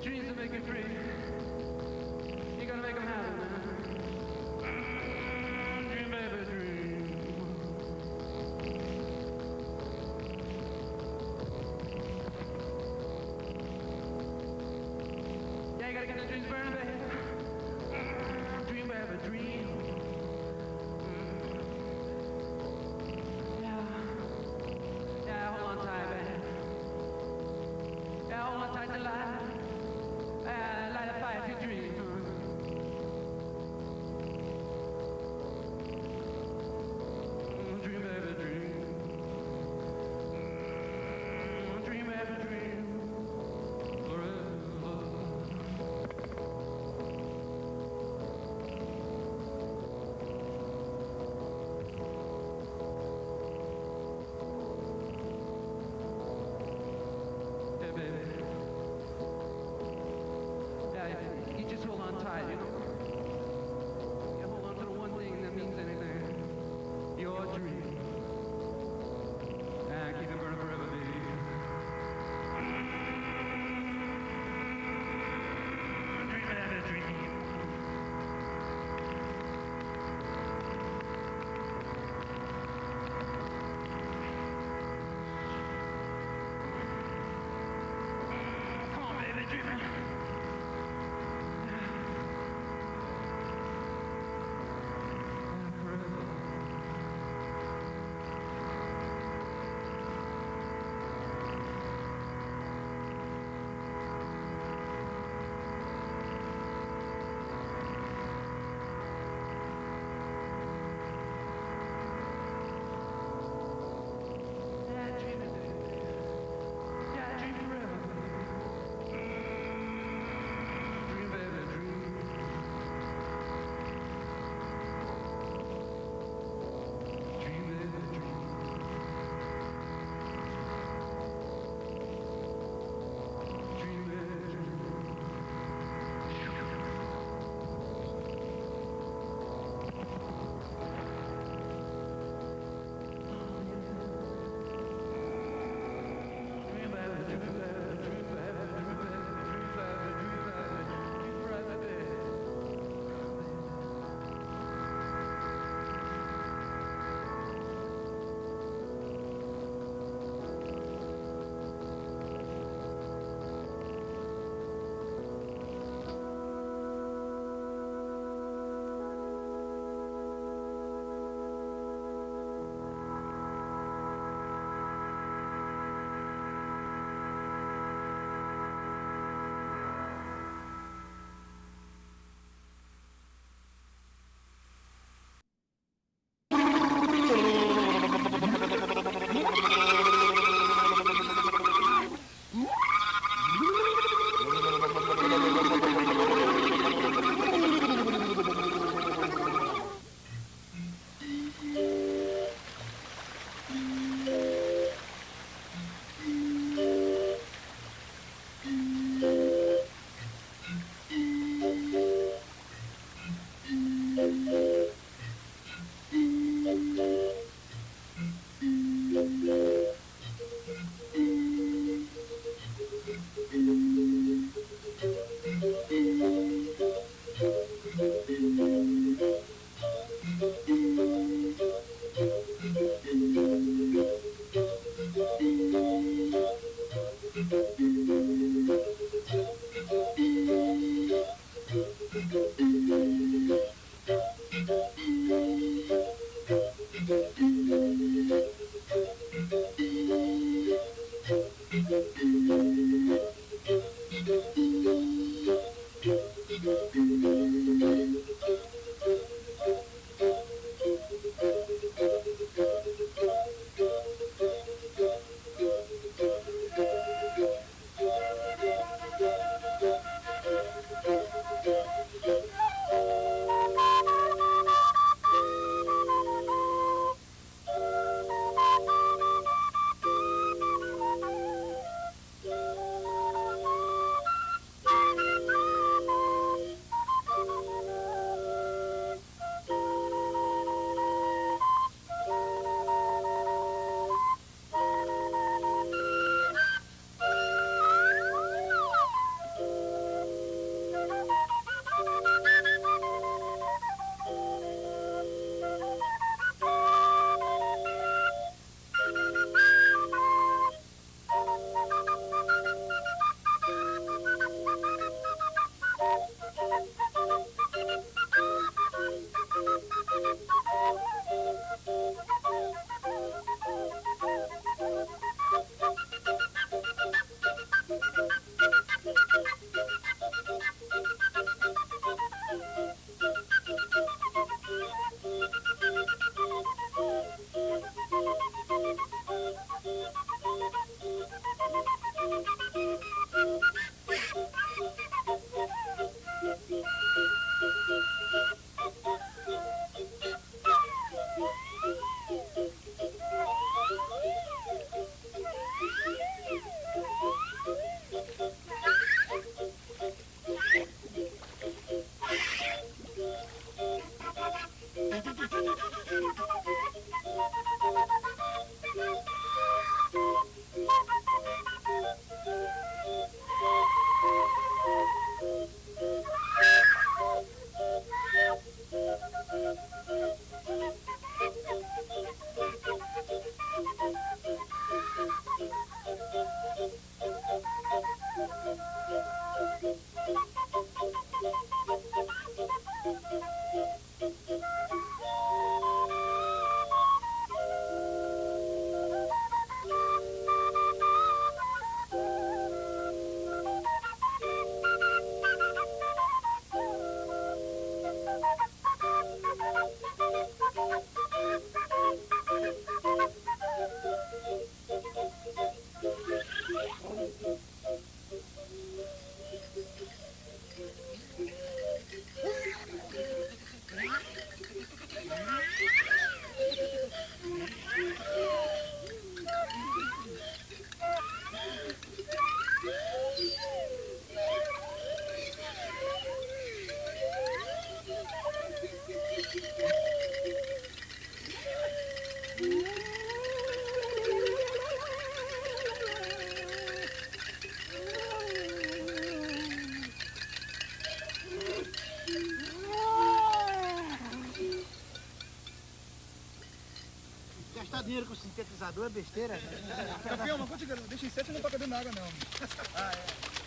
dreams will make you free. You gotta make them happen, man. Dream, baby, dream. Yeah, you gotta get the dreams burning, baby. Dream, baby, dream. Yeah, hold on tight, baby. Yeah, hold on tight to light. Light a fire if you dream. Dream, baby, dream. Dream, baby, dream. Forever. que o sintetizador é besteira, né? Campeão, mas contigo, deixa em 7 não toca dentro da água, não. Ah, é.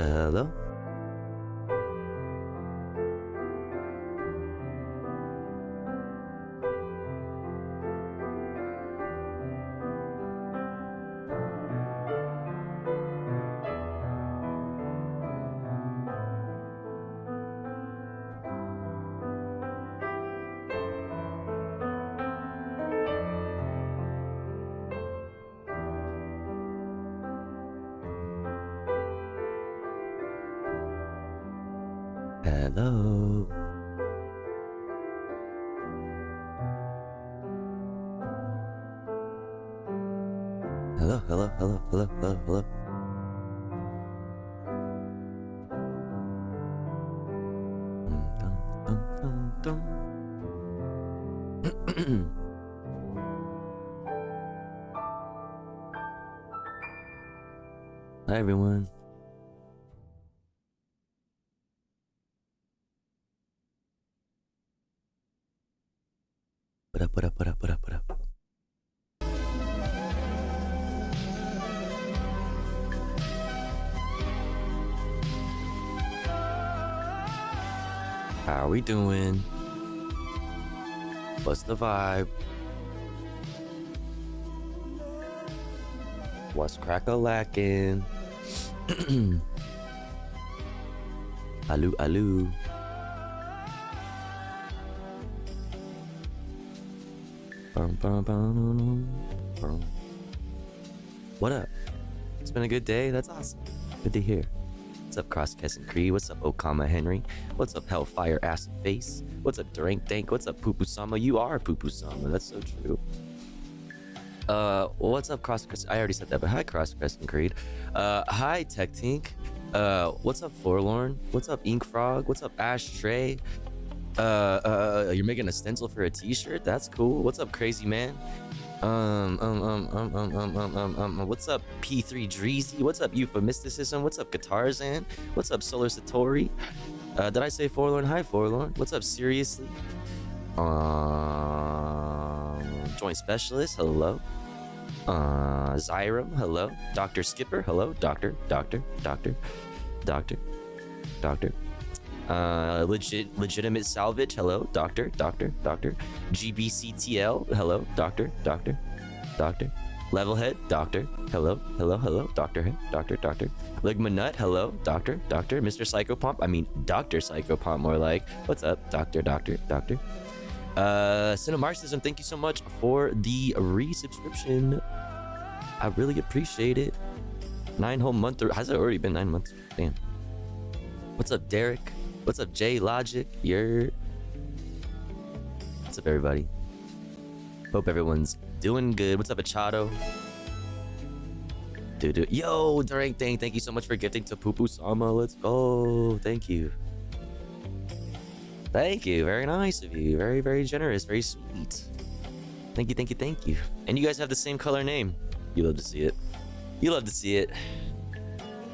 Hello? Hello? Hello, hello, hello, hello, hello, hello. Hi everyone. What up? How are we doing? What's the vibe? What's crack-a-lackin'? Aloo. What up? It's been a good day? That's awesome. Good to hear. What's up, Cross Crescent Cree? What's up, Okama Henry? What's up, Hellfire Acid Face? What's up, Drink Dank? What's up, Poo Sama? You are Poo Sama. That's so true. What's up, Cross Crescent? I already said that, but hi, Cross Crescent Creed. Hi, Tech Tink. What's up, Forlorn? What's up, Ink Frog? What's up, Ashtray? You're making a stencil for a t-shirt? That's cool. What's up, Crazy Man? What's up, P3 Dreezy? What's up, Euphemisticism? What's up, Guitarzan? What's up, Solar Satori? Did I say Forlorn? Hi, Forlorn. What's up, Seriously? Joint Specialist, hello. Zyram, hello. Dr. Skipper, hello. Doctor. Legitimate Salvage, hello. Doctor. GBCTL, hello. Doctor. Levelhead, doctor. Hello, hello, hello, doctor, doctor. Ligma Nut, hello, doctor. Mr. Psychopomp, I mean, Dr. Psychopomp, more like. What's up, doctor. Cinemarxism, thank you so much for the resubscription. I really appreciate it. 9 whole months, or has it already been 9 months? Damn. What's up, Derek? What's up, J Logic? What's up, everybody? Hope everyone's doing good. What's up, Achado? Yo, Durang Thing, thank you so much for gifting to Pupu Sama. Let's go. Thank you. Thank you. Very nice of you. Very, very generous. Very sweet. Thank you. And you guys have the same color name. You love to see it.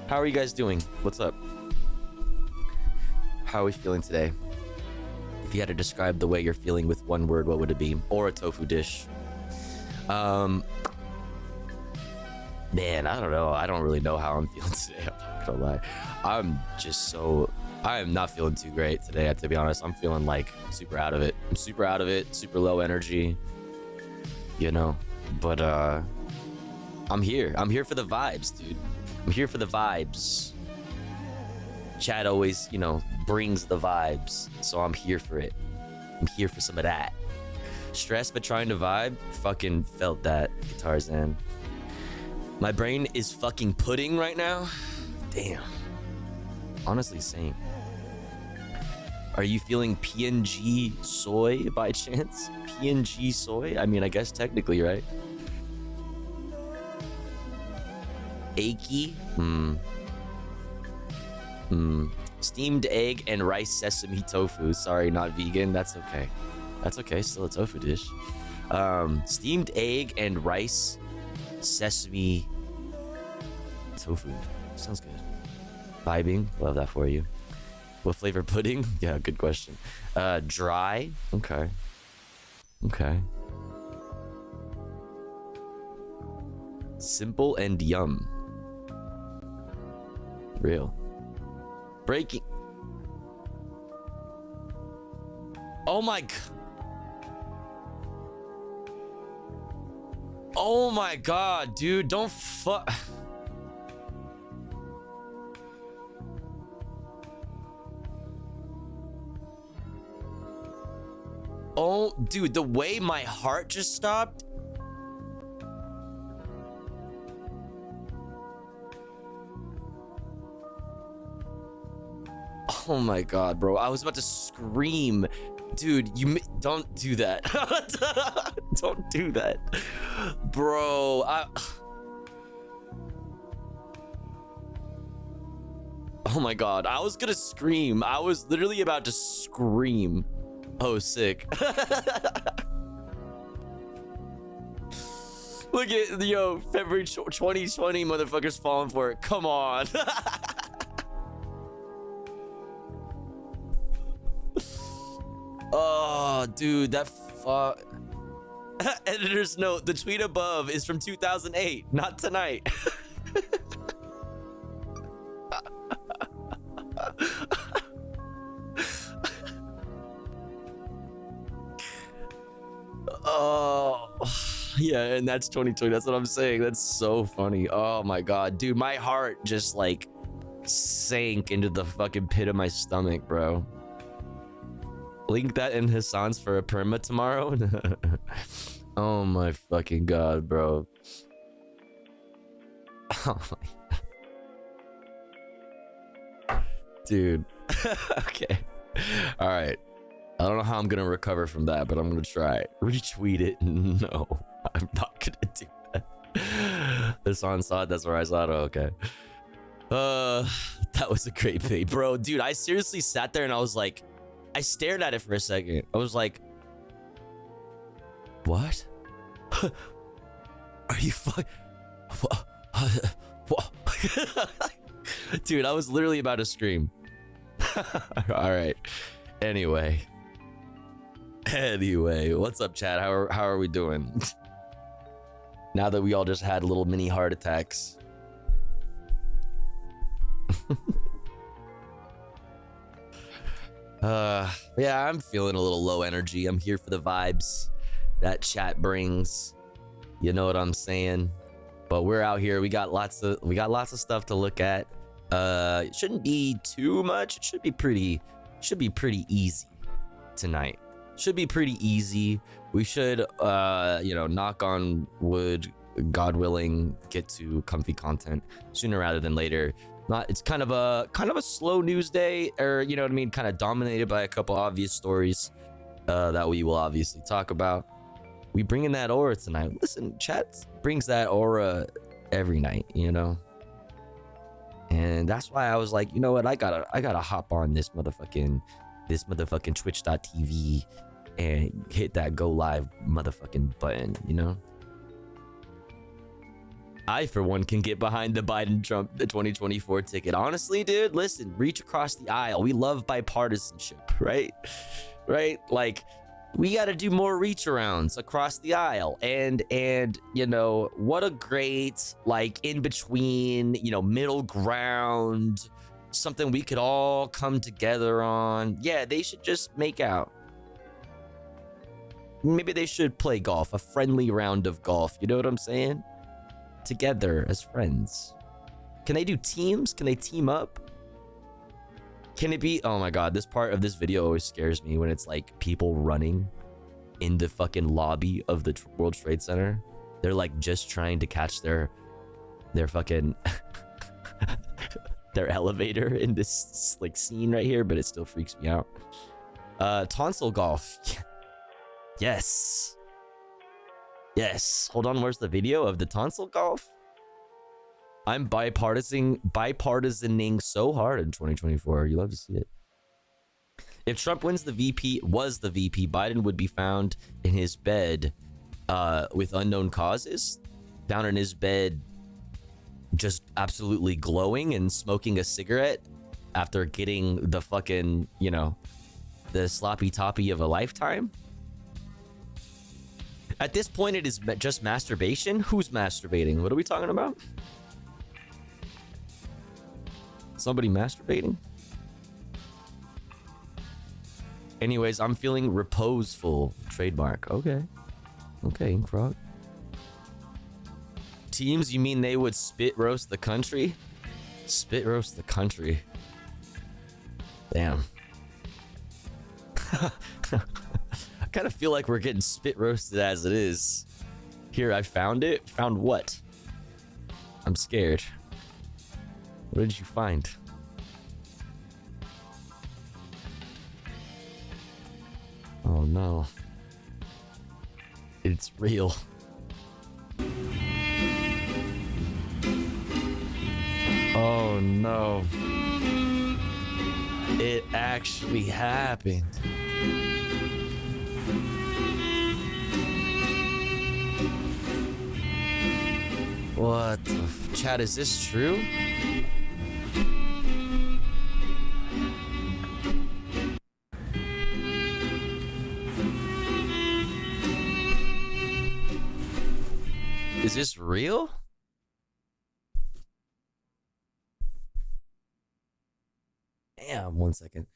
How are you guys doing? What's up? How are we feeling today? If you had to describe the way you're feeling with one word, what would it be? Or a tofu dish? Man, I don't know. I don't really know how I'm feeling today. I'm not gonna lie. I am not feeling too great today, to be honest. I'm feeling like super out of it. I'm super out of it, super low energy, you know. But I'm here. I'm here for the vibes, dude. I'm here for the vibes. Chad always, you know, brings the vibes, so I'm here for it. I'm here for some of that. Stressed but trying to vibe. Fucking felt that, Guitar Zen. My brain is fucking pudding right now. Damn. Honestly, same. Are you feeling PNG soy by chance? PNG soy? I mean, I guess technically, right? Achy? Steamed egg and rice sesame tofu. Sorry, not vegan. That's okay. That's okay. Still a tofu dish. Steamed egg and rice sesame tofu. Sounds good. Vibing. Love that for you. What flavor pudding? Yeah, good question. Dry. Okay. Simple and yum. Real. Breaking. Oh my god. Oh my god, dude, don't fuck. Oh, dude, the way my heart just stopped. Oh my god, bro. I was about to scream. Dude, don't do that. Don't do that. Bro, oh my god, I was gonna scream. I was literally about to scream. Oh, sick. Look at, yo, February 2020 motherfuckers falling for it. Come on. Oh, dude, that fuck. Editor's note, the tweet above is from 2008, not tonight. Oh, yeah, and that's 2020. That's what I'm saying. That's so funny. Oh my god, dude, my heart just like sank into the fucking pit of my stomach, bro. Link that in Hassan's for a perma tomorrow. Oh my fucking god, bro. Oh my. Dude. Okay. All right. I don't know how I'm gonna recover from that, but I'm gonna try. Retweet it. No, I'm not gonna do that. Hassan saw it. That's where I saw it. Oh, okay. That was a great thing, bro. Dude, I seriously sat there and I was like, I stared at it for a second. I was like, what? Are you Dude, I was literally about to scream. All right. Anyway, what's up, chat? How are we doing? Now that we all just had little mini heart attacks. Yeah, I'm feeling a little low energy. I'm here for the vibes that chat brings. You know what I'm saying? But we're out here. We got lots of stuff to look at. It shouldn't be too much. It should be pretty easy tonight. Should be pretty easy. We should you know, knock on wood, God willing, get to comfy content sooner rather than later. It's kind of a slow news day, or you know what I mean, kind of dominated by a couple obvious stories that we will obviously talk about. We bring in that aura tonight. Listen, chat brings that aura every night, you know. And that's why I was like, you know what, I gotta hop on this motherfucking twitch.tv and hit that go live motherfucking button, you know. I, for one, can get behind the Biden-Trump 2024 ticket. Honestly, dude, listen, reach across the aisle. We love bipartisanship, right? Right? Like, we got to do more reach arounds across the aisle. And you know, what a great, like, in between, you know, middle ground, something we could all come together on. Yeah, they should just make out. Maybe they should play golf, a friendly round of golf. You know what I'm saying? Together as friends. Can they do teams? Can they team up? Can it be? Oh my god, this part of this video always scares me when it's like people running in the fucking lobby of the World Trade Center. They're like just trying to catch their fucking their elevator in this like scene right here, but it still freaks me out. Tonsil golf. Yes. Yes. Hold on, where's the video of the tonsil golf? I'm bipartisaning so hard in 2024. You love to see it. If Trump was the VP, Biden would be found in his bed with unknown causes. Found in his bed just absolutely glowing and smoking a cigarette after getting the fucking, you know, the sloppy toppy of a lifetime. At this point, it is just masturbation. Who's masturbating? What are we talking about? Somebody masturbating? Anyways, I'm feeling reposeful. Trademark. Okay. Okay, Frog. Teams, you mean they would spit roast the country? Spit roast the country. Damn. I kind of feel like we're getting spit roasted as it is. Here, I found it. Found what? I'm scared. What did you find? Oh no. It's real. Oh no. It actually happened. What the chat, is this true? Is this real? Damn, 1 second.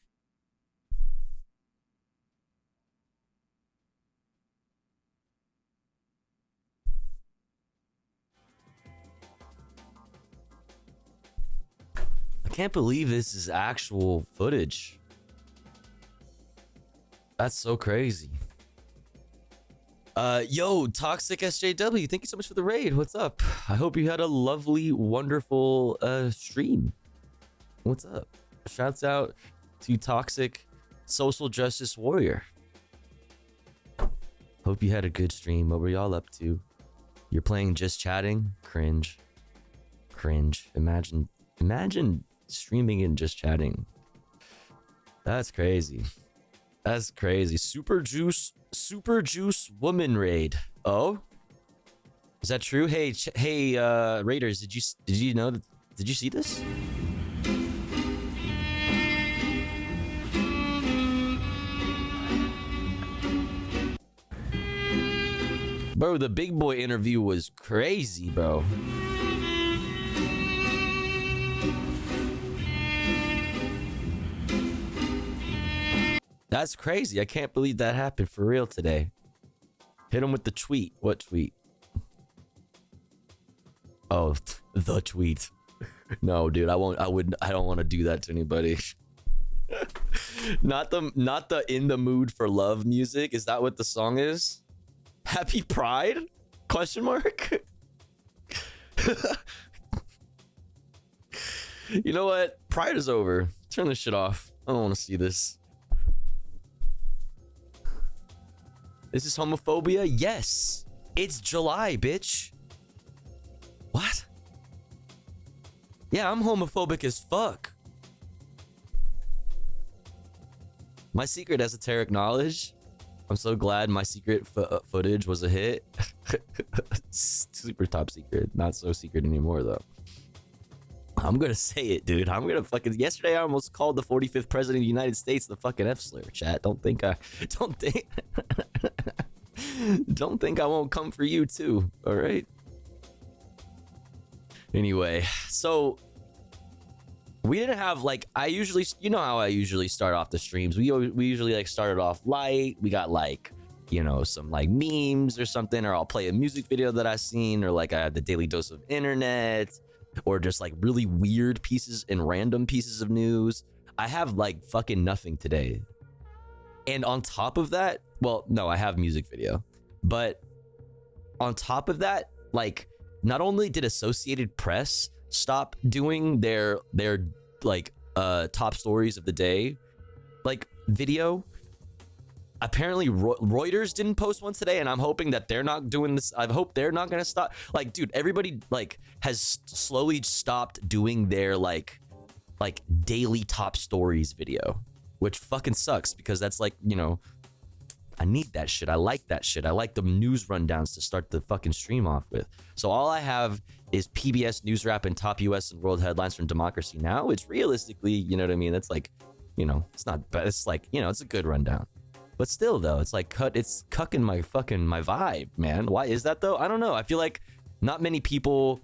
I can't believe this is actual footage. That's so crazy. Yo, Toxic SJW, thank you so much for the raid. What's up? I hope you had a lovely, wonderful stream. What's up? Shouts out to Toxic Social Justice Warrior. Hope you had a good stream. What were y'all up to? You're playing Just Chatting? Cringe. Cringe. Imagine streaming and Just Chatting. That's crazy. That's crazy. Super Juice Woman raid. Oh, is that true? Hey, Raiders, did you know that? Did you see this? Bro, the big boy interview was crazy, bro. That's crazy. I can't believe that happened for real today. Hit him with the tweet. What tweet? Oh, the tweet. No, dude, I won't. I don't want to do that to anybody. Not the in the mood for love music. Is that what the song is? Happy Pride? Question mark. You know what? Pride is over. Turn this shit off. I don't want to see this. This is homophobia? Yes. It's July, bitch. What? Yeah, I'm homophobic as fuck. My secret esoteric knowledge. I'm so glad my secret footage was a hit. Super top secret. Not so secret anymore, though. I'm gonna say it, dude. I'm gonna fucking... Yesterday, I almost called the 45th president of the United States the fucking F-slur, chat. Don't think... Don't think I won't come for you, too. All right? Anyway, so... We didn't have, like... I usually... You know how I usually start off the streams. We usually, like, started off light. We got, like... You know, some like memes or something, or I'll play a music video that I've seen, or like I have the daily dose of internet, or just like really weird pieces and random pieces of news. I have like fucking nothing today. And on top of that, well, no, I have music video, but on top of that, like not only did Associated Press stop doing their like top stories of the day, like video, apparently Reuters didn't post one today, and I'm hoping that they're not doing this. I hope they're not gonna stop. Like, dude, everybody like has slowly stopped doing their like daily top stories video, which fucking sucks because that's like, you know, I need that shit. I like that shit. I like the news rundowns to start the fucking stream off with. So all I have is PBS News Wrap and top US and world headlines from Democracy Now, which realistically, you know what I mean? That's like, you know, it's not bad. It's like, you know, it's a good rundown. But still, though, it's like it's cucking my vibe, man. Why is that, though? I don't know. I feel like not many people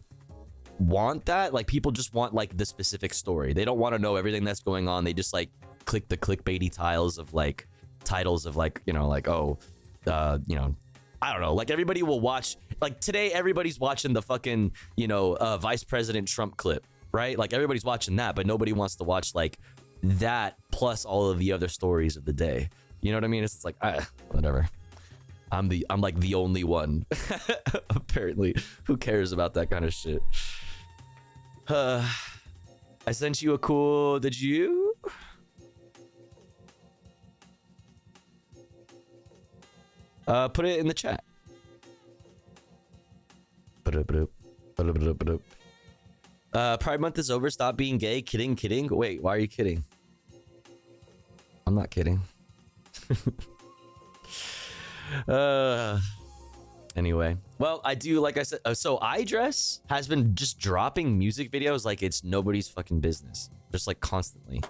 want that. Like, people just want, like, the specific story. They don't want to know everything that's going on. They just, like, click the clickbaity titles of, like, you know, like, oh, you know, I don't know. Like, everybody will watch. Like, today, everybody's watching the fucking, you know, Vice President Trump clip, right? Like, everybody's watching that, but nobody wants to watch, like, that plus all of the other stories of the day. You know what I mean? It's like, whatever. I'm like the only one. Apparently. Who cares about that kind of shit? I sent you a cool... Did you? Put it in the chat. Pride Month is over. Stop being gay. Kidding. Wait, why are you kidding? I'm not kidding. Anyway, well, I do, like I said, so iDress has been just dropping music videos like it's nobody's fucking business, just like constantly.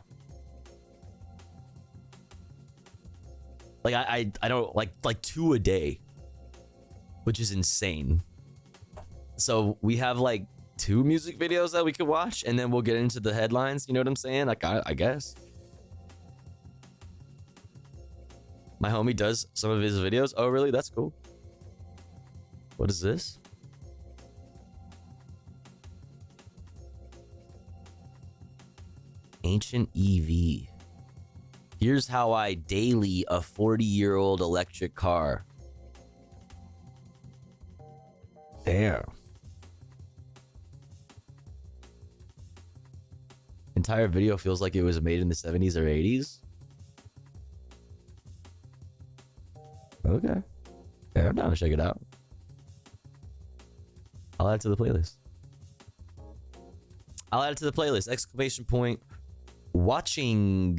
Like I don't like 2 a day, which is insane. So we have like 2 music videos that we could watch, and then we'll get into the headlines. You know what I'm saying? Like I guess. My homie does some of his videos. Oh, really? That's cool. What is this? Ancient EV. Here's how I daily a 40-year-old electric car. Damn. Entire video feels like it was made in the 70s or 80s. Okay. Yeah, I'm down to check it out. I'll add it to the playlist. Exclamation point. Watching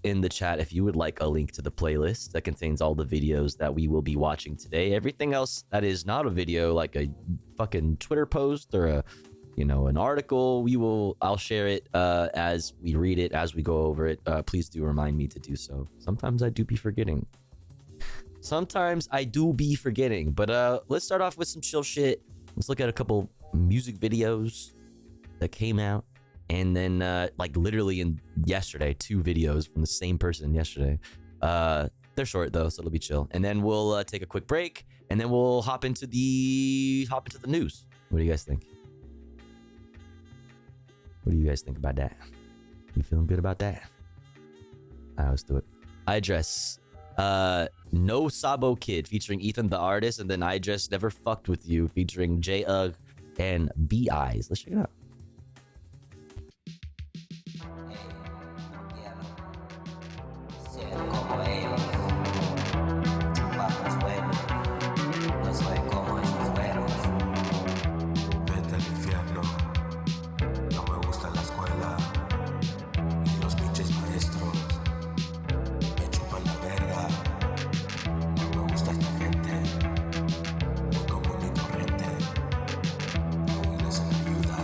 in the chat if you would like a link to the playlist that contains all the videos that we will be watching today. Everything else that is not a video, like a fucking Twitter post or a, you know, an article, I'll share it as we read it, as we go over it. Please do remind me to do so. Sometimes I do be forgetting. But let's start off with some chill shit. Let's look at a couple music videos that came out, and then like literally in yesterday, 2 videos from the same person yesterday. They're short though, so it'll be chill. And then we'll take a quick break, and then we'll hop into the news. What do you guys think? What do you guys think about that? You feeling good about that? All right, let's do it. I Dress. No Sabo Kid featuring Ethan the Artist, and then I Dress Never Fucked With You featuring J Ugg and B Eyes. Let's check it out. Vete al infierno, no me gusta la escuela y los pinches maestros me chupan la verga, no me gusta esta gente, muy común y corriente, no les ayuda.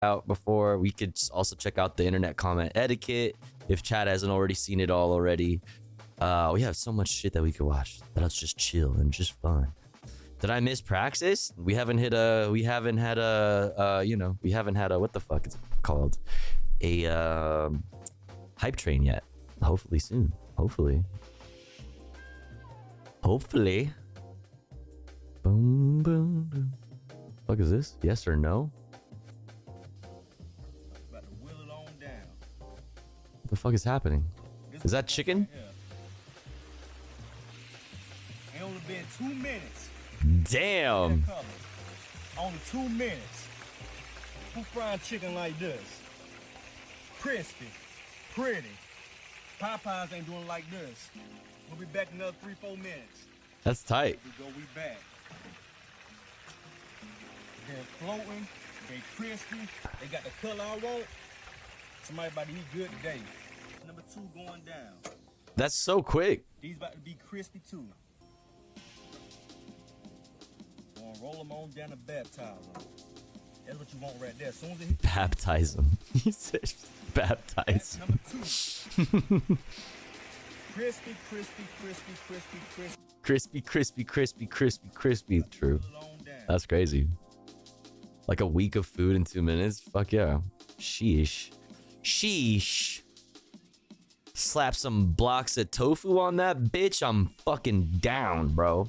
out before. We could also check out the internet comment etiquette if Chad hasn't already seen it all already. We have so much shit that we could watch that's just chill and just fun. Did I miss Praxis? We haven't had a what the fuck is it called? A hype train yet. Hopefully soon. Hopefully. Boom, boom, boom. Fuck is this? Yes or no? About to wheel it on down. What the fuck is happening? Is that chicken? It only been 2 minutes. Damn. Only 2 minutes. Who frying chicken like this? Crispy, pretty. Popeyes ain't doing like this. We'll be back in another 3-4 minutes. That's tight. We back. They're floating, they crispy, they got the color I want. Somebody about to eat good today. Number 2 going down. That's so quick. These about to be crispy too. Gonna roll them on down and baptize them. That's what you want right there. As soon as it hit Baptize them. He said baptize. number 2. Crispy, crispy, crispy, crispy, crispy. Crispy, crispy, crispy, crispy, crispy. True. Roll it on down. That's crazy. Like a week of food in 2 minutes? Fuck yeah. Sheesh. Sheesh. Slap some blocks of tofu on that bitch. I'm fucking down, bro.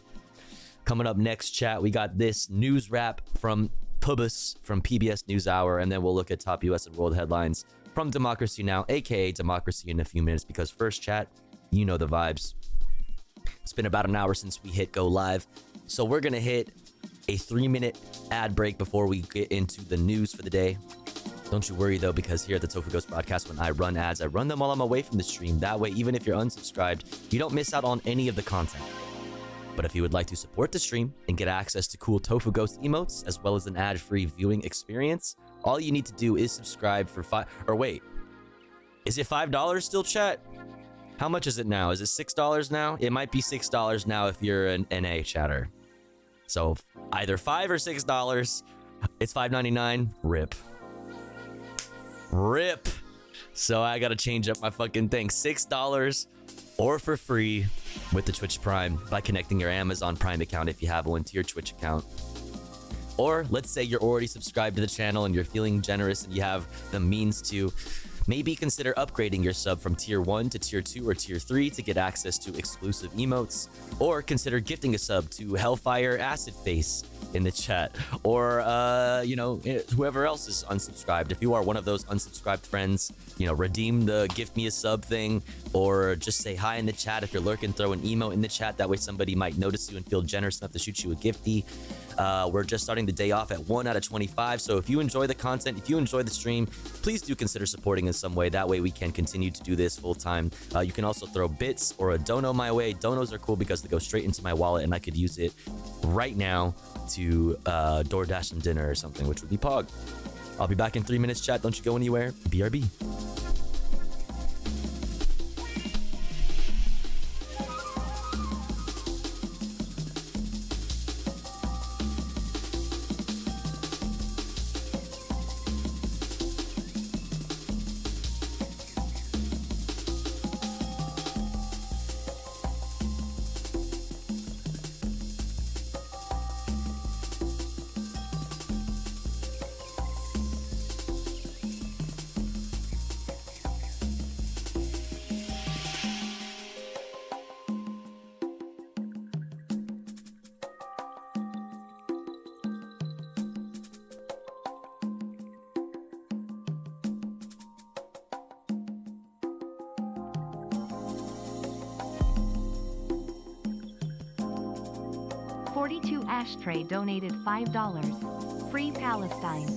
Coming up next, chat, we got this news wrap from Pubis from PBS NewsHour, and then we'll look at top US and world headlines from Democracy Now!, aka Democracy in a few minutes, because first, chat, you know the vibes. It's been about an hour since we hit go live, so we're gonna hit a 3-minute ad break before we get into the news for the day. Don't you worry though, because here at the Tofu Ghost Podcast, when I run ads, I run them while I'm away from the stream. That way, even if you're unsubscribed, you don't miss out on any of the content. But if you would like to support the stream and get access to cool Tofu Ghost emotes, as well as an ad-free viewing experience, all you need to do is subscribe for is it $5 still, chat? How much is it now? Is it $6 now? It might be $6 now if you're an NA chatter. So either $5 or $6. It's $5.99. Rip. Rip. So I gotta change up my fucking thing. $6 or for free with the Twitch Prime by connecting your Amazon Prime account if you have one to your Twitch account. Or let's say you're already subscribed to the channel and you're feeling generous and you have the means to maybe consider upgrading your sub from tier 1 to tier 2 or tier 3 to get access to exclusive emotes, or consider gifting a sub to Hellfire Acid Face in the chat, or whoever else is unsubscribed. If you are one of those unsubscribed friends, redeem the gift me a sub thing, or just say hi in the chat. If you're lurking, throw an emote in the chat. That way somebody might notice you and feel generous enough to shoot you a gifty. We're just starting the day off at 1 out of 25. So if you enjoy the content, if you enjoy the stream, please do consider supporting in some way. That way we can continue to do this full time. You can also throw bits or a dono my way. Donos are cool because they go straight into my wallet and I could use it right now to DoorDash some dinner or something, which would be Pog. I'll be back in 3 minutes, chat. Don't you go anywhere. BRB. Ashtray donated $5. Free Palestine.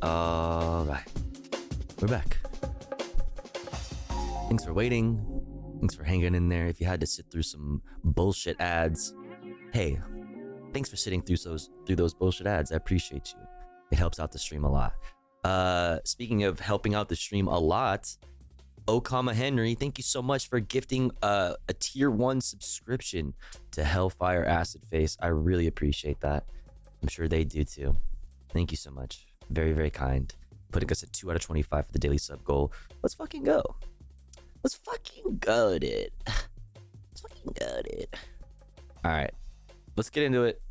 All right, we're back. Thanks for waiting. Thanks for hanging in there. If you had to sit through some bullshit ads, hey, thanks for sitting through those bullshit ads. I appreciate you. It helps out the stream a lot. Speaking of helping out the stream a lot, Okama Henry, thank you so much for gifting a tier 1 subscription to Hellfire Acid Face. I really appreciate that. I'm sure they do too. Thank you so much. Very, very kind. Putting us at 2 out of 25 for the daily sub goal. Let's fucking go. Let's fucking go, dude. Let's fucking go, dude. All right, let's get into it.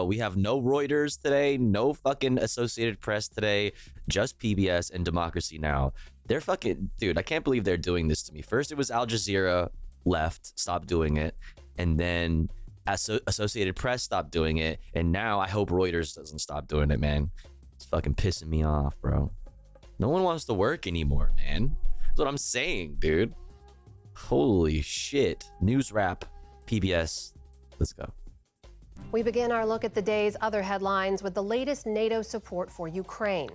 We have no Reuters today, no fucking Associated Press today, just PBS and Democracy Now! They're fucking, dude, I can't believe they're doing this to me. First, it was Al Jazeera left, stopped doing it, and then Associated Press stopped doing it, and now I hope Reuters doesn't stop doing it, man. It's fucking pissing me off, bro. No one wants to work anymore, man. That's what I'm saying, dude. Holy shit. News wrap, PBS. Let's go. We begin our look at the day's other headlines with the latest NATO support for Ukraine.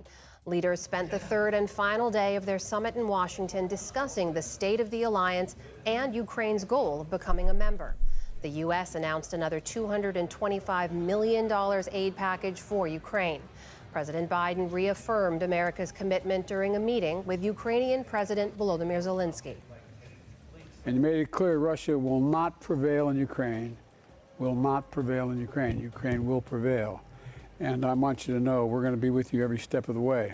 Leaders spent the third and final day of their summit in Washington discussing the state of the alliance and Ukraine's goal of becoming a member. The U.S. announced another $225 million aid package for Ukraine. President Biden reaffirmed America's commitment during a meeting with Ukrainian President Volodymyr Zelensky. And you made it clear Russia will not prevail in Ukraine. Will not prevail in Ukraine. Ukraine will prevail. And I want you to know we're going to be with you every step of the way.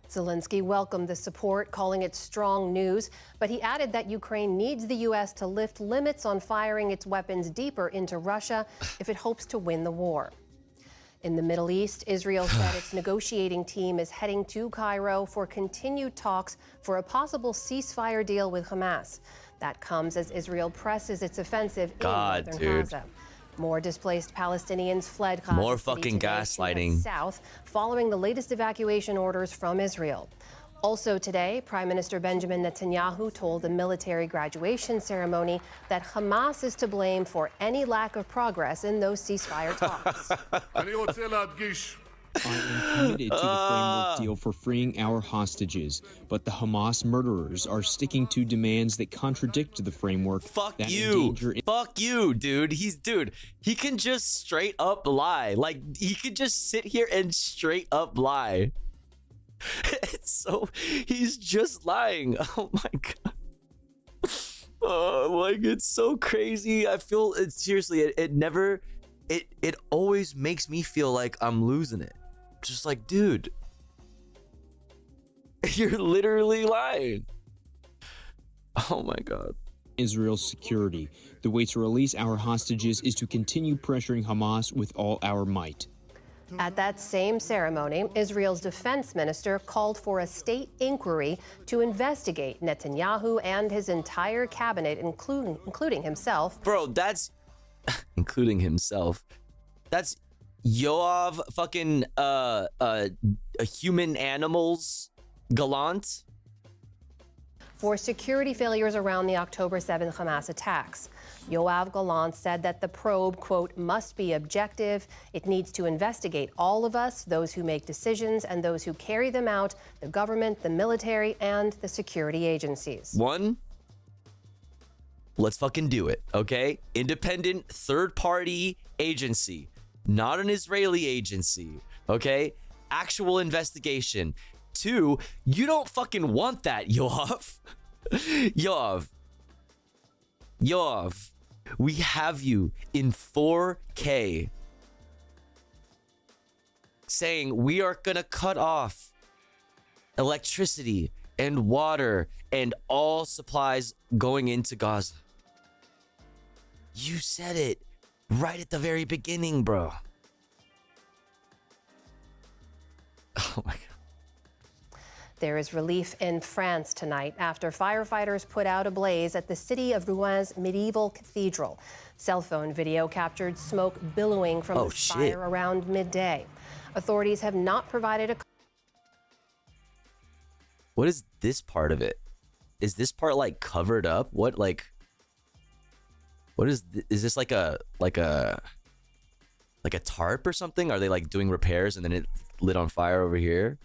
Zelensky welcomed the support, calling it strong news, but he added that Ukraine needs the U.S. to lift limits on firing its weapons deeper into Russia if it hopes to win the war. In the Middle East, Israel said its negotiating team is heading to Cairo for continued talks for a possible ceasefire deal with Hamas. That comes as Israel presses its offensive in northern Gaza. More displaced Palestinians fled Gaza More City fucking today gaslighting. to the south following the latest evacuation orders from Israel. Also today, Prime Minister Benjamin Netanyahu told the military graduation ceremony that Hamas is to blame for any lack of progress in those ceasefire talks. I am committed to the framework deal for freeing our hostages, but the Hamas murderers are sticking to demands that contradict the framework. Fuck that you. Fuck you, dude. He can just straight up lie. Like, he could just sit here and straight up lie. He's just lying. Oh my god. Oh, like, it's so crazy. I feel it seriously. It always makes me feel like I'm losing it. Just like, dude, you're literally lying. Oh my god. Israel's security. The way to release our hostages is to continue pressuring Hamas with all our might. At that same ceremony, Israel's defense minister called for a state inquiry to investigate Netanyahu and his entire cabinet, including himself. Bro, that's including himself. That's Yoav fucking human animals gallant for security failures around the October 7th Hamas attacks. Yoav Gallant said that the probe, quote, must be objective. It needs to investigate all of us, those who make decisions and those who carry them out, the government, the military, and the security agencies. One, let's fucking do it, okay? Independent third-party agency, not an Israeli agency, okay? Actual investigation. Two, you don't fucking want that, Yoav. Yoav, we have you in 4K saying we are gonna cut off electricity and water and all supplies going into Gaza. You said it right at the very beginning, bro. Oh my god. There is relief in France tonight after firefighters put out a blaze at the city of Rouen medieval cathedral. Cell phone video captured smoke billowing from the fire around midday. Authorities have not provided a... What is this part of it? Is this part like covered up? What like... What is this like a Like a tarp or something? Are they like doing repairs and then it lit on fire over here?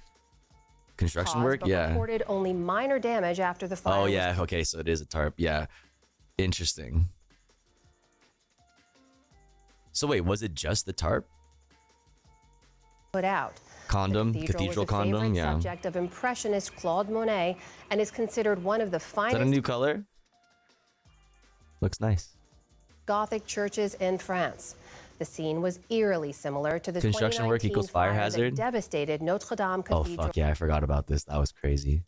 Construction work? But Yeah. reported only minor damage after the fire. Oh yeah, okay, so it is a tarp. Yeah. Interesting. So wait, was it just the tarp? Put out. Condom, The cathedral was a condom, favorite yeah. subject of Impressionist Claude Monet and is considered one of the Is that finest a new color? Looks nice. Gothic churches in France. The scene was eerily similar to the Construction work 2019 equals fire that hazard? devastated Notre Dame Oh Cathedral fuck yeah, I forgot about this. That was crazy.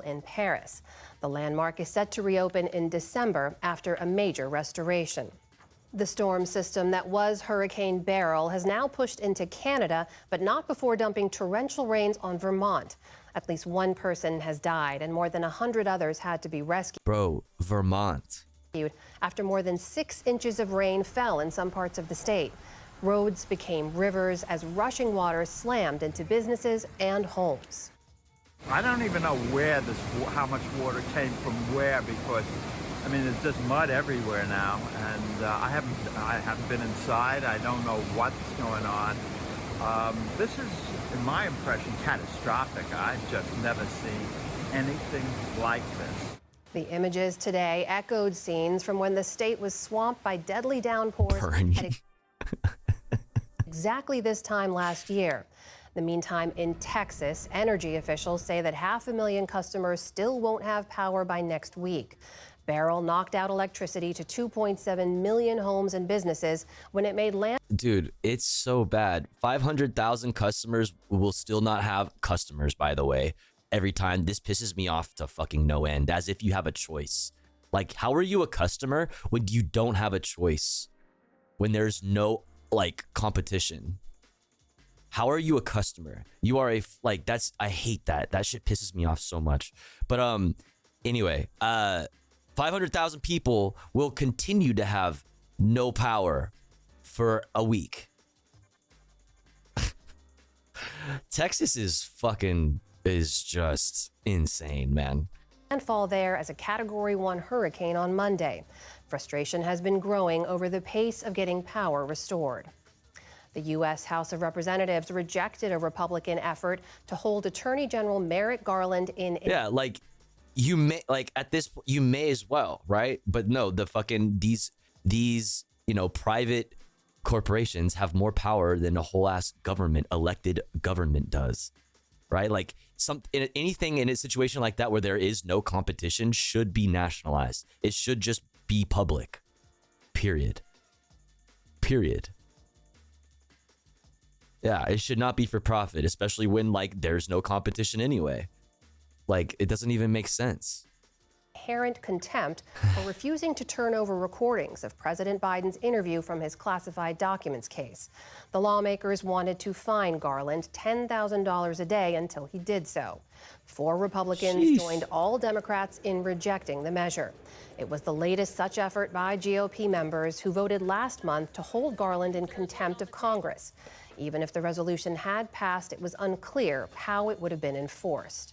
in Paris. The landmark is set to reopen in December after a major restoration. The storm system that was Hurricane Beryl has now pushed into Canada, but not before dumping torrential rains on Vermont. At least one person has died and more than 100 others had to be rescued. Bro, Vermont. After more than 6 inches of rain fell in some parts of the state. Roads became rivers as rushing water slammed into businesses and homes. I don't even know where how much water came from where, because I mean there's just mud everywhere now, and I haven't been inside. I don't know what's going on. This is, in my impression, catastrophic. I've just never seen anything like this. The images today echoed scenes from when the state was swamped by deadly downpours at exactly this time last year. In the meantime, in Texas, energy officials say that 500,000 customers still won't have power by next week. Beryl knocked out electricity to 2.7 million homes and businesses when it made land. Dude, it's so bad. 500,000 customers will still not have customers, by the way. Every time. This pisses me off to fucking no end, as if you have a choice. Like, how are you a customer when you don't have a choice? When there's no, like, competition? How are you a customer? You are like, that's, I hate that. That shit pisses me off so much. But, anyway, 500,000 people will continue to have no power for a week. Texas is just insane, man. Landfall there as a Category 1 hurricane on Monday. Frustration has been growing over the pace of getting power restored. The U.S. House of Representatives rejected a Republican effort to hold Attorney General Merrick Garland in. Yeah, like you may, like at this you may as well, right? But no, the fucking these private corporations have more power than a whole ass government, elected government does. Right? Like anything in a situation like that where there is no competition should be nationalized. It should just be public. Period. Yeah, it should not be for profit, especially when like there's no competition anyway. Like it doesn't even make sense. Inherent contempt for refusing to turn over recordings of President Biden's interview from his classified documents case. The lawmakers wanted to fine Garland $10,000 a day until he did so. 4 Republicans joined all Democrats in rejecting the measure. It was the latest such effort by GOP members who voted last month to hold Garland in contempt of Congress. Even if the resolution had passed, it was unclear how it would have been enforced.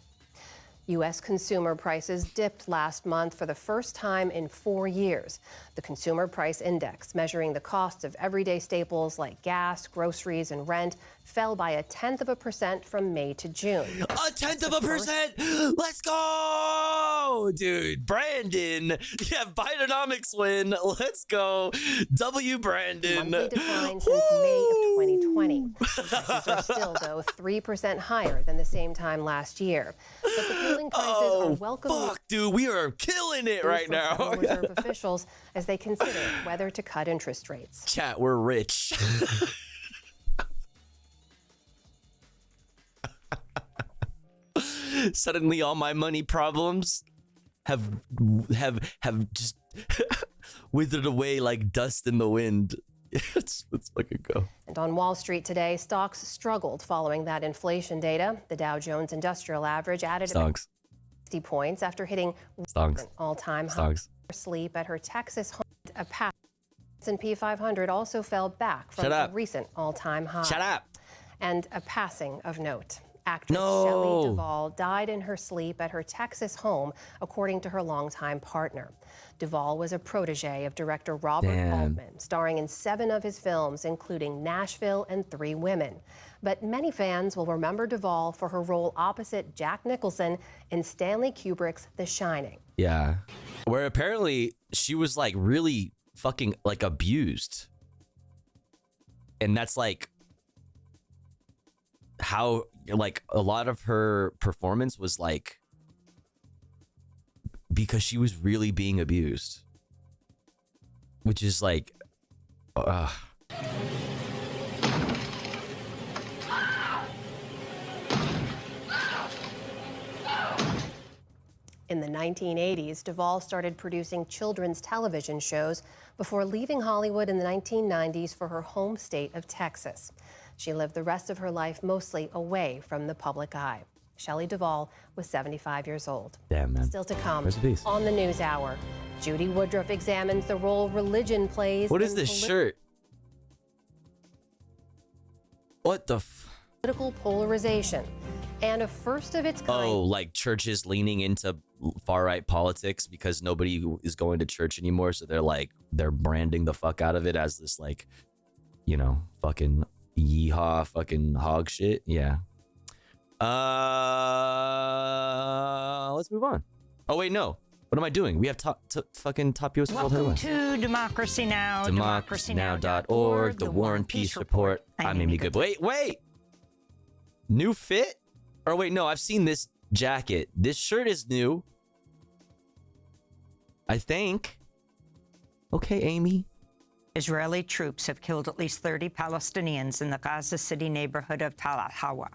U.S. consumer prices dipped last month for the first time in 4 years. The Consumer Price Index, measuring the costs of everyday staples like gas, groceries, and rent, fell by 0.1% from May to June. 0.1%? Let's go! Dude, Brandon. Yeah, Bidenomics win. Let's go. W Brandon. Monthly decline since May of 2020. Prices are still, though, 3% higher than the same time last year. But the cooling prices are welcome. Fuck, dude, we are killing it right now. Federal Reserve officials as they consider whether to cut interest rates. Chat, we're rich. Suddenly all my money problems have just withered away like dust in the wind. Let's fucking go. And on Wall Street today, stocks struggled following that inflation data. The Dow Jones Industrial Average added 60 points after hitting an all-time high. Sleep at her Texas home. A pass. S&P 500 also fell back from a recent all-time high. Shut up. And a passing of note. Actress Shelley Duvall died in her sleep at her Texas home, according to her longtime partner. Duvall was a protege of director Robert Altman, starring in 7 of his films, including Nashville and 3 Women. But many fans will remember Duvall for her role opposite Jack Nicholson in Stanley Kubrick's The Shining. Yeah. Where apparently she was like really fucking like abused. And that's like how like a lot of her performance was like because she was really being abused, which is like In the 1980s, Duvall started producing children's television shows before leaving Hollywood in the 1990s for her home state of Texas. She lived the rest of her life mostly away from the public eye. Shelley Duvall was 75 years old. Damn, man. Still to come Rest in peace. on the News Hour. Judy Woodruff examines the role religion plays. What is this shirt? What the political polarization and a first of its kind. Oh, like churches leaning into far-right politics because nobody is going to church anymore, so they're branding the fuck out of it as this like, you know, fucking yeehaw fucking hog shit. Yeah. Let's move on. Oh wait, no. What am I doing? We have fucking top US world headlines. Welcome to Democracy Now. DemocracyNow.org, the War and Peace Report. I'm Amy Good. Wait. New fit? Or wait, no, I've seen this jacket. This shirt is new. I think. Okay, Amy. Israeli troops have killed at least 30 Palestinians in the Gaza City neighborhood of Tal al-Hawa.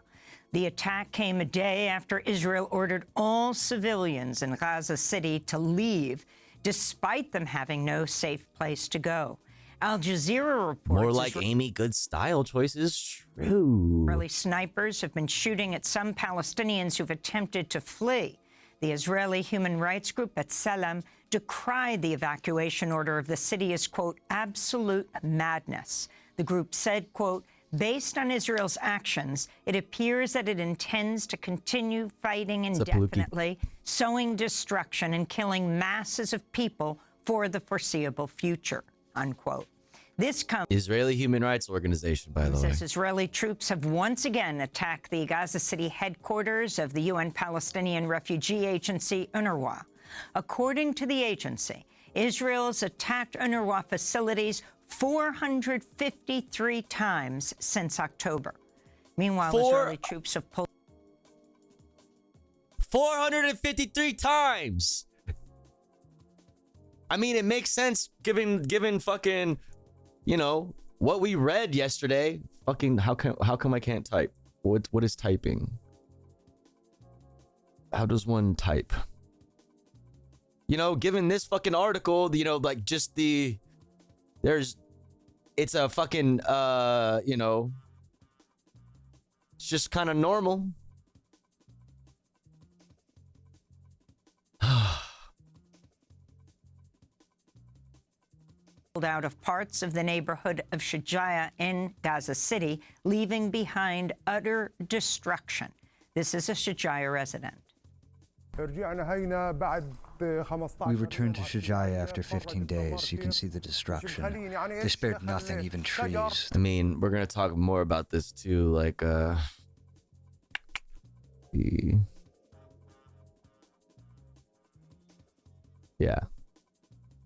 The attack came a day after Israel ordered all civilians in Gaza City to leave, despite them having no safe place to go. Al Jazeera reports... More like Amy Good style choices. True. Israeli snipers have been shooting at some Palestinians who've attempted to flee. The Israeli human rights group B'Tselem decried the evacuation order of the city as, quote, absolute madness. The group said, quote, based on Israel's actions, it appears that it intends to continue fighting indefinitely, sowing destruction and killing masses of people for the foreseeable future, unquote. This comes... Israeli Human Rights Organization, by the way. Says Israeli troops have once again attacked the Gaza City headquarters of the UN Palestinian Refugee Agency, UNRWA. According to the agency, Israel's attacked UNRWA facilities 453 times since October. Meanwhile, Israeli troops have pulled 453 times. I mean, it makes sense given fucking, you know, what we read yesterday. Fucking how come I can't type? What is typing? How does one type? You know, given this fucking article, you know, like just it's a fucking, you know, it's just kind of normal. out of parts of the neighborhood of Shujaa in Gaza City, leaving behind utter destruction. This is a Shujaa resident. We returned to Shujaa after 15 days. You can see the destruction. They spared nothing, even trees. I mean, we're gonna talk more about this too, like yeah.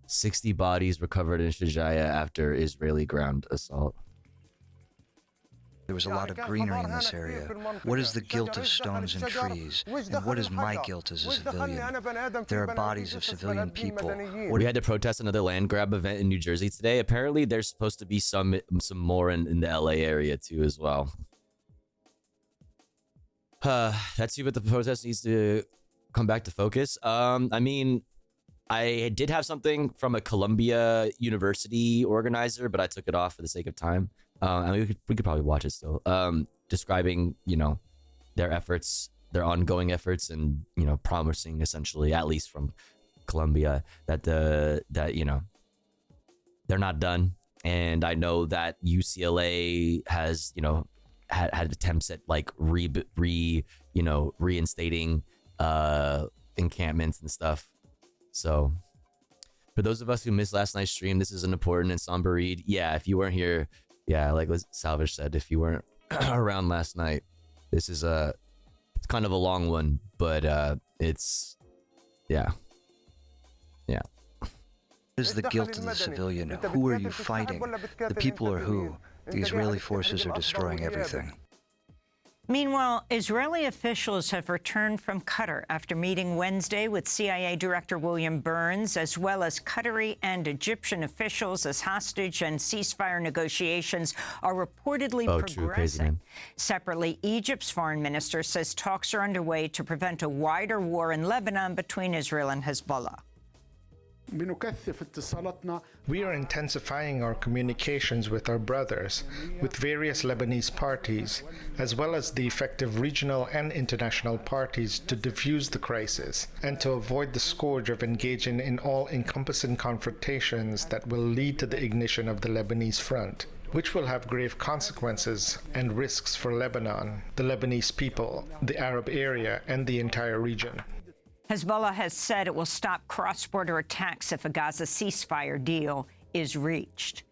60 bodies recovered in Shujaa after Israeli ground assault. There was a lot of greenery in this area. What is the guilt of stones and trees? And what is my guilt as a civilian? There are bodies of civilian people. We had to protest another land grab event in New Jersey today. Apparently, there's supposed to be some more in the LA area too as well. That's too bad the protest needs to come back to focus. I mean, I did have something from a Columbia University organizer, but I took it off for the sake of time. I mean, we could probably watch it still. Describing, you know, their efforts, their ongoing efforts, and, you know, promising essentially, at least from Columbia, that you know, they're not done. And I know that UCLA has, you know, had attempts at like reinstating encampments and stuff. So for those of us who missed last night's stream, this is an important and somber read. Yeah, if you weren't here, yeah, like Salvage said, if you weren't around last night, this is it's kind of a long one, but it's yeah. What is the guilt of the civilian? Who are you fighting? The people are who? The Israeli forces are destroying everything. Meanwhile, Israeli officials have returned from Qatar after meeting Wednesday with CIA Director William Burns, as well as Qatari and Egyptian officials, as hostage and ceasefire negotiations are reportedly progressing. Separately, Egypt's foreign minister says talks are underway to prevent a wider war in Lebanon between Israel and Hezbollah. We are intensifying our communications with our brothers, with various Lebanese parties, as well as the effective regional and international parties to defuse the crisis and to avoid the scourge of engaging in all-encompassing confrontations that will lead to the ignition of the Lebanese front, which will have grave consequences and risks for Lebanon, the Lebanese people, the Arab area, and the entire region. Hezbollah has said it will stop cross-border attacks if a Gaza ceasefire deal is reached.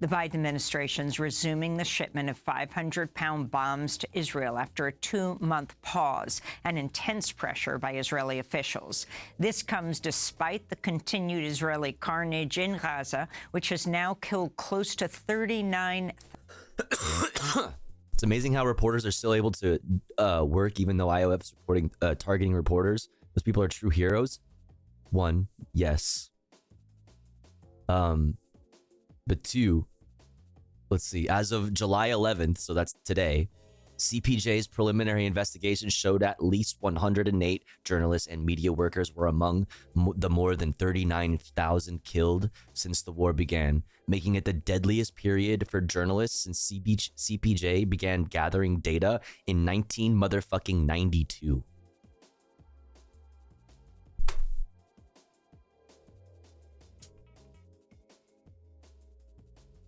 The Biden administration's resuming the shipment of 500-pound bombs to Israel after a 2-month pause and intense pressure by Israeli officials. This comes despite the continued Israeli carnage in Gaza, which has now killed close to 39. It's amazing how reporters are still able to work, even though IOF is reporting targeting reporters. Those people are true heroes. One, yes. But two, let's see. As of July 11th, so that's today, CPJ's preliminary investigation showed at least 108 journalists and media workers were among the more than 39,000 killed since the war began, making it the deadliest period for journalists since CPJ began gathering data in 1992.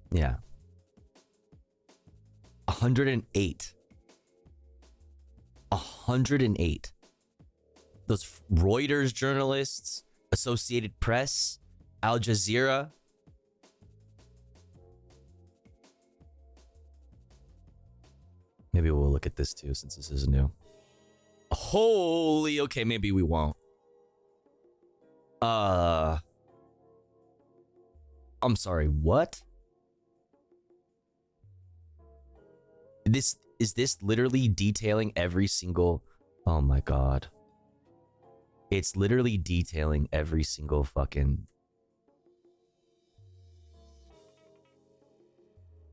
Yeah. 108. 108. Those Reuters journalists, Associated Press, Al Jazeera. Maybe we'll look at this too, since this is new. Holy, okay, maybe we won't. I'm sorry, what? Is this literally detailing every single... Oh my god. It's literally detailing every single fucking...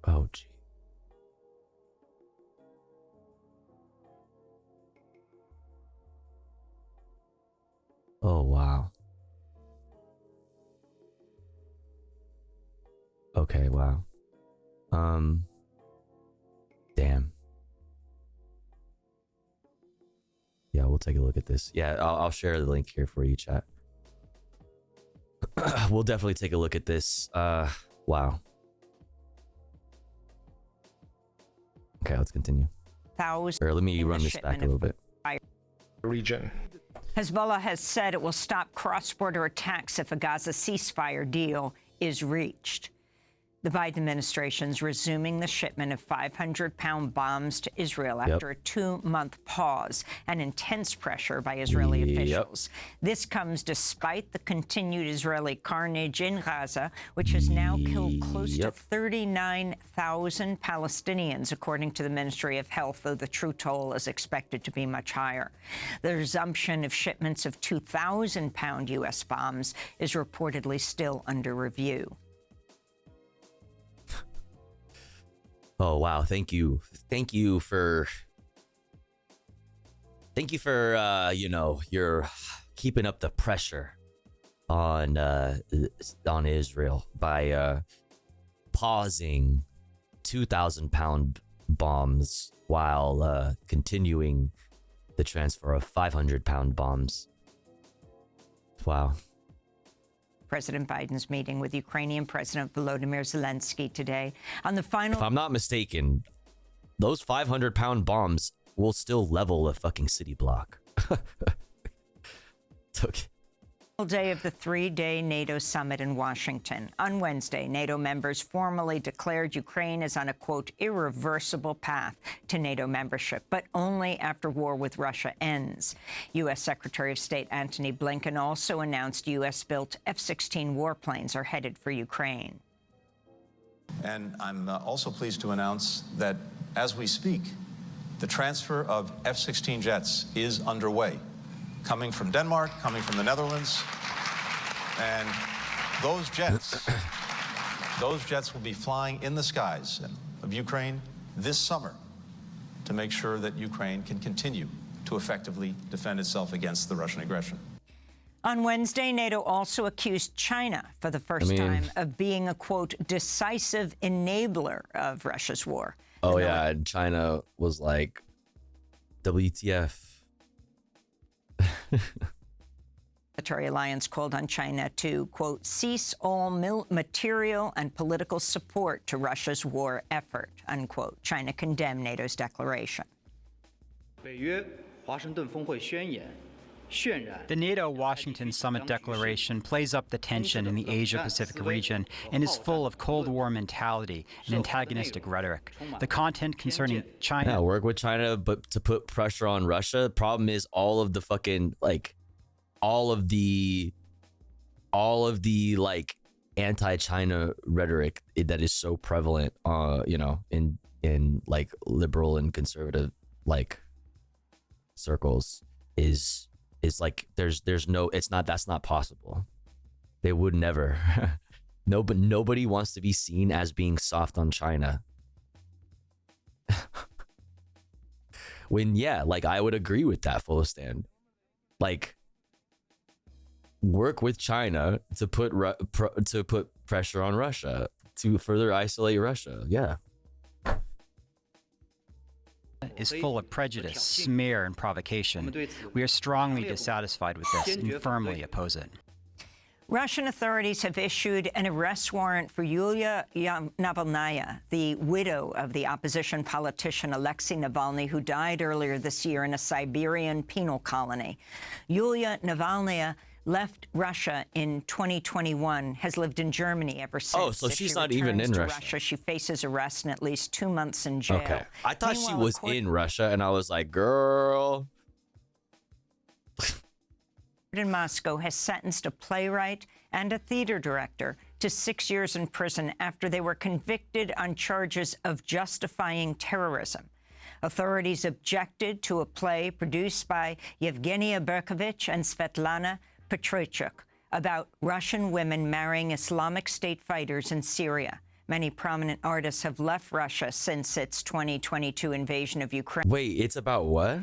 Oh, gee. Oh, wow. Okay, wow. Damn. Yeah, we'll take a look at this. Yeah, I'll share the link here for you, chat. We'll definitely take a look at this. Wow. Okay, let's continue. Or let me run this back a little bit. Region. Hezbollah has said it will stop cross-border attacks if a Gaza ceasefire deal is reached. The Biden administration's resuming the shipment of 500-pound bombs to Israel after a 2-month pause and intense pressure by Israeli officials. This comes despite the continued Israeli carnage in Gaza, which has now killed close to 39,000 Palestinians, according to the Ministry of Health, though the true toll is expected to be much higher. The resumption of shipments of 2,000-pound U.S. bombs is reportedly still under review. Oh wow, thank you for you know, you're keeping up the pressure on Israel by pausing 2,000-pound bombs while continuing the transfer of 500-pound bombs. Wow. President Biden's meeting with Ukrainian President Volodymyr Zelensky today on the final... If I'm not mistaken, those 500-pound bombs will still level a fucking city block. Okay. Day of the three-day NATO summit in Washington. On Wednesday, NATO members formally declared Ukraine is on a, quote, irreversible path to NATO membership, but only after war with Russia ends. U.S. Secretary of State Antony Blinken also announced U.S.-built F-16 warplanes are headed for Ukraine. And I'm also pleased to announce that as we speak, the transfer of F-16 jets is underway, coming from Denmark, coming from the Netherlands, and those jets will be flying in the skies of Ukraine this summer to make sure that Ukraine can continue to effectively defend itself against the Russian aggression. On Wednesday, NATO also accused China for the first time of being a, quote, decisive enabler of Russia's war. Oh, yeah, and China was like, WTF. Military alliance called on China to, quote, cease all material and political support to Russia's war effort, unquote. China condemned NATO's declaration. The NATO-Washington Summit Declaration plays up the tension in the Asia-Pacific region and is full of Cold War mentality and antagonistic rhetoric. The content concerning China... Yeah, work with China, but to put pressure on Russia. Problem is all of the fucking, like, all of the like, anti-China rhetoric that is so prevalent, you know, in like, liberal and conservative, like, circles is like there's no, it's not, that's not possible. They would never. Nobody wants to be seen as being soft on China. When, yeah, like, I would agree with that full stand. Like, work with China to put pressure on Russia to further isolate Russia. Yeah. Is full of prejudice, smear, and provocation. We are strongly dissatisfied with this and firmly oppose it. Russian authorities have issued an arrest warrant for Yulia Navalnaya, the widow of the opposition politician Alexei Navalny, who died earlier this year in a Siberian penal colony. Yulia Navalnaya left Russia in 2021, has lived in Germany ever since. Oh, so she's not even in Russia. She faces arrest and at least 2 months in jail. Okay. I thought she was in Russia, and I was like, girl. In Moscow has sentenced a playwright and a theater director to 6 years in prison after they were convicted on charges of justifying terrorism. Authorities objected to a play produced by Yevgenia Berkovich and Svetlana Petrochuk about Russian women marrying Islamic State fighters in Syria. Many prominent artists have left Russia since its 2022 invasion of Ukraine. Wait, it's about what?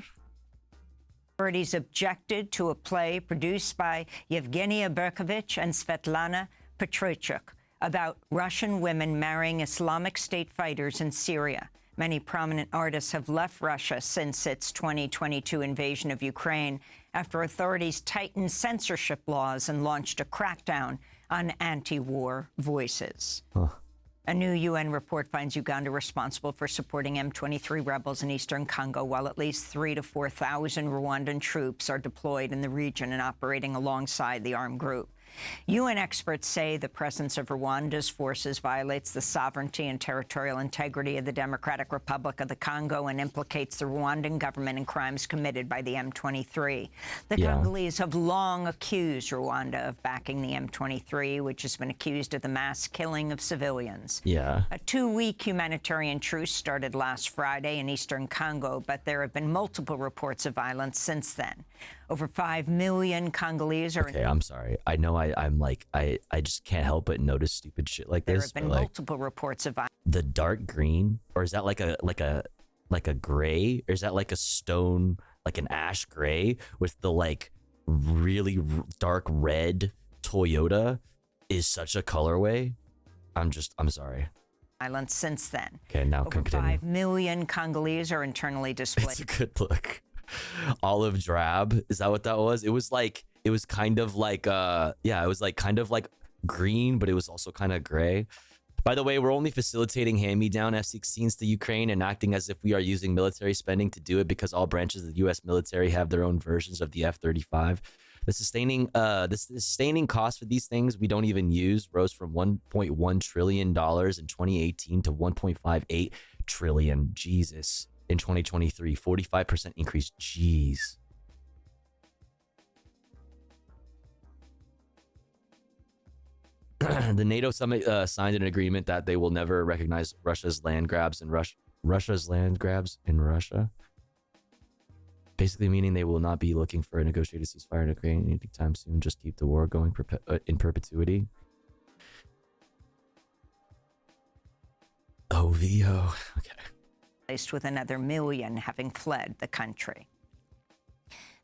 Authorities objected to a play produced by Yevgenia Berkovich and Svetlana Petrochuk about Russian women marrying Islamic State fighters in Syria. Many prominent artists have left Russia since its 2022 invasion of Ukraine after authorities tightened censorship laws and launched a crackdown on anti-war voices. A new UN report finds Uganda responsible for supporting M23 rebels in eastern Congo, while at least 3,000 to 4,000 Rwandan troops are deployed in the region and operating alongside the armed group. UN experts say the presence of Rwanda's forces violates the sovereignty and territorial integrity of the Democratic Republic of the Congo and implicates the Rwandan government in crimes committed by the M23. The Congolese have long accused Rwanda of backing the M23, which has been accused of the mass killing of civilians. Yeah. A 2-week humanitarian truce started last Friday in eastern Congo, but there have been multiple reports of violence since then. Over 5 million Congolese are... Okay, I'm sorry. I know I'm like, I just can't help but notice stupid shit like this. There have been multiple reports of violence. The dark green, or is that like a gray, or is that like a stone, like an ash gray with the like really dark red Toyota is such a colorway? I'm sorry. Violence since then. Okay, now Over 5 million Congolese are internally displaced. It's a good look. Olive drab, is that what that was? It was kind of like yeah, it was like kind of like green, but it was also kind of gray. By the way, we're only facilitating hand-me-down F-16s to Ukraine and acting as if we are using military spending to do it because all branches of the U.S. military have their own versions of the F-35. The sustaining cost for these things we don't even use rose from $1.1 trillion in 2018 to $1.58 trillion. Jesus. In 2023, 45% increase. Jeez. The NATO summit signed an agreement that they will never recognize Russia's land grabs in Russia. Basically meaning they will not be looking for a negotiated ceasefire in Ukraine anytime soon. Just keep the war going in perpetuity. OVO. Okay. Placed with another million having fled the country.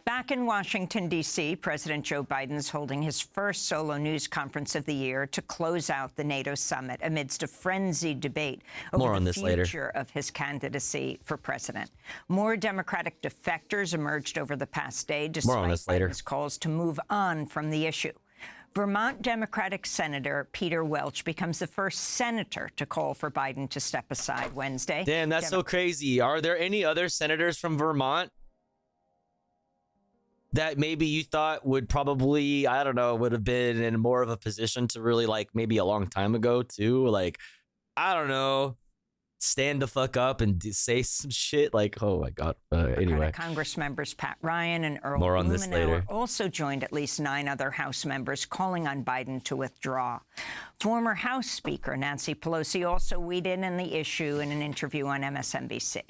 Back in Washington, D.C., President Joe Biden's holding his first solo news conference of the year to close out the NATO summit amidst a frenzied debate over the future of his candidacy for president. More Democratic defectors emerged over the past day despite Biden's calls to move on from the issue. Vermont Democratic Senator Peter Welch becomes the first senator to call for Biden to step aside Wednesday. Damn, that's so crazy. Are there any other senators from Vermont that maybe you thought would probably, I don't know, would have been in more of a position to really, like, maybe a long time ago too? Like, I don't know, stand the fuck up and say some shit. Like, oh my God. Anyway. Congress members Pat Ryan and Earl More on this later. also joined at least 9 other House members calling on Biden to withdraw. Former House Speaker Nancy Pelosi also weighed in on the issue in an interview on MSNBC.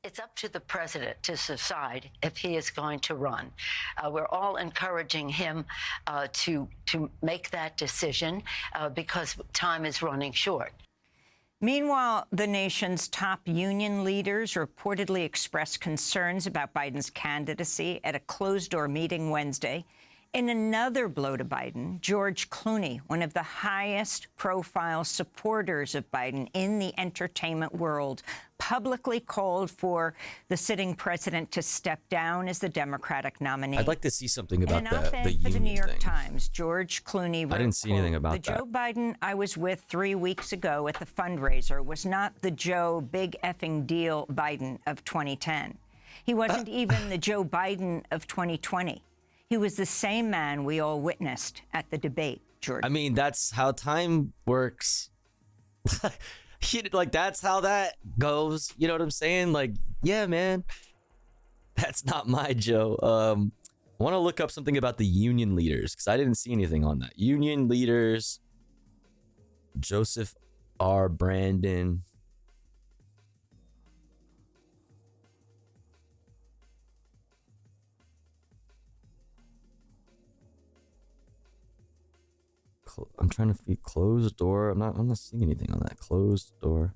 It's up to the president to decide if he is going to run. We're all encouraging him to make that decision because time is running short. Meanwhile, the nation's top union leaders reportedly expressed concerns about Biden's candidacy at a closed-door meeting Wednesday. In another blow to Biden, George Clooney, one of the highest-profile supporters of Biden in the entertainment world, publicly called for the sitting president to step down as the Democratic nominee. I'd like to see something about the union for the New York Times, George Clooney wrote, I didn't see anything about the Joe Biden I was with 3 weeks ago at the fundraiser was not the Joe big effing deal Biden of 2010. He wasn't even the Joe Biden of 2020. He was the same man we all witnessed at the debate, George. I mean, that's how time works. Like, that's how that goes. You know what I'm saying? Like, yeah, man. That's not my Joe. I want to look up something about the union leaders because I didn't see anything on that. Union leaders. Joseph R. Brandon. I'm trying to see closed door. I'm not seeing anything on that closed door.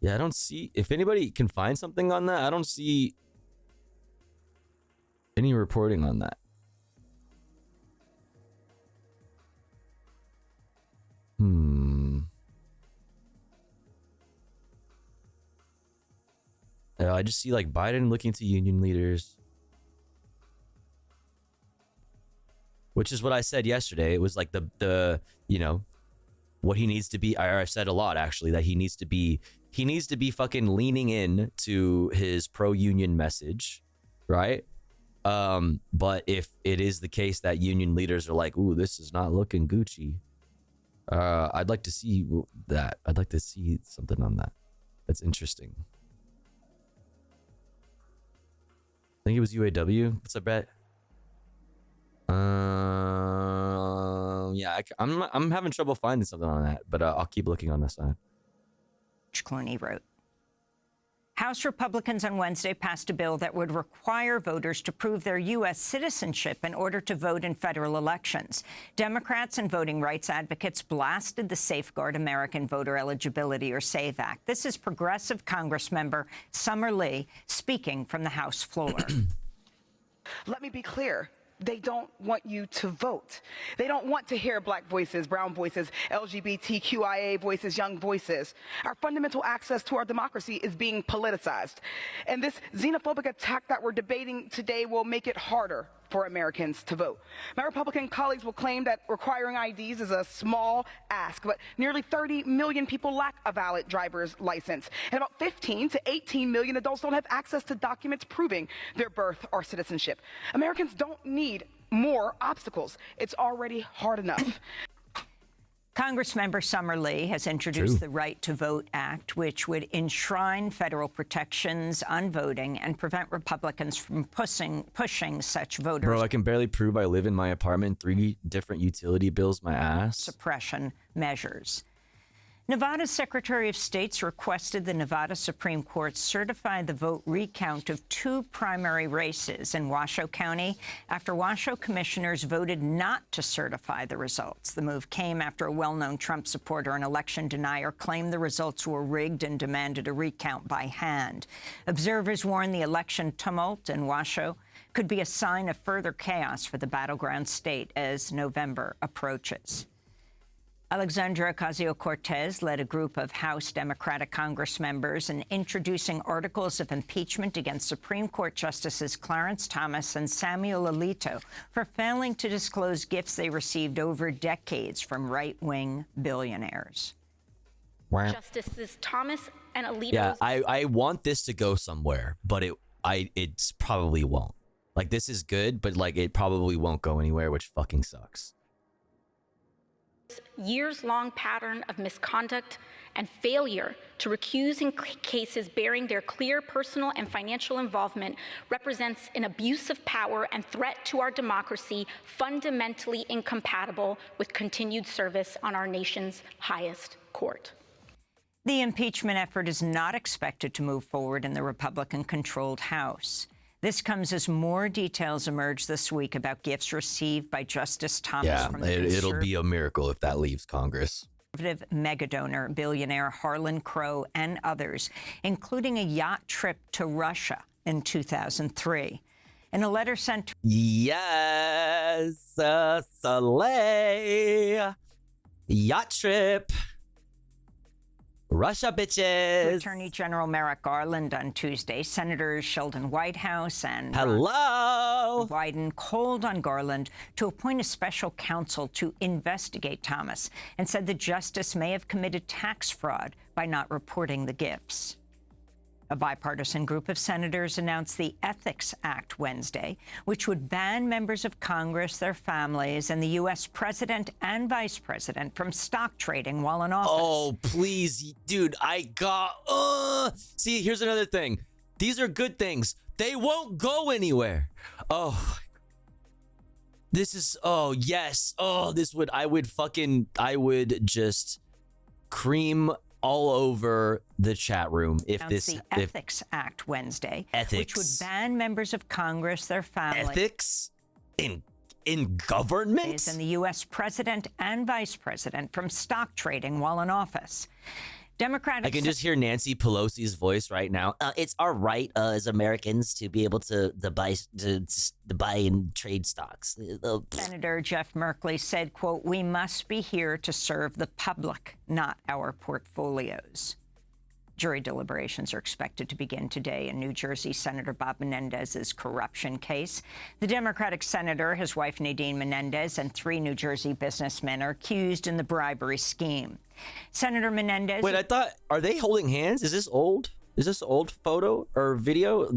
Yeah, I don't see, if anybody can find something on that, I don't see any reporting on that. I just see like Biden looking to union leaders, which is what I said yesterday. It was like the you know, what he needs to be. I've said a lot actually that he needs to be fucking leaning in to his pro-union message, right? But if it is the case that union leaders are like, ooh, this is not looking Gucci, I'd like to see that. I'd like to see something on that. That's interesting. I think it was UAW. What's up, bet? Yeah, I'm having trouble finding something on that, but I'll keep looking on this side. Clooney wrote. House Republicans on Wednesday passed a bill that would require voters to prove their U.S. citizenship in order to vote in federal elections. Democrats and voting rights advocates blasted the Safeguard American Voter Eligibility, or SAVE Act. This is Progressive Congressmember Summer Lee speaking from the House floor. Let me be clear. they don't want you to vote. They don't want to hear black voices, brown voices, LGBTQIA voices, young voices. Our fundamental access to our democracy is being politicized. And this xenophobic attack that we're debating today will make it harder for Americans to vote. My Republican colleagues will claim that requiring IDs is a small ask, but nearly 30 million people lack a valid driver's license, and about 15 to 18 million adults don't have access to documents proving their birth or citizenship. Americans don't need more obstacles. It's already hard enough. Congressmember Summer Lee has introduced the Right to Vote Act, which would enshrine federal protections on voting and prevent Republicans from pushing such voters. Bro, I can barely prove I live in my apartment. 3 different utility bills, my ass. Suppression measures. Nevada's Secretary of State's requested the Nevada Supreme Court certify the vote recount of 2 primary races in Washoe County after Washoe commissioners voted not to certify the results. The move came after a well-known Trump supporter and election denier claimed the results were rigged and demanded a recount by hand. Observers warn the election tumult in Washoe could be a sign of further chaos for the battleground state as November approaches. Alexandria Ocasio-Cortez led a group of House Democratic Congress members in introducing articles of impeachment against Supreme Court Justices Clarence Thomas and Samuel Alito for failing to disclose gifts they received over decades from right-wing billionaires. Justices Thomas and Alito. Yeah, I want this to go somewhere, but it's probably won't. Like, this is good, but like it probably won't go anywhere, which fucking sucks. Years-long pattern of misconduct and failure to recuse in cases bearing their clear personal and financial involvement represents an abuse of power and threat to our democracy fundamentally incompatible with continued service on our nation's highest court. The impeachment effort is not expected to move forward in the Republican-controlled House. This comes as more details emerge this week about gifts received by Justice Thomas from the it'll be a miracle if that leaves Congress. Conservative megadonor, billionaire Harlan Crow, and others, including a yacht trip to Russia in 2003. In a letter sent to Soleil yacht trip. Russia, bitches. Attorney General Merrick Garland on Tuesday, Senators Sheldon Whitehouse and Wyden called on Garland to appoint a special counsel to investigate Thomas and said the justice may have committed tax fraud by not reporting the gifts. A bipartisan group of senators announced the Ethics Act Wednesday, which would ban members of Congress, their families, and the U.S. president and vice president from stock trading while in office. Oh, please, dude, See, here's another thing. These are good things. They won't go anywhere. Oh, this is, oh, yes. Oh, I would just cream all over the chat room if the Ethics Act Wednesday, which would ban members of Congress, their families, ethics in government, and the U.S. president and vice president from stock trading while in office. Democratic. I can just hear Nancy Pelosi's voice right now. It's our right as Americans to be able to buy and trade stocks. Senator Jeff Merkley said, quote, "We must be here to serve the public, not our portfolios." Jury deliberations are expected to begin today in New Jersey Senator Bob Menendez's corruption case. The Democratic senator, his wife Nadine Menendez, and 3 New Jersey businessmen are accused in the bribery scheme. Senator Menendez... Wait, are they holding hands? Is this old? Is this old photo or video?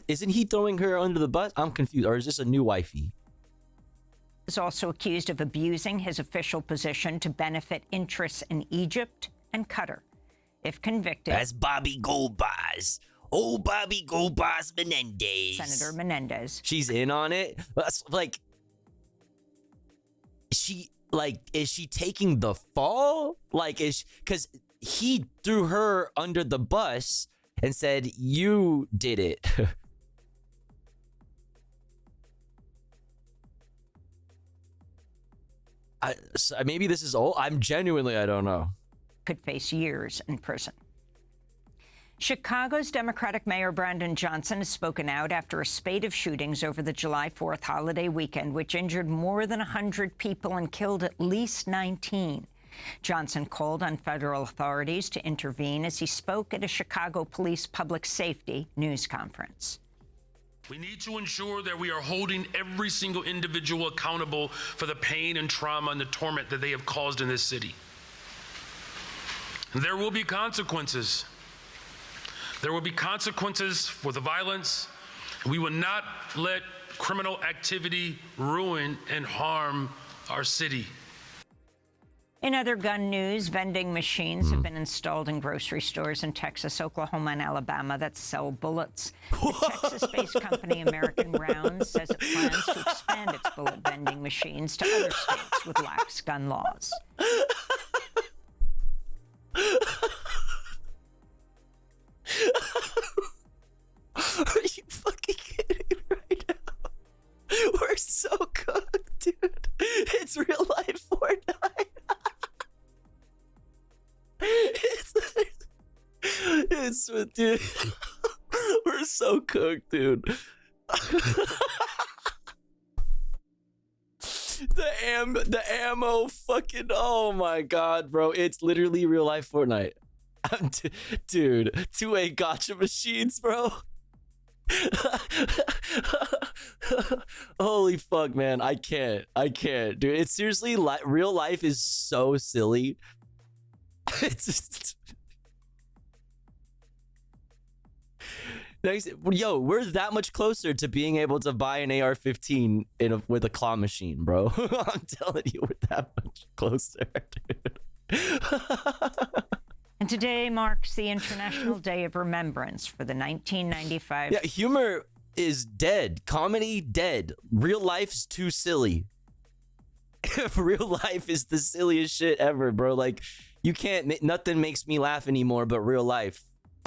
Isn't he throwing her under the bus? I'm confused. Or is this a new wifey? Is also accused of abusing his official position to benefit interests in Egypt and Qatar. If convicted... That's Bobby Goldbars. Oh, Bobby Goldbars Menendez. Senator Menendez. She's in on it? Like, is she taking the fall? Like, because he threw her under the bus and said, you did it. Maybe this is old. I don't know. Could face years in prison. Chicago's Democratic Mayor Brandon Johnson has spoken out after a spate of shootings over the July 4th holiday weekend, which injured more than 100 people and killed at least 19. Johnson called on federal authorities to intervene as he spoke at a Chicago Police Public Safety news conference. We need to ensure that we are holding every single individual accountable for the pain and trauma and the torment that they have caused in this city. There will be consequences. There will be consequences for the violence. We will not let criminal activity ruin and harm our city. In other gun news, vending machines have been installed in grocery stores in Texas, Oklahoma, and Alabama that sell bullets. The Texas-based company American Rounds says it plans to expand its bullet vending machines to other states with lax gun laws. Are you fucking kidding me right now? We're so cooked, dude. It's real life Fortnite. it's dude. We're so cooked, dude. The ammo fucking, oh my god, bro. It's literally real life Fortnite. Dude, 2A gotcha machines, bro. Holy fuck, man. I can't, dude. It's seriously, real life is so silly. It's just... Yo, we're that much closer to being able to buy an AR-15 with a claw machine, bro. I'm telling you, we're that much closer, dude. And today marks the International Day of Remembrance for the 1995... Yeah, humor is dead. Comedy, dead. Real life's too silly. Real life is the silliest shit ever, bro. Like, you can't... Nothing makes me laugh anymore but real life.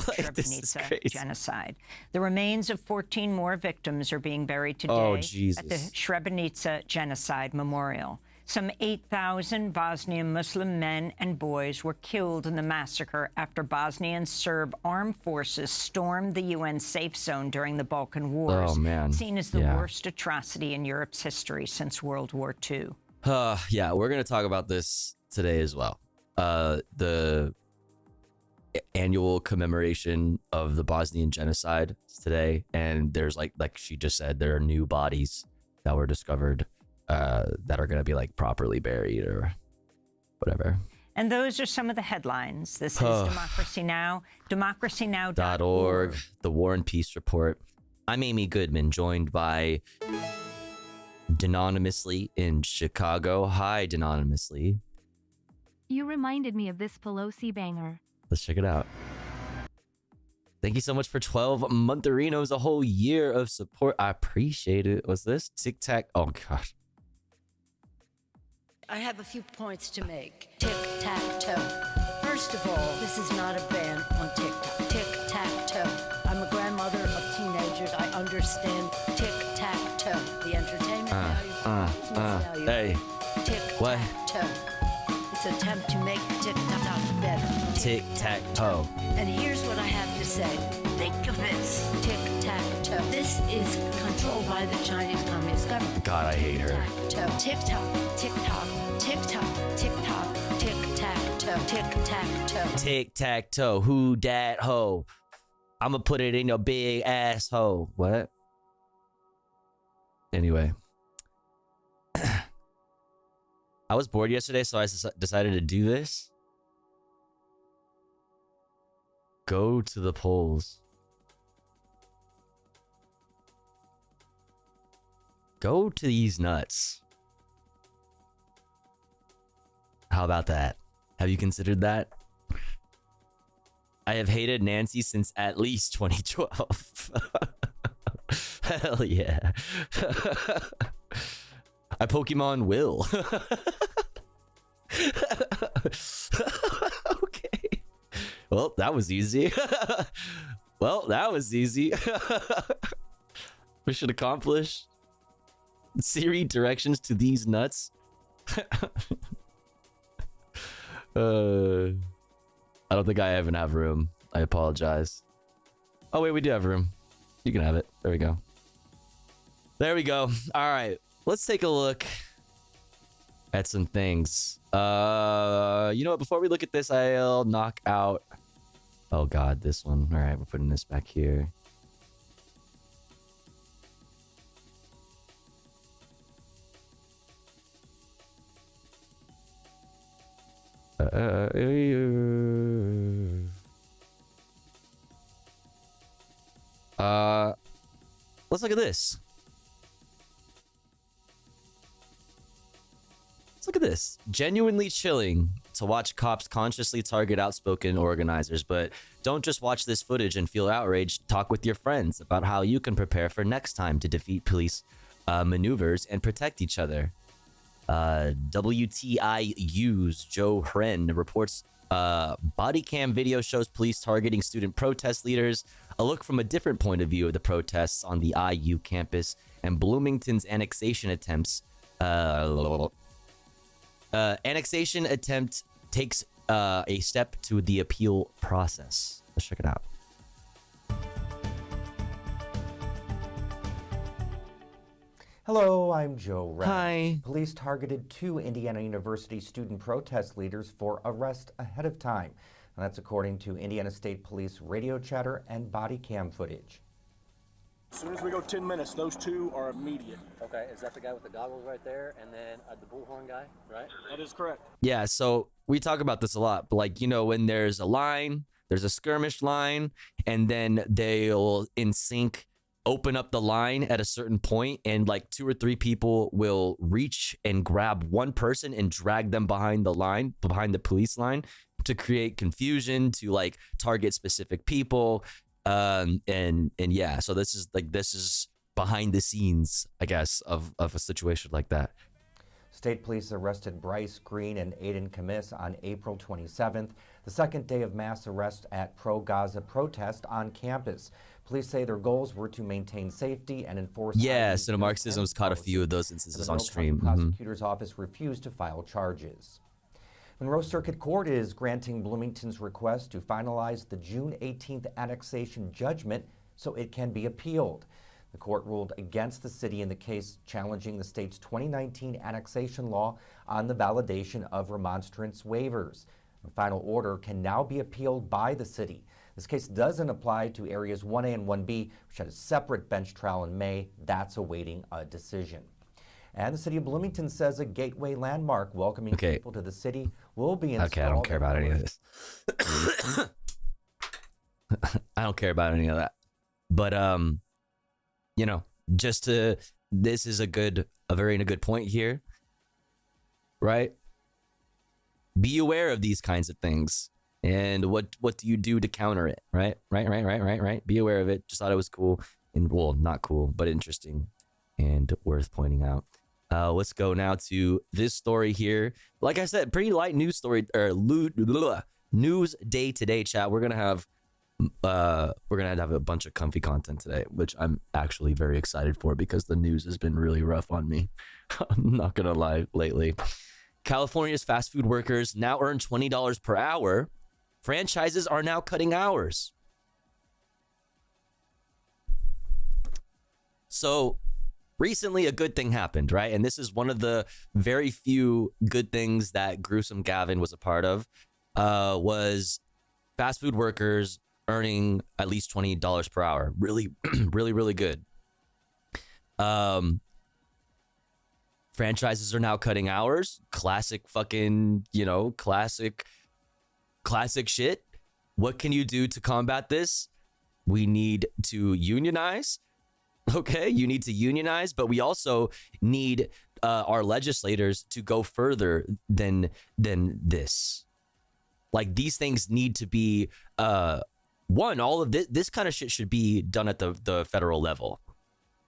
Like, Srebrenica genocide. The remains of 14 more victims are being buried today at the Srebrenica Genocide Memorial. Some 8,000 Bosnian Muslim men and boys were killed in the massacre after Bosnian Serb armed forces stormed the UN safe zone during the Balkan Wars, seen as the worst atrocity in Europe's history since World War II. Yeah, we're going to talk about this today as well. The annual commemoration of the Bosnian genocide today, and there's like she just said, there are new bodies that were discovered that are going to be like properly buried or whatever. And those are some of the headlines. This is Democracy Now!, democracynow.org, the War and Peace Report. I'm Amy Goodman, joined by Denonymously in Chicago. Hi, Denonymously. You reminded me of this Pelosi banger. Let's check it out. Thank you so much for 12 montherinos, a whole year of support. I appreciate it. What's this? Tic Tac. Oh, God. I have a few points to make. Tic-tac-toe. First of all, this is not a ban on TikTok. Tic-tac-toe. I'm a grandmother of teenagers. I understand tic-tac-toe. The entertainment value, hey. Tic-tac-toe. It's an attempt to make TikTok better. Tic-tac-toe. And here's what I have to say. Think of this. Tic-tac-toe. This is controlled by the Chinese Communist government. God, I hate her. Tic-tac, tick-tock, tick-tock, tick-tock, tic-tac-toe, tic-tac-toe. Tic-tac-toe. Who dat hoe? I'ma put it in your big asshole. What? Anyway. I was bored yesterday, so I decided to do this. Go to the polls. Go to these nuts. How about that? Have you considered that? I have hated Nancy since at least 2012. Hell yeah. I Pokemon will. Okay. Well, that was easy. Mission accomplished. Siri, directions to these nuts. I don't think I even have room. I apologize. Oh, wait, we do have room. You can have it. There we go. There we go. All right. Let's take a look at some things. You know what? Before we look at this, I'll knock out... Oh, God, this one. All right, we're putting this back here. Let's look at this. Let's look at this. Genuinely chilling to watch cops consciously target outspoken organizers, but don't just watch this footage and feel outraged. Talk with your friends about how you can prepare for next time to defeat police maneuvers and protect each other. WTIU's Joe Hren reports body cam video shows police targeting student protest leaders, a look from a different point of view of the protests on the IU campus, and Bloomington's annexation attempts. Annexation attempt takes a step to the appeal process. Let's check it out. Hello, I'm Joe Ren. Hi. Police targeted 2 Indiana University student protest leaders for arrest ahead of time. And that's according to Indiana State Police radio chatter and body cam footage. As soon as we go 10 minutes, those 2 are immediate. Okay, is that the guy with the goggles right there, and then the bullhorn guy, right? That is correct. Yeah, so we talk about this a lot, but like, you know, when there's a line, there's a skirmish line, and then they'll in sync open up the line at a certain point, and like 2 or 3 people will reach and grab one person and drag them behind the line, behind the police line, to create confusion, to like target specific people. And yeah, so this is behind the scenes, I guess, of a situation like that. State police arrested Bryce Green and Aiden Camis on April 27th, the second day of mass arrest at pro-Gaza protest on campus. Police say their goals were to maintain safety and enforce... Yeah, Marxism's caught a few of those instances on stream. The prosecutor's office refused to file charges. Monroe Circuit Court is granting Bloomington's request to finalize the June 18th annexation judgment so it can be appealed. The court ruled against the city in the case challenging the state's 2019 annexation law on the validation of remonstrance waivers. The final order can now be appealed by the city. This case doesn't apply to areas 1A and 1B, which had a separate bench trial in May. That's awaiting a decision. And the city of Bloomington says a gateway landmark welcoming people to the city will be installed. Okay, I don't care about any of this. I don't care about any of that. But you know, this is a very good point here, right? Be aware of these kinds of things, and what do you do to counter it, right? Right. Be aware of it. Just thought it was cool, and well, not cool, but interesting and worth pointing out. Let's go now to this story here. Like I said, pretty light news story, or news day today, chat. We're gonna have a bunch of comfy content today, which I'm actually very excited for because the news has been really rough on me. I'm not gonna lie, lately. California's fast food workers now earn $20 per hour. Franchises are now cutting hours. So recently a good thing happened, right? And this is one of the very few good things that Gruesome Gavin was a part of, was fast food workers earning at least $20 per hour. Really, really good. Franchises are now cutting hours. Classic fucking, classic shit. What can you do to combat this? We need to unionize. Okay, you need to unionize, but we also need our legislators to go further than this. Like, these things need to be all of this kind of shit should be done at the federal level.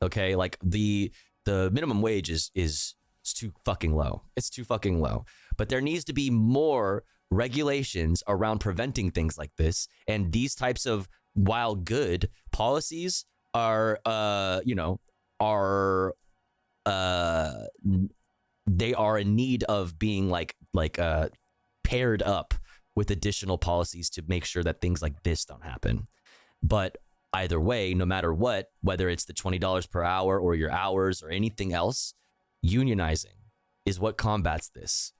Okay, like the minimum wage is too fucking low. It's too fucking low. But there needs to be more regulations around preventing things like this, and these types of, while good policies are they are in need of being like paired up with additional policies to make sure that things like this don't happen. But either way, no matter what, whether it's the $20 per hour or your hours or anything else, unionizing is what combats this.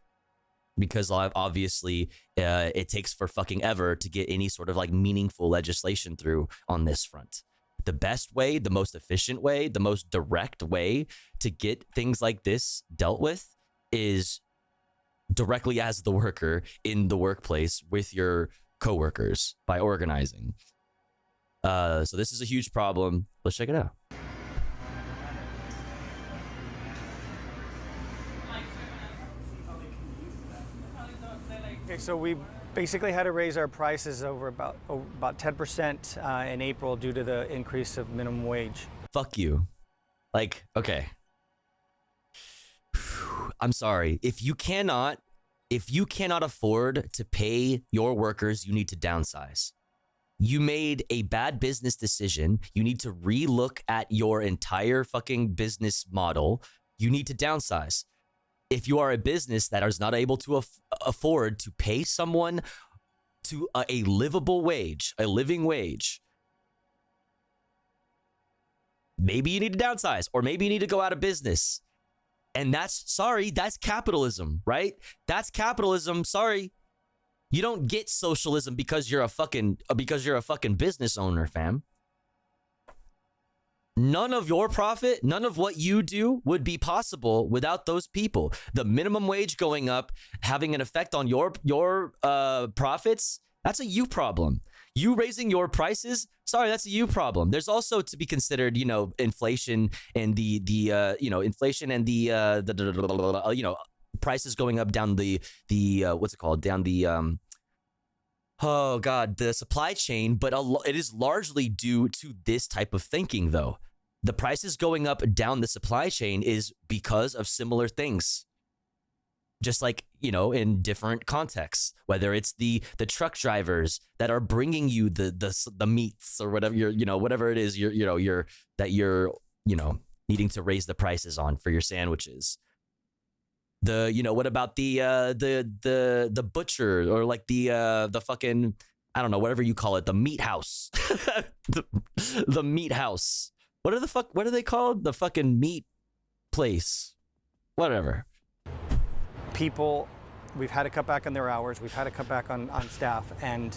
Because obviously it takes for fucking ever to get any sort of like meaningful legislation through on this front. The best way, the most efficient way, the most direct way to get things like this dealt with is directly as the worker in the workplace with your coworkers by organizing. So this is a huge problem. Let's check it out. Okay, so we basically had to raise our prices over about 10% in April due to the increase of minimum wage. Fuck you. Like, okay. I'm sorry. If you cannot afford to pay your workers, you need to downsize. You made a bad business decision. You need to relook at your entire fucking business model. You need to downsize. If you are a business that is not able to afford to pay someone to a livable wage, a living wage, maybe you need to downsize, or maybe you need to go out of business. And that's capitalism, right? That's capitalism. Sorry. You don't get socialism because you're a fucking business owner, fam. None of your profit, none of what you do would be possible without those people. The minimum wage going up, having an effect on your profits, that's a you problem. You raising your prices, sorry, that's a you problem. There's also to be considered, inflation and inflation and the prices going up down the what's it called? Down the the supply chain, but it is largely due to this type of thinking, though. The prices going up down the supply chain is because of similar things. Just like, in different contexts, whether it's the truck drivers that are bringing you the meats or whatever whatever it is you're needing to raise the prices on for your sandwiches. What about the butcher or like the fucking, I don't know, whatever you call it, the meat house. the meat house. What are they called? The fucking meat place. Whatever. People, we've had to cut back on their hours. We've had to cut back on staff, and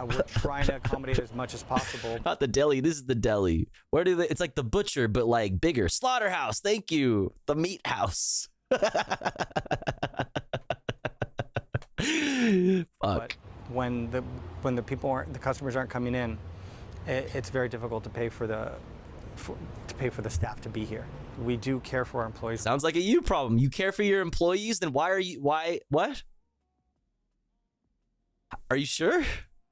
we're trying to accommodate as much as possible. Not the deli. This is the deli. Where do they? It's like the butcher, but like bigger. Slaughterhouse. Thank you. The meat house. Fuck. But when the customers aren't coming in, it's very difficult to pay for the staff to be here. We do care for our employees. Sounds like a you problem. You care for your employees, then what? Are you sure?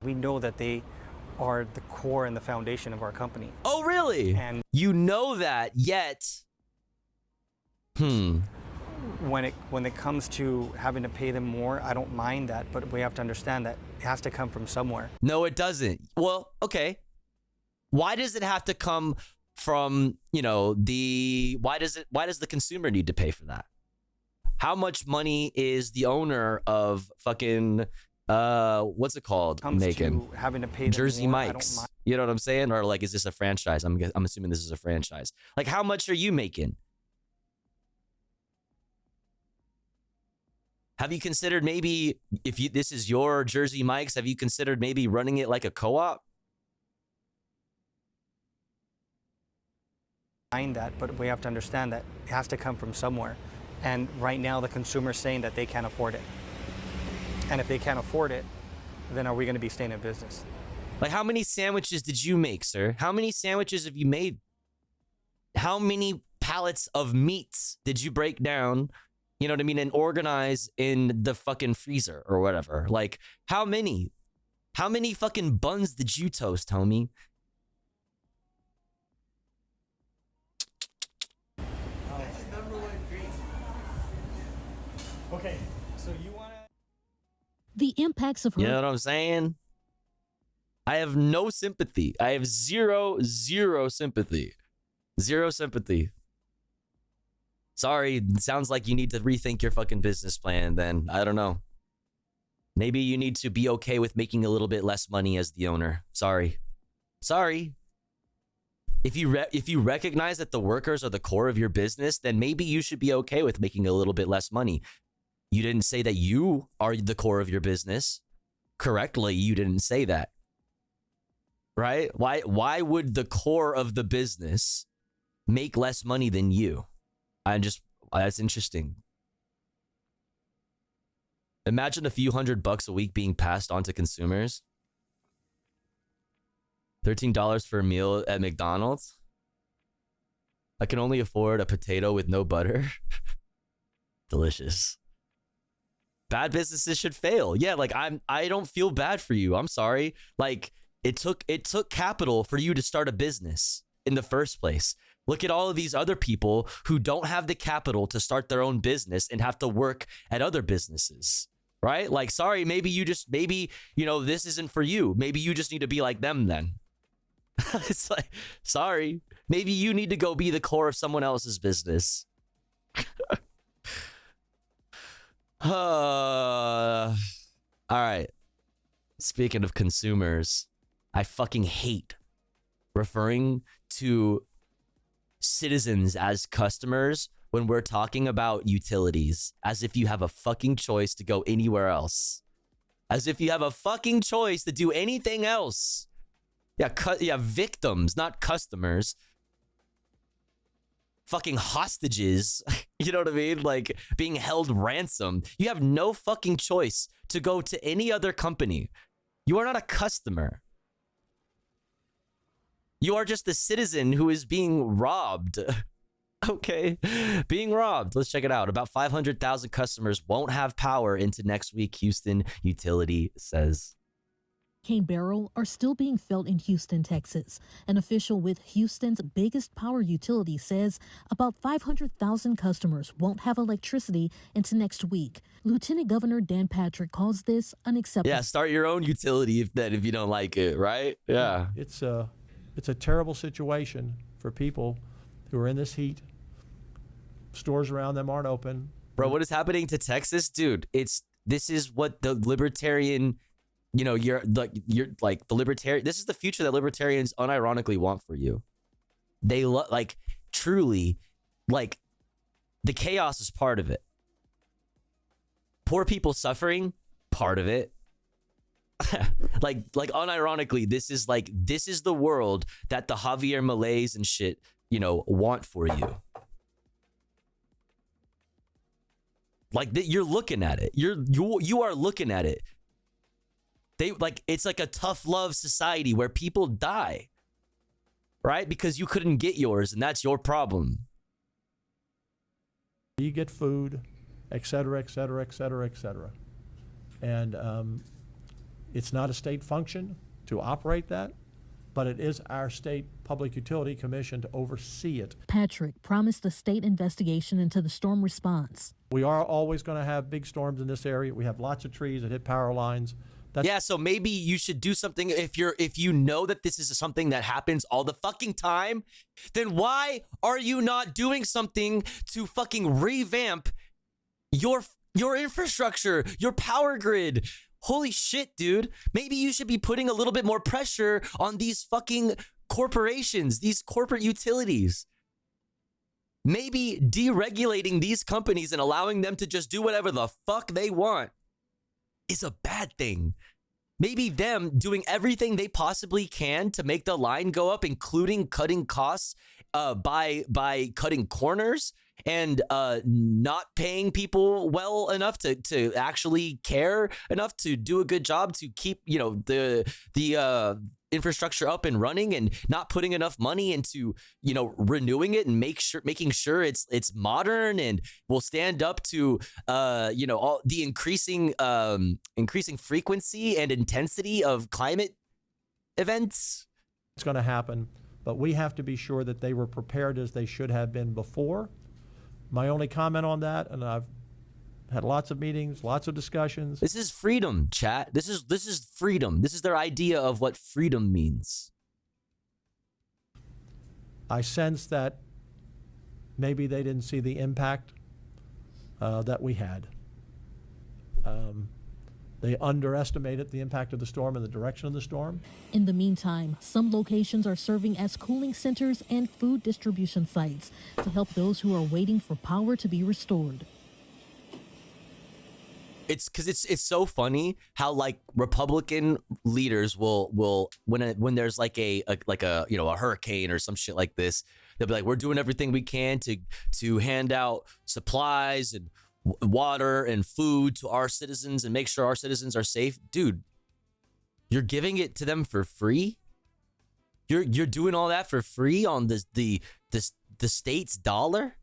We know that they are the core and the foundation of our company. Oh, really? And you know that, yet when it comes to having to pay them more, I don't mind that, but we have to understand that it has to come from somewhere. No, it doesn't. Well, okay. Why does it have to come from, why does the consumer need to pay for that? How much money is the owner of fucking what's it called? Making having to pay Jersey more, Mike's. You know what I'm saying? Or like, is this a franchise? I'm assuming this is a franchise. Like, how much are you making? Have you considered maybe, this is your Jersey Mike's, have you considered maybe running it like a co-op? Mind that, but we have to understand that it has to come from somewhere. And right now the consumer's saying that they can't afford it. And if they can't afford it, then are we going to be staying in business? Like, how many sandwiches did you make, sir? How many sandwiches have you made? How many pallets of meats did you break down, you know what I mean, and organize in the fucking freezer or whatever? Like, how many fucking buns did you toast, homie? Okay, so you want to... The impacts of... You know what I'm saying? I have no sympathy. I have zero sympathy. Zero sympathy. Sorry, it sounds like you need to rethink your fucking business plan then. I don't know. Maybe you need to be okay with making a little bit less money as the owner. Sorry. If you recognize that the workers are the core of your business, then maybe you should be okay with making a little bit less money. You didn't say that you are the core of your business. Correctly, you didn't say that. Right? Why would the core of the business make less money than you? That's interesting. Imagine a few $100 a week being passed on to consumers. $13 for a meal at McDonald's. I can only afford a potato with no butter. Delicious. Bad businesses should fail. Yeah, like I don't feel bad for you. I'm sorry. Like it took capital for you to start a business in the first place. Look at all of these other people who don't have the capital to start their own business and have to work at other businesses. Right? Like, sorry, maybe, you know, this isn't for you. Maybe you just need to be like them then. It's like, sorry, maybe you need to go be the core of someone else's business. All right. Speaking of consumers, I fucking hate referring to citizens as customers when we're talking about utilities, as if you have a fucking choice to go anywhere else. As if you have a fucking choice to do anything else. Yeah, victims, not customers. Fucking hostages. You know what I mean? Like being held ransom. You have no fucking choice to go to any other company. You are not a customer. You are just a citizen who is being robbed. Okay, being robbed. Let's check it out. About 500,000 customers won't have power into next week, Houston Utility says. Hurricane Beryl are still being felt in Houston, Texas. An official with Houston's biggest power utility says about 500,000 customers won't have electricity into next week. Lieutenant Governor Dan Patrick calls this unacceptable. Yeah, start your own utility if you don't like it, right? Yeah. It's a terrible situation for people who are in this heat. Stores around them aren't open. Bro, what is happening to Texas? Dude, this is what the libertarian, you know, you're like the libertarian. This is the future that libertarians unironically want for you. They like truly, like the chaos is part of it. Poor people suffering, part of it. like unironically, this is the world that the Javier Malays and shit, you know, want for you. Like you're looking at it. You are looking at it. It's like a tough love society where people die, right? Because you couldn't get yours, and that's your problem. You get food, et cetera, et cetera, et cetera, et cetera. And it's not a state function to operate that, but it is our state Public Utility Commission to oversee it. Patrick promised a state investigation into the storm response. We are always going to have big storms in this area. We have lots of trees that hit power lines. Yeah, so maybe you should do something. If you know that this is something that happens all the fucking time, then why are you not doing something to fucking revamp your infrastructure, your power grid? Holy shit, dude. Maybe you should be putting a little bit more pressure on these fucking corporations, these corporate utilities. Maybe deregulating these companies and allowing them to just do whatever the fuck they want is a bad thing. Maybe them doing everything they possibly can to make the line go up, including cutting costs by cutting corners and not paying people well enough to actually care enough to do a good job to keep, you know, the infrastructure up and running, and not putting enough money into, you know, renewing it and making sure it's modern and will stand up to you know, all the increasing frequency and intensity of climate events. It's going to happen, but we have to be sure that they were prepared as they should have been before. My only comment on that, and I've had lots of meetings, lots of discussions. This is freedom, chat. This is freedom. This is their idea of what freedom means. I sense that maybe they didn't see the impact that we had. They underestimated the impact of the storm and the direction of the storm. In the meantime, some locations are serving as cooling centers and food distribution sites to help those who are waiting for power to be restored. It's because it's so funny how like Republican leaders will when there's like a hurricane or some shit like this, they'll be like, we're doing everything we can to hand out supplies and water and food to our citizens and make sure our citizens are safe. Dude, you're giving it to them for free? You're doing all that for free on the state's dollar?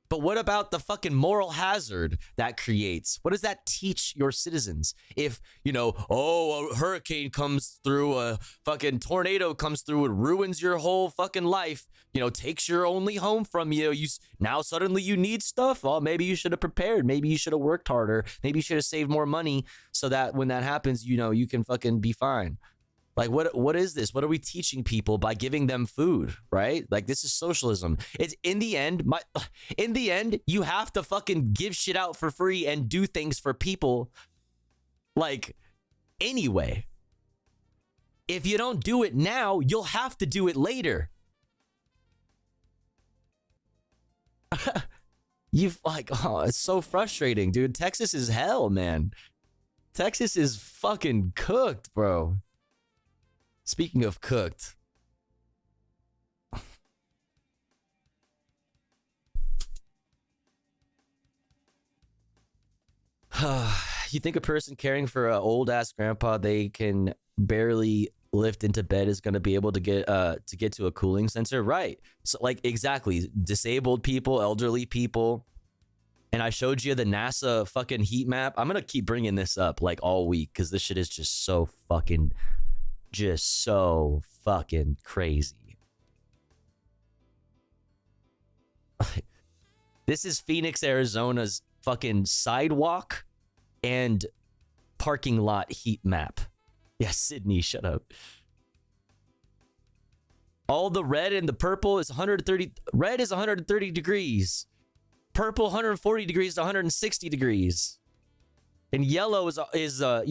But what about the fucking moral hazard that creates? What does that teach your citizens? If, a hurricane comes through, a fucking tornado comes through and ruins your whole fucking life, takes your only home from you, now suddenly you need stuff. Oh, maybe you should have prepared. Maybe you should have worked harder. Maybe you should have saved more money so that when that happens, you can fucking be fine. Like, what is this? What are we teaching people by giving them food, right? Like, this is socialism. It's in the end, you have to fucking give shit out for free and do things for people. Like, anyway, if you don't do it now, you'll have to do it later. It's so frustrating, dude. Texas is hell, man. Texas is fucking cooked, bro. Speaking of cooked, you think a person caring for an old ass grandpa they can barely lift into bed is going to be able to get to a cooling center, right? So like exactly, disabled people, elderly people. And I showed you the NASA fucking heat map. I'm gonna keep bringing this up like all week because this shit is just so fucking crazy. This is Phoenix, Arizona's fucking sidewalk and parking lot heat map. Yeah, Sydney, shut up. All the red and the purple is 130. Red is 130 degrees. Purple 140 degrees to 160 degrees. And yellow is a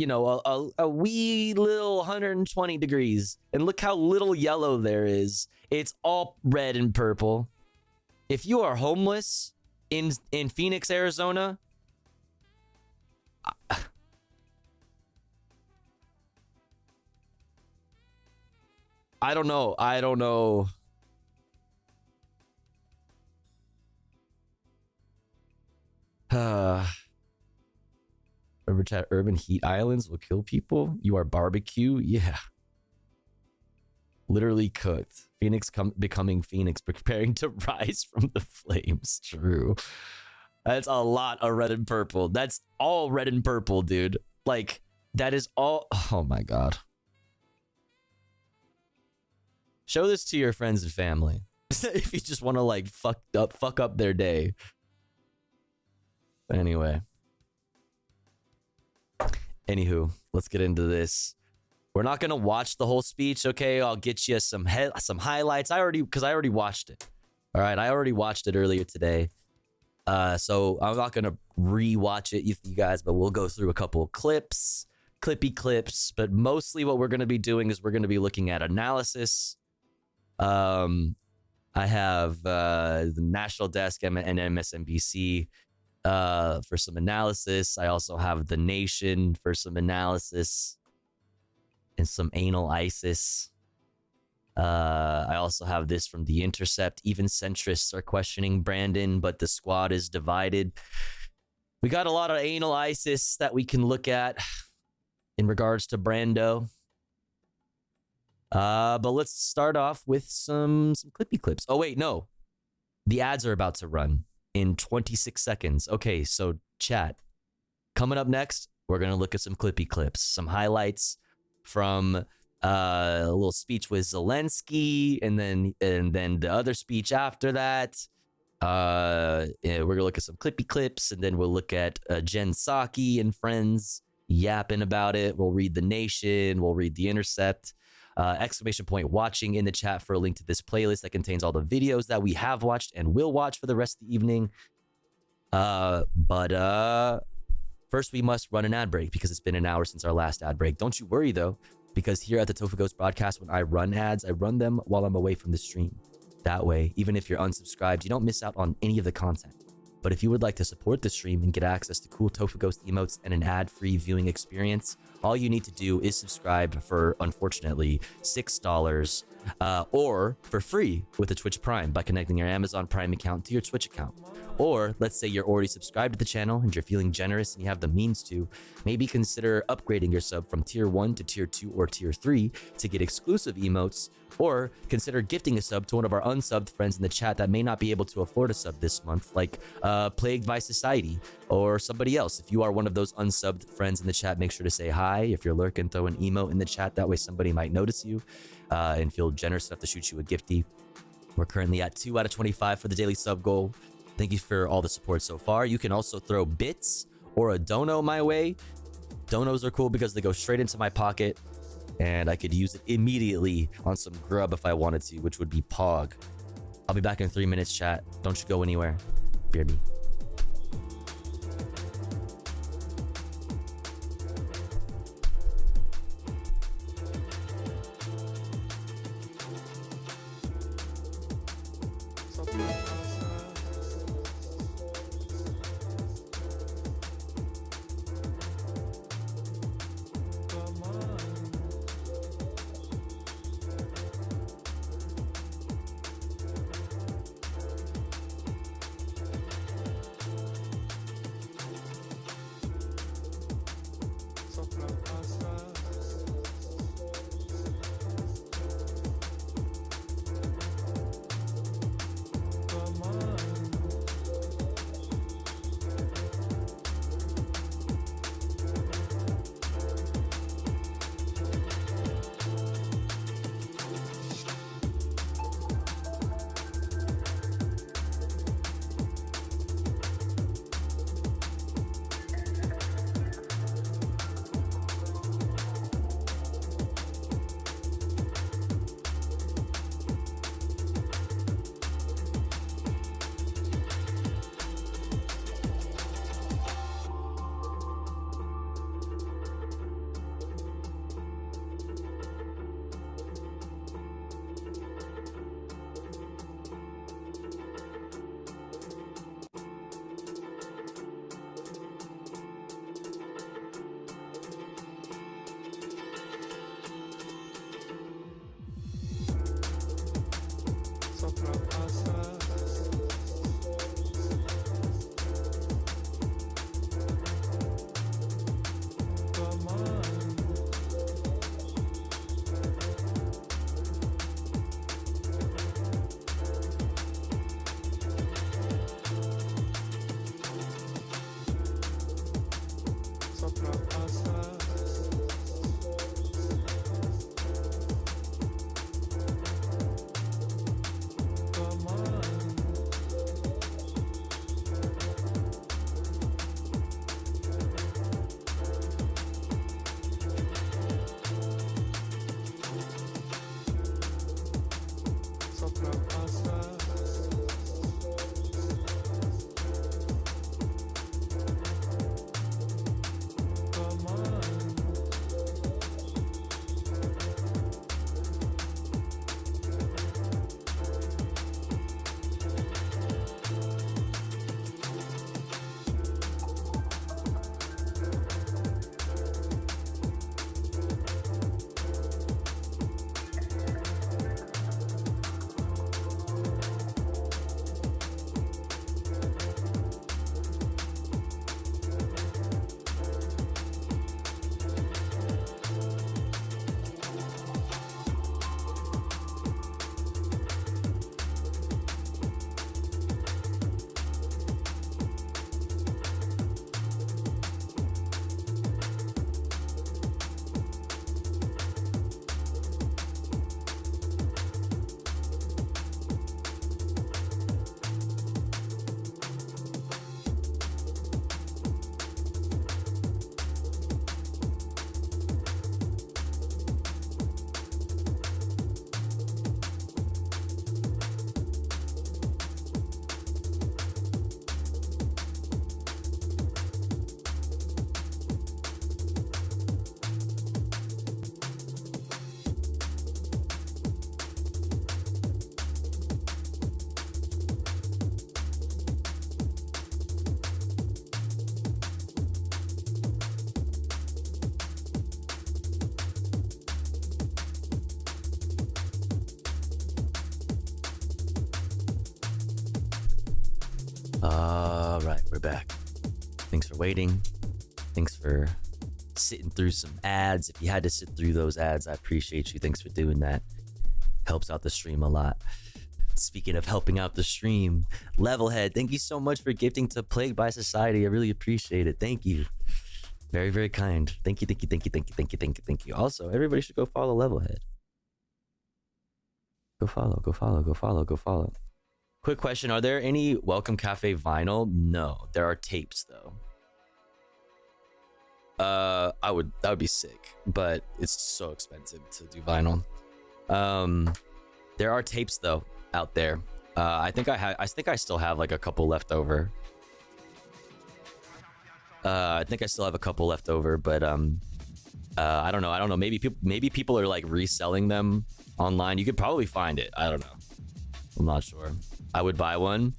wee little 120 degrees. And look how little yellow there is. It's all red and purple. If you are homeless in Phoenix, Arizona, I don't know. Remember chat, urban heat islands will kill people. You are barbecue. Yeah. Literally cooked. Phoenix becoming Phoenix, preparing to rise from the flames. True. That's a lot of red and purple. That's all red and purple, dude. Like, that is all. Oh my God. Show this to your friends and family. If you just want to like fuck up their day. But anyway. Anywho, let's get into this. We're not gonna watch the whole speech, okay? I'll get you some highlights. I already watched it. All right, I already watched it earlier today. So I'm not gonna re-watch it, you guys, but we'll go through a couple of clippy clips. But mostly, what we're gonna be doing is we're gonna be looking at analysis. I have the National Desk and MSNBC. For some analysis. I also have The Nation for some analysis and some anal ISIS. I also have this from The Intercept. Even centrists are questioning Brandon, but the squad is divided. We got a lot of anal ISIS that we can look at in regards to Brando. But let's start off with some clippy clips. Oh, wait, no. The ads are about to run in 26 seconds. Okay, so chat. Coming up next, we're going to look at some clippy clips, some highlights from a little speech with Zelensky, and then the other speech after that. We're going to look at some clippy clips, and then we'll look at Jen Psaki and friends yapping about it. We'll read The Nation. We'll read The Intercept. Exclamation point watching in the chat for a link to this playlist that contains all the videos that we have watched and will watch for the rest of the evening. But First, we must run an ad break because it's been an hour since our last ad break. Don't you worry though, because here at the Tofu Ghost broadcast, when I run ads, I run them while I'm away from the stream. That way, even if you're unsubscribed, you don't miss out on any of the content. But if you would like to support the stream and get access to cool Tofu Ghost emotes and an ad-free viewing experience, all you need to do is subscribe for, unfortunately, $6 or for free with a Twitch Prime by connecting your Amazon Prime account to your Twitch account. Or let's say you're already subscribed to the channel and you're feeling generous and you have the means to, maybe consider upgrading your sub from tier 1 to tier 2 or tier 3 to get exclusive emotes, or consider gifting a sub to one of our unsubbed friends in the chat that may not be able to afford a sub this month, like Plagued by Society or somebody else. If you are one of those unsubbed friends in the chat, make sure to say hi. If you're lurking, throw an emote in the chat. That way somebody might notice you and feel generous enough to shoot you a gifty. We're currently at 2 out of 25 for the daily sub goal. Thank you for all the support so far. You can also throw bits or a dono my way. Donos are cool because they go straight into my pocket and I could use it immediately on some grub if I wanted to, which would be Pog. I'll be back in 3 minutes, chat. Don't you go anywhere. Beard me. All right, we're back. Thanks for waiting. Thanks for sitting through some ads. If you had to sit through those ads, I appreciate you. Thanks for doing that. Helps out the stream a lot. Speaking of helping out the stream, Levelhead, thank you so much for gifting to Plagued by Society. I really appreciate it. Thank you. Very, very kind. Thank you, thank you, thank you, thank you, thank you, thank you, thank you. Also, everybody should go follow Levelhead. Go follow, go follow, go follow, go follow. Quick question, are there any Welcome Cafe vinyl? No, there are tapes though. That would be sick, but it's so expensive to do vinyl. There are tapes though out there. I think I still have like a couple left over. I think I still have a couple left over, but I don't know. Maybe people are like reselling them online. You could probably find it. I don't know. I'm not sure. I would buy one.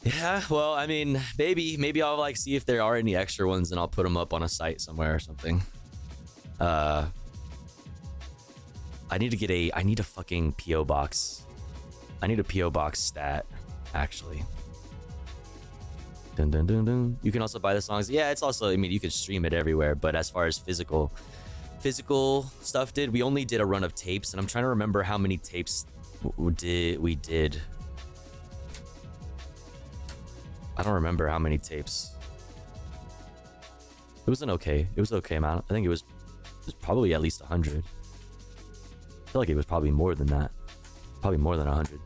Yeah, well, I mean, maybe I'll like see if there are any extra ones and I'll put them up on a site somewhere or something. I need a fucking PO box. I need a PO box stat, actually. Dun, dun, dun, dun. You can also buy the songs. Yeah, it's also, I mean, you can stream it everywhere, but as far as physical stuff we only did a run of tapes, and I'm trying to remember how many tapes we did. I don't remember how many tapes. It was okay amount. I think it was probably at least 100. I feel like it was probably more than that. Probably more than 100.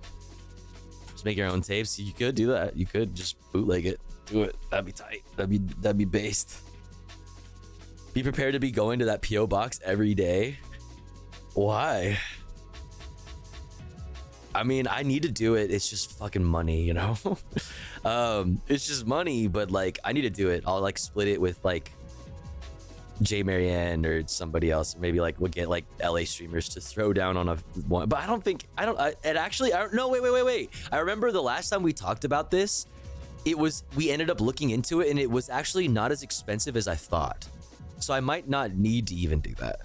Just make your own tapes. You could do that. You could just bootleg it. Do it. That'd be tight. That'd be based. Be prepared to be going to that PO box every day. Why? I mean, I need to do it. It's just fucking money, you know? It's just money, but like, I need to do it. I'll like split it with like Jay Marianne or somebody else. Maybe like we'll get like LA streamers to throw down on a one. But I don't. No, wait. I remember the last time we talked about this, we ended up looking into it and it was actually not as expensive as I thought. So I might not need to even do that.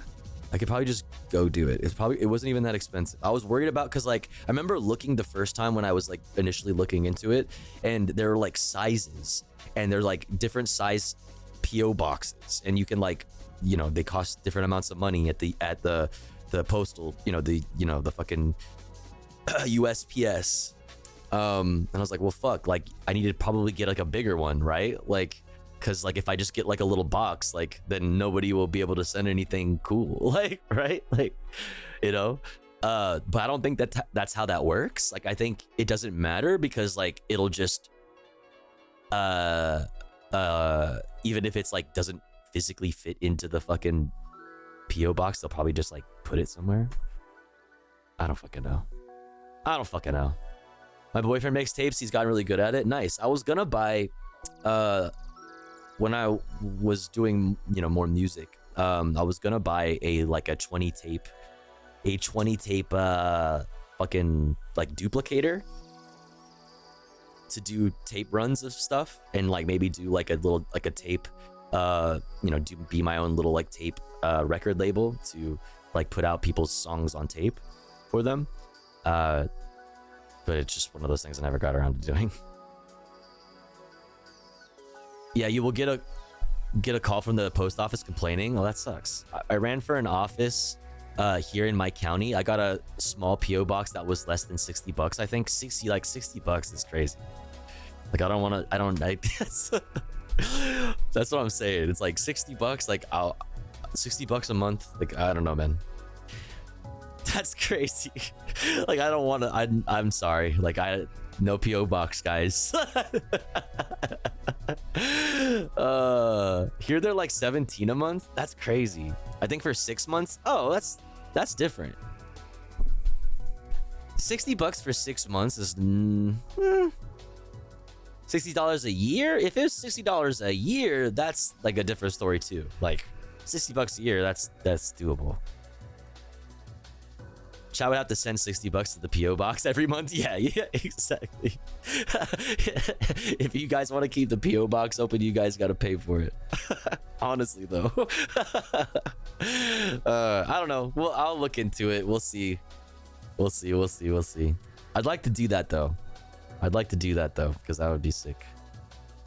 I could probably just go do it. It wasn't even that expensive. I was worried about, because like I remember looking the first time when I was like initially looking into it, and there were like sizes, and they're like different size PO boxes, and you can like, you know, they cost different amounts of money at the postal, the fucking USPS. And I was like, well, fuck, like I need to probably get like a bigger one, right? Like, because like if I just get like a little box, like then nobody will be able to send anything cool, like, right? Like, you know. But I don't think that's how that works. Like, I think it doesn't matter, because like it'll just even if it's like doesn't physically fit into the fucking PO box, they'll probably just like put it somewhere. I don't fucking know. My boyfriend makes tapes. He's gotten really good at it. Nice. I was gonna buy when I was doing, you know, more music, I was gonna buy a 20 tape fucking like duplicator to do tape runs of stuff, and like maybe do like a little like a tape be my own little like tape record label to like put out people's songs on tape for them, but it's just one of those things I never got around to doing. Yeah, you will get a call from the post office complaining. Oh, that sucks. I ran for an office here in my county. I got a small PO box that was less than $60. I think 60 bucks is crazy. Like, that's what I'm saying. It's like $60, like $60 a month. Like, I don't know, man. That's crazy. Like, I don't want to. I'm sorry. Like, no PO box, guys. Here they're like 17 a month. That's crazy. I think for 6 months. Oh, that's different. $60 for 6 months is $60 a year. If it was $60 a year, that's like a different story too. Like $60 a year, that's doable. I would have to send $60 to the PO box every month. Yeah, exactly. If you guys want to keep the PO box open, you guys got to pay for it. Honestly, though. I don't know. Well, I'll look into it. We'll see. I'd like to do that though. I'd like to do that though, because that would be sick.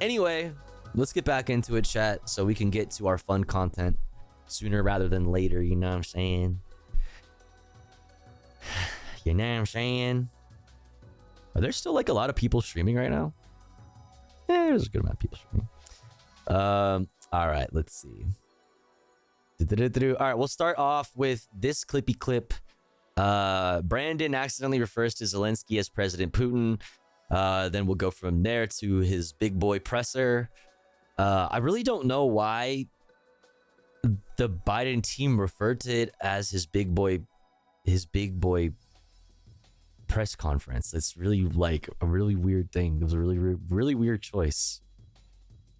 Anyway, let's get back into it, chat, so we can get to our fun content sooner rather than later. You know what I'm saying? You know what I'm saying? Are there still like a lot of people streaming right now? Yeah, there's a good amount of people streaming. All right, let's see. All right, we'll start off with this clippy clip. Brandon accidentally refers to Zelensky as President Putin. Then we'll go from there to his big boy presser. I really don't know why the Biden team referred to it as his big boy press conference. It's really like a really weird thing. It was a really weird choice.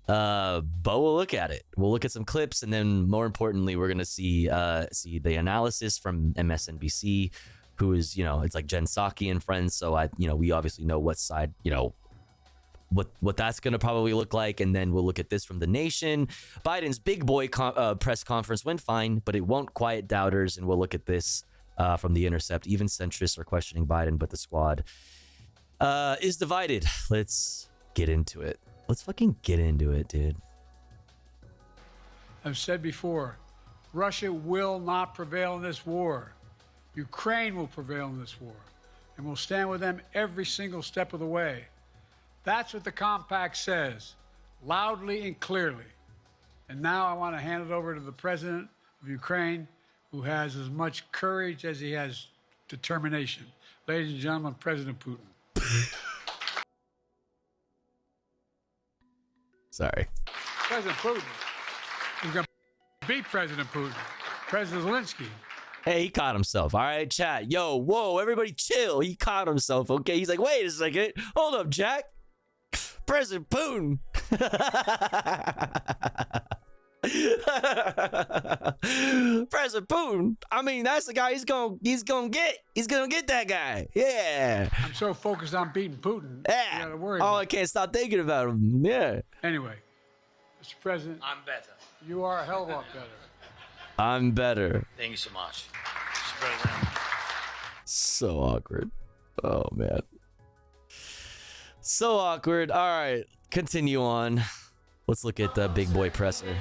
But we'll look at it. We'll look at some clips, and then more importantly, we're gonna see the analysis from MSNBC, who is, it's like Jen Psaki and friends. So we obviously know what side, what that's gonna probably look like, and then we'll look at this from The Nation. Biden's big boy press conference went fine, but it won't quiet doubters, and we'll look at this from The Intercept. Even centrists are questioning Biden, but the squad is divided. Let's get into it. Let's fucking get into it, dude. I've said before, Russia will not prevail in this war. Ukraine will prevail in this war, and we'll stand with them every single step of the way. That's what the compact says, loudly and clearly. And now I want to hand it over to the president of Ukraine, who has as much courage as he has determination. Ladies and gentlemen, President Putin. Sorry. President Putin is going to beat President Putin. President Zelensky. Hey, he caught himself. All right, chat. Yo, whoa, everybody chill. He caught himself, okay? He's like, wait a second. Hold up, Jack. President Putin. President Putin. I mean, that's the guy he's gonna get that guy. Yeah. I'm so focused on beating Putin. Yeah. You gotta worry I can't stop thinking about him. Yeah. Anyway, Mr. President. I'm better. You are a hell of a lot better. I'm better. Thank you so much. Spread it around. So awkward. Oh, man. So awkward. All right. Continue on. Let's look at the big boy presser.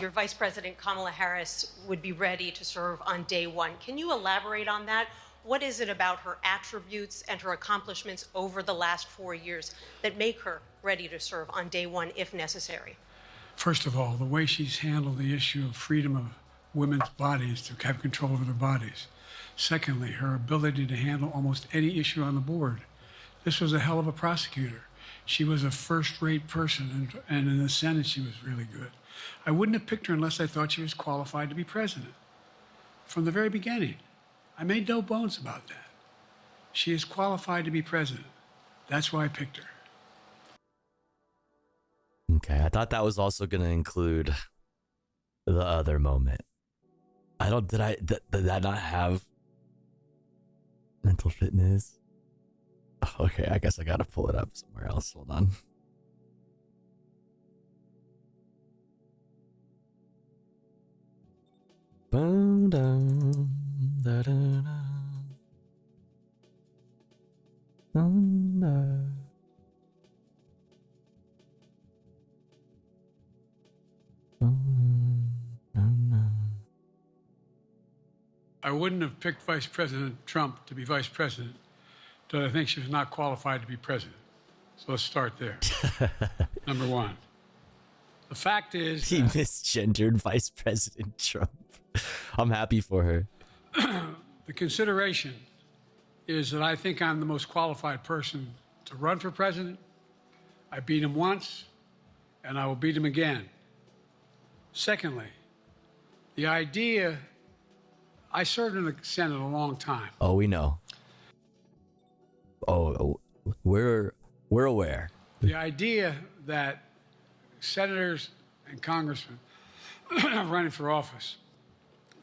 Your Vice President Kamala Harris would be ready to serve on day one. Can you elaborate on that? What is it about her attributes and her accomplishments over the last 4 years that make her ready to serve on day one if necessary? First of all, the way she's handled the issue of freedom of women's bodies to have control over their bodies. Secondly, her ability to handle almost any issue on the board. This was a hell of a prosecutor. She was a first-rate person, and in the Senate, she was really good. I wouldn't have picked her unless I thought she was qualified to be president. From the very beginning, I made no bones about that. She is qualified to be president. That's why I picked her. Okay, I thought that was also going to include the other moment. Did that not have mental fitness? Okay, I guess I gotta pull it up somewhere else. Hold on. I wouldn't have picked Vice President Trump to be vice president, but I think she was not qualified to be president. So let's start there. Number one. The fact is... He misgendered Vice President Trump. I'm happy for her. The consideration is that I think I'm the most qualified person to run for president. I beat him once, and I will beat him again. Secondly, the idea... I served in the Senate a long time. Oh, we know. Oh, we're aware. The idea that senators and congressmen running for office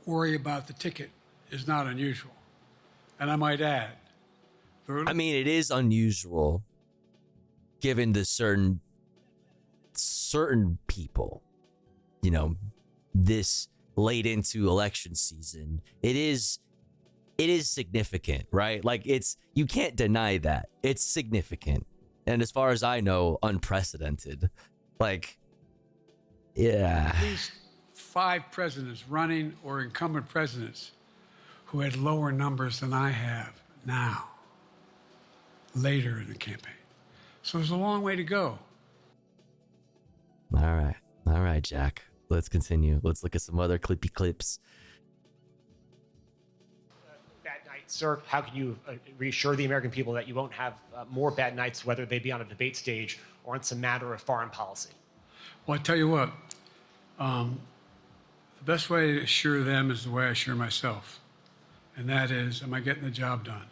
worry about the ticket is not unusual. And I might add... I mean, it is unusual given the certain people, this late into election season. It is it is significant, right? Like you can't deny that. It's significant. And as far as I know, unprecedented. Like, yeah. At least 5 presidents running or incumbent presidents who had lower numbers than I have now, later in the campaign. So there's a long way to go. All right, Jack. Let's continue. Let's look at some other clippy clips. Bad nights, sir. How can you reassure the American people that you won't have more bad nights, whether they be on a debate stage or on some matter of foreign policy? Well, I tell you what, the best way to assure them is the way I assure myself. And that is, am I getting the job done?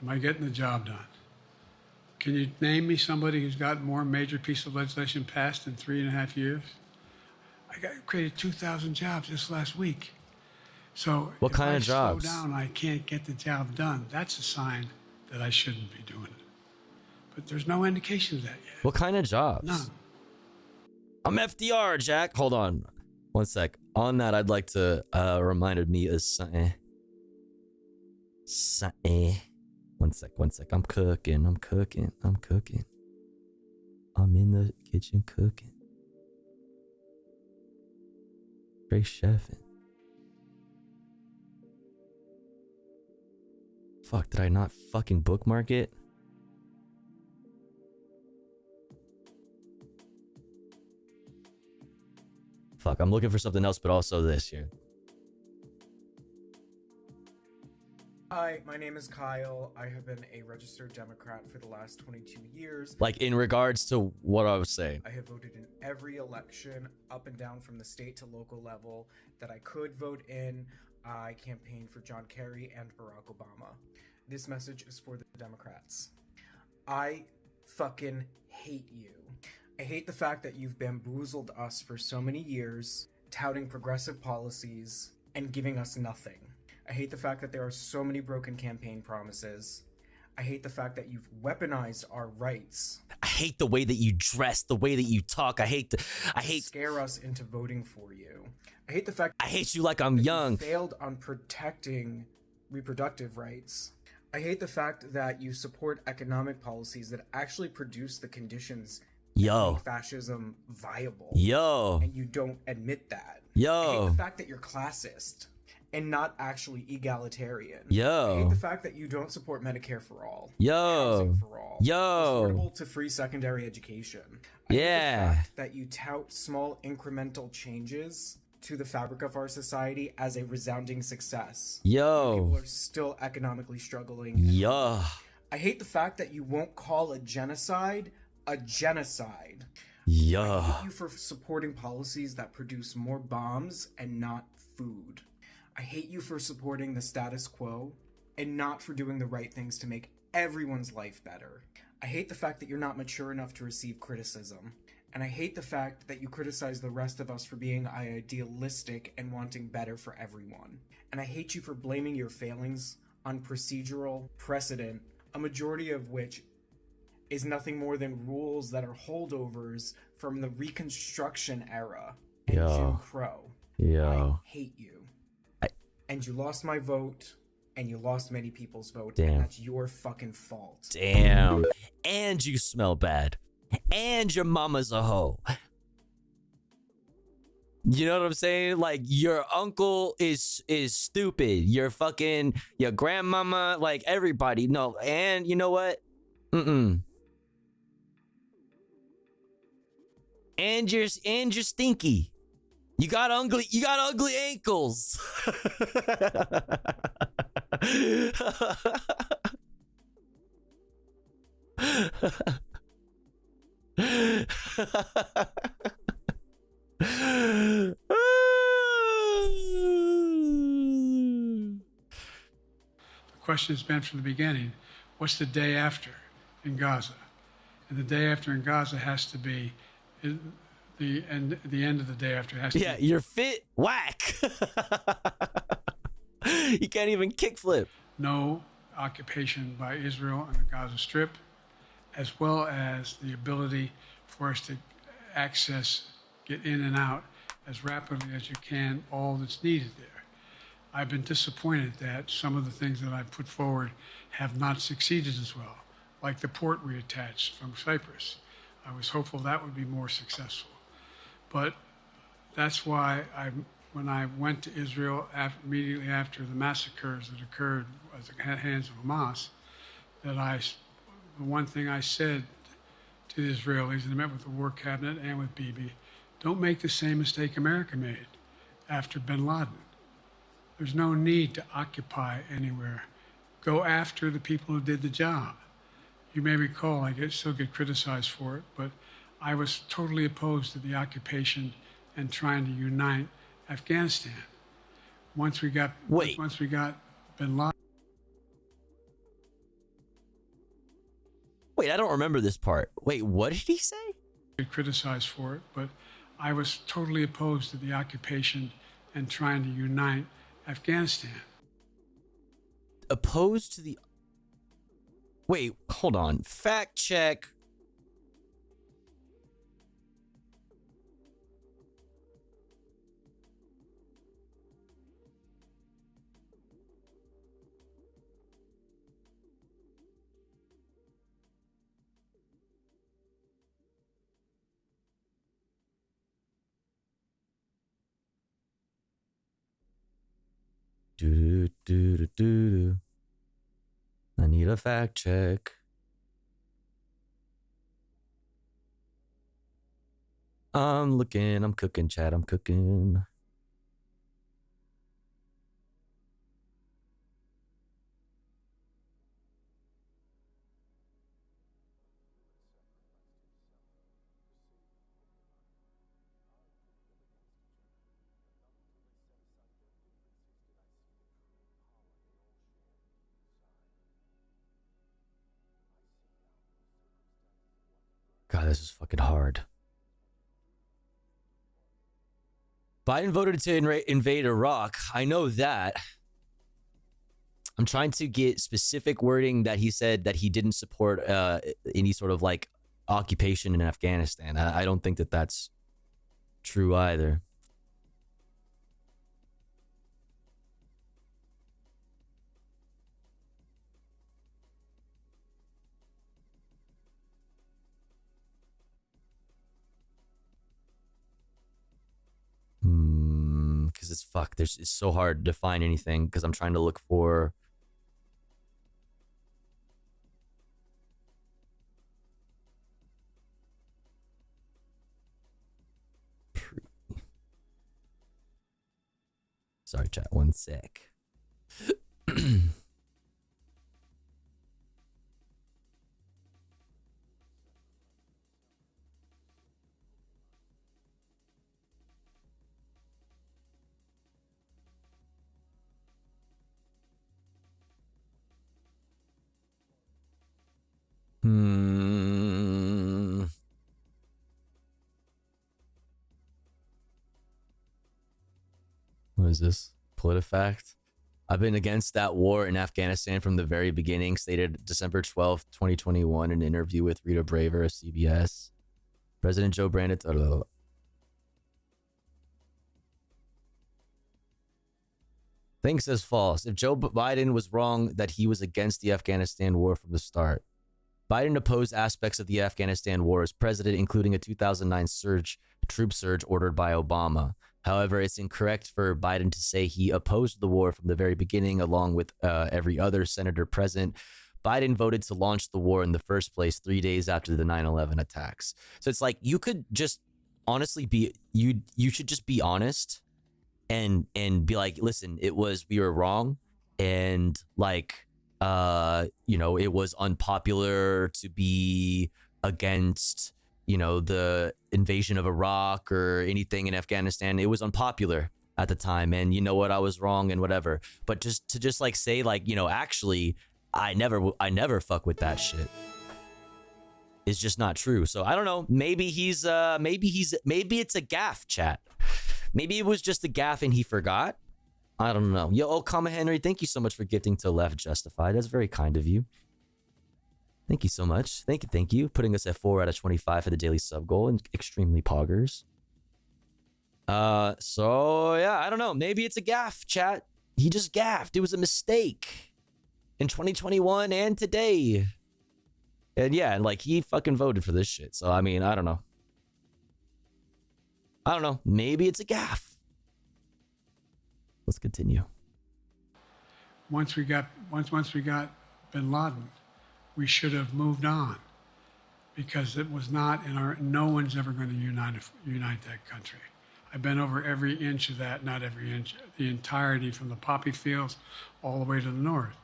Am I getting the job done? Can you name me somebody who's got more major piece of legislation passed in 3.5 years? I created 2,000 jobs just last week. So what kind of jobs? If I slow down, I can't get the job done. That's a sign that I shouldn't be doing it. But there's no indication of that yet. What kind of jobs? None. I'm FDR, Jack. Hold on. One sec. On that, I'd like to reminded me of something. One sec. I'm cooking. I'm in the kitchen cooking. Straight chefing. Fuck, did I not fucking bookmark it? Fuck, I'm looking for something else, but also this here. Hi, my name is Kyle. I have been a registered Democrat for the last 22 years. Like, in regards to what I was saying. I have voted in every election, up and down from the state to local level, that I could vote in. I campaigned for John Kerry and Barack Obama. This message is for the Democrats. I fucking hate you. I hate the fact that you've bamboozled us for so many years, touting progressive policies and giving us nothing. I hate the fact that there are so many broken campaign promises. I hate the fact that you've weaponized our rights. I hate the way that you dress, the way that you talk. I hate scare us into voting for you. I hate the fact I hate you like I'm young. You failed on protecting reproductive rights. I hate the fact that you support economic policies that actually produce the conditions that make fascism viable. And you don't admit that. I hate the fact that you're classist and not actually egalitarian. I hate the fact that you don't support Medicare for all. Housing for all. Affordable to free secondary education. I hate the fact that you tout small incremental changes to the fabric of our society as a resounding success. People are still economically struggling. I hate the fact that you won't call a genocide a genocide. I hate you for supporting policies that produce more bombs and not food. I hate you for supporting the status quo and not for doing the right things to make everyone's life better. I hate the fact that you're not mature enough to receive criticism. And I hate the fact that you criticize the rest of us for being idealistic and wanting better for everyone. And I hate you for blaming your failings on procedural precedent, a majority of which is nothing more than rules that are holdovers from the Reconstruction era and Jim Crow. I hate you. And you lost my vote, and you lost many people's vote, and that's your fucking fault. Damn. And you smell bad. And your mama's a hoe. You know what I'm saying? Like, your uncle is stupid. Your grandmama, like, everybody. No, and you know what? And you're stinky. You got ugly ankles. The question has been from the beginning, what's the day after in Gaza? And the day after in Gaza has to be the end of the day after has to be. You're fit, whack. You can't even kickflip. No occupation by Israel on the Gaza Strip, as well as the ability for us to access, get in and out as rapidly as you can, all that's needed there. I've been disappointed that some of the things that I put forward have not succeeded as well, like the port we attached from Cyprus. I was hopeful that would be more successful. But that's why when I went to Israel immediately after the massacres that occurred at the hands of Hamas, the one thing I said to the Israelis, and I met with the War Cabinet and with Bibi, don't make the same mistake America made after bin Laden. There's no need to occupy anywhere. Go after the people who did the job. You may recall, I still get criticized for it, but I was totally opposed to the occupation and trying to unite Afghanistan. Once we got bin Laden. Wait, I don't remember this part. Wait, what did he say? Get criticized for it, but I was totally opposed to the occupation and trying to unite Afghanistan. Opposed to the... Wait, hold on. Fact check. Do. I need a fact check. I'm looking, I'm cooking, chat, I'm cooking. God, this is fucking hard. Biden voted to invade Iraq. I know that. I'm trying to get specific wording that he said that he didn't support any sort of like occupation in Afghanistan. I don't think that that's true either. Because it's so hard to find anything because I'm trying to look for sorry chat, one sec. What is this? PolitiFact? I've been against that war in Afghanistan from the very beginning, stated December 12th, 2021 in an interview with Rita Braver of CBS. President Joe Brandon... Thing says false. If Joe Biden was wrong that he was against the Afghanistan war from the start. Biden opposed aspects of the Afghanistan war as president, including a 2009 troop surge ordered by Obama. However, it's incorrect for Biden to say he opposed the war from the very beginning, along with every other senator present. Biden voted to launch the war in the first place 3 days after the 9/11 attacks. So it's like you could just honestly be you should just be honest and be like, listen, we were wrong, and like it was unpopular to be against the invasion of Iraq or anything in Afghanistan. It was unpopular at the time, and you know what, I was wrong and whatever. But to like say like, actually I never fuck with that shit is just not true. So I don't know, maybe it's a gaffe, chat. Maybe it was just a gaffe and he forgot. I don't know. Yo, Kama Henry, thank you so much for gifting to Left Justified. That's very kind of you. Thank you so much. Thank you. Putting us at 4 out of 25 for the daily sub goal, and extremely poggers. So yeah, I don't know. Maybe it's a gaffe, chat. He just gaffed. It was a mistake in 2021 and today. And yeah, like he fucking voted for this shit. So I mean, I don't know. Maybe it's a gaffe. Let's continue. Once we got bin Laden, we should have moved on, because it was not in our. No one's ever going to unite that country. I've been over every inch of that, not every inch, the entirety from the poppy fields all the way to the north.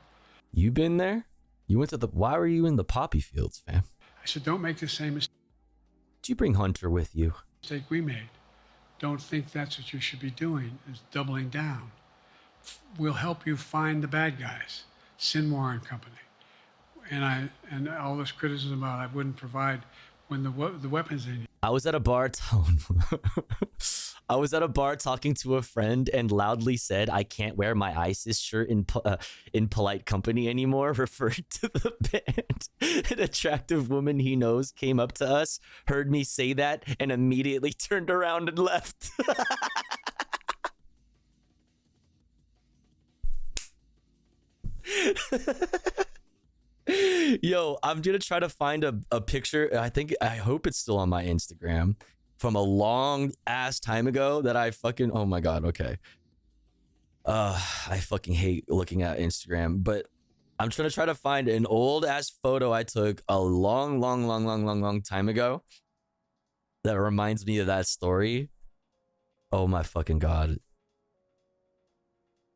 You been there? You went to the. Why were you in the poppy fields, fam? I said, don't make the same mistake. Did you bring Hunter with you? Mistake we made. Don't think that's what you should be doing, is doubling down. We'll help you find the bad guys, Sinwar and company. And all this criticism about I wouldn't provide when the weapons in you. I was at a bar. I was at a bar talking to a friend and loudly said, "I can't wear my ISIS shirt in polite company anymore," referring to the band. An attractive woman he knows came up to us, heard me say that, and immediately turned around and left. Yo, I'm gonna try to find a picture. I hope it's still on my Instagram from a long ass time ago that I fucking, oh my God. Okay. I fucking hate looking at Instagram, but I'm trying to find an old ass photo I took a long time ago that reminds me of that story. Oh my fucking God.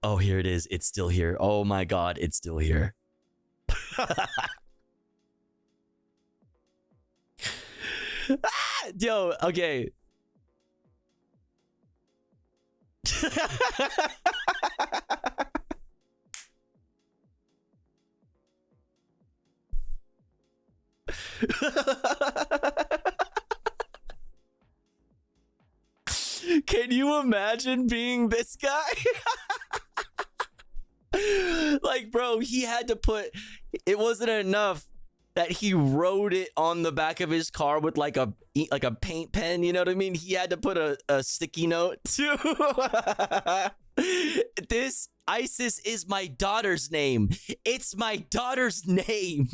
Oh, here it is. It's still here. Oh my God. It's still here. Yo, okay. Can you imagine being this guy? Like, bro, he had to put, it wasn't enough that he wrote it on the back of his car with like a paint pen, you know what I mean? He had to put a sticky note too. This ISIS is my daughter's name. It's my daughter's name.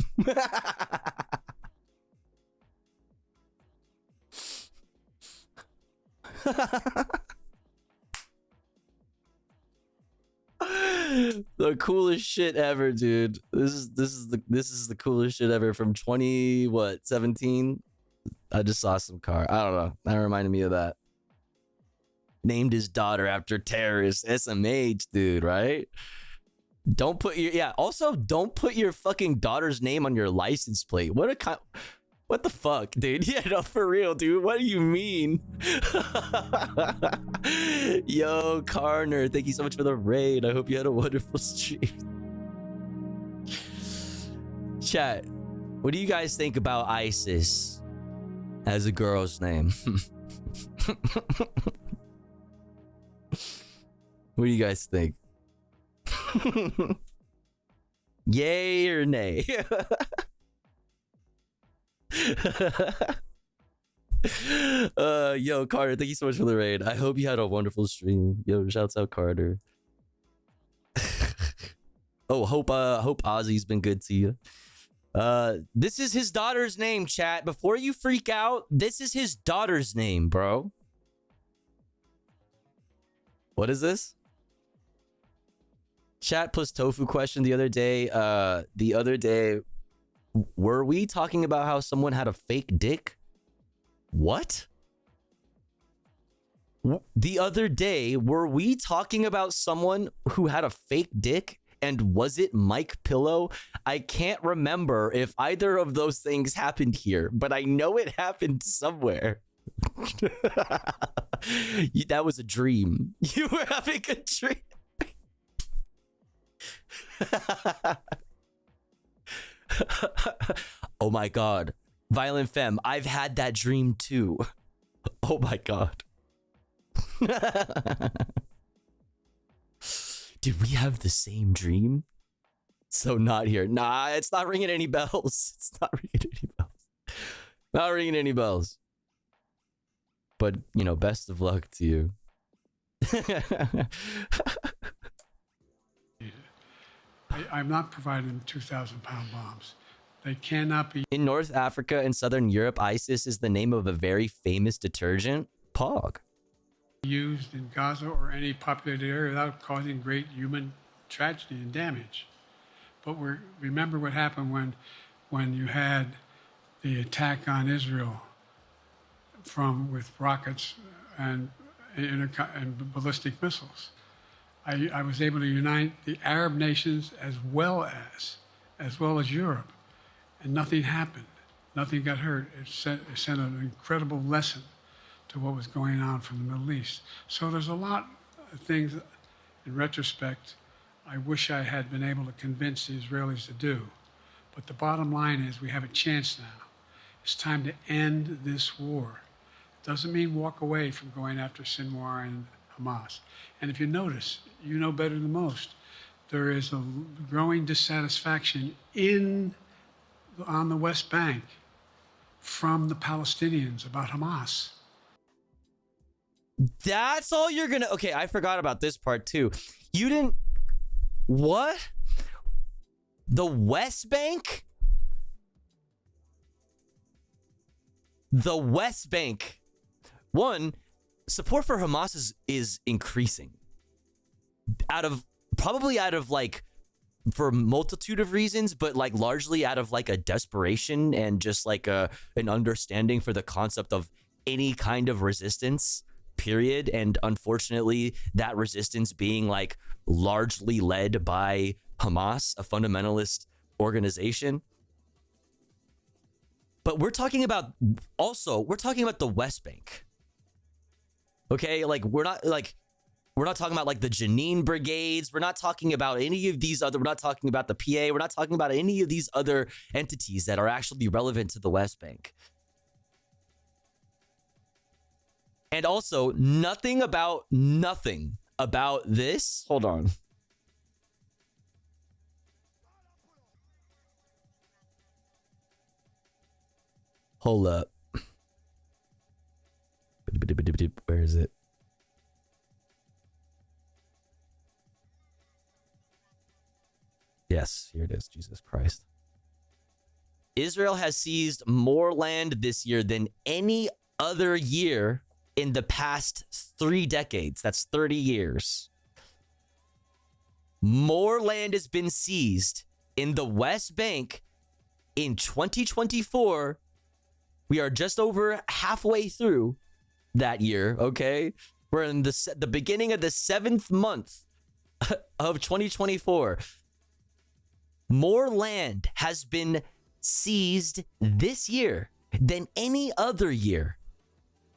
The coolest shit ever, dude. This is the coolest shit ever from 17. I just saw some car. I don't know. That reminded me of that. Named his daughter after terrorist SMH, dude, right? Don't put your also don't put your fucking daughter's name on your license plate. What the fuck, dude? Yeah, no, for real, dude. What do you mean? Yo, Carner, thank you so much for the raid. I hope you had a wonderful stream. Chat, what do you guys think about ISIS as a girl's name? What do you guys think? Yay or nay? Yo, Carter, thank you so much for the raid. I hope you had a wonderful stream. Yo, shouts out Carter. Oh, hope Ozzy's been good to you. This is his daughter's name, chat. Before you freak out, this is his daughter's name, bro. What is this? Chat plus tofu question the other day. Were we talking about how someone had a fake dick? What? The other day, were we talking about someone who had a fake dick? And was it Mike Pillow? I can't remember if either of those things happened here, but I know it happened somewhere. That was a dream. You were having a dream. Oh my God. Violent Femme, I've had that dream too. Oh my God. Did we have the same dream? So not here. Nah, it's not ringing any bells. It's not ringing any bells. Not ringing any bells. But, you know, best of luck to you. I'm not providing them 2,000-pound bombs. They cannot be. In North Africa and Southern Europe, ISIS is the name of a very famous detergent. Pog. Used in Gaza or any populated area without causing great human tragedy and damage. But remember what happened when you had the attack on Israel with rockets and ballistic missiles. I was able to unite the Arab nations as well as Europe, and nothing happened. Nothing got hurt. It sent an incredible lesson to what was going on from the Middle East. So there's a lot of things, in retrospect, I wish I had been able to convince the Israelis to do. But the bottom line is we have a chance now. It's time to end this war. It doesn't mean walk away from going after Sinwar and Hamas. And if you notice, you know better than most, there is a growing dissatisfaction on the West Bank from the Palestinians about Hamas. That's all you're gonna... Okay, I forgot about this part too. You didn't... What? The West Bank? The West Bank. One, support for Hamas is increasing. Probably out of like, for a multitude of reasons, but like largely out of like a desperation and just like an understanding for the concept of any kind of resistance, period. And unfortunately, that resistance being like largely led by Hamas, a fundamentalist organization. But we're talking about the West Bank. Okay, like we're not talking about like the Jenin brigades. We're not talking about any of these other, we're not talking about the PA. We're not talking about any of these other entities that are actually relevant to the West Bank. And also nothing about this. Hold on. Hold up. Where is it? Yes, here it is. Jesus Christ. Israel has seized more land this year than any other year in the past 3 decades. That's 30 years. More land has been seized in the West Bank in 2024. We are just over halfway through that year, okay? We're in the beginning of the 7th month of 2024. More land has been seized this year than any other year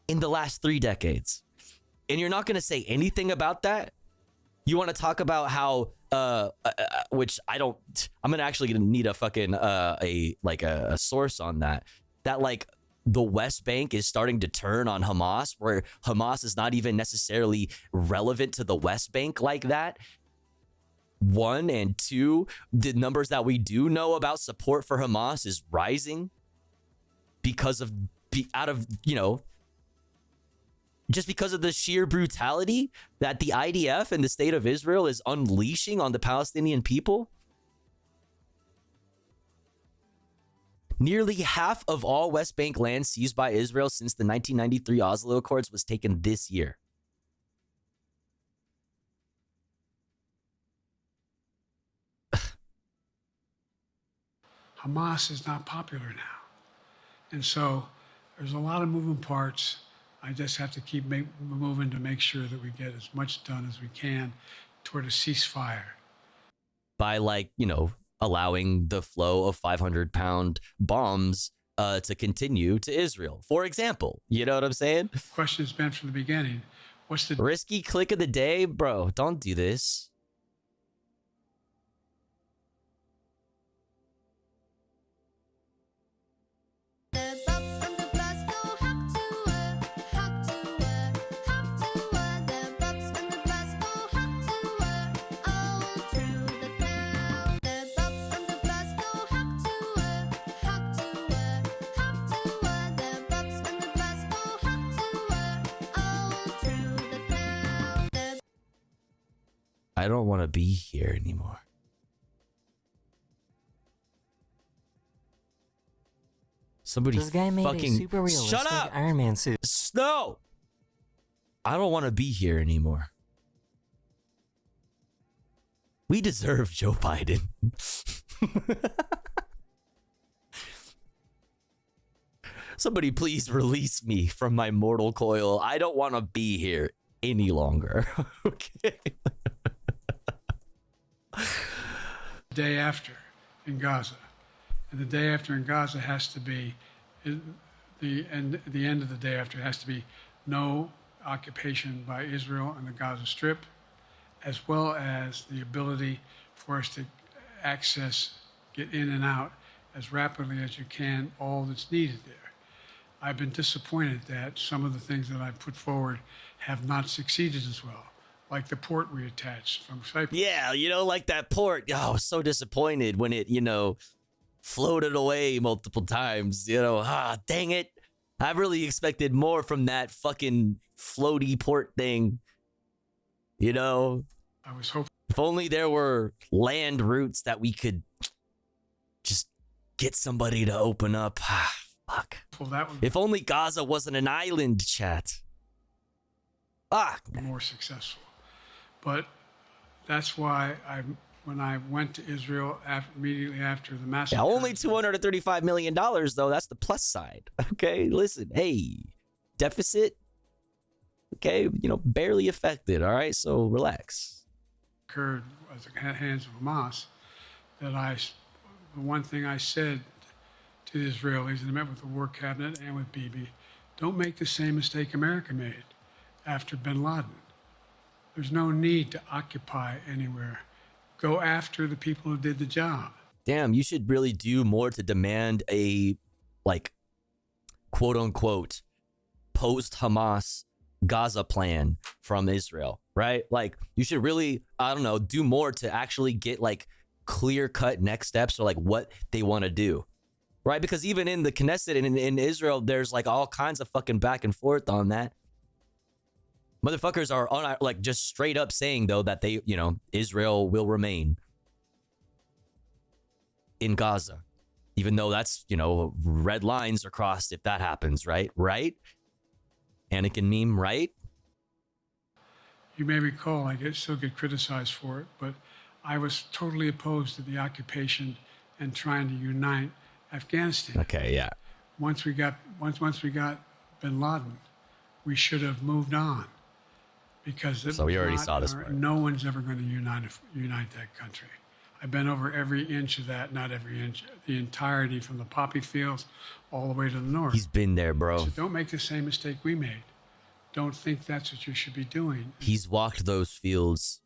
in the last 3 decades. And you're not going to say anything about that? You want to talk about how, which I don't, I'm going to actually need a fucking, a source on that. That like the West Bank is starting to turn on Hamas, where Hamas is not even necessarily relevant to the West Bank like that. 1 and 2, the numbers that we do know about support for Hamas is rising because of, just because of the sheer brutality that the IDF and the state of Israel is unleashing on the Palestinian people. Nearly half of all West Bank land seized by Israel since the 1993 Oslo Accords was taken this year. Hamas is not popular now. And so there's a lot of moving parts. I just have to keep moving to make sure that we get as much done as we can toward a ceasefire. By allowing the flow of 500-pound bombs to continue to Israel, for example. You know what I'm saying? The question has been from the beginning, what's the risky click of the day? Bro, don't do this. I don't want to be here anymore. Somebody This guy made fucking a super realistic shut up. Iron Man suit. No, I don't want to be here anymore. We deserve Joe Biden. Somebody please release me from my mortal coil. I don't want to be here any longer. Okay. The day after in Gaza. And the day after in Gaza has to be, the end of the day after has to be no occupation by Israel on the Gaza Strip, as well as the ability for us to access, get in and out as rapidly as you can, all that's needed there. I've been disappointed that some of the things that I've put forward have not succeeded as well, like the port we attached from Cyprus. Yeah, you know, like that port. Oh, I was so disappointed when it, you know, floated away multiple times. You know, dang it. I really expected more from that fucking floaty port thing. You know, I was hoping if only there were land routes that we could just get somebody to open up. Fuck. Well, that would if only Gaza wasn't an island, chat. Fuck. More successful. But that's why when I went to Israel immediately after the massacre. Yeah, only $235 million, though. That's the plus side. Okay, listen. Hey, deficit. Okay, you know, barely affected. All right, so relax. Occurred at the hands of Hamas. That the one thing I said to the Israelis, and I met with the War Cabinet and with Bibi, don't make the same mistake America made after bin Laden. There's no need to occupy anywhere. Go after the people who did the job. Damn, you should really do more to demand a, like, quote unquote, post-Hamas Gaza plan from Israel, right? Like, you should really, I don't know, do more to actually get, like, clear-cut next steps or, like, what they want to do. Right, because even in the Knesset and in Israel, there's like all kinds of fucking back and forth on that. Motherfuckers are on, like just straight up saying though that they, you know, Israel will remain in Gaza, even though that's, you know, red lines are crossed if that happens, right? Right? Anakin meme, right? You may recall I still get criticized for it, but I was totally opposed to the occupation and trying to unite Afghanistan. Okay, yeah. Once we got bin Laden, we should have moved on, because so we already saw this part. No one's ever going to unite that country. I've been over every inch of that, not every inch, the entirety from the poppy fields all the way to the north. He's been there, bro. So don't make the same mistake we made. Don't think that's what you should be doing. He's walked those fields.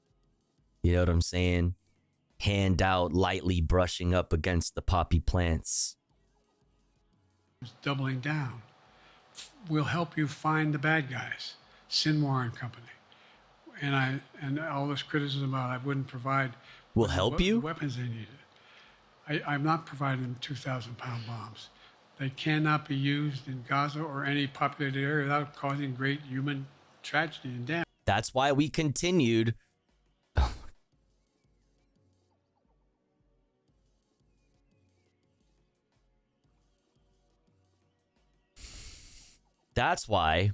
You know what I'm saying? Hand out, lightly brushing up against the poppy plants. Doubling down. We'll help you find the bad guys. Sinwar and company. And all this criticism about I wouldn't provide. We'll help you? The weapons they needed. I'm not providing them 2,000-pound bombs. They cannot be used in Gaza or any populated area without causing great human tragedy and damage. That's why we continued. That's why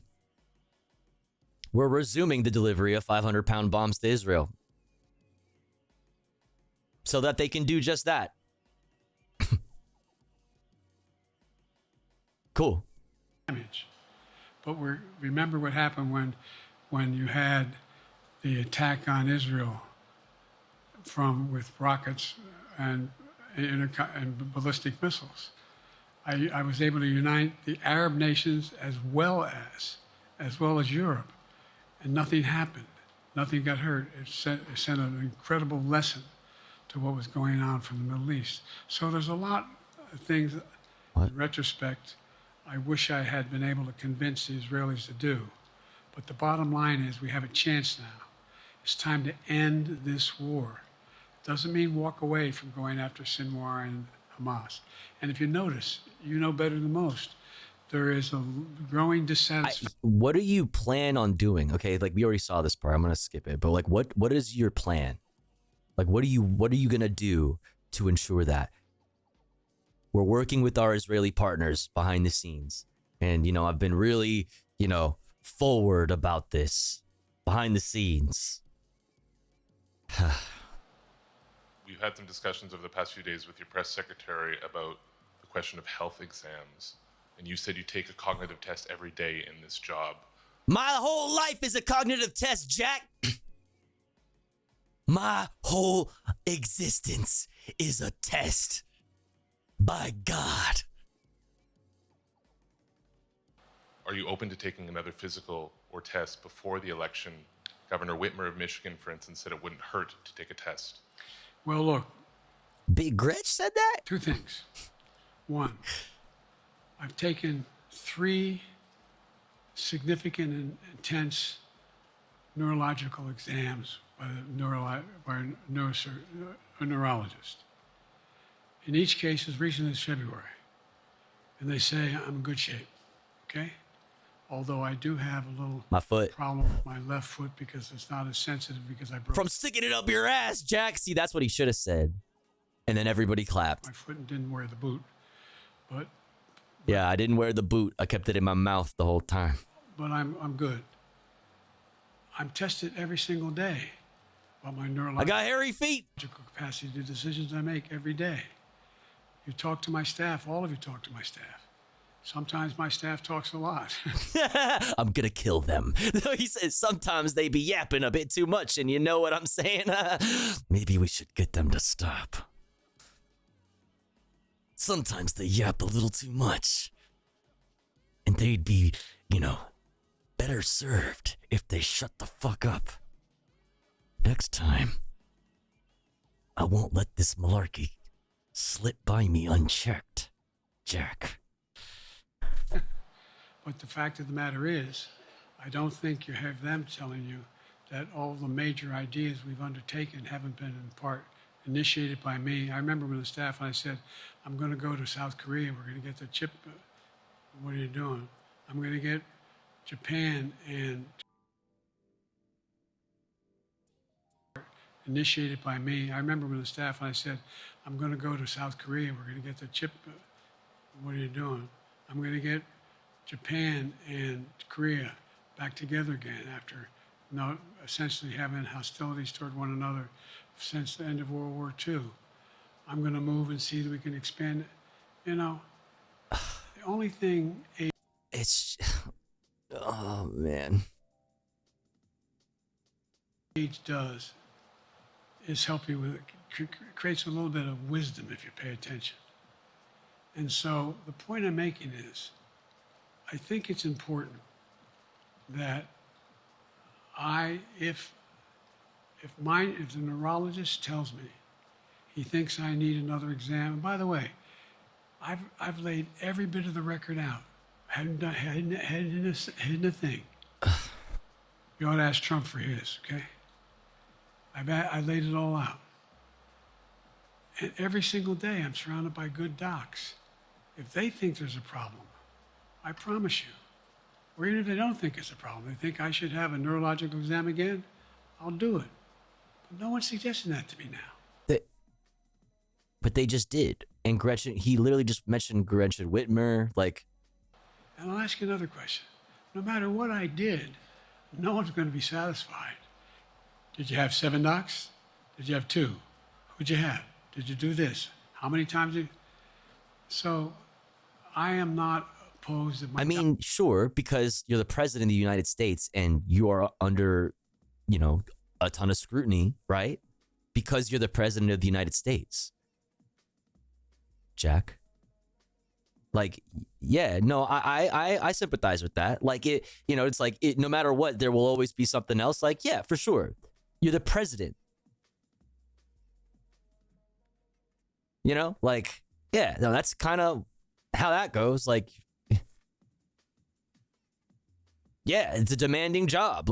we're resuming the delivery of 500-pound bombs to Israel. So that they can do just that. Cool. But remember what happened when you had the attack on Israel with rockets and ballistic missiles. I was able to unite the Arab nations as well as Europe, and nothing happened. Nothing got hurt. It sent an incredible lesson to what was going on from the Middle East. So there's a lot of things, in retrospect, I wish I had been able to convince the Israelis to do. But the bottom line is we have a chance now. It's time to end this war. Doesn't mean walk away from going after Sinwar and Hamas. And if you notice, you know better than most, there is a growing dissatisfaction. What do you plan on doing? Okay, like we already saw this part. I'm gonna skip it. But like, what is your plan? Like, what are you gonna do to ensure that? We're working with our Israeli partners behind the scenes. And, I've been really, forward about this behind the scenes. We've had some discussions over the past few days with your press secretary about the question of health exams. And you said you take a cognitive test every day in this job. My whole life is a cognitive test, Jack. My whole existence is a test. By God. Are you open to taking another physical or test before the election? Governor Whitmer of Michigan, for instance, said it wouldn't hurt to take a test. Well, look. Big Gretch said that? Two things. One, I've taken 3 significant and intense neurological exams by a neurologist. In each case, as recently as February. And they say I'm in good shape, okay? Although I do have a little problem with my left foot because it's not as sensitive because I broke. From sticking it up your ass, Jack. See, that's what he should have said. And then everybody clapped. My foot and didn't wear the boot. But yeah, I didn't wear the boot. I kept it in my mouth the whole time. But I'm good. I'm tested every single day about my neurological I got hairy feet. Capacity to do decisions I make every day. You talk to my staff. All of you talk to my staff. Sometimes my staff talks a lot. I'm gonna kill them. He says sometimes they be yapping a bit too much, and you know what I'm saying? Maybe we should get them to stop. Sometimes they yap a little too much. And they'd be, better served if they shut the fuck up. Next time, I won't let this malarkey slip by me unchecked, Jack. But the fact of the matter is, I don't think you have them telling you that all the major ideas we've undertaken haven't been in part initiated by me. I remember when the staff and I said, I'm going to go to South Korea. We're going to get the chip. What are you doing? I'm going to get Japan and initiated by me. I remember when the staff and I said, I'm going to go to South Korea. We're going to get the chip. What are you doing? I'm going to get Japan and Korea back together again after essentially having hostilities toward one another since the end of World War II. I'm going to move and see that we can expand it. The only thing... It's... Oh, man. Age does is help you with it. Creates a little bit of wisdom if you pay attention. And so the point I'm making is, I think it's important that if the neurologist tells me he thinks I need another exam, and by the way, I've laid every bit of the record out, hadn't a thing. You ought to ask Trump for his, okay? I laid it all out. And every single day I'm surrounded by good docs. If they think there's a problem, I promise you, or even if they don't think it's a problem, they think I should have a neurological exam again, I'll do it. But no one's suggesting that to me now. But they just did. And Gretchen, he literally just mentioned Gretchen Whitmer, And I'll ask you another question. No matter what I did, no one's going to be satisfied. Did you have 7 docs? Did you have 2? Who'd you have? Did you do this? How many times did you? So I am not opposed to I mean, sure, because you're the president of the United States and you are under, a ton of scrutiny, right? Because you're the president of the United States. Jack? Yeah, no, I sympathize with that. It's no matter what, there will always be something else. Yeah, for sure. You're the president. Yeah, no, that's kind of how that goes. Yeah, it's a demanding job.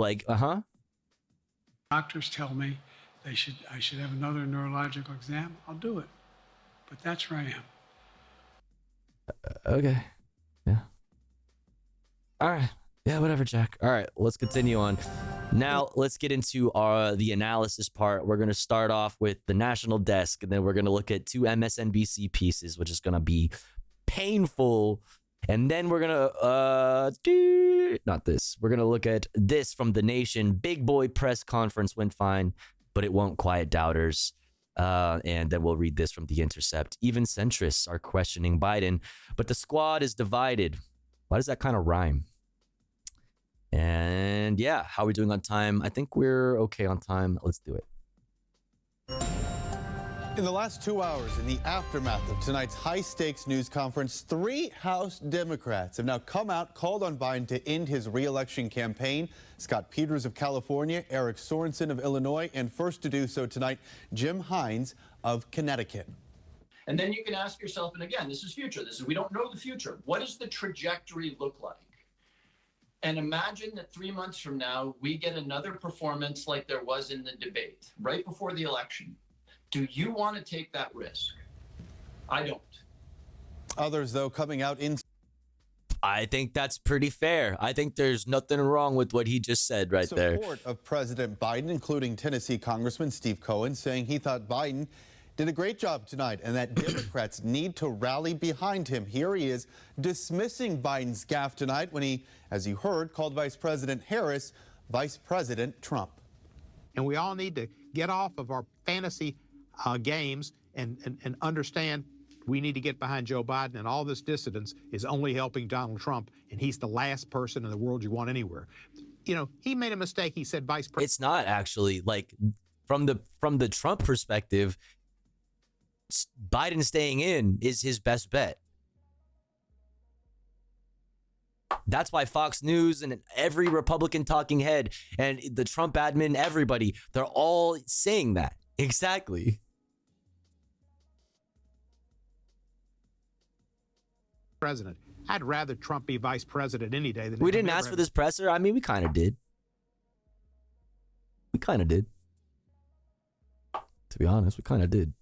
Doctors tell me I should have another neurological exam. I'll do it. But that's where I am. Okay. Yeah. All right. Yeah, whatever, Jack. All right, let's continue on. Now, let's get into the analysis part. We're going to start off with the national desk, and then we're going to look at 2 MSNBC pieces, which is going to be painful. And then we're going to, not this, we're going to look at this from The Nation. Big boy press conference went fine, but it won't quiet doubters. And then we'll read this from The Intercept. Even centrists are questioning Biden, but the squad is divided. Why does that kind of rhyme? And yeah, how are we doing on time? I think we're okay on time. Let's do it. In the last 2 hours, in the aftermath of tonight's high-stakes news conference, 3 House Democrats have now come out, called on Biden to end his re-election campaign. Scott Peters of California, Eric Sorensen of Illinois, and first to do so tonight, Jim Hines of Connecticut. And then you can ask yourself, and again, this is future. We don't know the future. What does the trajectory look like? And imagine that 3 months from now, we get another performance like there was in the debate right before the election. Do you want to take that risk? I don't. Others, though, coming out in... I think that's pretty fair. I think there's nothing wrong with what he just said right there. Support of President Biden, including Tennessee Congressman Steve Cohen, saying he thought Biden did a great job tonight and that Democrats need to rally behind him. Here he is dismissing Biden's gaffe tonight when he, as you heard, called Vice President Harris Vice President Trump. And we all need to get off of our fantasy games and understand we need to get behind Joe Biden, and all this dissidence is only helping Donald Trump, and he's the last person in the world you want anywhere. You know, he made a mistake. He said Vice President. It's not actually, like, from the Trump perspective, Biden staying in is his best bet. That's why Fox News and every Republican talking head and the Trump admin, everybody, they're all saying that. Exactly. President. I'd rather Trump be vice president any day than... We didn't ask for this presser. I mean, we kind of did. To be honest, we kind of did.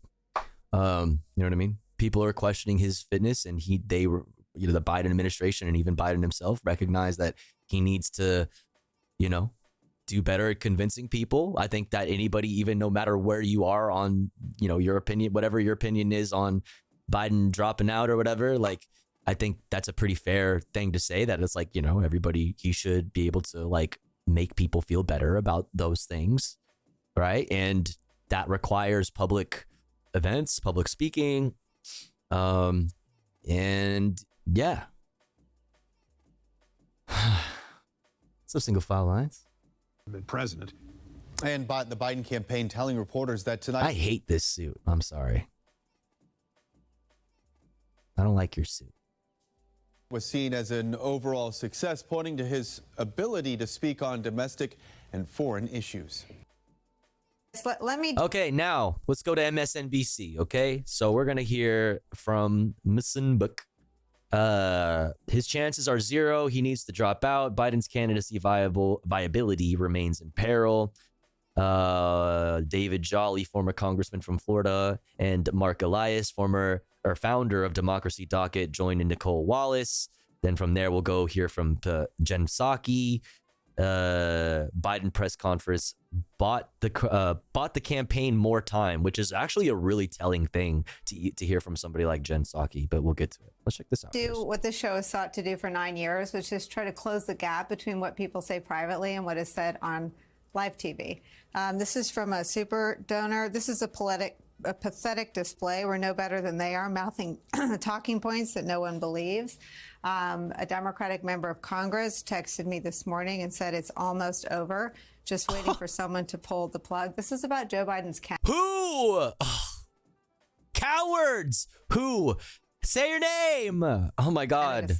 You know what I mean? People are questioning his fitness, and they were, you know, the Biden administration and even Biden himself recognize that he needs to, you know, do better at convincing people. I think that anybody, even no matter where you are on, you know, your opinion, whatever your opinion is on Biden dropping out or whatever, like, I think that's a pretty fair thing to say, that it's like, you know, everybody, he should be able to like make people feel better about those things, right? And that requires public events, public speaking, and yeah. So single file lines. President. And the Biden campaign telling reporters that tonight... I hate this suit. I'm sorry. I don't like your suit. Was seen as an overall success, pointing to his ability to speak on domestic and foreign issues. Let me... Okay, now let's go to MSNBC, okay? So we're going to hear from Msenbuk. His chances are 0. He needs to drop out. Biden's candidacy viability remains in peril. David Jolly, former congressman from Florida, and Mark Elias, founder of Democracy Docket, joined in Nicole Wallace. Then from there, we'll go hear from Jen Psaki. Biden press conference bought the campaign more time, which is actually a really telling thing to hear from somebody like Jen Psaki, but we'll get to it. Let's check this out. Do what this show has sought to do for 9 years, which is try to close the gap between what people say privately and what is said on live TV. This is from a super donor. This is a pathetic display. We're no better than they are, mouthing talking points that no one believes. A Democratic member of Congress texted me this morning and said it's almost over, just waiting for someone to pull the plug. This is about Joe Biden's Who? Cowards! Who? Say your name! Oh my God.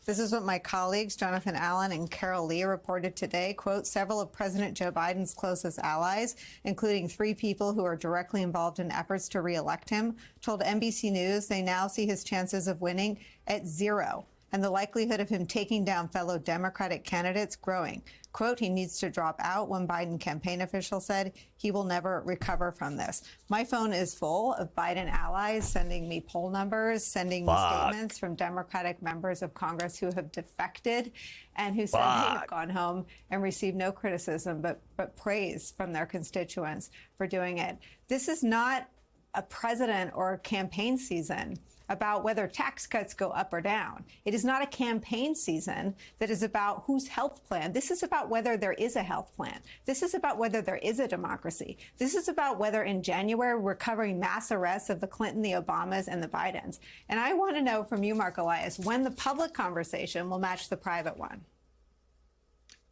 This is what my colleagues, Jonathan Allen and Carol Lee, reported today. Quote, several of President Joe Biden's closest allies, including 3 people who are directly involved in efforts to reelect him, told NBC News they now see his chances of winning at 0. and the likelihood of him taking down fellow Democratic candidates growing. Quote, he needs to drop out, one Biden campaign official said. He will never recover from this. My phone is full of Biden allies sending me poll numbers, sending me statements from Democratic members of Congress who have defected and who said they have gone home and received no criticism but praise from their constituents for doing it. This is not a president or a campaign season about whether tax cuts go up or down. It is not a campaign season that is about whose health plan. This is about whether there is a health plan. This is about whether there is a democracy. This is about whether in January we're covering mass arrests of the Clinton, the Obamas, and the Bidens. And I want to know from you, Mark Elias, when the public conversation will match the private one.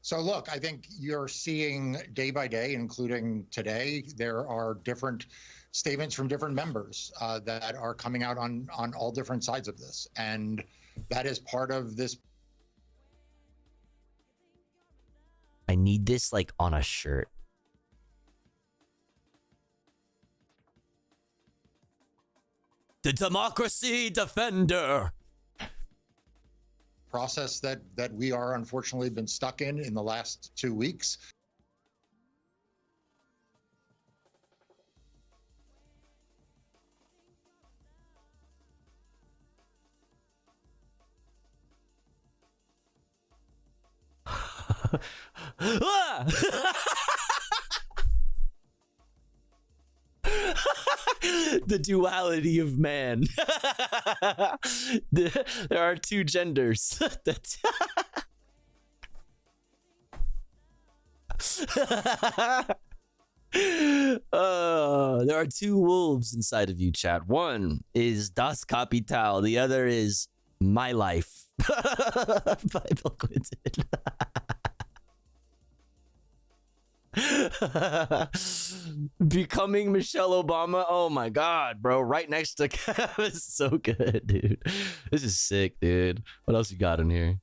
So look, I think you're seeing day by day, including today, there are different statements from different members that are coming out on all different sides of this. And that is part of this. I need this like on a shirt. The democracy defender. Process that we are unfortunately been stuck in the last 2 weeks. The duality of man. There are two genders. There are two wolves inside of you, chat. One is Das Kapital. The other is My Life. By Bill Clinton. Becoming Michelle Obama. Oh my god, bro. Right next to Kev is so good, dude. This is sick, dude. What else you got in here?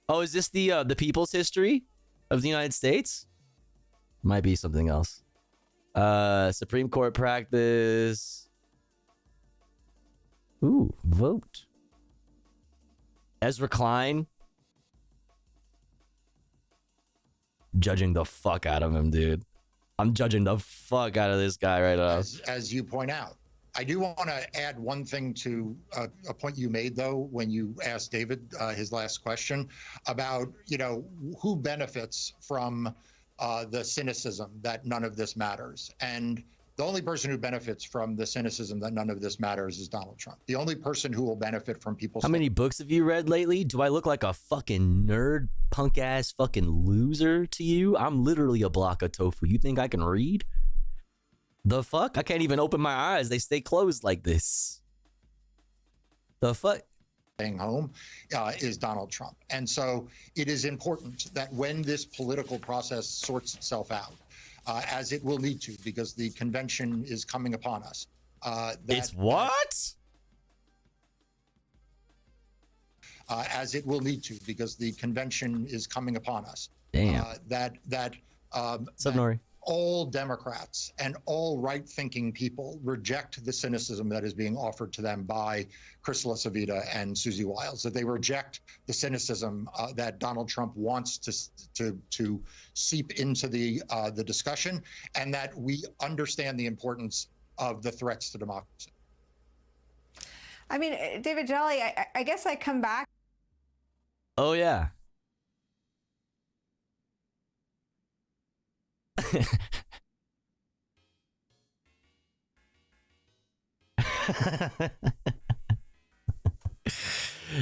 Oh, is this the people's history of the United States? Might be something else. Supreme Court practice. Ooh, vote. Ezra Klein. Judging the fuck out of him, dude. I'm judging the fuck out of this guy right now. As you point out, I do want to add one thing to a point you made, though, when you asked David his last question about, who benefits from the cynicism that none of this matters. And the only person who benefits from the cynicism that none of this matters is Donald Trump. The only person who will benefit from people. How many books have you read lately? Do I look like a fucking nerd, punk ass fucking loser to you? I'm literally a block of tofu. You think I can read? The fuck? I can't even open my eyes. They stay closed like this. The fuck? Staying home is Donald Trump. And so it is important that when this political process sorts itself out, as it will need to, because the convention is coming upon us. It's what? As it will need to, because the convention is coming upon us. Damn. That Nori? All Democrats and all right-thinking people reject the cynicism that is being offered to them by Crystal Savita and Susie Wiles. That they reject the cynicism that Donald Trump wants to seep into the discussion, and that we understand the importance of the threats to democracy. I mean, David Jolly, I guess I come back. Oh yeah.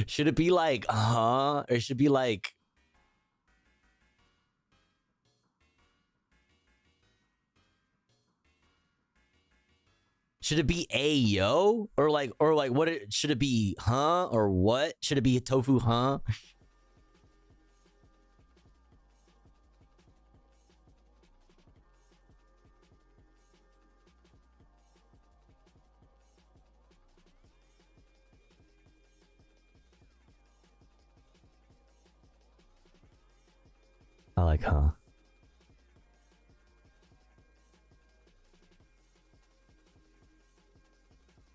Should it be like, or should it be like, should it be a yo? Or like what should it be, huh? Or what? Should it be a tofu, huh? I like, huh?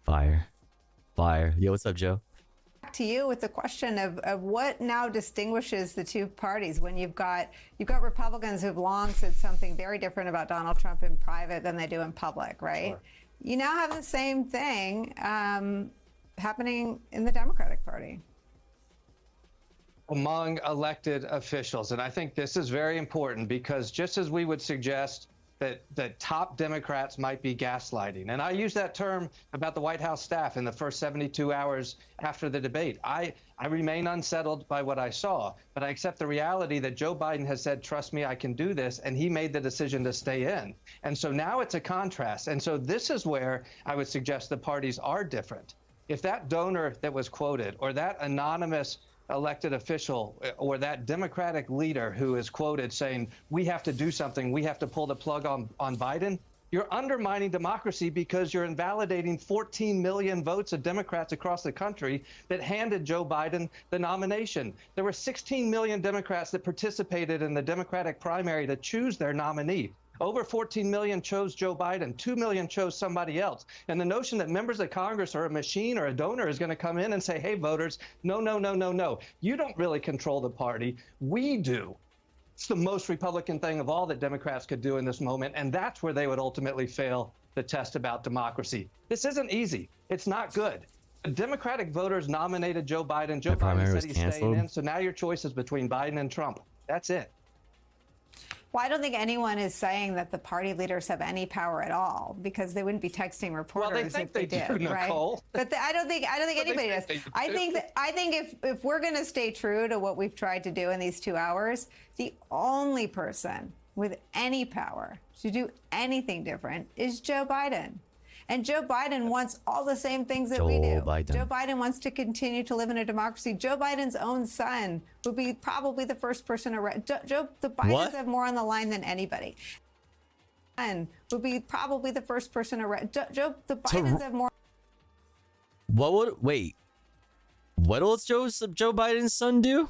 Fire. Yo, what's up, Joe? To you with the question of what now distinguishes the two parties when you've got Republicans who've long said something very different about Donald Trump in private than they do in public, right? Sure. You now have the same thing happening in the Democratic Party. Among elected officials. And I think this is very important because just as we would suggest that top Democrats might be gaslighting, and I use that term about the White House staff in the first 72 hours after the debate. I remain unsettled by what I saw, but I accept the reality that Joe Biden has said, trust me, I can do this, and he made the decision to stay in. And so now it's a contrast. And so this is where I would suggest the parties are different. If that donor that was quoted or that anonymous elected official or that Democratic leader who is quoted saying, we have to do something, we have to pull the plug on Biden, you're undermining democracy because you're invalidating 14 million votes of Democrats across the country that handed Joe Biden the nomination. There were 16 million Democrats that participated in the Democratic primary to choose their nominee. Over 14 million chose Joe Biden. 2 million chose somebody else. And the notion that members of Congress or a machine or a donor is going to come in and say, hey, voters, no, no, no, no, no. You don't really control the party. We do. It's the most Republican thing of all that Democrats could do in this moment. And that's where they would ultimately fail the test about democracy. This isn't easy. It's not good. The Democratic voters nominated Joe Biden. Joe Biden said he's staying in. So now your choice is between Biden and Trump. That's it. Well, I don't think anyone is saying that the party leaders have any power at all because they wouldn't be texting reporters well, they think if they do, did, right? Nicole. But I don't think anybody does. I think if we're going to stay true to what we've tried to do in these 2 hours, the only person with any power to do anything different is Joe Biden. And Joe Biden wants all the same things that we do. Joe Biden wants to continue to live in a democracy. Joe Biden's own son would be probably the first person the Bidens have more on the line than anybody. And would be probably the first person the Bidens have more. What will Joe Biden's son do?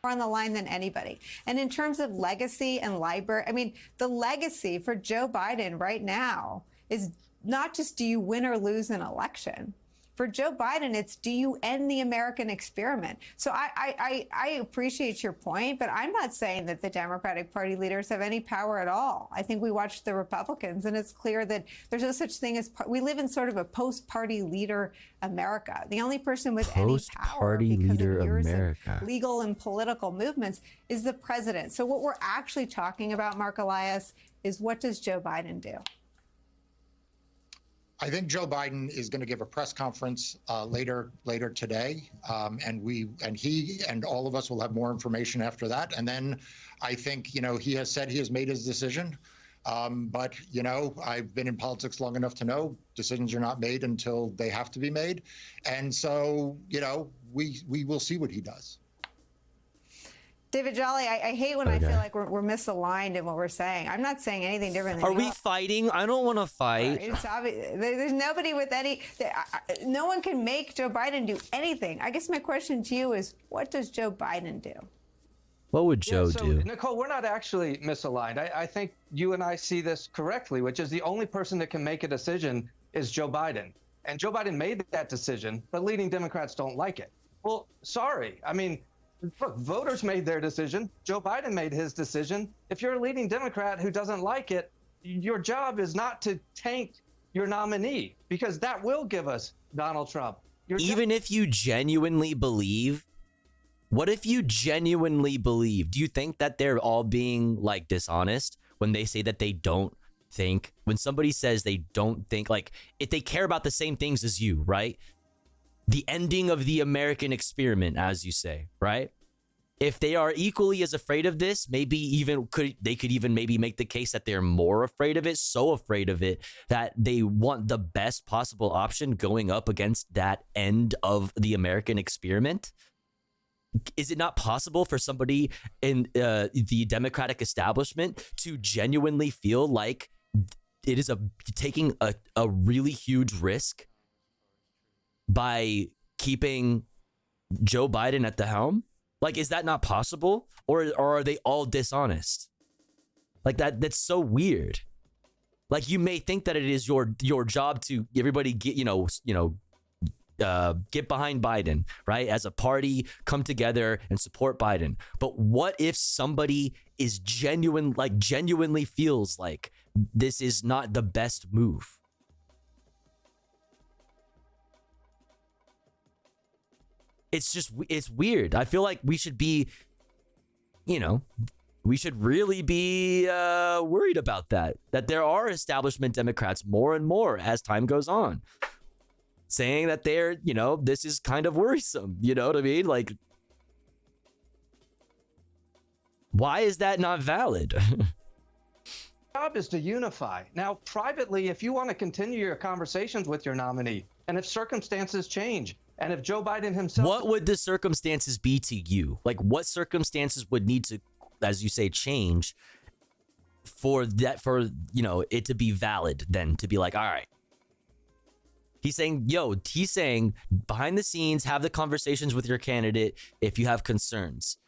On the line than anybody. And in terms of legacy and library, I mean, the legacy for Joe Biden right now is not just do you win or lose an election. For Joe Biden, it's do you end the American experiment? So I appreciate your point, but I'm not saying that the Democratic Party leaders have any power at all. I think we watched the Republicans, and it's clear that there's no such thing as we live in sort of a post-party leader America. The only person with any power because of years of legal and political movements is the president. So what we're actually talking about, Mark Elias, is what does Joe Biden do? I think Joe Biden is going to give a press conference later today, and he and all of us will have more information after that. And then I think he has said he has made his decision, but I've been in politics long enough to know decisions are not made until they have to be made, and so we will see what he does. David Jolly, I hate when I feel like we're misaligned in what we're saying. I'm not saying anything different than Are we fighting? I don't want to fight. It's obvious. There's nobody with any... No one can make Joe Biden do anything. I guess my question to you is, what does Joe Biden do? What would Joe do? Nicole, we're not actually misaligned. I think you and I see this correctly, which is the only person that can make a decision is Joe Biden. And Joe Biden made that decision, but leading Democrats don't like it. Well, sorry. I mean... Look, voters made their decision. Joe Biden made his decision. If you're a leading Democrat who doesn't like it, your job is not to tank your nominee because that will give us Donald Trump. Even if you genuinely believe, what if you genuinely believe? Do you think that they're all being like dishonest when they say that they don't think? When somebody says they don't think, like if they care about the same things as you, right? The ending of the American experiment, as you say, right? If they are equally as afraid of this, maybe even they could even maybe make the case that they're more afraid of it, so afraid of it that they want the best possible option going up against that end of the American experiment. Is it not possible for somebody in the Democratic establishment to genuinely feel like it is taking a really huge risk by keeping Joe Biden at the helm? Like, is that not possible? Or are they all dishonest? Like that's so weird. Like, you may think that it is your job to everybody get, get behind Biden, right? As a party, come together and support Biden. But what if somebody is genuinely feels like this is not the best move? It's weird. I feel like we should be, we should really be worried about that there are establishment Democrats more and more as time goes on saying that they're, this is kind of worrisome. You know what I mean? Like, why is that not valid? Job is to unify. Now, privately, if you want to continue your conversations with your nominee, and if circumstances change, and if Joe Biden himself... What would the circumstances be to you? Like, what circumstances would need to, as you say, change for it to be valid then to be like, all right. He's saying behind the scenes, have the conversations with your candidate if you have concerns.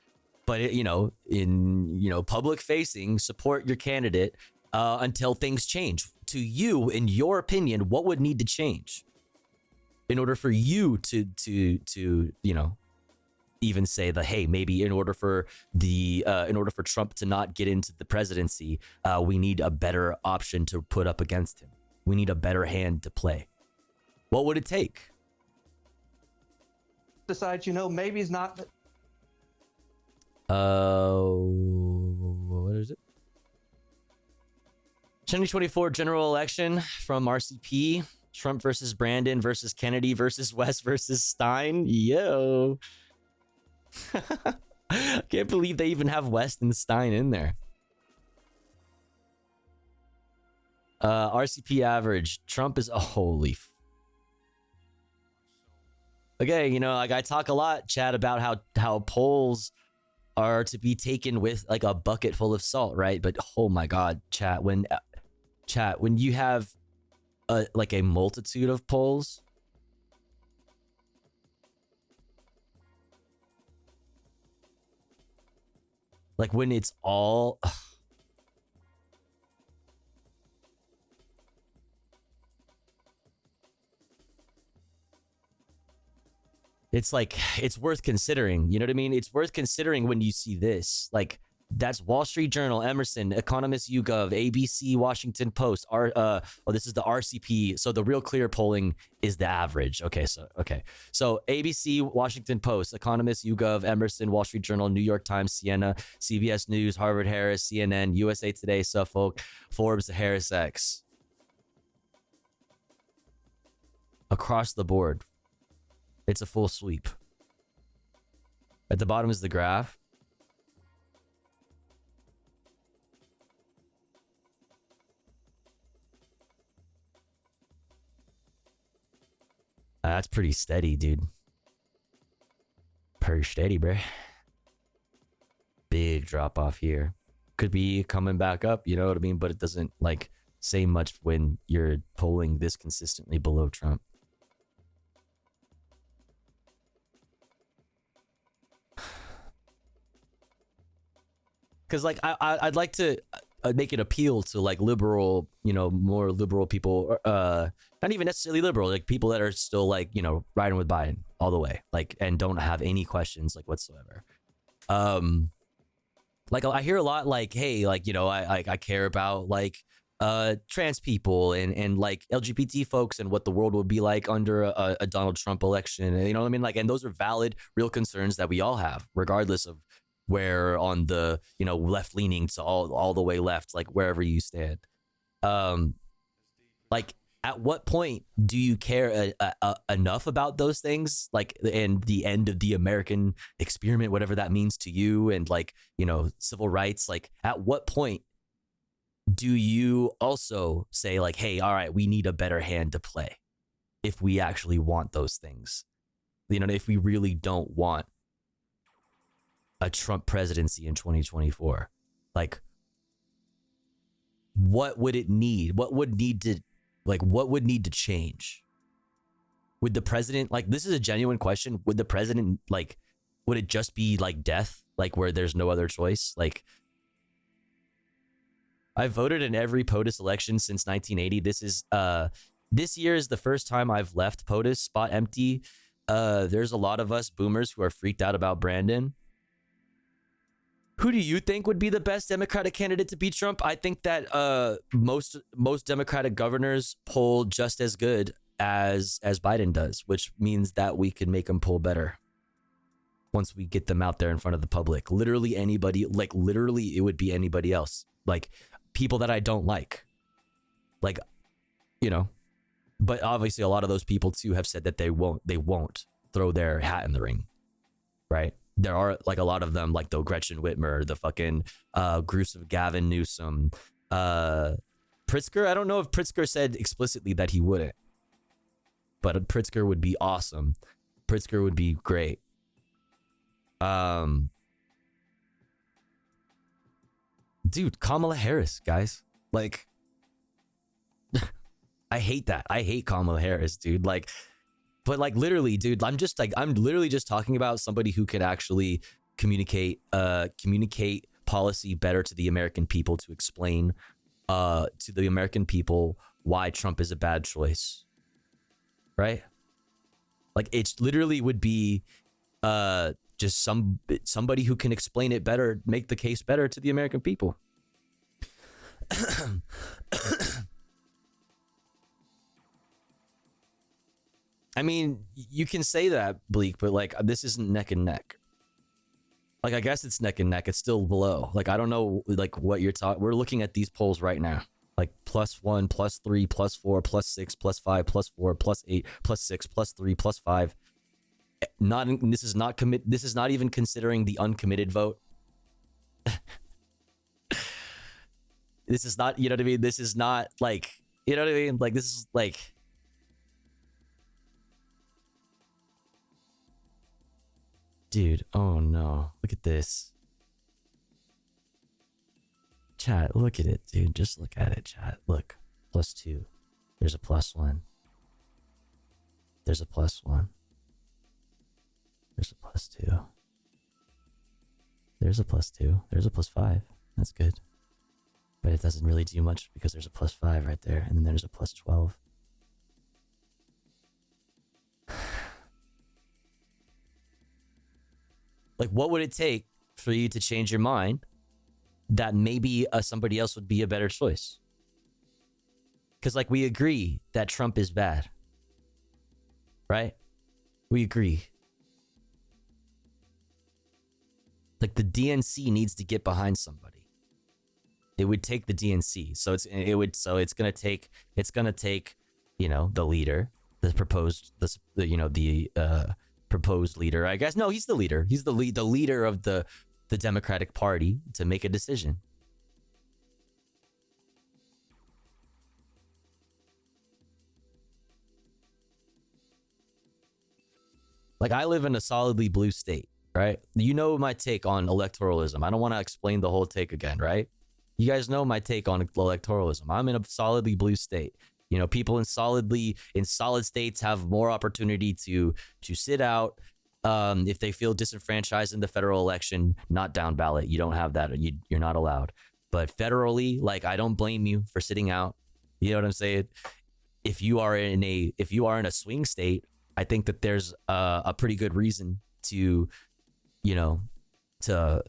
But, in public facing, support your candidate until things change. To you, in your opinion, what would need to change in order for you to even say that, hey, maybe in order for Trump to not get into the presidency, we need a better option to put up against him. We need a better hand to play. What would it take? Decides, maybe he's not. What is it? 2024 general election from RCP. Trump versus Brandon versus Kennedy versus West versus Stein. Yo. I can't believe they even have West and Stein in there. RCP average. Trump is holy. Okay, I talk a lot, Chad, about how polls are to be taken with like a bucket full of salt, right? But oh my God, chat, when you have a multitude of polls, like when it's all it's like, it's worth considering. You know what I mean? It's worth considering when you see this. Like, that's Wall Street Journal, Emerson, Economist YouGov, ABC, Washington Post. This is the RCP. So the Real Clear polling is the average. Okay. So ABC, Washington Post, Economist, YouGov, Emerson, Wall Street Journal, New York Times, Siena, CBS News, Harvard Harris, CNN, USA Today, Suffolk, Forbes, Harris X. Across the board. It's a full sweep. At the bottom is the graph. That's pretty steady, dude. Pretty steady, bruh. Big drop off here. Could be coming back up, you know what I mean? But it doesn't say much when you're polling this consistently below Trump. Because I'd like to make an appeal to liberal, more liberal people, not even necessarily liberal, people that are still riding with Biden all the way, and don't have any questions whatsoever. I hear a lot hey, I care about trans people and LGBT folks and what the world would be like under a Donald Trump election. You know what I mean? And those are valid, real concerns that we all have, regardless of where on the left leaning to all the way left, wherever you stand. At what point do you care enough about those things, and the end of the American experiment, whatever that means to you, and civil rights? At what point do you also say hey, all right, we need a better hand to play if we actually want those things? If we really don't want a Trump presidency in 2024, what would it need? What would need to change? Would the president, this is a genuine question. Would the president, would it just be death? Where there's no other choice? I voted in every POTUS election since 1980. This year is the first time I've left POTUS spot empty. There's a lot of us boomers who are freaked out about Brandon. Who do you think would be the best Democratic candidate to beat Trump? I think that most Democratic governors poll just as good as Biden does, which means that we could make them poll better once we get them out there in front of the public. Literally anybody, like literally it would be anybody else. Like people that I don't like. Like, you know, but obviously a lot of those people too have said that they won't throw their hat in the ring, right? There are like a lot of them, like the Gretchen Whitmer, the fucking gruesome Gavin Newsom, Pritzker. I don't know if Pritzker said explicitly that he wouldn't, but Pritzker would be awesome. Pritzker would be great. Dude, Kamala Harris, guys. Like, I hate that. I hate Kamala Harris, dude. Like, but like literally, dude, I'm literally just talking about somebody who can actually communicate policy better to the American people, to explain to the American people why Trump is a bad choice. Right? Like it literally would be just somebody who can explain it better, make the case better to the American people. I mean, you can say that, Bleak, but like this isn't neck and neck. Like I guess it's neck and neck. It's still below. Like I don't know, like what you're talking. We're looking at these polls right now. Like +1, +3, +4, +6, +5, +4, +8, +6, +3, +5. This is not even considering the uncommitted vote. This is not, you know what I mean? This is not like, you know what I mean? Like this is like. Dude, oh no. Look at this. Chat, look at it, dude. Just look at it, chat. Look. +2. There's a +1. There's a +1. There's a +2. There's a +2. There's a +5. That's good. But it doesn't really do much because there's a +5 right there. And then there's a +12. Like, what would it take for you to change your mind that maybe somebody else would be a better choice? Because, like, we agree that Trump is bad. Right? We agree. Like, the DNC needs to get behind somebody. It would take the DNC. So it's gonna take, you know, the leader, the proposed leader, I guess. No, he's the leader. He's the leader of the Democratic Party to make a decision. Like, I live in a solidly blue state, right? You know my take on electoralism. I don't want to explain the whole take again, right? You guys know my take on electoralism. I'm in a solidly blue state. You know, people in solid states have more opportunity to sit out if they feel disenfranchised in the federal election, not down ballot. You don't have that. You're not allowed. But federally, like, I don't blame you for sitting out. You know what I'm saying? If you are in a swing state, I think that there's a pretty good reason to, you know, to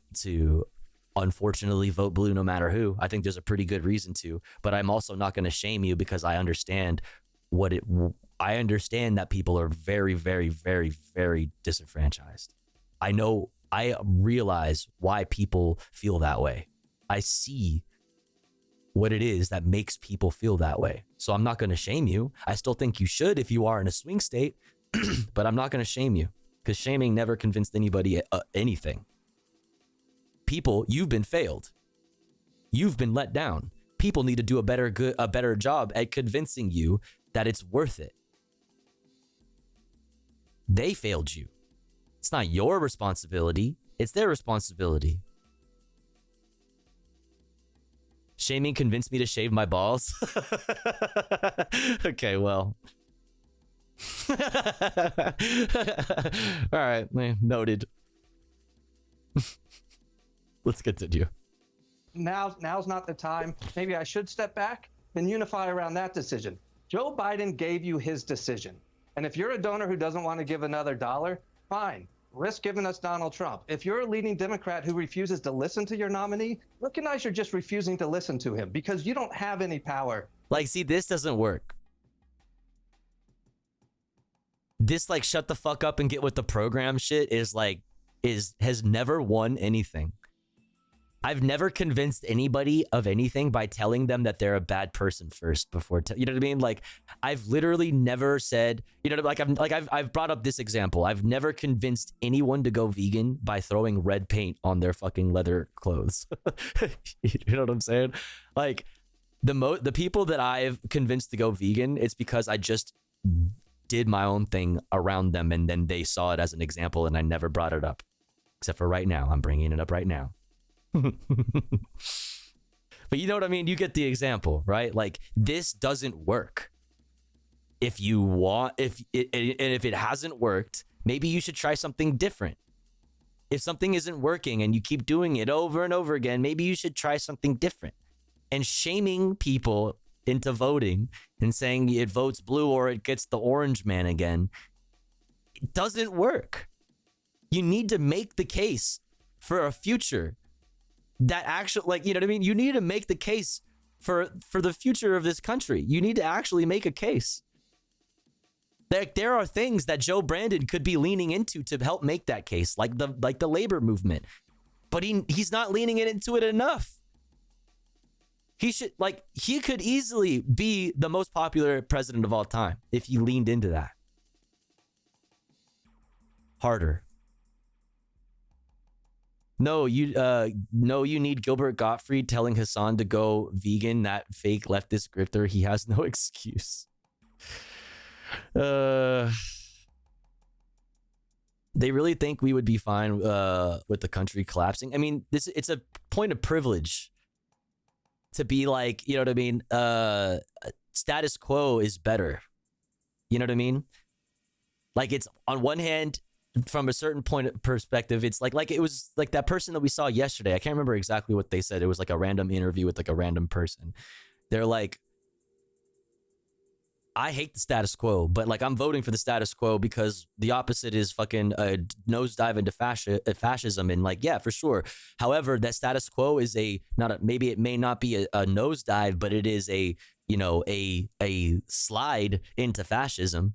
unfortunately vote blue no matter who. I think there's a pretty good reason to, but I'm also not going to shame you because I understand I understand that people are very, very, very, very disenfranchised. I realize why people feel that way. I see what it is that makes people feel that way. So I'm not going to shame you. I still think you should if you are in a swing state, but I'm not going to shame you because shaming never convinced anybody anything. People, you've been failed. You've been let down. People need to do a better job at convincing you that it's worth it. They failed you. It's not your responsibility. It's their responsibility. Shaming convinced me to shave my balls. Okay, well. All right, noted. Let's continue. now's not the time. Maybe I should step back, then unify around that decision. Joe Biden gave you his decision. And if you're a donor who doesn't want to give another dollar, fine. Risk giving us Donald Trump. If you're a leading Democrat who refuses to listen to your nominee, recognize you're just refusing to listen to him because you don't have any power. Like, see, this doesn't work. This, like, shut the fuck up and get with the program shit has never won anything. I've never convinced anybody of anything by telling them that they're a bad person first before, you know what I mean? Like, I've literally never said, you know, I've brought up this example. I've never convinced anyone to go vegan by throwing red paint on their fucking leather clothes. You know what I'm saying? Like, the people that I've convinced to go vegan, it's because I just did my own thing around them, and then they saw it as an example, and I never brought it up. Except for right now. I'm bringing it up right now. But you know what I mean? You get the example, right? Like, this doesn't work. If it hasn't worked, maybe you should try something different. If something isn't working and you keep doing it over and over again, maybe you should try something different. And shaming people into voting and saying it votes blue or it gets the orange man again, it doesn't work. You need to make the case for a future that actually, like, you know what I mean? You need to make the case for the future of this country. You need to actually make a case. There are things that Joe Brandon could be leaning into to help make that case, like the labor movement. But he's not leaning into it enough. He could easily be the most popular president of all time if he leaned into that. Harder. No, you need Gilbert Gottfried telling Hassan to go vegan, that fake leftist grifter. He has no excuse. They really think we would be fine with the country collapsing. I mean, it's a point of privilege to be like, you know what I mean? Status quo is better. You know what I mean? Like, it's on one hand, from a certain point of perspective, it's like it was like that person that we saw yesterday. I can't remember exactly what they said. It was like a random interview with like a random person. They're like, I hate the status quo, but like I'm voting for the status quo because the opposite is fucking a nosedive into fascism. And like, yeah, for sure. However, that status quo is maybe it may not be a nosedive, but it is a slide into fascism.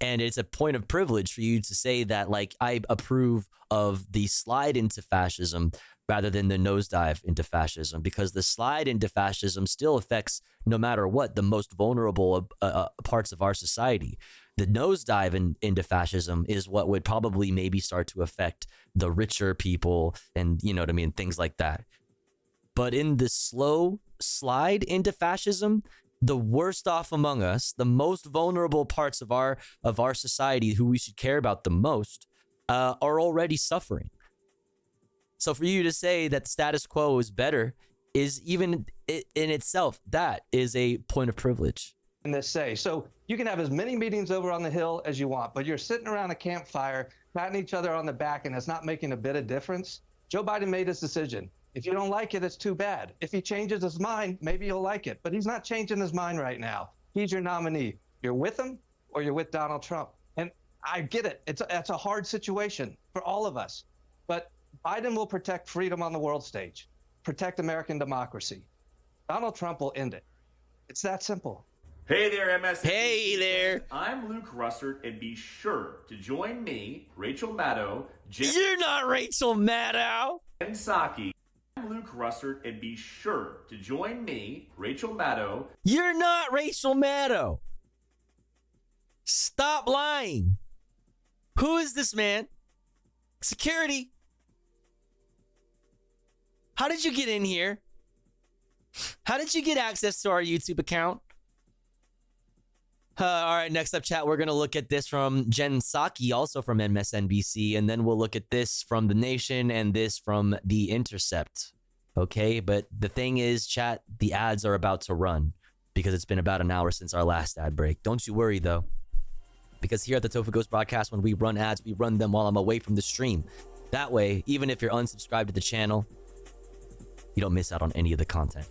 And it's a point of privilege for you to say that, like, I approve of the slide into fascism rather than the nosedive into fascism, because the slide into fascism still affects, no matter what, the most vulnerable parts of our society. The nosedive into fascism is what would probably maybe start to affect the richer people and, you know what I mean, things like that. But in the slow slide into fascism, the worst off among us, the most vulnerable parts of our society, who we should care about the most, are already suffering. So for you to say that the status quo is better is even in itself, that is a point of privilege. In this say, so you can have as many meetings over on the Hill as you want, but you're sitting around a campfire, patting each other on the back, and it's not making a bit of difference. Joe Biden made his decision. If you don't like it, it's too bad. If he changes his mind, maybe you'll like it. But he's not changing his mind right now. He's your nominee. You're with him or you're with Donald Trump. And I get it. It's a hard situation for all of us. But Biden will protect freedom on the world stage, protect American democracy. Donald Trump will end it. It's that simple. Hey there, MS. Hey there. I'm Luke Russert, and be sure to join me, Rachel Maddow, You're not Rachel Maddow. Jen Psaki. I'm Luke Russert, and be sure to join me, Rachel Maddow. You're not Rachel Maddow. Stop lying. Who is this man? Security. How did you get in here? How did you get access to our YouTube account? All right, next up, chat, we're going to look at this from Jen Psaki, also from MSNBC, and then we'll look at this from The Nation and this from The Intercept. Okay, but the thing is, chat, the ads are about to run because it's been about an hour since our last ad break. Don't you worry, though, because here at the Tofu Ghost broadcast, when we run ads, we run them while I'm away from the stream. That way, even if you're unsubscribed to the channel, you don't miss out on any of the content.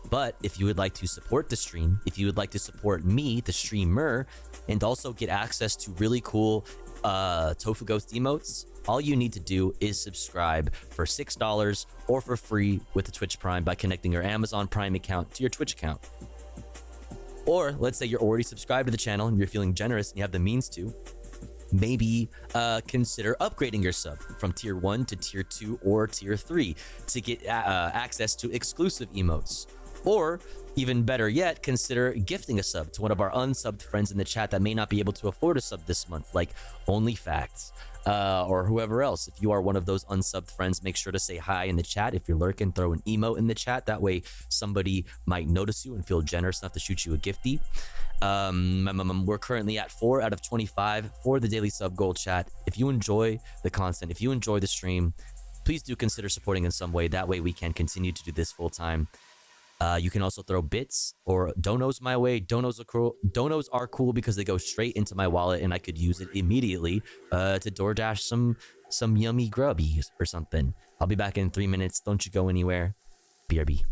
But if you would like to support the stream, if you would like to support me, the streamer, and also get access to really cool Tofu Ghost emotes, all you need to do is subscribe for $6 or for free with the Twitch Prime by connecting your Amazon Prime account to your Twitch account. Or let's say you're already subscribed to the channel and you're feeling generous and you have the means to, maybe consider upgrading your sub from tier 1 to tier 2 or tier 3 to get access to exclusive emotes. Or even better yet, consider gifting a sub to one of our unsubbed friends in the chat that may not be able to afford a sub this month, like OnlyFacts or whoever else. If you are one of those unsubbed friends, make sure to say hi in the chat. If you're lurking, throw an emote in the chat. That way somebody might notice you and feel generous enough to shoot you a gifty. We're currently at 4 out of 25 for the daily sub goal chat. If you enjoy the content, if you enjoy the stream, please do consider supporting in some way. That way we can continue to do this full time. You can also throw bits or donos my way. Donos are cool because they go straight into my wallet and I could use it immediately to DoorDash some yummy grubbies or something. I'll be back in 3 minutes. Don't you go anywhere. BRB.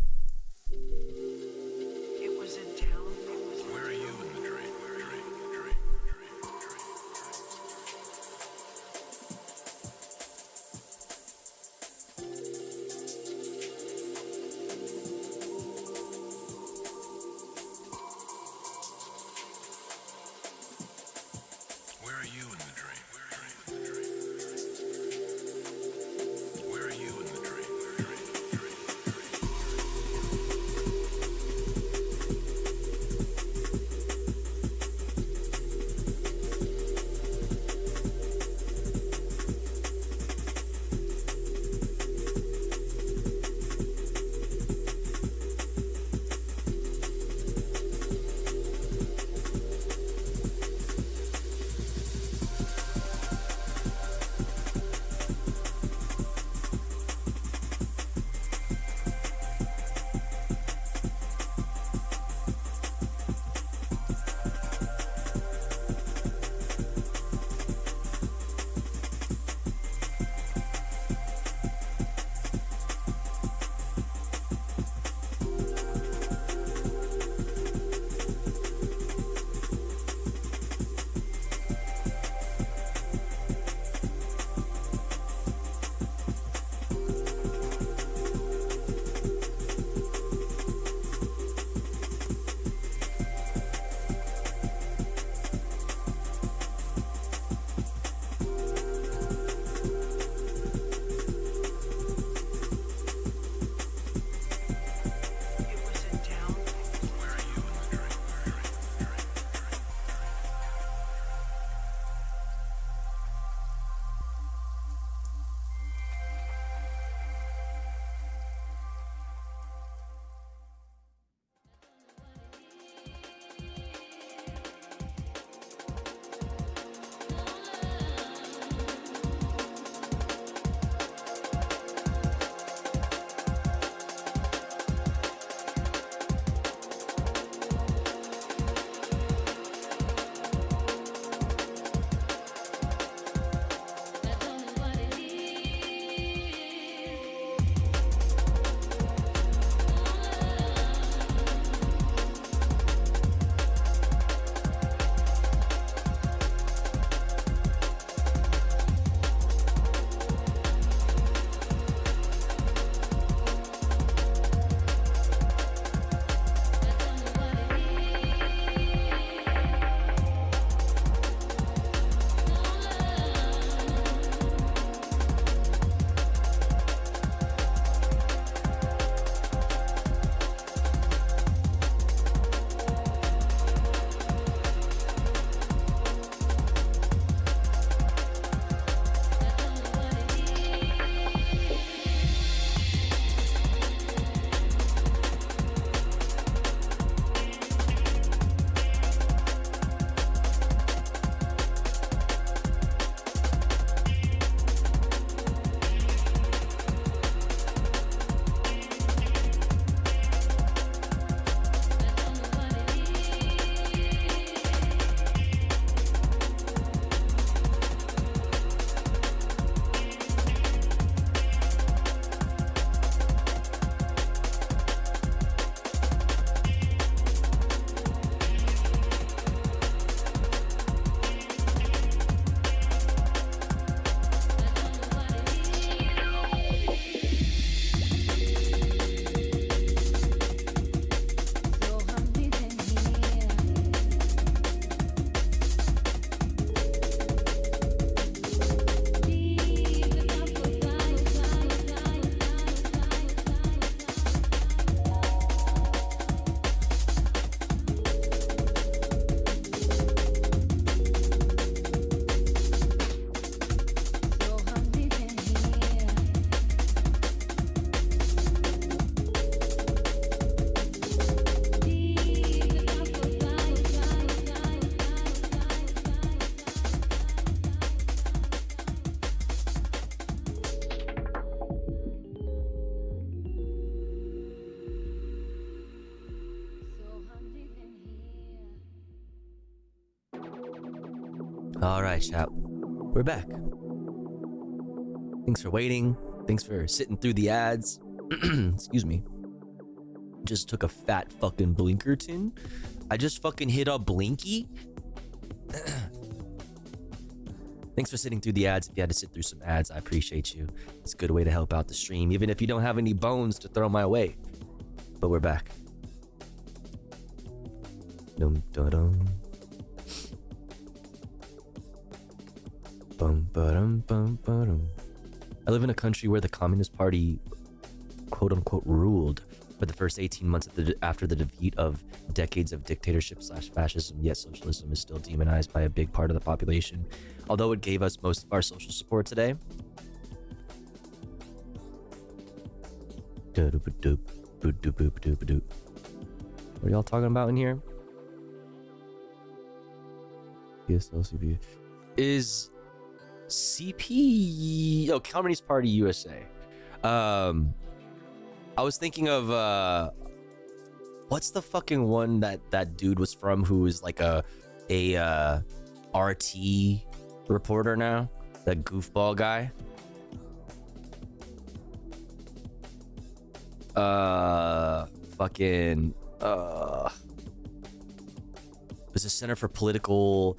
All right, chat. We're back. Thanks for waiting. Thanks for sitting through the ads. Excuse me. Just took a fat fucking Blinkerton. I just fucking hit a Blinky. Thanks for sitting through the ads. If you had to sit through some ads, I appreciate you. It's a good way to help out the stream, even if you don't have any bones to throw my way. But we're back. Dum dum dum. Bum ba-dum bum ba-dum. I live in a country where the Communist Party, quote unquote, ruled for the first 18 months after the defeat of decades of dictatorship/fascism, yet socialism is still demonized by a big part of the population. Although it gave us most of our social support today. What are y'all talking about in here? PSLCP is CP. Oh, Communist Party USA. I was thinking of what's the fucking one that dude was from, who is like a RT reporter now, that goofball guy. Was it Center for Political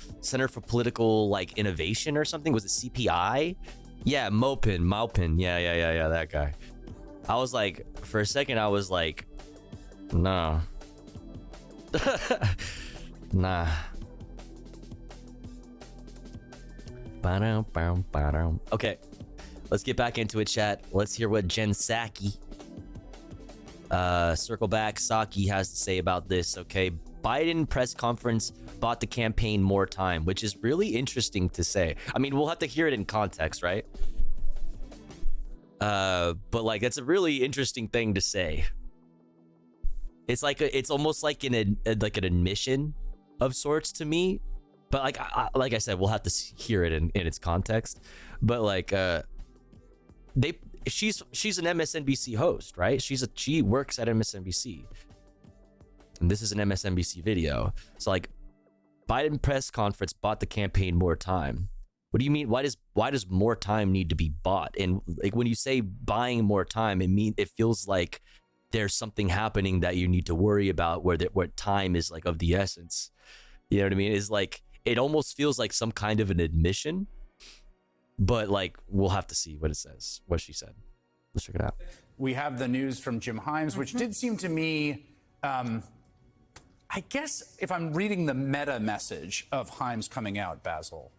like Innovation or something? Was it CPI? Yeah, Maupin. Yeah, that guy. I was like, for a second, I was like, nah. Nah. Okay, let's get back into it, chat. Let's hear what Jen Psaki, circle back, Psaki has to say about this, okay? Biden press conference bought the campaign more time, which is really interesting to say. I mean, we'll have to hear it in context, right? But like, that's a really interesting thing to say. It's like it's almost like an admission of sorts to me. But like I said, we'll have to hear it in its context. But like, she's an MSNBC host, right? She works at MSNBC, and this is an MSNBC video. So like, Biden press conference bought the campaign more time. What do you mean? Why does more time need to be bought? And like, when you say buying more time, it feels like there's something happening that you need to worry about, where time is like of the essence. You know what I mean? It's like, it almost feels like some kind of an admission, but like, we'll have to see what it says, what she said. Let's check it out. We have the news from Jim Himes, which did seem to me, I guess if I'm reading the meta message of Himes coming out, Basil,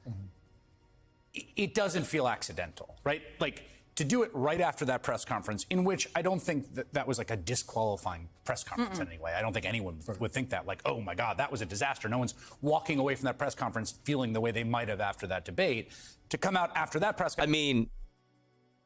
it doesn't feel accidental, right? Like, to do it right after that press conference, in which I don't think that was like a disqualifying press conference in any way. I don't think anyone would think that, like, oh my God, that was a disaster. No one's walking away from that press conference feeling the way they might have after that debate. To come out after that press conference. I mean,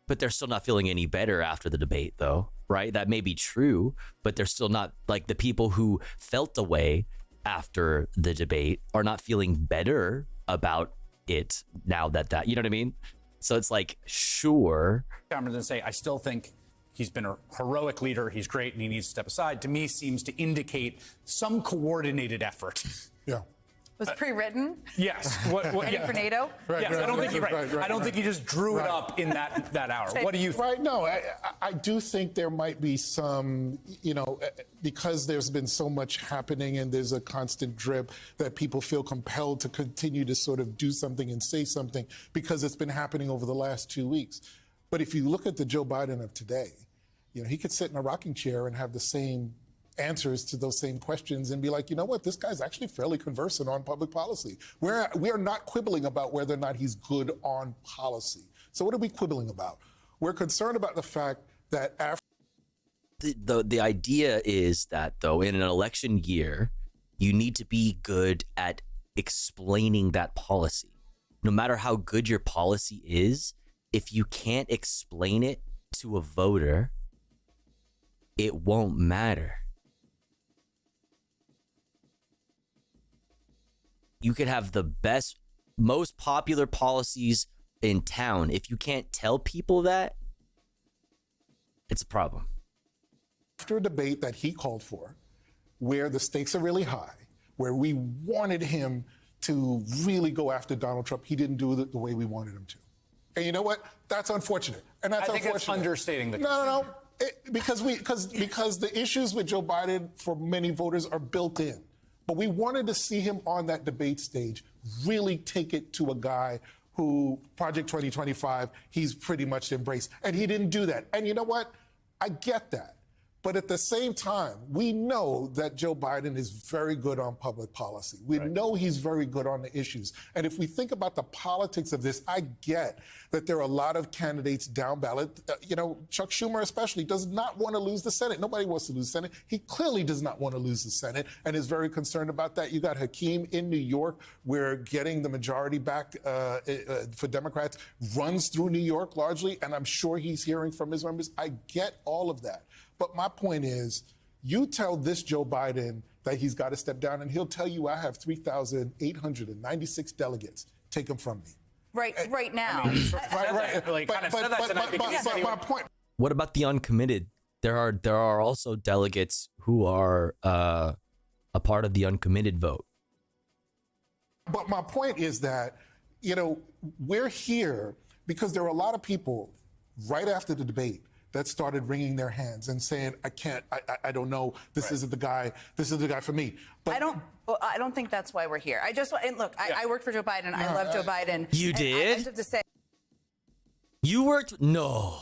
but they're still not feeling any better after the debate, though, right? That may be true, but they're still not, like, the people who felt the way after the debate are not feeling better about it now that, you know what I mean? So it's like, sure. I'm going to say, I still think he's been a heroic leader. He's great and he needs to step aside. To me, seems to indicate some coordinated effort. Yeah. Was pre-written? Yes. Ready for NATO? Right, yes, I don't think I don't think he just drew it up in that hour. What do you think? Right, no, I do think there might be some, because there's been so much happening and there's a constant drip, that people feel compelled to continue to sort of do something and say something because it's been happening over the last 2 weeks. But if you look at the Joe Biden of today, he could sit in a rocking chair and have the same answers to those same questions and be like, you know what, this guy's actually fairly conversant on public policy. We are not quibbling about whether or not he's good on policy. So what are we quibbling about? We're concerned about the fact that after the idea is that, though, in an election year, you need to be good at explaining that policy. No matter how good your policy is, if you can't explain it to a voter, it won't matter. You could have the best, most popular policies in town. If you can't tell people that, it's a problem. After a debate that he called for, where the stakes are really high, where we wanted him to really go after Donald Trump. He didn't do it the way we wanted him to. And you know what? That's unfortunate. And that's I think it's understating the No. Because the issues with Joe Biden for many voters are built in. But we wanted to see him on that debate stage really take it to a guy who, Project 2025, he's pretty much embraced. And he didn't do that. And you know what? I get that. But at the same time, we know that Joe Biden is very good on public policy. We know he's very good on the issues. And if we think about the politics of this, I get that there are a lot of candidates down ballot. Chuck Schumer especially does not want to lose the Senate. Nobody wants to lose the Senate. He clearly does not want to lose the Senate and is very concerned about that. You got Hakeem in New York, where getting the majority back for Democrats runs through New York largely, and I'm sure he's hearing from his members. I get all of that. But my point is, you tell this Joe Biden that he's got to step down, and he'll tell you, I have 3,896 delegates. Take them from me. Right now. But my point. What about the uncommitted? There are also delegates who are a part of the uncommitted vote. But my point is that, we're here because there are a lot of people right after the debate that started wringing their hands and saying, I don't know, this isn't the guy for me. But I don't think that's why we're here. I worked for Joe Biden. I love Joe Biden. You did? I just have to say, you worked? No.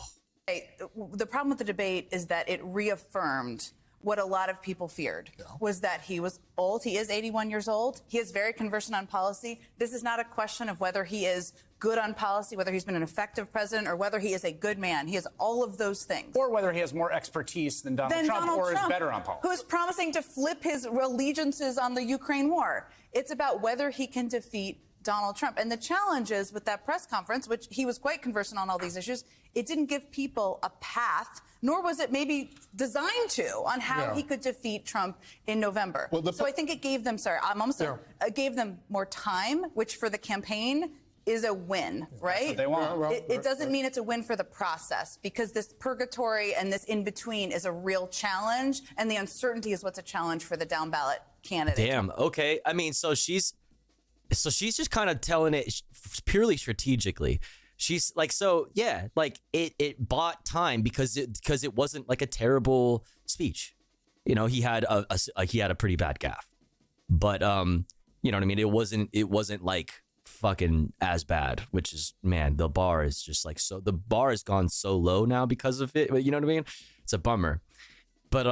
the problem with the debate is that it reaffirmed what a lot of people feared, was that he was old. He is 81 years old. He is very conversant on policy. This is not a question of whether he is good on policy, whether he's been an effective president, or whether he is a good man. He has all of those things. Or whether he has more expertise than Donald Trump, or is better on policy. Who is promising to flip his allegiances on the Ukraine war. It's about whether he can defeat Donald Trump. And the challenge is with that press conference, which he was quite conversant on all these issues, it didn't give people a path, nor was it maybe designed to, on how he could defeat Trump in November. Well, so I think it gave them, it gave them more time, which for the campaign is a win, right? That's what they want. It doesn't mean it's a win for the process, because this purgatory and this in-between is a real challenge, and the uncertainty is what's a challenge for the down ballot candidate. Damn, okay. I mean, so she's just kind of telling it purely strategically. She's like, so yeah, like it bought time because it wasn't like a terrible speech. You know, he had a pretty bad gaffe, but you know what I mean? It wasn't like fucking as bad, which is, man, the bar is just like, so the bar has gone so low now because of it. You know what I mean? It's a bummer. But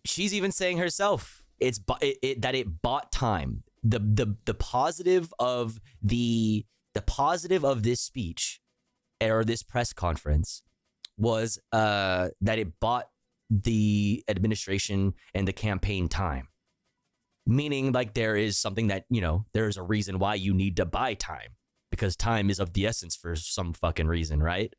she's even saying herself, that it bought time. The positive of the positive of this speech or this press conference was that it bought the administration and the campaign time. Meaning, like, there is something that, you know, there is a reason why you need to buy time, because time is of the essence for some fucking reason, right?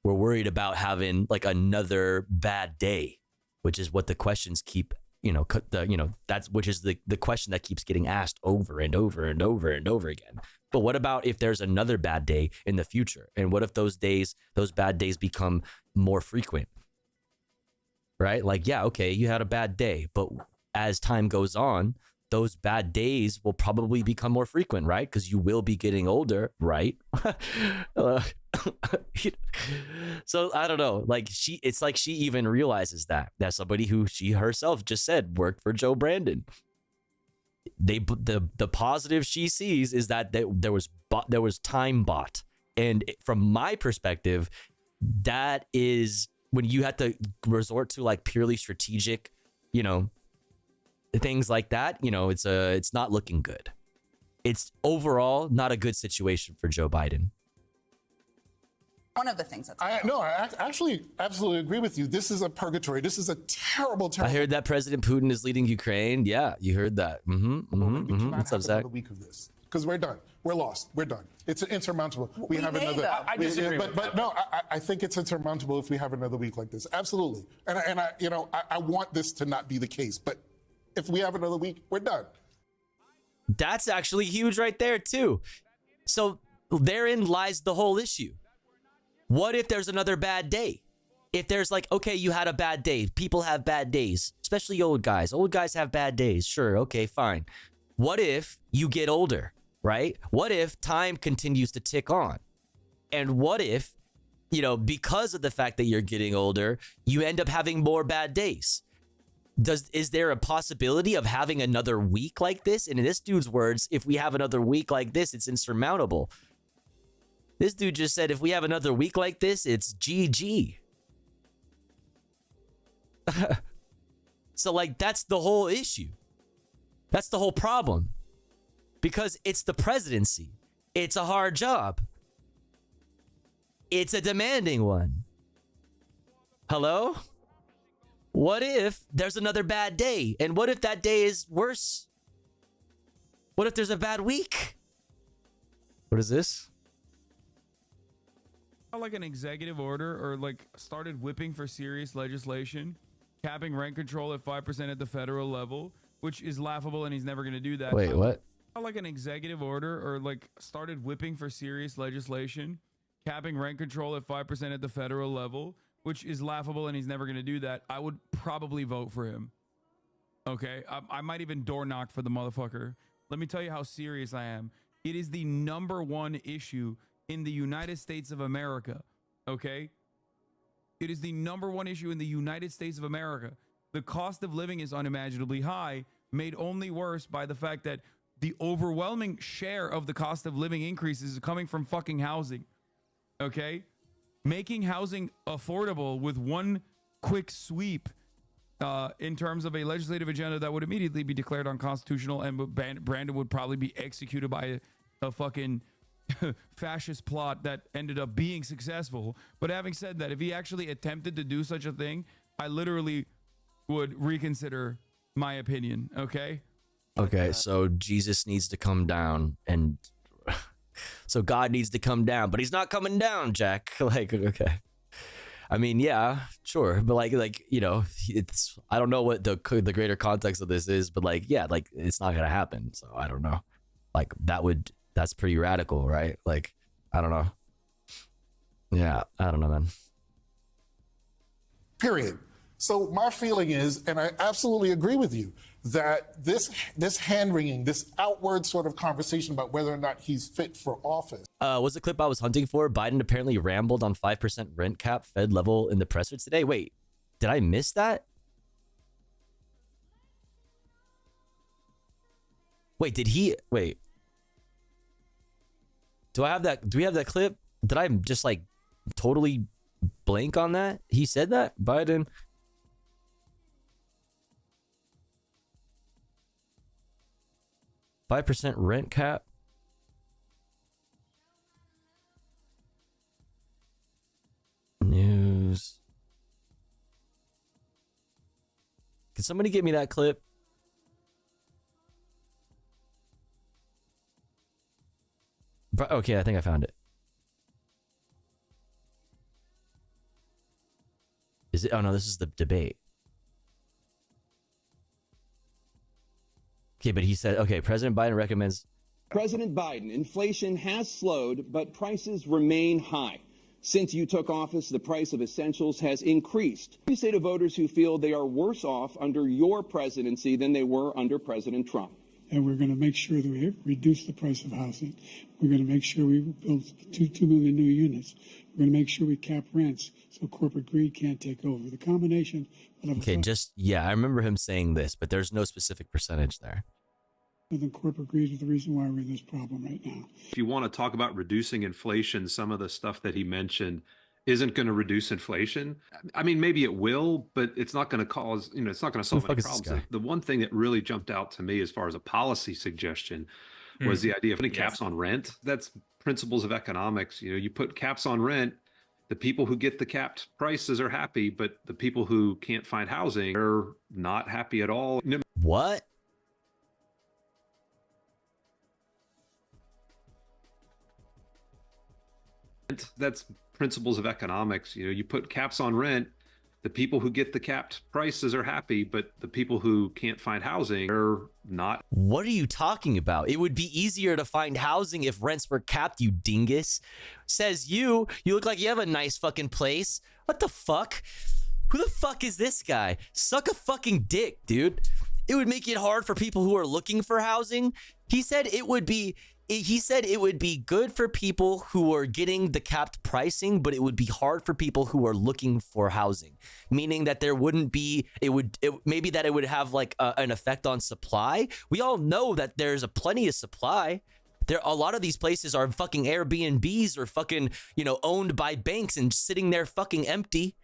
We're worried about having like another bad day, which is what the questions keep, which is the question that keeps getting asked over and over and over and over again. But what about if there's another bad day in the future? And what if those bad days become more frequent? Right? Like, yeah, okay, you had a bad day, but as time goes on, those bad days will probably become more frequent, right? Because you will be getting older, right? So I don't know. Like, it's like she even realizes that somebody who she herself just said worked for Joe Brandon. The positive she sees is that there was time bought, and from my perspective, that is when you have to resort to like purely strategic, things like that, it's not looking good. It's overall not a good situation for Joe Biden. One of the things that's I actually absolutely agree with you. This is a purgatory. This is a terrible. I heard that President Putin is leading Ukraine. Yeah, you heard that. What's up, Zach? A week of this, because we're done. We're lost. We're done. It's insurmountable. We have another. I disagree. But no, I think it's insurmountable if we have another week like this. Absolutely. And I want this to not be the case. But if we have another week, we're done. That's actually huge right there too. So therein lies the whole issue. What if there's another bad day? if there's like, okay, you had a bad day. People have bad days, especially old guys. Old guys have bad days. Sure. Okay, fine. What if you get older, right? What if time continues to tick on? And what if, you know, because of the fact that you're getting older, you end up having more bad days? Is there a possibility of having another week like this? And in this dude's words, if we have another week like this, it's insurmountable. This dude just said, if we have another week like this, it's GG. So like, that's the whole issue. That's the whole problem. Because it's the presidency. It's a hard job. It's a demanding one. Hello? What if there's another bad day? And what if that day is worse? What if there's a bad week? What is this? Like an executive order or like started whipping for serious legislation, capping rent control at 5% at the federal level, which is laughable and he's never going to do that. Wait, what? Like an executive order or like started whipping for serious legislation, capping rent control at 5% at the federal level, which is laughable and he's never going to do that, I would probably vote for him. Okay? I might even door knock for the motherfucker. Let me tell you how serious I am. It is the #1 issue in the United States of America. Okay? It is the #1 issue in the United States of America. The cost of living is unimaginably high, made only worse by the fact that the overwhelming share of the cost of living increases is coming from fucking housing. Okay? Making housing affordable with one quick sweep in terms of a legislative agenda that would immediately be declared unconstitutional and Brandon would probably be executed by a fucking fascist plot that ended up being successful. But having said that, if he actually attempted to do such a thing, I literally would reconsider my opinion. Okay? Okay, so Jesus needs to come down and so God needs to come down, but he's not coming down, Jack. Like, okay. I mean, yeah, sure. But like, you know, it's, I don't know what the greater context of this is, but like, yeah, like it's not going to happen. So I don't know. Like that's pretty radical, right? Like, I don't know. Yeah, I don't know, man. Period. So my feeling is, and I absolutely agree with you, that this hand-wringing, this outward sort of conversation about whether or not he's fit for office. Was the clip I was hunting for? Biden apparently rambled on 5% rent cap Fed level in the presser today. Wait, did I miss that? Wait, did he? Wait. Do I have that? Do we have that clip? Did I just like totally blank on that? He said that? Biden. 5% rent cap. News. Can somebody get me that clip? Okay, I think I found it. Is it? Oh no, this is the debate. Okay, but he said, okay, President Biden recommends. President Biden, inflation has slowed, but prices remain high. Since you took office, the price of essentials has increased. What do you say to voters who feel they are worse off under your presidency than they were under President Trump? And we're going to make sure that we reduce the price of housing. We're going to make sure we build 2 million new units. We're going to make sure we cap rents so corporate greed can't take over. The combination of okay, I remember him saying this, but there's no specific percentage there. The corporate greed is the reason why we're in this problem right now. If you want to talk about reducing inflation, some of the stuff that he mentioned isn't going to reduce inflation. I mean, maybe it will, but it's not going to cause, it's not going to solve any problems. The one thing that really jumped out to me as far as a policy suggestion was the idea of putting caps on rent. That's principles of economics. You put caps on rent, the people who get the capped prices are happy, but the people who can't find housing are not happy at all. What? That's principles of economics. You put caps on rent, the people who get the capped prices are happy, but the people who can't find housing are not. What are you talking about? It would be easier to find housing if rents were capped, you dingus. Says you look like you have a nice fucking place. What the fuck? Who the fuck is this guy? Suck a fucking dick, dude. It would make it hard for people who are looking for housing. He said it would be good for people who are getting the capped pricing, but it would be hard for people who are looking for housing. Meaning that there wouldn't be, maybe that it would have like an effect on supply. We all know that there's a plenty of supply. A lot of these places are fucking Airbnbs or fucking, owned by banks and sitting there fucking empty.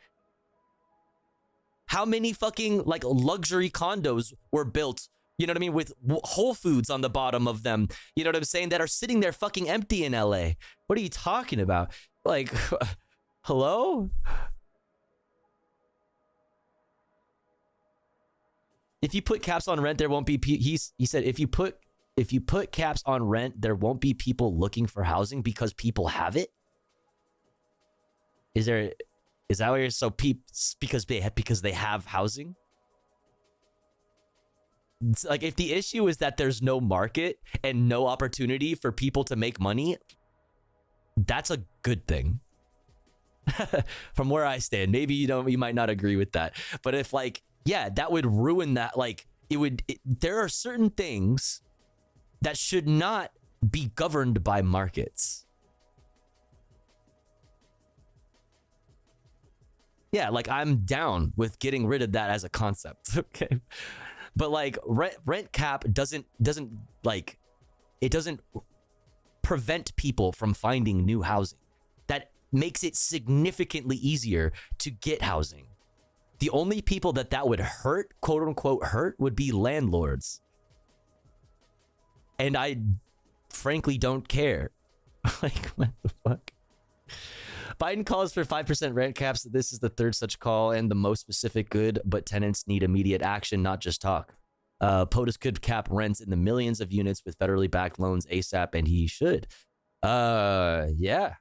How many fucking like luxury condos were built, you know what I mean, with Whole Foods on the bottom of them, you know what I'm saying, that are sitting there fucking empty in LA? What are you talking about? Like, hello? If you put caps on rent, there won't be, he said, if you put caps on rent, there won't be people looking for housing because people have it. Is that where you're because they have housing? It's like, if the issue is that there's no market and no opportunity for people to make money, that's a good thing. From where I stand, maybe you might not agree with that, but if like, yeah, that would ruin that. Like there are certain things that should not be governed by markets. Yeah, like I'm down with getting rid of that as a concept, okay? But like rent cap doesn't prevent people from finding new housing. That makes it significantly easier to get housing. The only people that would hurt, quote unquote hurt, would be landlords. And I frankly don't care. Like, what the fuck? Biden calls for 5% rent caps. This is the third such call and the most specific good, but tenants need immediate action, not just talk. POTUS could cap rents in the millions of units with federally backed loans ASAP, and he should. Yeah.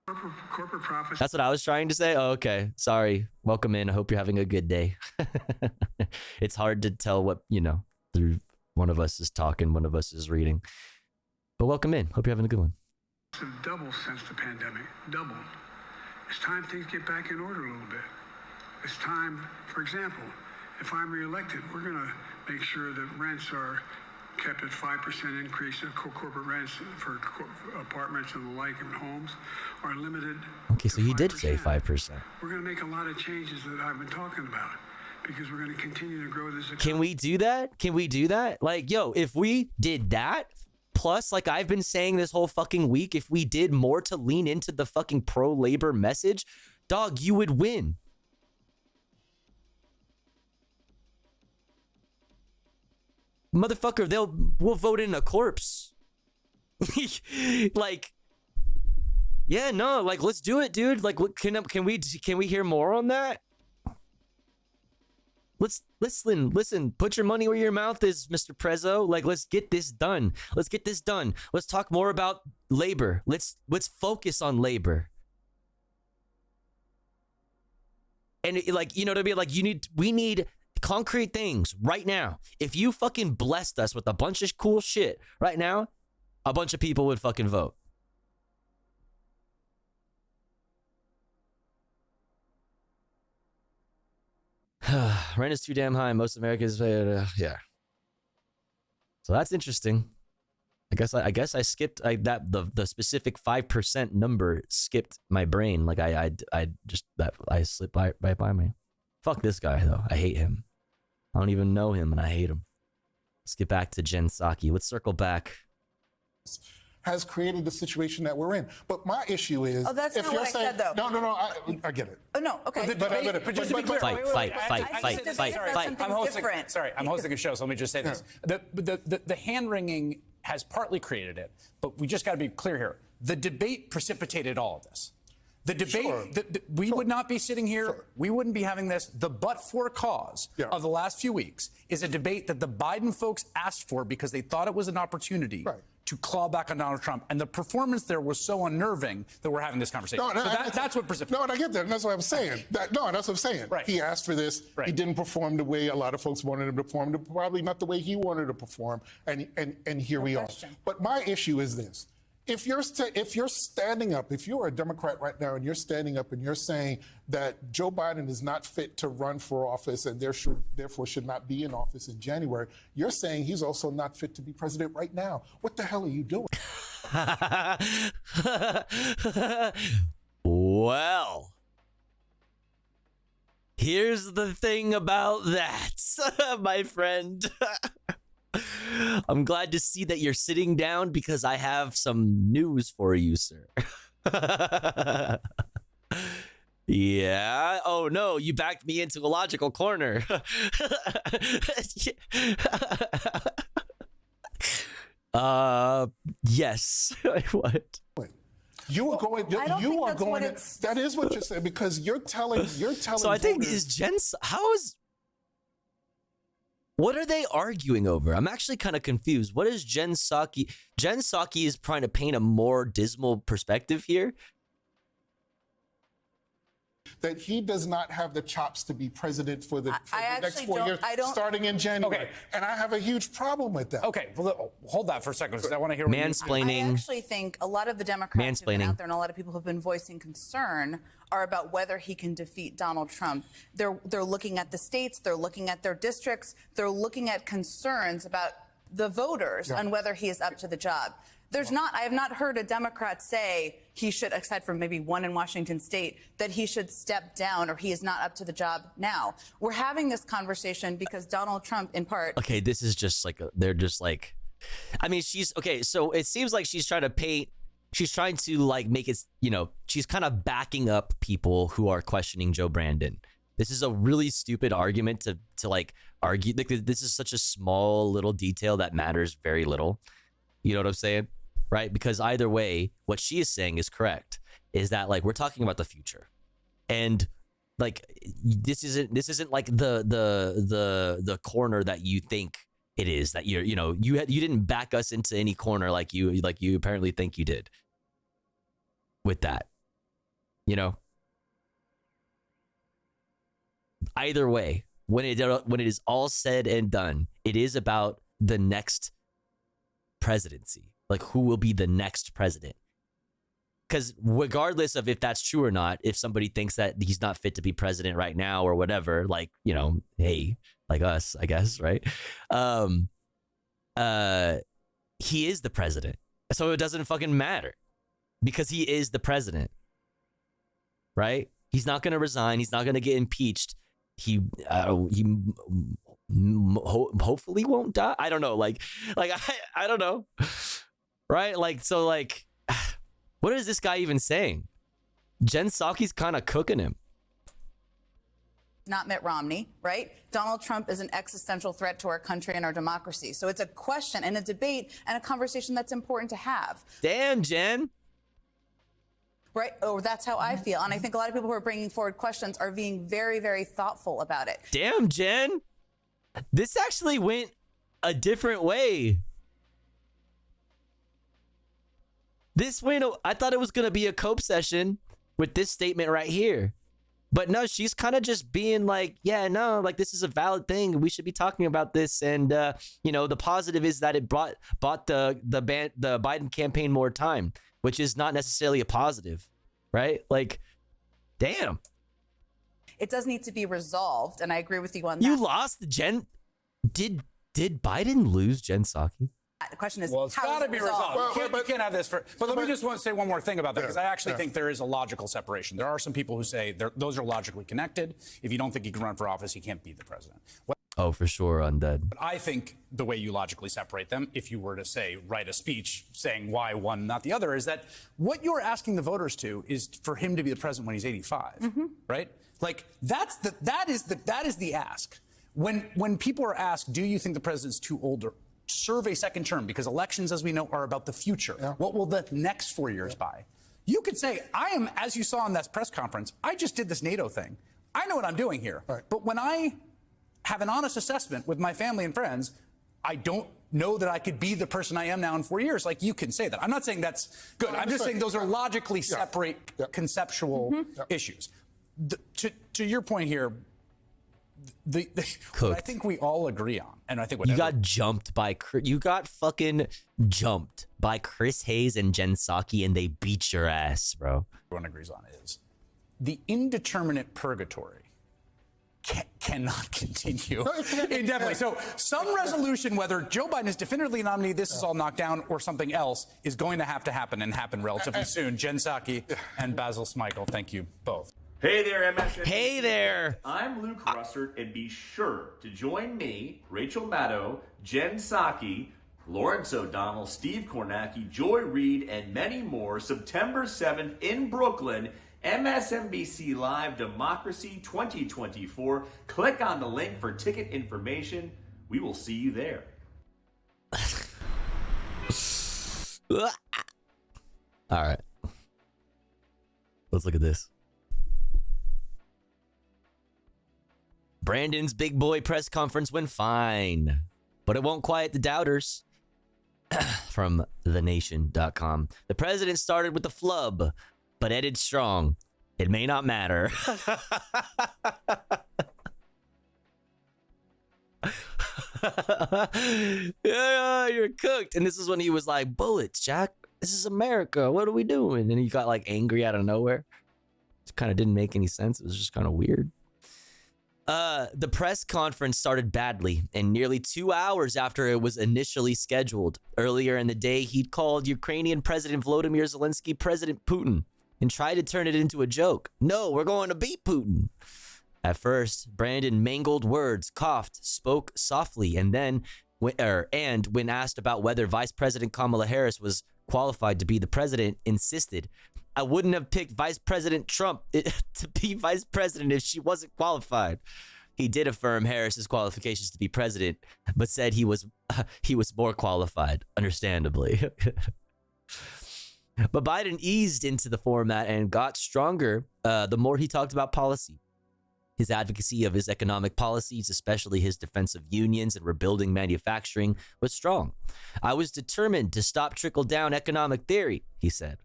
Corporate profits. That's what I was trying to say. Oh, okay. Sorry. Welcome in. I hope you're having a good day. It's hard to tell what, through one of us is talking, one of us is reading. But welcome in. Hope you're having a good one. Have doubled since the pandemic. Doubled. It's time things get back in order a little bit. It's time, for example, if I'm reelected, we're going to make sure that rents are kept at 5% increase in corporate rents for apartments and the like and homes are limited. Okay, so he did say 5%. We're going to make a lot of changes that I've been talking about because we're going to continue to grow this economy. Can we do that? Can we do that? Like, yo, if we did that, plus, like I've been saying this whole fucking week, if we did more to lean into the fucking pro-labor message, dog, you would win. Motherfucker, we'll vote in a corpse. Like, yeah, no, like, let's do it, dude. Like, can we hear more on that? Let's listen, put your money where your mouth is, Mr. Prezzo. Like, let's get this done. Let's get this done. Let's talk more about labor. Let's focus on labor. And like, you know what I mean? Like, we need concrete things right now. If you fucking blessed us with a bunch of cool shit right now, a bunch of people would fucking vote. Rent is too damn high. Most Americans, yeah. So that's interesting. I guess I skipped the specific 5% number skipped my brain. Like I slipped right by me. Fuck this guy though. I hate him. I don't even know him and I hate him. Let's get back to Jen Psaki. Let's circle back. Has created the situation that we're in. But my issue is... Oh, that's not what I said, though. No, I get it. Oh, no, okay. But just to be clear... Fight. I'm hosting a show, so let me just say this. The hand-wringing has partly created it, but we just got to be clear here. The debate precipitated all of this. The debate, we would not be sitting here, we wouldn't be having this. The but-for cause of the last few weeks is a debate that the Biden folks asked for because they thought it was an opportunity to claw back on Donald Trump. And the performance there was so unnerving that we're having this conversation. That's what precipitated. No, and I get that. And that's what I'm saying. That's what I'm saying. Right. He asked for this. Right. He didn't perform the way a lot of folks wanted him to perform, probably not the way he wanted to perform. And here we are. But my issue is this. if you're standing up, if you're a Democrat right now and you're standing up and you're saying that Joe Biden is not fit to run for office and therefore should not be in office in January, you're saying he's also not fit to be president right now. What the hell are you doing? Well, here's the thing about that, my friend. I'm glad to see that you're sitting down because I have some news for you, sir. Yeah. Oh, no, you backed me into a logical corner. Yes. What? You are going. You are going. That is what you're saying because you're telling. So I think is Jen. How is? What are they arguing over? I'm actually kind of confused. What is Jen Psaki? Jen Psaki is trying to paint a more dismal perspective here. That he does not have the chops to be president for the next 4 years, starting in January. Okay. And I have a huge problem with that. Okay, well, hold that for a second because I want to hear mansplaining. I actually think a lot of the Democrats who've been out there and a lot of people who've been voicing concern are about whether he can defeat Donald Trump. They're looking at the states, they're looking at their districts, they're looking at concerns about the voters and whether he is up to the job. I have not heard a Democrat say he should, aside from maybe one in Washington state, that he should step down or he is not up to the job now. We're having this conversation because Donald Trump, in part. Okay, this is just like, they're just like, I mean, so it seems like she's trying to like make it, she's kind of backing up people who are questioning Joe Brandon. This is a really stupid argument to like argue. This is such a small little detail that matters very little. You know what I'm saying? Right? Because either way, what she is saying is correct, is that like we're talking about the future. And like this isn't like the corner that you think it is, that you didn't back us into any corner like you apparently think you did with that. Either way, when it is all said and done, it is about the next presidency. Like, who will be the next president? Because regardless of if that's true or not, if somebody thinks that he's not fit to be president right now or whatever, like, hey, like us, I guess, right? He is the president. So it doesn't fucking matter because he is the president, right? He's not going to resign. He's not going to get impeached. He hopefully won't die. I don't know. I don't know. Right? So what is this guy even saying? Jen Psaki's kind of cooking him. Not Mitt Romney, right? Donald Trump is an existential threat to our country and our democracy. So it's a question and a debate and a conversation that's important to have. Damn, Jen. Right? Or that's how I feel. And I think a lot of people who are bringing forward questions are being very, very thoughtful about it. Damn, Jen. This actually went a different way. I thought it was going to be a cope session with this statement right here. But no, she's kind of just being like, yeah, no, like this is a valid thing. We should be talking about this. And, the positive is that it bought the Biden campaign more time, which is not necessarily a positive, right? Like, damn. It does need to be resolved. And I agree with you on that. You lost Jen. Did Biden lose Jen Psaki? The question is, well, it's got to be resolved. You can't have this but let me just want to say one more thing about that, because I actually think there is a logical separation. There are some people who say those are logically connected. If you don't think he can run for office, he can't be the president. Oh, for sure, undead. But I think the way you logically separate them, if you were to say, write a speech saying why one, not the other, is that what you're asking the voters to is for him to be the president when he's 85, right? Like that is the ask. When people are asked, do you think the president's too old or serve a second term, because elections, as we know, are about the future. Yeah. What will the next 4 years buy? You could say, I am, as you saw in that press conference, I just did this NATO thing. I know what I'm doing here. Right. But when I have an honest assessment with my family and friends, I don't know that I could be the person I am now in 4 years. Like, you can say that. I'm not saying that's good. I'm just saying those are logically separate conceptual issues. To your point here, what I think we all agree on, and I think you got jumped by by Chris Hayes and Jen Psaki, and they beat your ass, bro. Everyone agrees on is the indeterminate purgatory cannot continue indefinitely. So some resolution, whether Joe Biden is definitively nominated, this is all knocked down, or something else, is going to have to happen and happen relatively soon. Jen Psaki and Basil Smikle, thank you both. Hey there, MSNBC. Hey there. I'm Luke Russert, and be sure to join me, Rachel Maddow, Jen Psaki, Lawrence O'Donnell, Steve Kornacki, Joy Reid, and many more September 7th in Brooklyn. MSNBC Live Democracy 2024. Click on the link for ticket information. We will see you there. All right. Let's look at this. Brandon's big boy press conference went fine, but it won't quiet the doubters. From thenation.com. The president started with the flub, but ended strong. It may not matter. Yeah, you're cooked. And this is when he was like, bullets, Jack. This is America. What are we doing? And he got like angry out of nowhere. It kind of didn't make any sense. It was just kind of weird. The press conference started badly, and nearly 2 hours after it was initially scheduled. Earlier in the day, he'd called Ukrainian President Volodymyr Zelensky President Putin and tried to turn it into a joke. No, we're going to beat Putin. At first, Brandon mangled words, coughed, spoke softly, and then, when asked about whether Vice President Kamala Harris was qualified to be the president, insisted, I wouldn't have picked Vice President Trump to be vice president if she wasn't qualified. He did affirm Harris's qualifications to be president, but said he was more qualified, understandably. But Biden eased into the format and got stronger the more he talked about policy. His advocacy of his economic policies, especially his defense of unions and rebuilding manufacturing, was strong. I was determined to stop trickle-down economic theory, he said.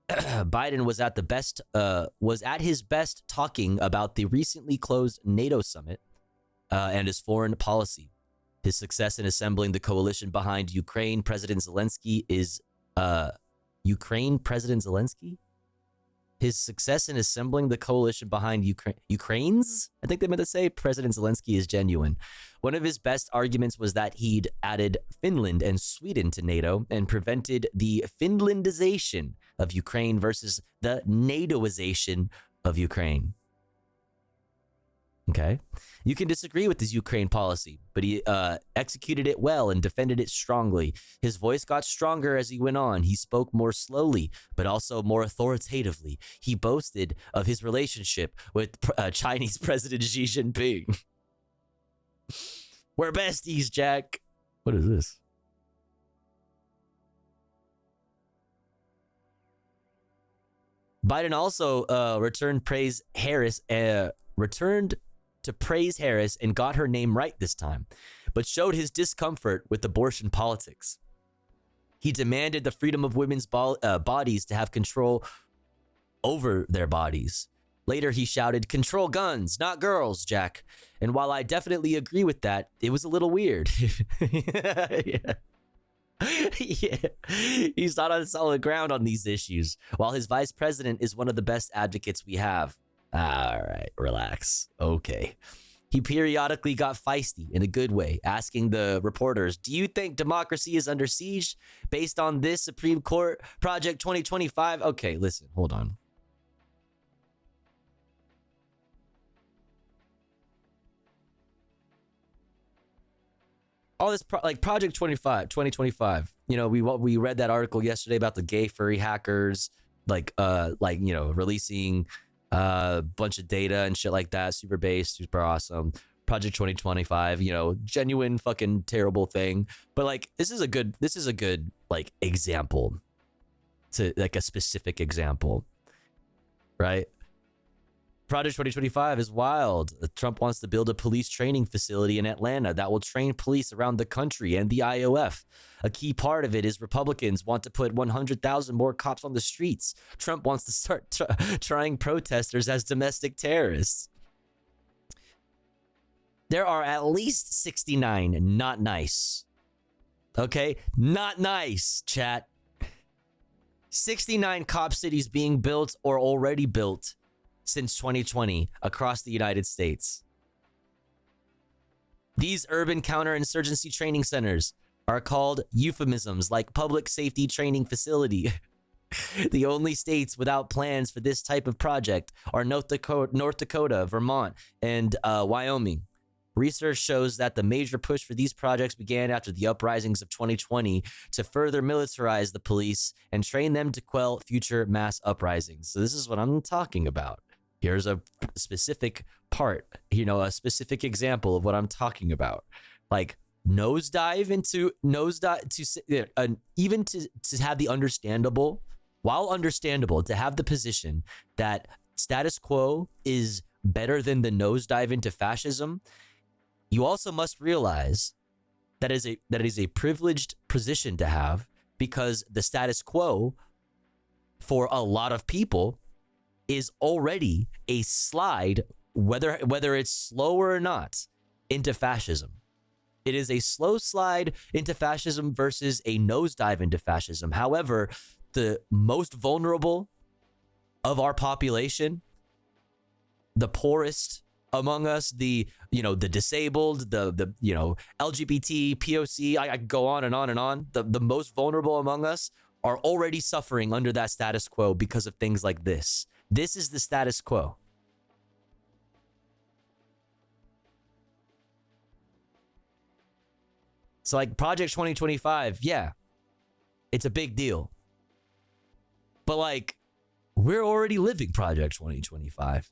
Biden was at his best talking about the recently closed NATO summit and his foreign policy. His success in assembling the coalition behind Ukraine President Zelensky is Ukraine President Zelensky? His success in assembling the coalition behind Ukraine's, I think they meant to say, President Zelensky is genuine. One of his best arguments was that he'd added Finland and Sweden to NATO and prevented the Finlandization of Ukraine versus the NATOization of Ukraine. Okay. You can disagree with his Ukraine policy, but he executed it well and defended it strongly. His voice got stronger as he went on. He spoke more slowly, but also more authoritatively. He boasted of his relationship with Chinese President Xi Jinping. We're besties, Jack. What is this? Biden also returned to praise Harris and got her name right this time, but showed his discomfort with abortion politics. He demanded the freedom of women's bodies to have control over their bodies. Later, he shouted, "Control guns, not girls, Jack." And while I definitely agree with that, it was a little weird. Yeah. Yeah. He's not on solid ground on these issues, while his vice president is one of the best advocates we have. All right, relax. Okay. He periodically got feisty in a good way, asking the reporters, do you think democracy is under siege based on this Supreme Court Project 2025? Okay, listen, hold on. All this Project 2025. You know, we read that article yesterday about the gay furry hackers, releasing a bunch of data and shit like that. Super based, super awesome. Project 2025, genuine fucking terrible thing. But this is a good example, to a specific example, right? Project 2025 is wild. Trump wants to build a police training facility in Atlanta that will train police around the country and the IOF. A key part of it is Republicans want to put 100,000 more cops on the streets. Trump wants to start trying protesters as domestic terrorists. There are at least 69 not nice Okay? Not nice, chat. 69 cop cities being built or already built since 2020 across the United States. These urban counterinsurgency training centers are called euphemisms like public safety training facility. The only states without plans for this type of project are North Dakota, Vermont, and Wyoming. Research shows that the major push for these projects began after the uprisings of 2020 to further militarize the police and train them to quell future mass uprisings. So this is what I'm talking about. Here's a specific part, a specific example of what I'm talking about. Like even to have the understandable, while understandable, to have the position that status quo is better than the nosedive into fascism, you also must realize that it is a privileged position to have, because the status quo for a lot of people is already a slide, whether it's slower or not, into fascism. It is a slow slide into fascism versus a nosedive into fascism. However, the most vulnerable of our population, the poorest among us, the disabled, the LGBT, POC, I could go on and on and on. The most vulnerable among us are already suffering under that status quo because of things like this. This is the status quo. So like Project 2025, yeah, it's a big deal. But like, we're already living Project 2025.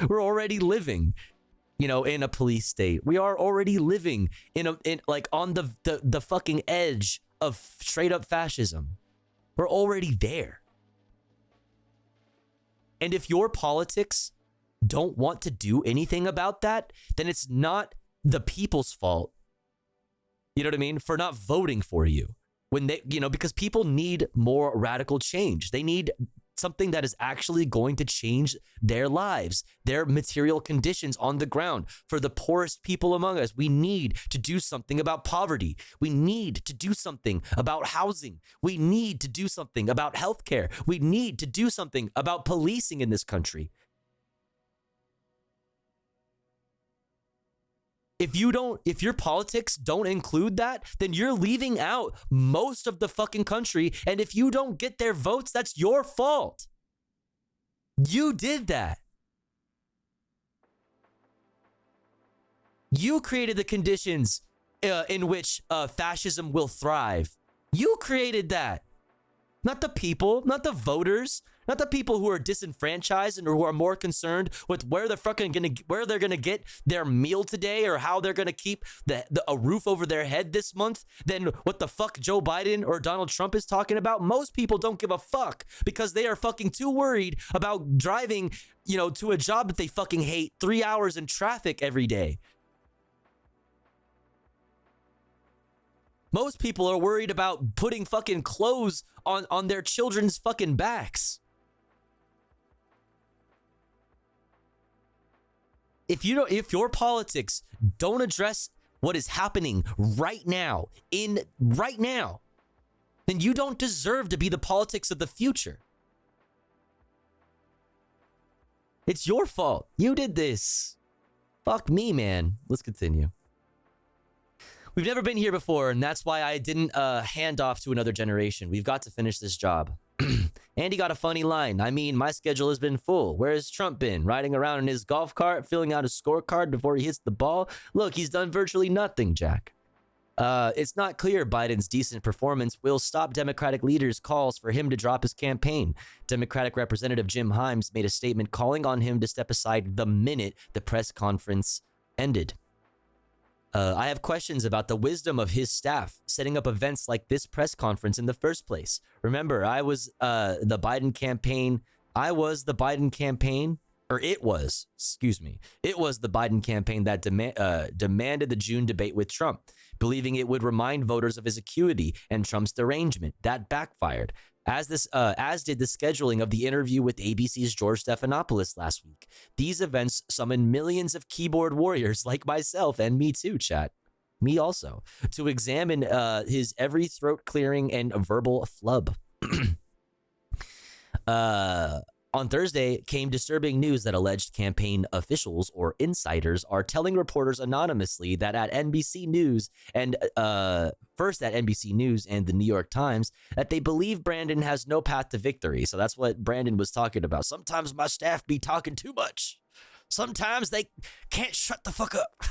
We're already living, in a police state. We are already living on the fucking edge of straight up fascism. We're already there. And if your politics don't want to do anything about that, then it's not the people's fault. You know what I mean? For not voting for you. When they, because people need more radical change. They need something that is actually going to change their lives, their material conditions on the ground. For the poorest people among us, we need to do something about poverty. We need to do something about housing. We need to do something about healthcare. We need to do something about policing in this country. If your politics don't include that, then you're leaving out most of the fucking country. And if you don't get their votes, that's your fault. You did that. You created the conditions in which fascism will thrive. You created that. Not the people, not the voters, not the people who are disenfranchised and who are more concerned with where they're gonna get their meal today or how they're gonna keep a roof over their head this month than what the fuck Joe Biden or Donald Trump is talking about. Most people don't give a fuck because they are fucking too worried about driving, to a job that they fucking hate 3 hours in traffic every day. Most people are worried about putting fucking clothes on their children's fucking backs. If your politics don't address what is happening right now, then you don't deserve to be the politics of the future. It's your fault. You did this. Fuck me, man. Let's continue. We've never been here before, and that's why I didn't hand off to another generation. We've got to finish this job. Andy got a funny line. I mean, my schedule has been full. Where has Trump been? Riding around in his golf cart, filling out a scorecard before he hits the ball? Look, he's done virtually nothing, Jack. It's not clear Biden's decent performance will stop Democratic leaders' calls for him to drop his campaign. Democratic Representative Jim Himes made a statement calling on him to step aside the minute the press conference ended. I have questions about the wisdom of his staff setting up events like this press conference in the first place. Remember, it was the Biden campaign that demanded the June debate with Trump, believing it would remind voters of his acuity and Trump's derangement. That backfired. As did the scheduling of the interview with ABC's George Stephanopoulos last week. These events summoned millions of keyboard warriors like myself and me too, chat. Me also. To examine his every throat clearing and verbal flub. On Thursday came disturbing news that alleged campaign officials or insiders are telling reporters anonymously that at NBC News and first at NBC News and the New York Times that they believe Brandon has no path to victory. So that's what Brandon was talking about. Sometimes my staff be talking too much. Sometimes they can't shut the fuck up.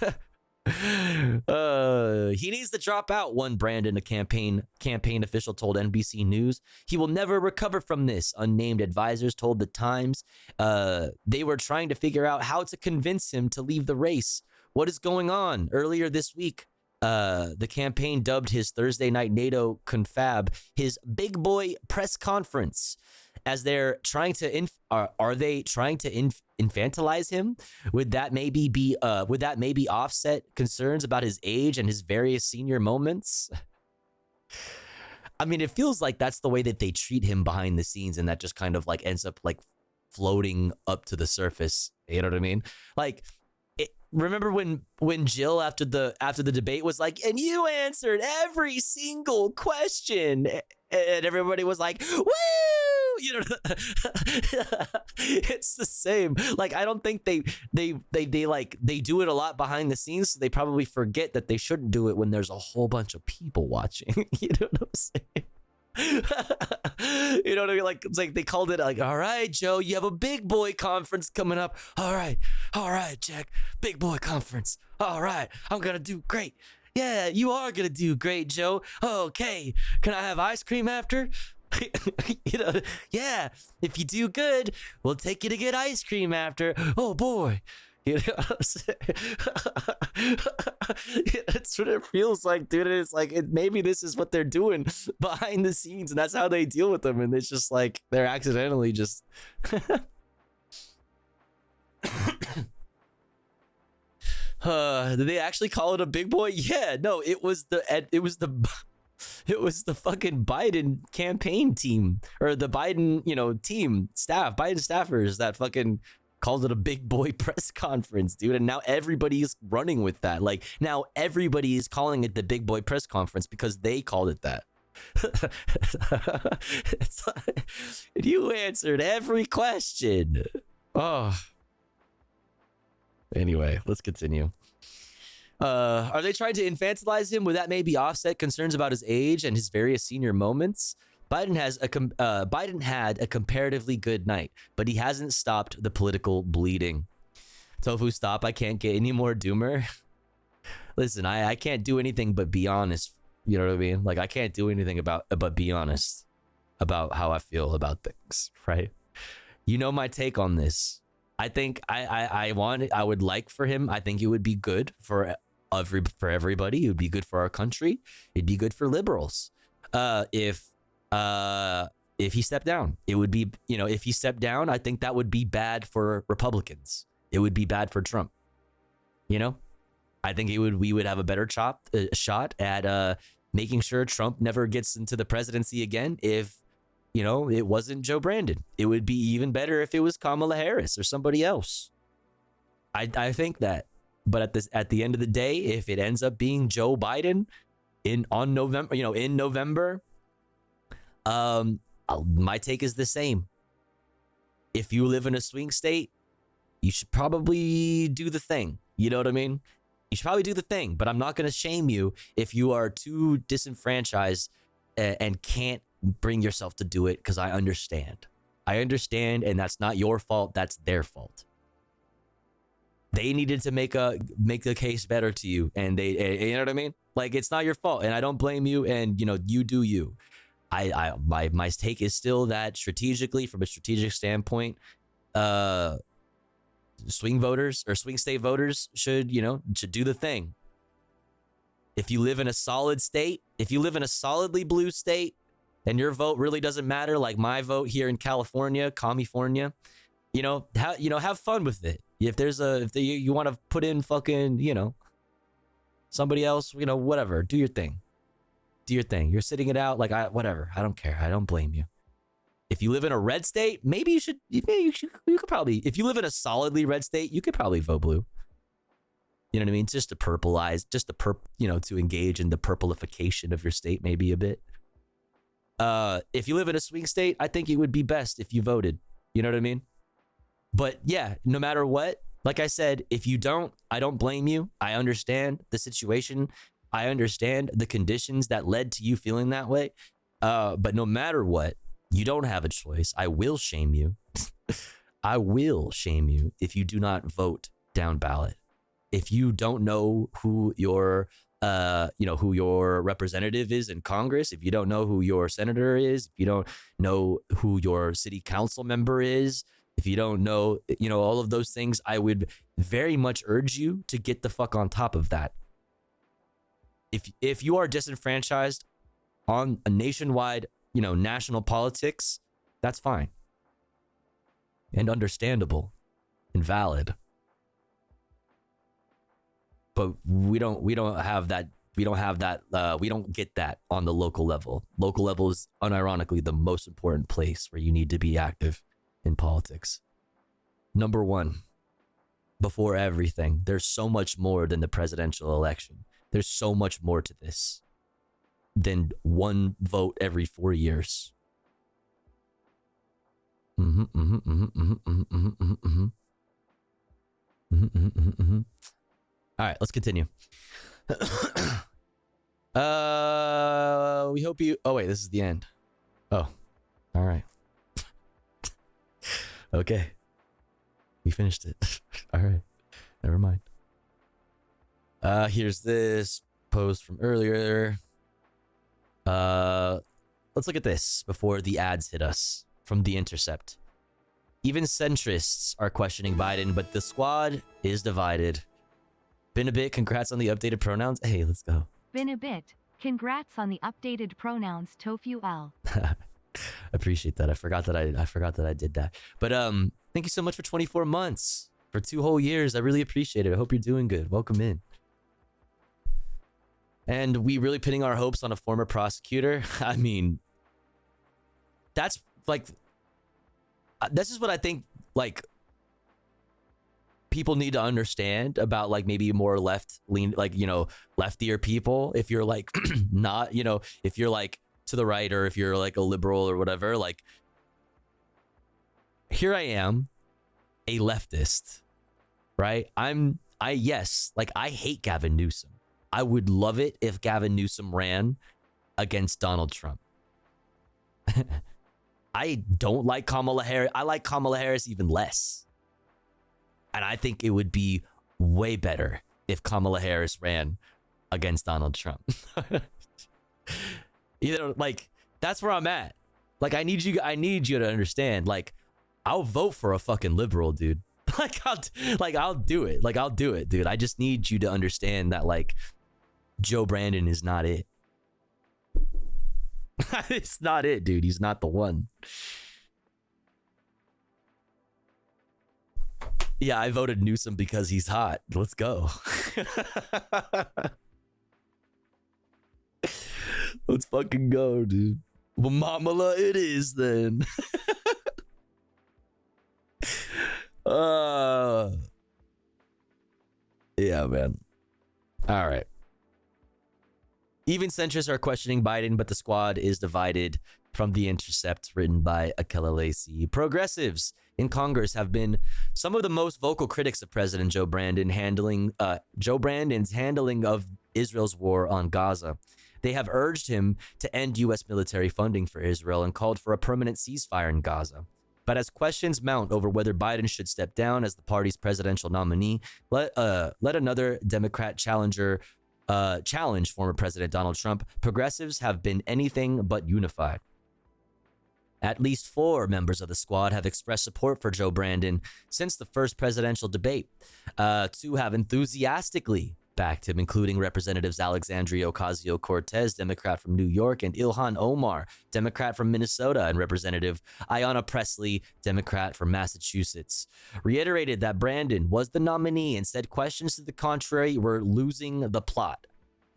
He needs to drop out, one Brandon, a campaign official, told NBC News. He will never recover from this, unnamed advisors told the Times. They were trying to figure out how to convince him to leave the race. What is going on? Earlier this week, the campaign dubbed his Thursday night NATO confab his big boy press conference. As they're trying to are they trying to infantilize him? Would that maybe offset concerns about his age and his various senior moments? I mean, it feels like that's the way that they treat him behind the scenes, and that just kind of like ends up like floating up to the surface. You know what I mean? Like, remember when Jill after the debate was like, and you answered every single question, and everybody was like, woo! You know, it's the same. Like, I don't think they do it a lot behind the scenes, so they probably forget that they shouldn't do it when there's a whole bunch of people watching. You know what I'm saying? You know what I mean? Like, it's like they called it like, all right, Joe, you have a big boy conference coming up. All right, Jack, big boy conference. All right, I'm gonna do great. Yeah, you are gonna do great, Joe. Okay, can I have ice cream after? You know, yeah, if you do good, we'll take you to get ice cream after. Oh boy. You know what I'm saying? It's what it feels like, dude. It's like maybe this is what they're doing behind the scenes, and that's how they deal with them. And it's just like they're accidentally just. Did they actually call it a big boy? Yeah, no, it was the fucking Biden campaign team, or the Biden, team staff, Biden staffers that fucking called it a big boy press conference, dude. And now everybody's running with that. Like, now everybody is calling it the big boy press conference because they called it that. It's like, you answered every question. Oh. Anyway, let's continue. Are they trying to infantilize him? Would that maybe offset concerns about his age and his various senior moments? Biden had a comparatively good night, but he hasn't stopped the political bleeding. Tofu, stop. I can't get any more doomer. Listen, I can't do anything but be honest. You know what I mean? Like, I can't do anything but be honest about how I feel about things, right? You know my take on this. I think I would like for him. I think it would be good for everybody. It would be good for our country. It'd be good for liberals. If he stepped down, it would be, if he stepped down, I think that would be bad for Republicans. It would be bad for Trump. I think we would have a better shot at making sure Trump never gets into the presidency again if it wasn't Joe Brandon. It would be even better if it was Kamala Harris or somebody else. I think that. But at the end of the day, if it ends up being Joe Biden in November, my take is the same. If you live in a swing state, you should probably do the thing. You know what I mean? You should probably do the thing, but I'm not going to shame you if you are too disenfranchised and can't bring yourself to do it, because I understand, and that's not your fault. That's their fault. They needed to make the case better to you, and you know what I mean? Like, it's not your fault, and I don't blame you, and you do you. My take is still that strategically, from a strategic standpoint, swing voters or swing state voters should do the thing. If you live in a solid state, if you live in a solidly blue state, and your vote really doesn't matter, like my vote here in California, California, have fun with it. If you want to put in fucking, somebody else, whatever, do your thing. Do your thing. You're sitting it out, like, whatever. I don't care. I don't blame you. If you live in a red state, maybe you could probably, if you live in a solidly red state, you could probably vote blue. You know what I mean? Just to purpleize, just to engage in the purplification of your state maybe a bit. If you live in a swing state, I think it would be best if you voted. You know what I mean? But yeah, no matter what, like I said, if you don't, I don't blame you. I understand the situation. I understand the conditions that led to you feeling that way. But no matter what, you don't have a choice. I will shame you. I will shame you if you do not vote down ballot. If you don't know who your who your representative is in Congress, if you don't know who your senator is, if you don't know who your city council member is, if you don't know, all of those things, I would very much urge you to get the fuck on top of that. If you are disenfranchised on a nationwide, national politics, that's fine and understandable and valid. But we don't have that. We don't get that on the local level. Local level is unironically the most important place where you need to be active in politics. Number one, before everything, there's so much more than the presidential election. There's so much more to this than one vote every 4 years. All right, let's continue. We hope you... Oh, wait, this is the end. Oh, all right. Okay. We finished it. All right. Never mind. Here's this post from earlier. Let's look at this before the ads hit us from The Intercept. Even centrists are questioning Biden, but the squad is divided. Been a bit. Congrats on the updated pronouns. Hey, let's go. Been a bit. Congrats on the updated pronouns, Tofu L. Appreciate that. I forgot that I did that. But thank you so much for 24 months. For 2 whole years. I really appreciate it. I hope you're doing good. Welcome in. And we really pinning our hopes on a former prosecutor. I mean, that's like, this is what I think, like, people need to understand about, like, maybe more left lean, like, leftier people. If you're like not, if you're like to the right, or if you're like a liberal or whatever, like, here I am, a leftist, right? Yes, like, I hate Gavin Newsom. I would love it if Gavin Newsom ran against Donald Trump. I don't like Kamala Harris. I like Kamala Harris even less. And I think it would be way better if Kamala Harris ran against Donald Trump. Like, that's where I'm at. Like, I need you to understand, like, I'll vote for a fucking liberal, dude. I'll do it. Like, I'll do it, dude. I just need you to understand that, like, Joe Brandon is not it. It's not it, dude. He's not the one. Yeah, I voted Newsom because he's hot. Let's go. Let's fucking go, dude. Well, Mamala it is then. Yeah, man. All right. Even centrists are questioning Biden, but the squad is divided. From The Intercept, written by Akela Lacey. Progressives in Congress have been some of the most vocal critics of President Joe Brandon's handling of Israel's war on Gaza. They have urged him to end U.S. military funding for Israel and called for a permanent ceasefire in Gaza. But as questions mount over whether Biden should step down as the party's presidential nominee, let another Democrat challenge former President Donald Trump, progressives have been anything but unified. At least 4 members of the squad have expressed support for Joe Brandon since the first presidential debate. 2 have enthusiastically backed him, including Representatives Alexandria Ocasio-Cortez, Democrat from New York, and Ilhan Omar, Democrat from Minnesota, and Representative Ayanna Pressley, Democrat from Massachusetts, reiterated that Brandon was the nominee and said questions to the contrary were losing the plot.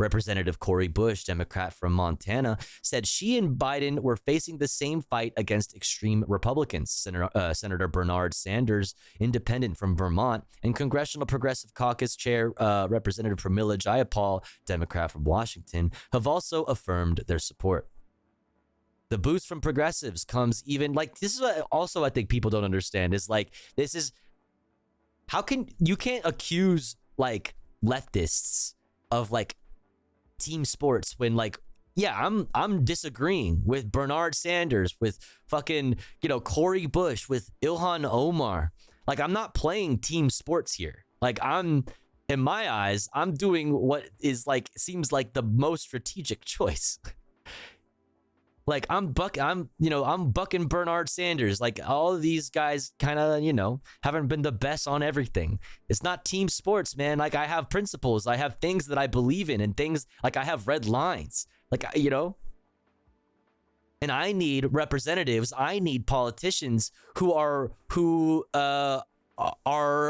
Representative Cori Bush, Democrat from Montana, said she and Biden were facing the same fight against extreme Republicans. Senator Bernard Sanders, independent from Vermont, and Congressional Progressive Caucus Chair Representative Pramila Jayapal, Democrat from Washington, have also affirmed their support. The boost from progressives comes even like this is what also I think people don't understand is like this is how can you can't accuse like leftists of like team sports when like yeah I'm disagreeing with Bernard Sanders, with fucking Cori Bush, with Ilhan Omar. Like I'm not playing team sports here. Like I'm in my eyes I'm doing what is like seems like the most strategic choice. Like I'm bucking Bernard Sanders. Like all of these guys kind of, haven't been the best on everything. It's not team sports, man. Like I have principles. I have things that I believe in and things like I have red lines. Like, and I need representatives. I need politicians who are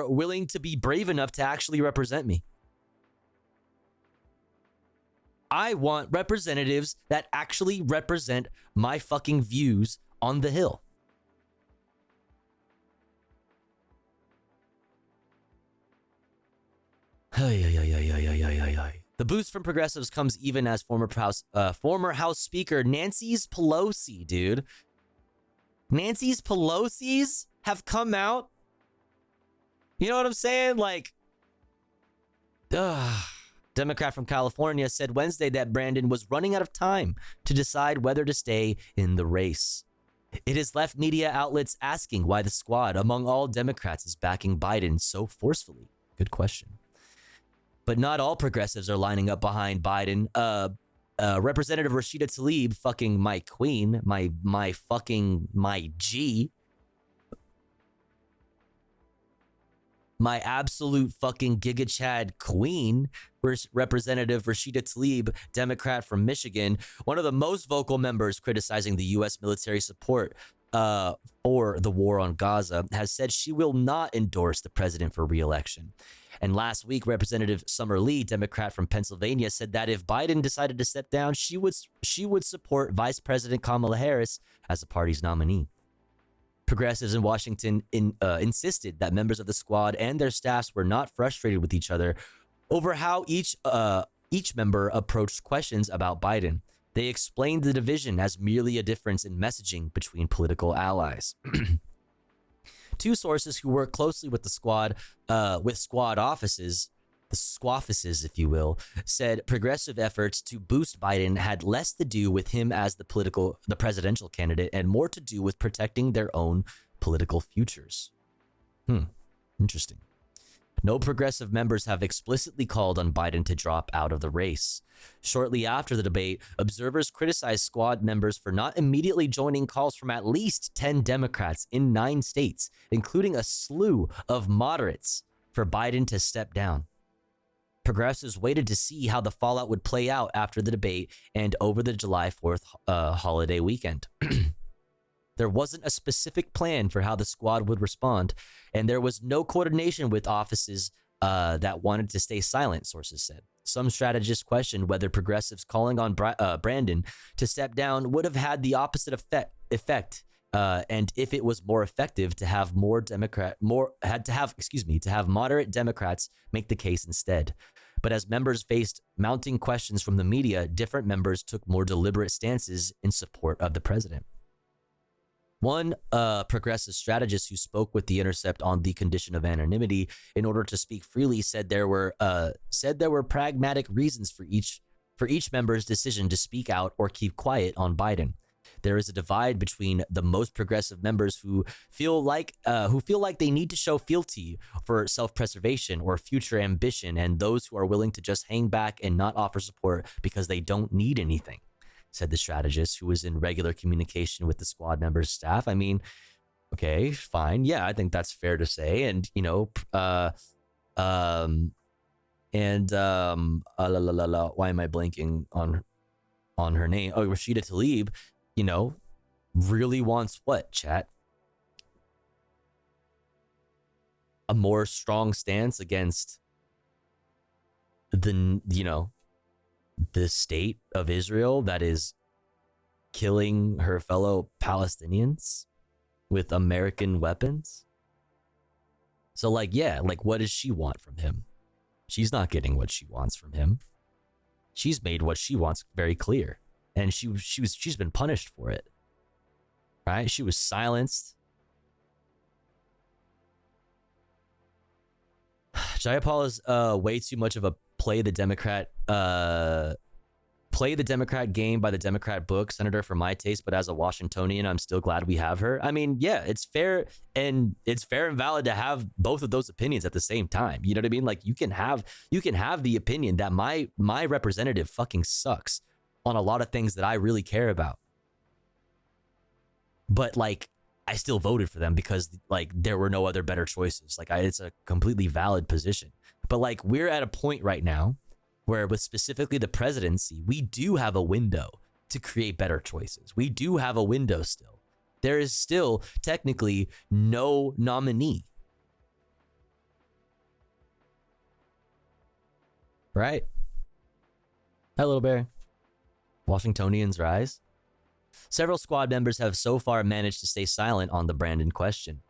willing to be brave enough to actually represent me. I want representatives that actually represent my fucking views on the Hill. The boost from progressives comes even as former House Speaker Nancy's Pelosi, dude. Nancy's Pelosi's have come out. You know what I'm saying? Like, Democrat from California said Wednesday that Brandon was running out of time to decide whether to stay in the race. It has left media outlets asking why the squad, among all Democrats, is backing Biden so forcefully. Good question. But not all progressives are lining up behind Biden. Representative Rashida Tlaib, fucking my queen, my G, my absolute fucking Giga Chad queen, Representative Rashida Tlaib, Democrat from Michigan, one of the most vocal members criticizing the U.S. military support for the war on Gaza, has said she will not endorse the president for re-election. And last week, Representative Summer Lee, Democrat from Pennsylvania, said that if Biden decided to step down, she would support Vice President Kamala Harris as the party's nominee. Progressives in Washington insisted that members of the squad and their staffs were not frustrated with each other over how each member approached questions about Biden. They explained the division as merely a difference in messaging between political allies. Two sources who work closely with the squad offices, the squoffices, if you will, said progressive efforts to boost Biden had less to do with him as the presidential candidate and more to do with protecting their own political futures. Interesting. No progressive members have explicitly called on Biden to drop out of the race. Shortly after the debate, observers criticized squad members for not immediately joining calls from at least 10 Democrats in 9 states, including a slew of moderates, for Biden to step down. Progressives waited to see how the fallout would play out after the debate and over the July 4th holiday weekend. There wasn't a specific plan for how the squad would respond, and there was no coordination with offices that wanted to stay silent, sources said. Some strategists questioned whether progressives calling on Brandon to step down would have had the opposite effect, and if it was more effective to have to have moderate Democrats make the case instead. But as members faced mounting questions from the media, different members took more deliberate stances in support of the president. One progressive strategist who spoke with The Intercept on the condition of anonymity in order to speak freely said there were pragmatic reasons for each member's decision to speak out or keep quiet on Biden. There is a divide between the most progressive members who feel like they need to show fealty for self-preservation or future ambition, and those who are willing to just hang back and not offer support because they don't need anything, said the strategist, who was in regular communication with the squad members' staff. I mean, okay, fine. Yeah, I think that's fair to say. And, why am I blanking on her name? Oh, Rashida Tlaib, really wants what, chat? A more strong stance against the the state of Israel that is killing her fellow Palestinians with American weapons. So like, yeah, like what does she want from him? She's not getting what she wants from him. She's made what she wants very clear, and she's been punished for it. Right? She was silenced. Jayapal is way too much of a play the Democrat game by the Democrat book senator for my taste, but as a Washingtonian, I'm still glad we have her. I mean, yeah, it's fair and valid to have both of those opinions at the same time. You know what I mean? Like you can have the opinion that my representative fucking sucks on a lot of things that I really care about. But like I still voted for them because like there were no other better choices. Like it's a completely valid position. But like we're at a point right now where with specifically the presidency, we do have a window to create better choices. We do have a window still. There is still technically no nominee. Right? Hi, Little Bear. Washingtonians rise. Several squad members have so far managed to stay silent on the Brandon question.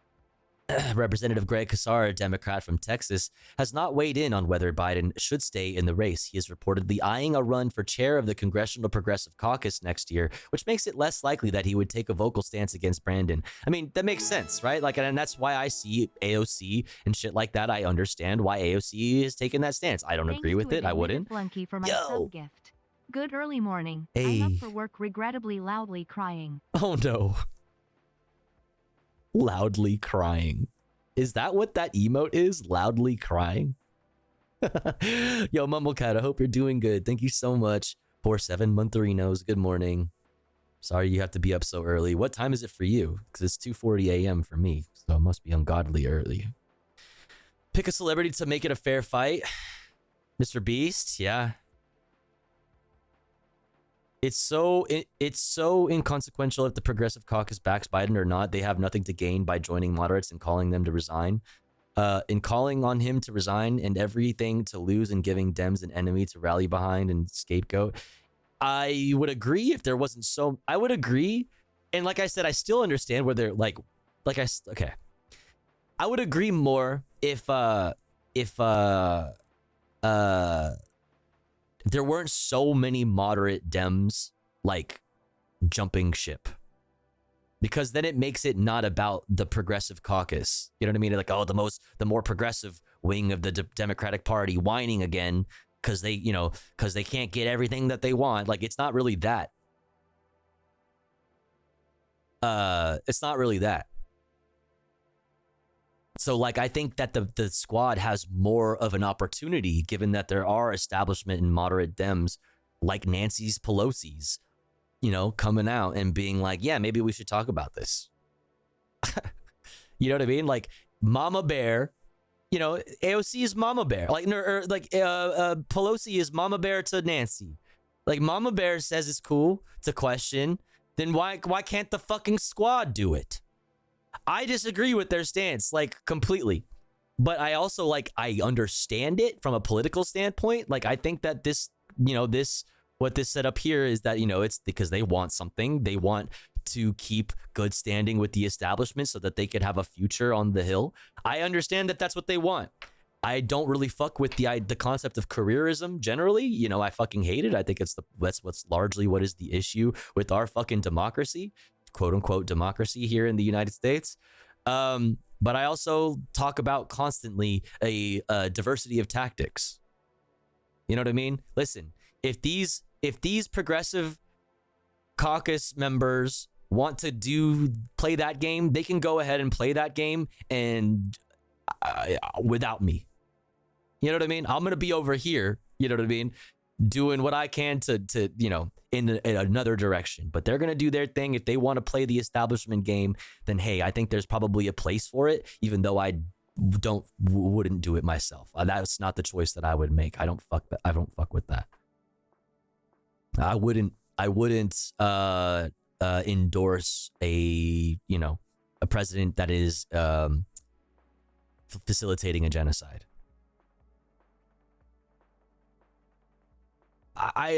Representative Greg Casar, a Democrat from Texas, has not weighed in on whether Biden should stay in the race. He is reportedly eyeing a run for chair of the Congressional Progressive Caucus next year, which makes it less likely that he would take a vocal stance against Brandon. I mean, that makes sense, right? Like, and that's why I see AOC and shit like that. I understand why AOC is taking that stance. I don't agree with it. I wouldn't. Flunky for my sub gift. Good early morning. Hey. I'm up for work, regrettably loudly crying. Oh no. Loudly crying. Is that what that emote is? Loudly crying? Yo, Mumblecat, I hope you're doing good. Thank you so much for 7 montherinos. Good morning. Sorry you have to be up so early. What time is it for you? Because it's 2:40 a.m. for me, so it must be ungodly early. Pick a celebrity to make it a fair fight. Mr. Beast, yeah. It's so inconsequential if the Progressive Caucus backs Biden or not. They have nothing to gain by joining moderates and calling them to resign. In calling on him to resign and everything to lose and giving Dems an enemy to rally behind and scapegoat. I would agree if there wasn't so... I would agree. And like I said, I still understand where they're okay. I would agree more if there weren't so many moderate Dems like jumping ship, because then it makes it not about the Progressive Caucus. You know what I mean? Like, oh, the more progressive wing of the Democratic Party whining again because they can't get everything that they want. Like, it's not really that. It's not really that. So, like, I think that the squad has more of an opportunity, given that there are establishment and moderate Dems like Nancy's Pelosi's, coming out and being like, yeah, maybe we should talk about this. You know what I mean? Like, Mama Bear, AOC is Mama Bear. Pelosi is Mama Bear to Nancy. Like, Mama Bear says it's cool to question. Then why can't the fucking squad do it? I disagree with their stance, like, completely. But I also, I understand it from a political standpoint. Like, I think that what this set up here is that, it's because they want something. They want to keep good standing with the establishment so that they could have a future on the Hill. I understand that that's what they want. I don't really fuck with the concept of careerism generally. I fucking hate it. I think that's what's largely what is the issue with our fucking democracy. Quote unquote democracy here in the United States. But I also talk about constantly a diversity of tactics. You know what I mean? Listen, if these Progressive Caucus members want to play that game, they can go ahead and play that game and without me. You know what I mean? I'm going to be over here, you know what I mean, doing what I can to in another direction. But they're going to do their thing. If they want to play the establishment game, then hey, I think there's probably a place for it, even though I wouldn't do it myself. That's not the choice that I would make. I don't fuck with that. I wouldn't endorse a president that is facilitating a genocide.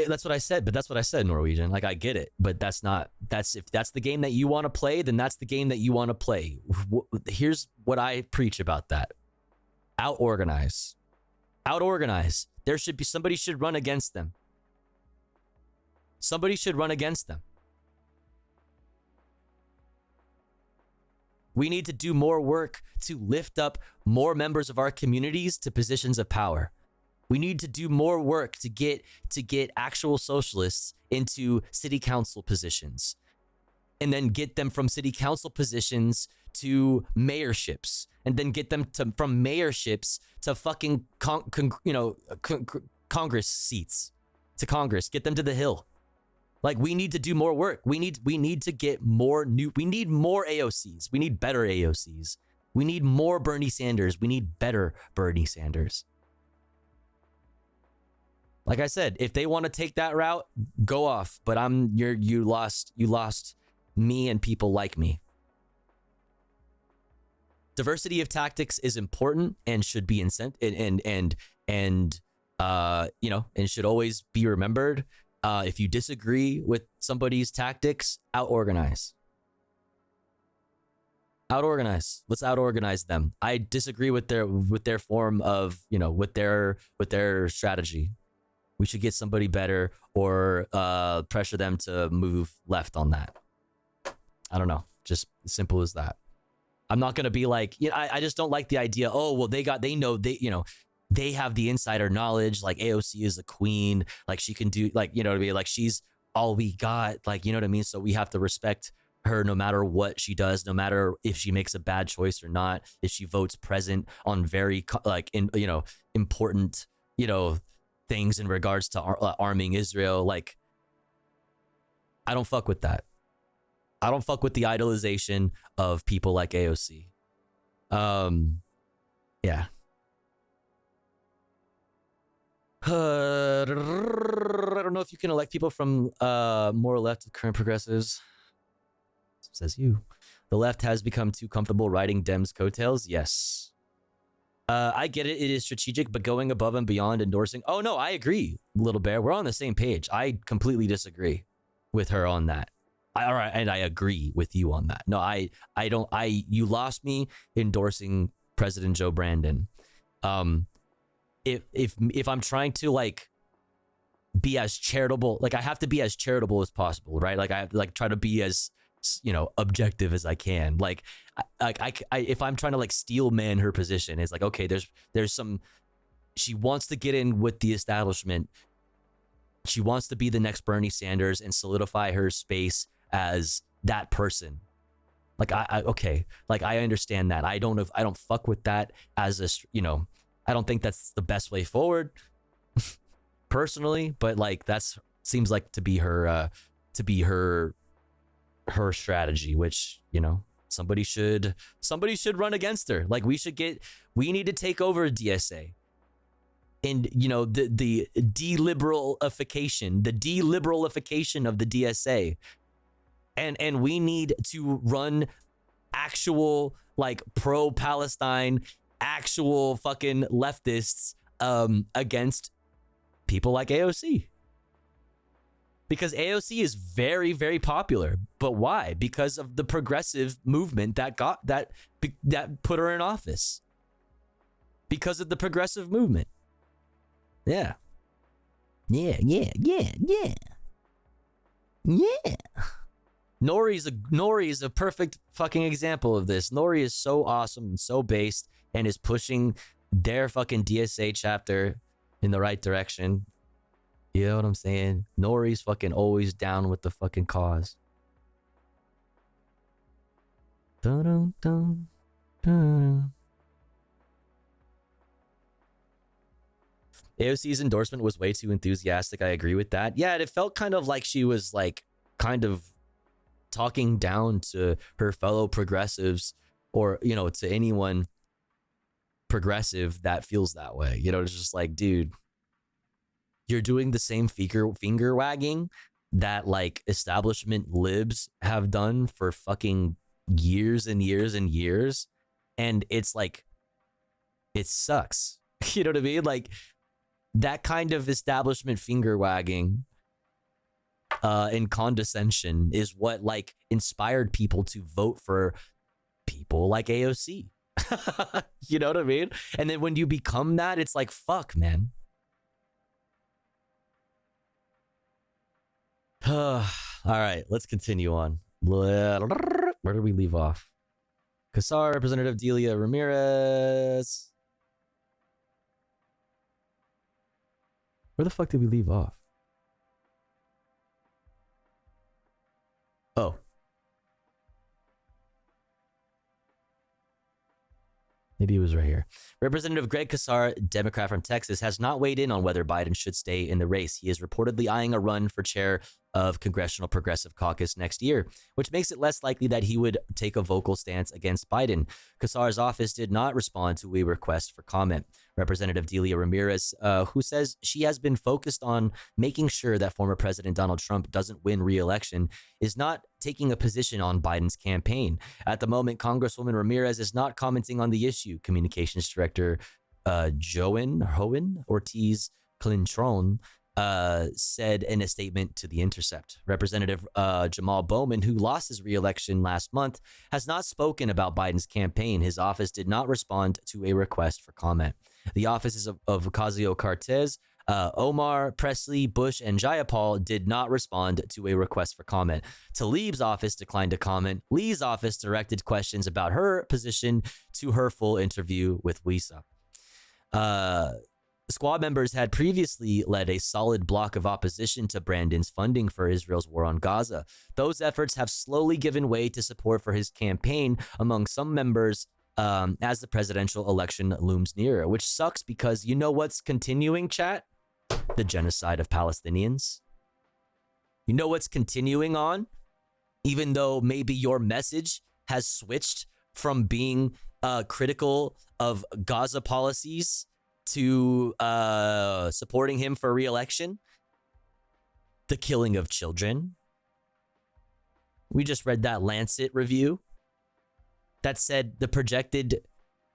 That's what I said, but that's what I said, Norwegian. Like, I get it, but if that's the game that you want to play, then that's the game that you want to play. Here's what I preach about that. Out-organize. Out-organize. Somebody should run against them. Somebody should run against them. We need to do more work to lift up more members of our communities to positions of power. We need to do more work to get actual socialists into city council positions, and then get them from city council positions to mayorships, and then get them from mayorships to fucking Congress seats, to Congress. Get them to the Hill. Like, we need to do more work. We need to get more we need more AOCs. We need better AOCs. We need more Bernie Sanders. We need better Bernie Sanders. Like I said, if they want to take that route, go off. But you lost me and people like me. Diversity of tactics is important and should be and should always be remembered. If you disagree with somebody's tactics, out-organize. Out-organize. Let's out-organize them. I disagree with their form of, with their strategy. We should get somebody better, or pressure them to move left on that. I don't know. Just as simple as that. I'm not going to be like, I just don't like the idea. Oh, well, they have the insider knowledge. Like, AOC is the queen. Like, she can do, like, you know what I mean? Like, she's all we got. Like, you know what I mean? So we have to respect her no matter what she does, no matter if she makes a bad choice or not, if she votes present on very, important, things in regards to arming Israel. Like, I don't fuck with that. I don't fuck with the idolization of people like AOC. Yeah. I don't know if you can elect people from more left of current progressives. Says you. The left has become too comfortable riding Dems' coattails. Yes. I get it. It is strategic, but going above and beyond endorsing. Oh, no, I agree, Little Bear. We're on the same page. I completely disagree with her on that. All right, and I agree with you on that. No, I don't. You lost me endorsing President Joe Brandon. If I'm trying to like be as charitable, like I have to be as charitable as possible, right? Like I have to like try to be as objective as I can. Like I if I'm trying to like steel man her position, it's like, okay, there's some, she wants to get in with the establishment. She wants to be the next Bernie Sanders and solidify her space as that person. Like okay, like I understand that. I don't fuck with that as a, I don't think that's the best way forward personally, but like that's seems like to be her strategy, which, somebody should run against her. Like we need to take over DSA. And the deliberalification of the DSA. And we need to run actual like pro-Palestine, actual fucking leftists against people like AOC. Because AOC is very, very popular. But why? Because of the progressive movement that put her in office. Because of the progressive movement. Yeah. Yeah. Nori is a perfect fucking example of this. Nori is so awesome and so based and is pushing their fucking DSA chapter in the right direction. You know what I'm saying? Nori's fucking always down with the fucking cause. Dun, dun, dun. AOC's endorsement was way too enthusiastic. I agree with that. Yeah, it felt kind of like she was like kind of talking down to her fellow progressives, or to anyone progressive that feels that way. It's just like, dude, you're doing the same finger wagging that like establishment libs have done for fucking years and years and years, and it's like, it sucks. You know what I mean? Like, That kind of establishment finger wagging and condescension is what like inspired people to vote for people like AOC. You know what I mean? And then when you become that, it's like, fuck, man. All right, let's continue on. Where did we leave off? Qassar, Representative Delia Ramirez. Where the fuck did we leave off? Oh. Maybe it was right here. Representative Greg Qassar, Democrat from Texas, has not weighed in on whether Biden should stay in the race. He is reportedly eyeing a run for chair of Congressional Progressive Caucus next year, which makes it less likely that he would take a vocal stance against Biden. Qassar's office did not respond to a request for comment. Representative Delia Ramirez, who says she has been focused on making sure that former President Donald Trump doesn't win re-election, is not taking a position on Biden's campaign. At the moment, Congresswoman Ramirez is not commenting on the issue. Communications Director Joan Ortiz Clintron said in a statement to The Intercept. Representative Jamal Bowman, who lost his re-election last month, has not spoken about Biden's campaign. His office did not respond to a request for comment. The offices of Ocasio-Cortez, Omar, Presley, Bush, and Jayapal did not respond to a request for comment. Tlaib's office declined to comment. Lee's office directed questions about her position to her full interview with Wisa. Squad members had previously led a solid block of opposition to Brandon's funding for Israel's war on Gaza. Those efforts have slowly given way to support for his campaign among some members as the presidential election looms nearer, which sucks because you know what's continuing, chat? The genocide of Palestinians. You know what's continuing on? Even though maybe your message has switched from being critical of Gaza policies to supporting him for re-election, the killing of children. We just read that Lancet review that said the projected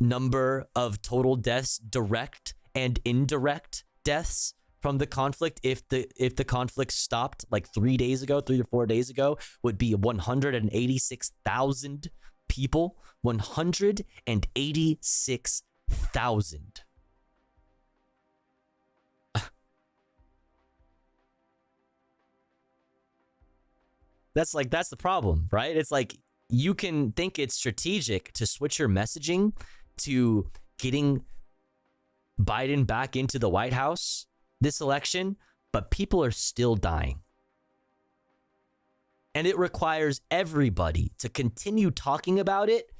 number of total deaths, direct and indirect deaths from the conflict, if the conflict stopped like 3 to 4 days ago, would be 186,000 people. 186,000. That's the problem, right? It's like you can think it's strategic to switch your messaging to getting Biden back into the White House this election, but people are still dying. And it requires everybody to continue talking about it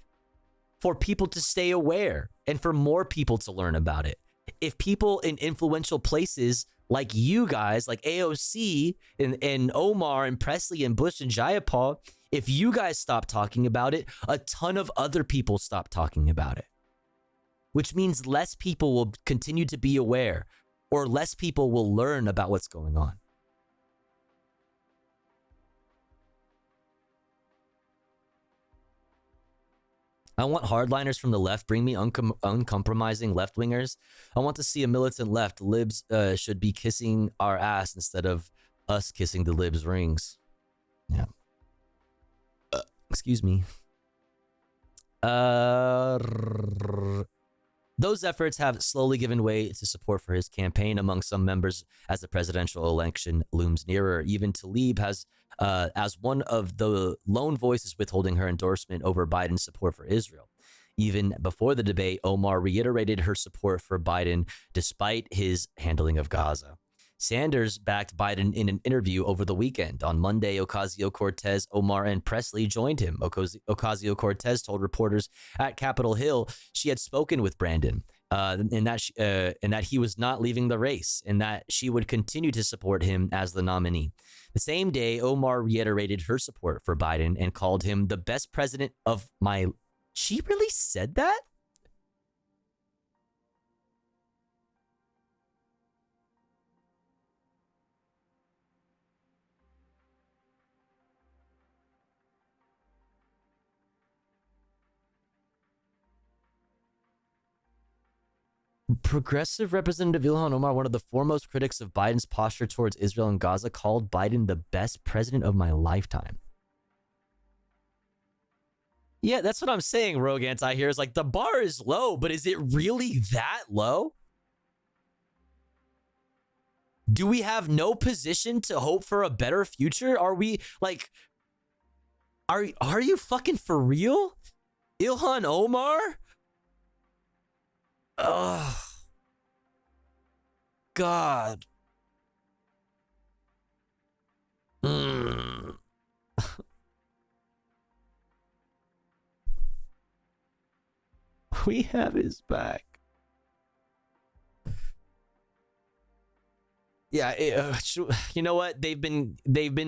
for people to stay aware and for more people to learn about it. If people in influential places like you guys, like AOC and Omar and Presley and Bush and Jayapal, if you guys stop talking about it, a ton of other people stop talking about it, which means less people will continue to be aware or less people will learn about what's going on. I want hardliners from the left. Bring me uncompromising left-wingers. I want to see a militant left. Libs should be kissing our ass instead of us kissing the libs' rings. Yeah. Excuse me. Those efforts have slowly given way to support for his campaign among some members as the presidential election looms nearer. Even Tlaib has, as one of the lone voices withholding her endorsement over Biden's support for Israel. Even before the debate, Omar reiterated her support for Biden despite his handling of Gaza. Sanders backed Biden in an interview over the weekend. On Monday, Ocasio-Cortez, Omar, and Presley joined him. Ocasio-Cortez told reporters at Capitol Hill she had spoken with Brandon and that he was not leaving the race and that she would continue to support him as the nominee. The same day, Omar reiterated her support for Biden and called him the best president of my... She really said that? Progressive Representative Ilhan Omar, one of the foremost critics of Biden's posture towards Israel and Gaza, called Biden the best president of my lifetime. Yeah, that's what I'm saying, Rogue Anti here. Is like, the bar is low, but is it really that low? Do we have no position to hope for a better future? Are we like, are you fucking for real? Ilhan Omar? Ugh. God. We have his back. Yeah, you know what? They've been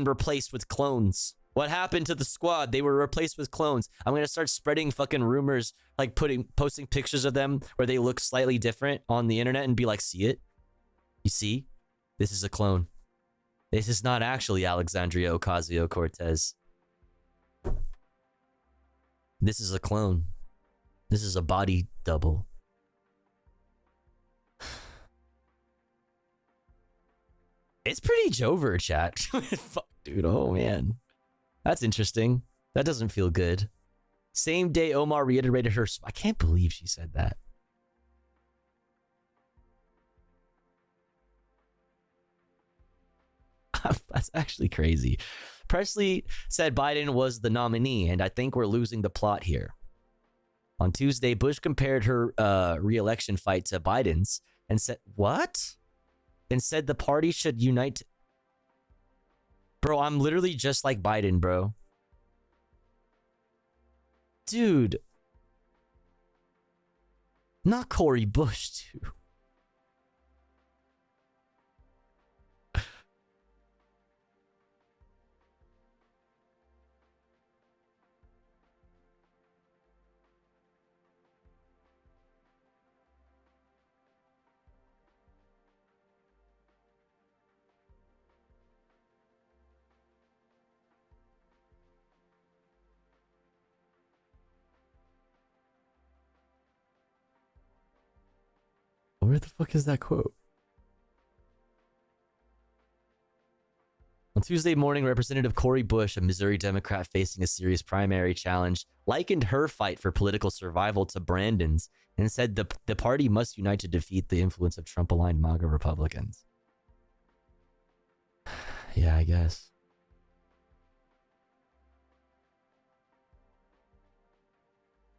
replaced with clones. What happened to the squad? They were replaced with clones. I'm gonna start spreading fucking rumors, like posting pictures of them where they look slightly different on the internet and be like, see it? You see? This is a clone. This is not actually Alexandria Ocasio-Cortez. This is a clone. This is a body double. It's pretty Jover, chat. Fuck, dude. Oh, man. That's interesting. That doesn't feel good. Same day Omar reiterated her... I can't believe she said that. That's actually crazy. Presley said Biden was the nominee, and I think we're losing the plot here. On Tuesday, Bush compared her re-election fight to Biden's and said, what? And said the party should unite. Bro, I'm literally just like Biden, bro. Dude. Not Cory Bush, too. Where the fuck is that quote? On Tuesday morning, Representative Cory Bush, a Missouri Democrat facing a serious primary challenge, likened her fight for political survival to Brandon's and said the party must unite to defeat the influence of Trump-aligned MAGA Republicans. Yeah, I guess.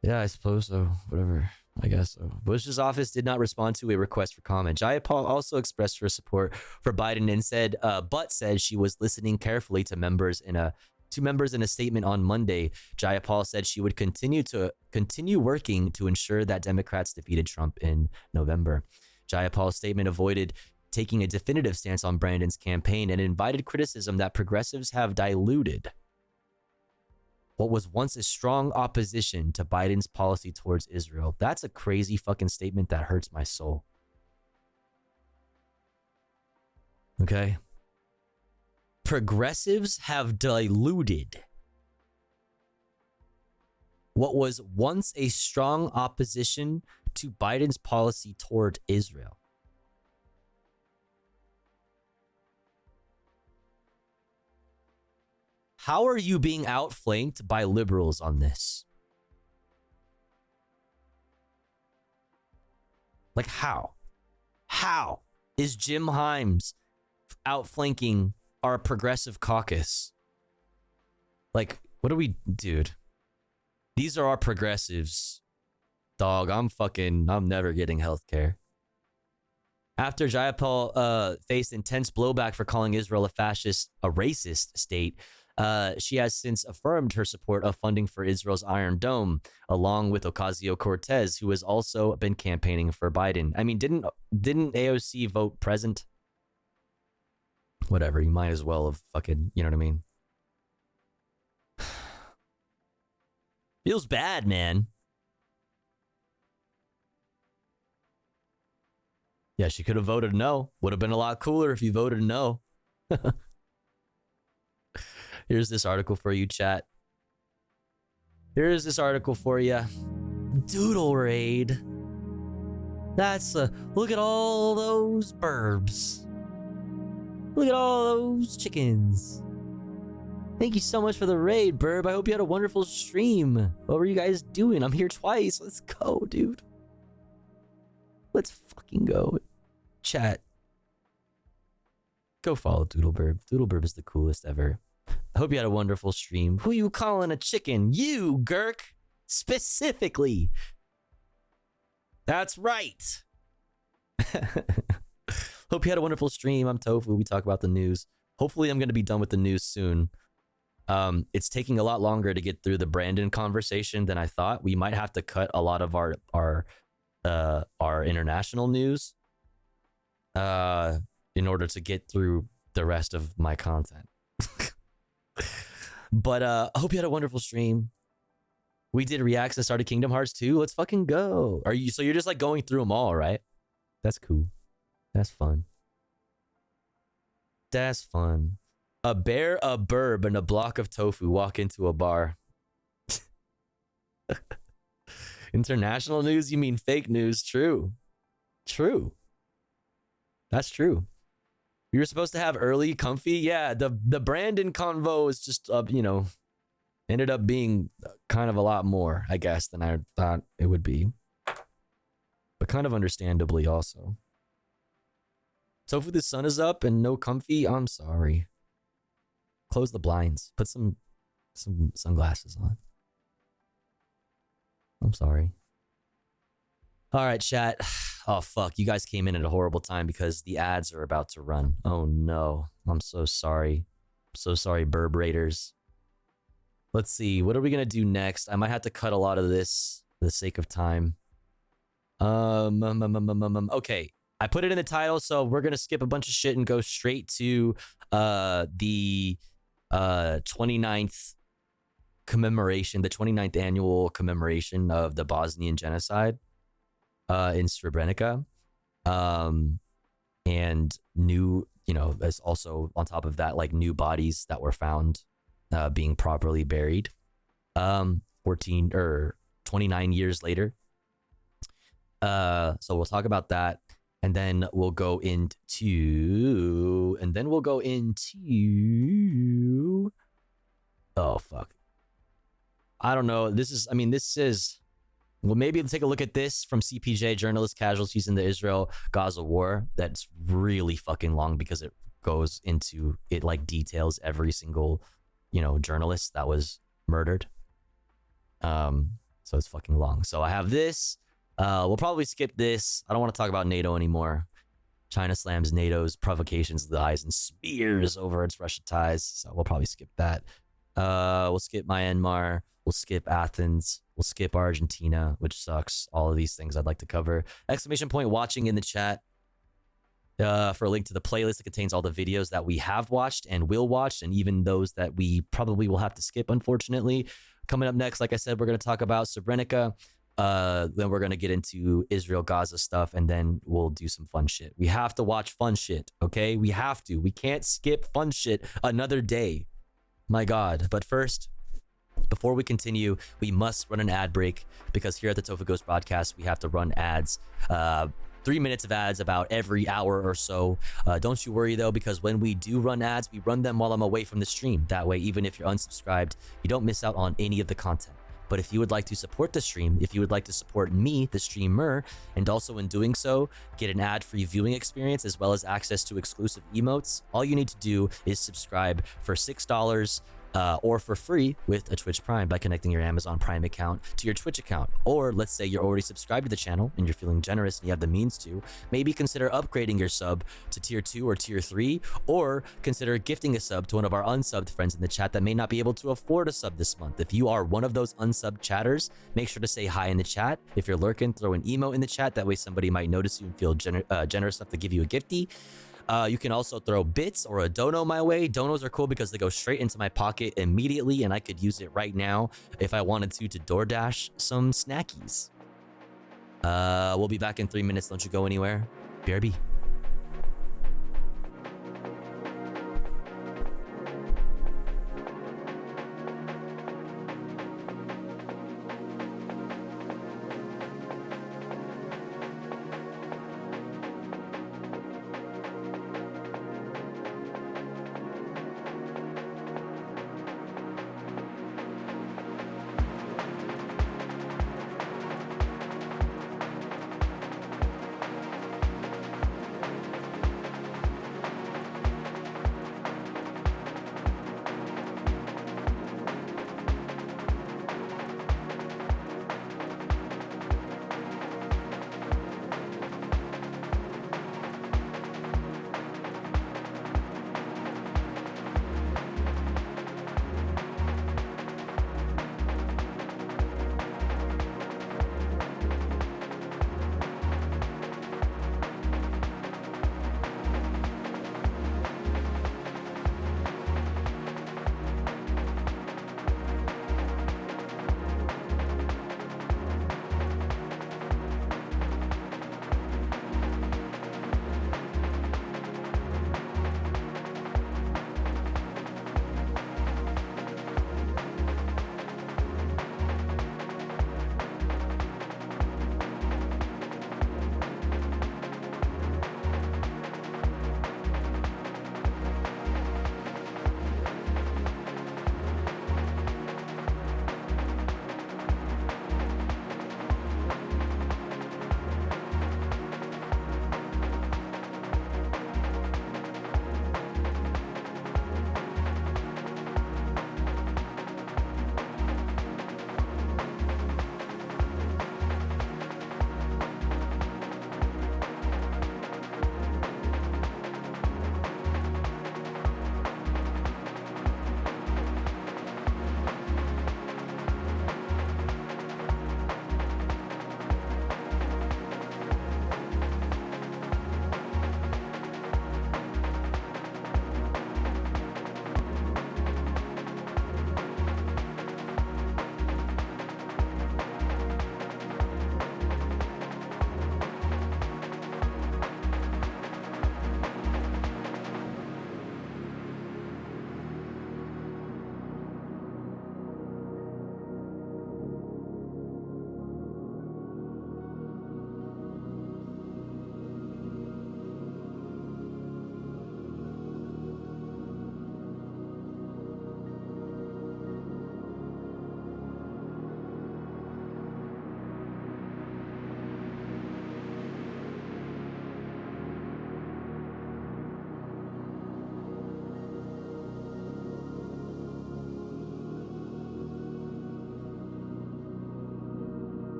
Yeah, I suppose so. Whatever. I guess so. Bush's office did not respond to a request for comment. Jayapal also expressed her support for Biden and said, but said she was listening carefully to members in a statement on Monday. Jayapal said she would continue working to ensure that Democrats defeated Trump in November. Jayapal's statement avoided taking a definitive stance on Brandon's campaign and invited criticism that progressives have diluted what was once a strong opposition to Biden's policy towards Israel. That's a crazy fucking statement that hurts my soul. Okay? Progressives have diluted what was once a strong opposition to Biden's policy toward Israel. How are you being outflanked by liberals on this? Like how? How is Jim Himes outflanking our progressive caucus? Like, what do we, dude? These are our progressives. Dog, I'm never getting healthcare. After Jayapal faced intense blowback for calling Israel a racist state, she has since affirmed her support of funding for Israel's Iron Dome, along with Ocasio-Cortez, who has also been campaigning for Biden. I mean, didn't AOC vote present? Whatever, you might as well have fucking, you know what I mean? Feels bad, man. Yeah, she could have voted no. Would have been a lot cooler if you voted no. Here's this article for you, chat. Here's this article for you. Doodle raid. That's look at all those burbs. Look at all those chickens. Thank you so much for the raid, Burb. I hope you had a wonderful stream. What were you guys doing? I'm here twice. Let's go, dude. Let's fucking go. Chat. Go follow Doodleburb. Doodleburb is the coolest ever. I hope you had a wonderful stream. Who you calling a chicken? You, Gurk. Specifically. That's right. Hope you had a wonderful stream. I'm Tofu. We talk about the news. Hopefully I'm going to be done with the news soon. It's taking a lot longer to get through the Brandon conversation than I thought. We might have to cut a lot of our international news in order to get through the rest of my content. But I hope you had a wonderful stream. We did reacts and started Kingdom Hearts 2. Let's fucking go. So you're just like going through them all, right? That's cool. That's fun. That's fun. A bear, a burb, and a block of tofu walk into a bar. International news? You mean fake news? True. True. That's true. We were supposed to have early comfy. Yeah, the Brandon convo is just, ended up being kind of a lot more, I guess, than I thought it would be. But kind of understandably also. Tofu, the sun is up and no comfy. I'm sorry. Close the blinds. Put some sunglasses on. I'm sorry. All right, chat. Oh, fuck. You guys came in at a horrible time because the ads are about to run. Oh, no. I'm so sorry. I'm so sorry, Burb Raiders. Let's see. What are we going to do next? I might have to cut a lot of this for the sake of time. Okay. I put it in the title, so we're going to skip a bunch of shit and go straight to the 29th commemoration, the 29th annual commemoration of the Bosnian genocide in Srebrenica. And new, there's also on top of that, like new bodies that were found being properly buried 29 years later. So we'll talk about that. And then we'll go into... Oh, fuck. I don't know. Well, maybe take a look at this from CPJ, journalist casualties in the Israel-Gaza war. That's really fucking long because it goes into... It, details every single, journalist that was murdered. So it's fucking long. So I have this... we'll probably skip this. I don't want to talk about NATO anymore. China slams NATO's provocations, lies, and spears over its Russia ties. So we'll probably skip that. We'll skip Myanmar. We'll skip Athens. We'll skip Argentina, which sucks. All of these things I'd like to cover. Exclamation point watching in the chat for a link to the playlist that contains all the videos that we have watched and will watch, and even those that we probably will have to skip, unfortunately. Coming up next, like I said, we're going to talk about Srebrenica. Then we're going to get into Israel-Gaza stuff, and then we'll do some fun shit. We have to watch fun shit, okay? We have to. We can't skip fun shit another day. My God. But first, before we continue, we must run an ad break because here at the Tofu Ghost Broadcast, we have to run ads. 3 minutes of ads about every hour or so. Don't you worry, though, because when we do run ads, we run them while I'm away from the stream. That way, even if you're unsubscribed, you don't miss out on any of the content. But if you would like to support the stream, if you would like to support me, the streamer, and also in doing so, get an ad-free viewing experience as well as access to exclusive emotes, all you need to do is subscribe for $6 or for free with a Twitch Prime by connecting your Amazon Prime account to your Twitch account. Or let's say you're already subscribed to the channel and you're feeling generous and you have the means to, maybe consider upgrading your sub to tier 2 or tier 3, or consider gifting a sub to one of our unsubbed friends in the chat that may not be able to afford a sub this month. If you are one of those unsubbed chatters, make sure to say hi in the chat. If you're lurking, throw an emo in the chat. That way somebody might notice you and feel generous enough to give you a gifty. You can also throw bits or a dono my way. Donos are cool because they go straight into my pocket immediately, and I could use it right now if I wanted to DoorDash some snackies. We'll be back in 3 minutes. Don't you go anywhere. BRB.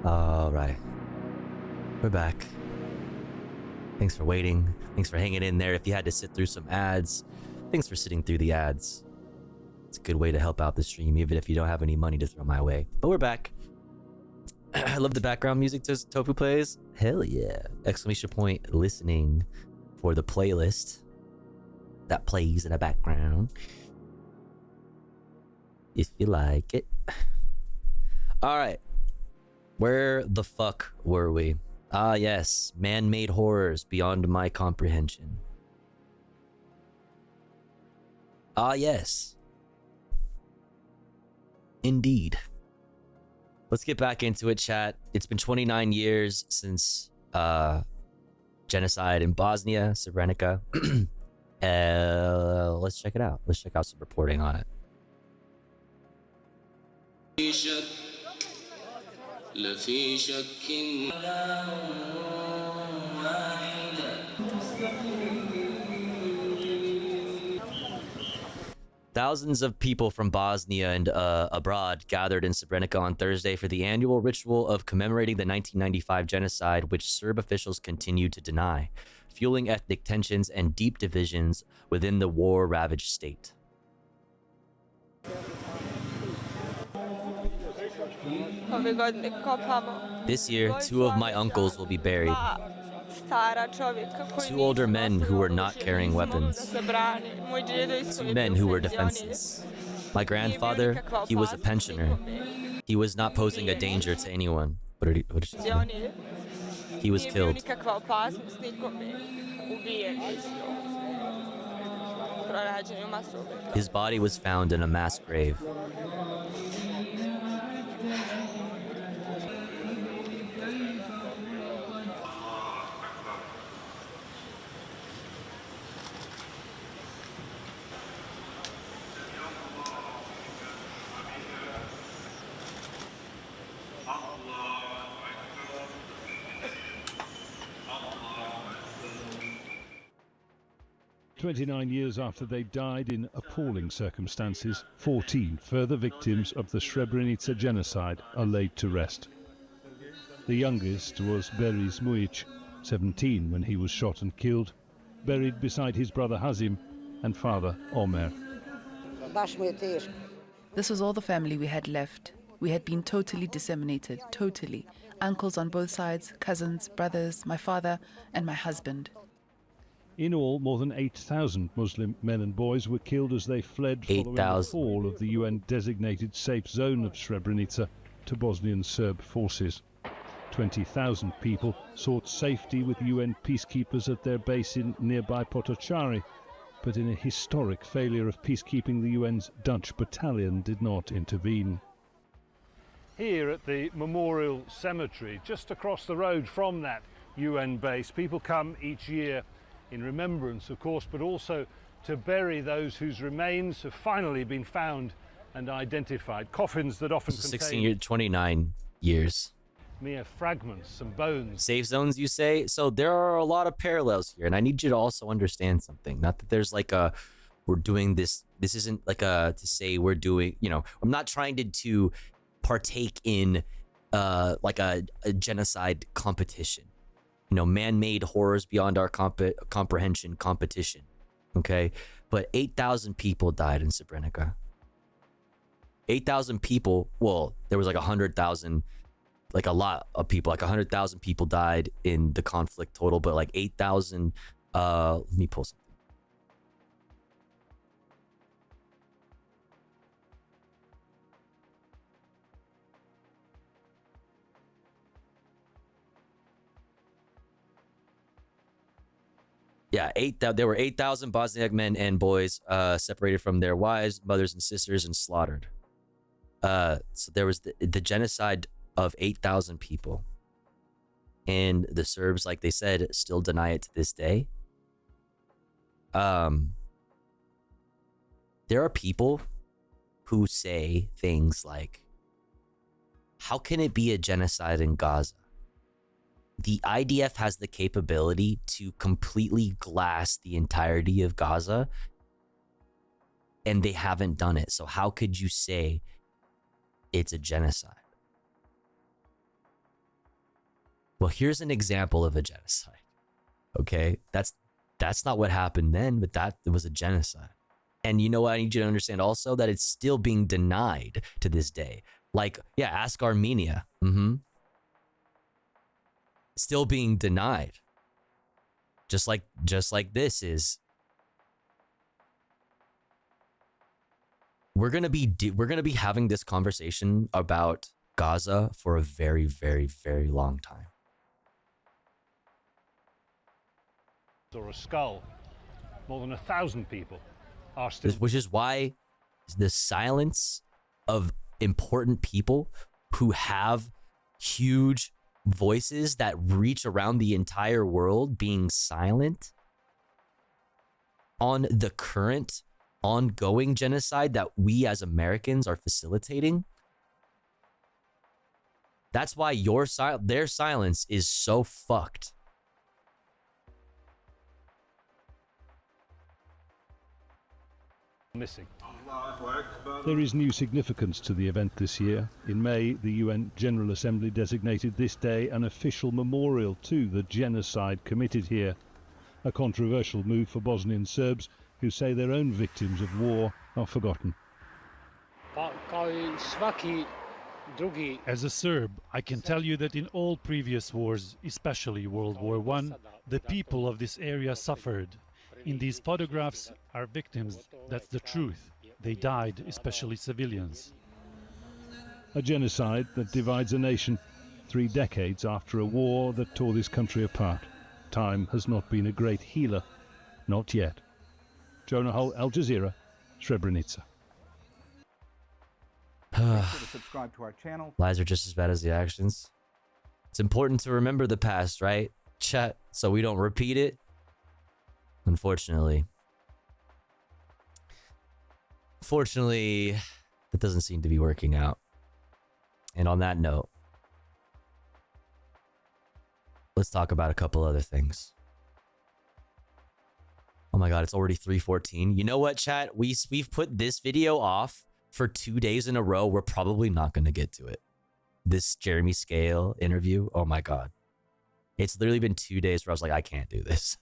All right. We're back. Thanks for waiting. Thanks for hanging in there if you had to sit through some ads. Thanks for sitting through the ads. It's a good way to help out the stream, even if you don't have any money to throw my way. But we're back. I love the background music Tofu plays. Hell yeah. Exclamation point listening for the playlist that plays in the background. If you like it. All right. Where the fuck were we? Ah, yes. Man-made horrors beyond my comprehension. Ah, yes. Indeed. Let's get back into it, chat. It's been 29 years since genocide in Bosnia, Srebrenica. Let's check it out. Let's check out some reporting on it. Thousands of people from Bosnia and abroad gathered in Srebrenica on Thursday for the annual ritual of commemorating the 1995 genocide, which Serb officials continue to deny, fueling ethnic tensions and deep divisions within the war-ravaged state. This year, 2 of my uncles will be buried. 2 older men who were not carrying weapons. 2 men who were defenseless. My grandfather, he was a pensioner. He was not posing a danger to anyone. What did she say? He was killed. His body was found in a mass grave. "29 years after they died in appalling circumstances, 14 further victims of the Srebrenica genocide are laid to rest. The youngest was Beri Smujic, 17 when he was shot and killed, buried beside his brother Hazim and father Omer. This was all the family we had left. We had been totally disseminated, totally. Uncles on both sides, cousins, brothers, my father, and my husband. In all, more than 8,000 Muslim men and boys were killed as they fled following the fall of the UN-designated safe zone of Srebrenica to Bosnian Serb forces. 20,000 people sought safety with UN peacekeepers at their base in nearby Potocari, but in a historic failure of peacekeeping, the UN's Dutch battalion did not intervene. Here at the Memorial Cemetery, just across the road from that UN base, people come each year in remembrance, of course, but also to bury those whose remains have finally been found and identified. Coffins that often contain 29 years. Mere fragments and bones. Safe zones, you say? So there are a lot of parallels here, and I need you to also understand something. Not that there's like a, we're doing this. This isn't like a, to say we're doing, you know, I'm not trying to partake in like a genocide competition. You know, man-made horrors beyond our comprehension competition, okay? But 8,000 people died in Srebrenica. 8,000 people, well, there was like 100,000, like a lot of people, like 100,000 people died in the conflict total, but like 8,000, let me pull something. Yeah, there were 8,000 Bosniak men and boys separated from their wives, mothers, and sisters and slaughtered. So there was the genocide of 8,000 people. And the Serbs, like they said, still deny it to this day. There are people who say things like, how can it be a genocide in Gaza? The IDF has the capability to completely glass the entirety of Gaza, and they haven't done it. So how could you say it's a genocide? Well, here's an example of a genocide. Okay, that's not what happened then, but that it was a genocide. And you know what I need you to understand also? That it's still being denied to this day. Like, yeah, ask Armenia. Still being denied. Just like this is. We're gonna be having this conversation about Gaza for a very, very, very long time. Or a skull. More than 1,000 people are still. Which is why the silence of important people who have huge voices that reach around the entire world being silent on the current ongoing genocide that we as Americans are facilitating. That's why their silence is so fucked. Missing. There is new significance to the event this year. In May, the UN General Assembly designated this day an official memorial to the genocide committed here. A controversial move for Bosnian Serbs who say their own victims of war are forgotten. As a Serb, I can tell you that in all previous wars, especially World War I, the people of this area suffered. In these photographs are victims, that's the truth. They died, especially civilians. A genocide that divides a nation 3 decades after a war that tore this country apart. Time has not been a great healer. Not yet. Jonah Hull, Al Jazeera, Srebrenica. Subscribe to our channel. Lies are just as bad as the actions. It's important to remember the past, right? Chat, so we don't repeat it. Unfortunately, that doesn't seem to be working out. And on that note, let's talk about a couple other things. Oh my God, it's already 3:14. You know what, chat? We've put this video off for 2 days in a row. We're probably not going to get to it. This Jeremy Scale interview. Oh my God. It's literally been 2 days where I was like, I can't do this.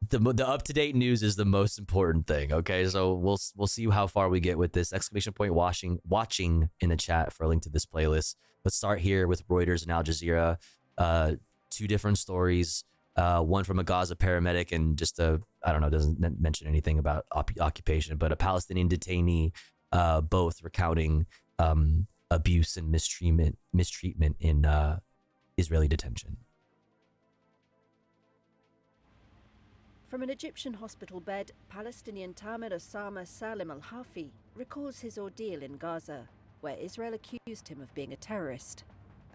The up-to-date news is the most important thing. Okay, so we'll see how far we get with this. Exclamation point watching in the chat for a link to this playlist. Let's start here with Reuters and Al Jazeera. 2 different stories. One from a Gaza paramedic and just I don't know, doesn't mention anything about occupation, but a Palestinian detainee, both recounting abuse and mistreatment in Israeli detention. From an Egyptian hospital bed, Palestinian Tamir Osama Salim al-Hafi recalls his ordeal in Gaza, where Israel accused him of being a terrorist.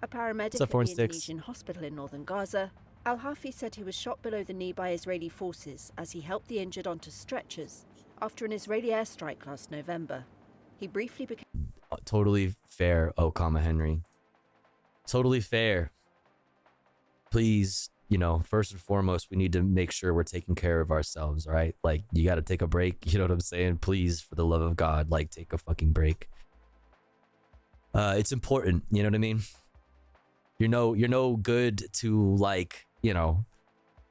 A paramedic at the Indonesian hospital in northern Gaza, al-Hafi said he was shot below the knee by Israeli forces as he helped the injured onto stretchers after an Israeli airstrike last November. He briefly became... Totally fair, Okama Henry. Totally fair. Please, you know, first and foremost, we need to make sure we're taking care of ourselves, all right? Like, you got to take a break, you know what I'm saying? Please, for the love of God, like, take a fucking break. It's important, you know what I mean? You're no good to, like, you know,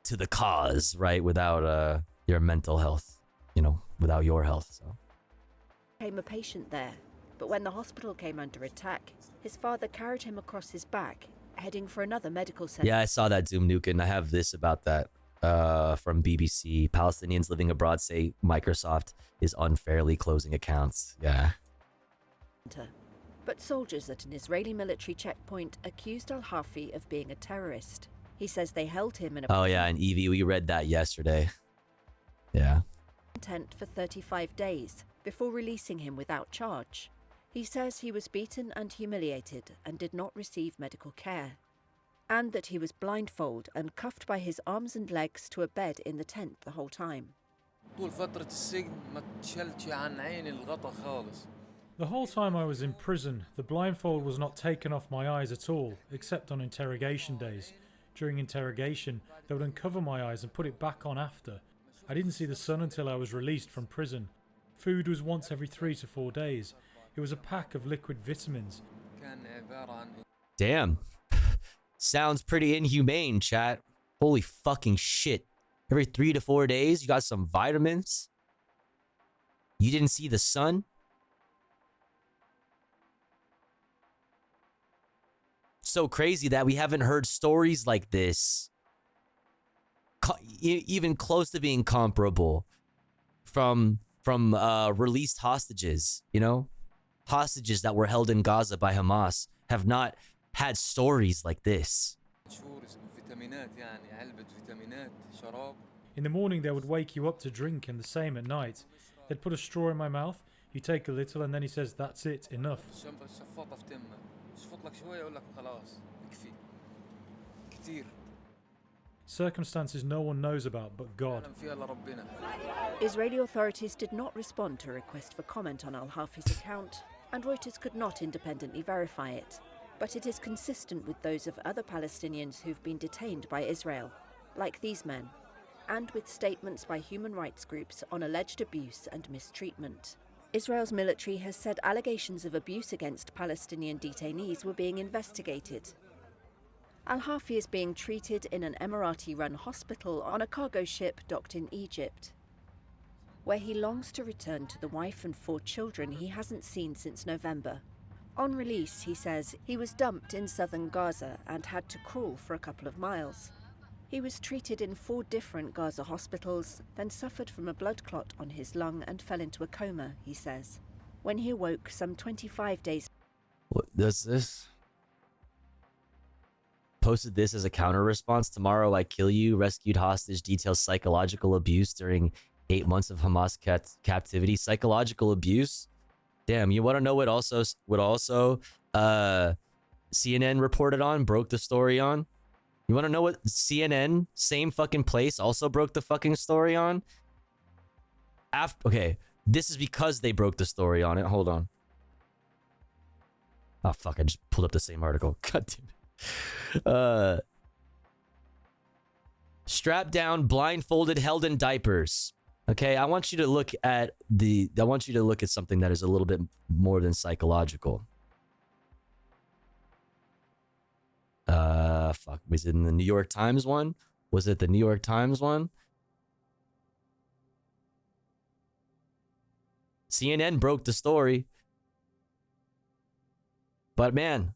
to the cause, right? Without your mental health, you know, without your health, so. Became a patient there, but when the hospital came under attack, his father carried him across his back, heading for another medical center. Yeah, I saw that, Zoom Nukin. I have this about that from BBC. Palestinians living abroad say Microsoft is unfairly closing accounts. Yeah. But soldiers at an Israeli military checkpoint accused al-Hafi of being a terrorist. He says they held him in a... Oh yeah, and Evie, we read that yesterday. Yeah. ...tent for 35 days before releasing him without charge. He says he was beaten and humiliated and did not receive medical care, and that he was blindfolded and cuffed by his arms and legs to a bed in the tent the whole time. The whole time I was in prison, the blindfold was not taken off my eyes at all, except on interrogation days. During interrogation, they would uncover my eyes and put it back on after. I didn't see the sun until I was released from prison. Food was once every 3 to 4 days. It was a pack of liquid vitamins. Damn. Sounds pretty inhumane, chat. Holy fucking shit. Every 3 to 4 days, you got some vitamins? You didn't see the sun? So crazy that we haven't heard stories like this, even close to being comparable, from released hostages. You know, hostages that were held in Gaza by Hamas have not had stories like this. In the morning, they would wake you up to drink, and the same at night. They'd put a straw in my mouth, you take a little, and then he says, "That's it, enough." Circumstances no one knows about but God. Israeli authorities did not respond to a request for comment on al-Hafi's account, and Reuters could not independently verify it. But it is consistent with those of other Palestinians who've been detained by Israel, like these men, and with statements by human rights groups on alleged abuse and mistreatment. Israel's military has said allegations of abuse against Palestinian detainees were being investigated. Al-Hafi is being treated in an Emirati-run hospital on a cargo ship docked in Egypt, where he longs to return to the wife and 4 children he hasn't seen since November. On release, he says he was dumped in southern Gaza and had to crawl for a couple of miles. He was treated in 4 different Gaza hospitals, then suffered from a blood clot on his lung and fell into a coma, he says. When he awoke some 25 days... What does this? Posted this as a counter response. Tomorrow I kill you. Rescued hostage details psychological abuse during 8 months of Hamas captivity. Psychological abuse? Damn, you want to know what also CNN reported on, broke the story on? You want to know what CNN, same fucking place, also broke the fucking story on? Okay, this is because they broke the story on it. Hold on. Oh, fuck, I just pulled up the same article. God damn it. Strapped down, blindfolded, held in diapers. Okay, I want you to look at something that is a little bit more than psychological. Fuck, was it in the New York Times one? Was it the New York Times one? CNN broke the story. But man,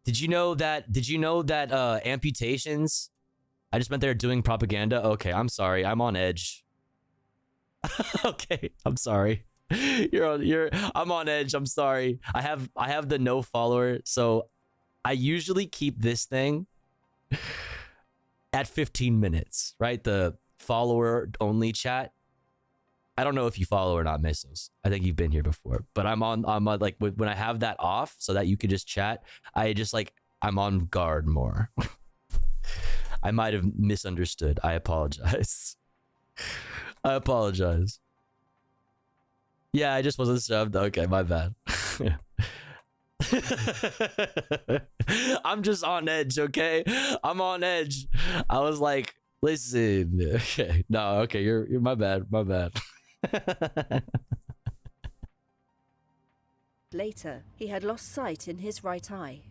did you know that amputations, I just meant they're doing propaganda. Okay, I'm sorry. I'm on edge. Okay, I'm sorry. I'm on edge. I'm sorry. I have the no follower, so I usually keep this thing at 15 minutes, right? The follower only chat. I don't know if you follow or not, Mesos. I think you've been here before, but I'm like, when I have that off so that you could just chat, I'm on guard more. I might have misunderstood. I apologize. I apologize. Yeah, I just wasn't shoved. Okay, my bad. I'm just on edge, okay? I'm on edge. I was like, listen. Okay. No, okay, you're my bad. My bad. Later, he had lost sight in his right eye.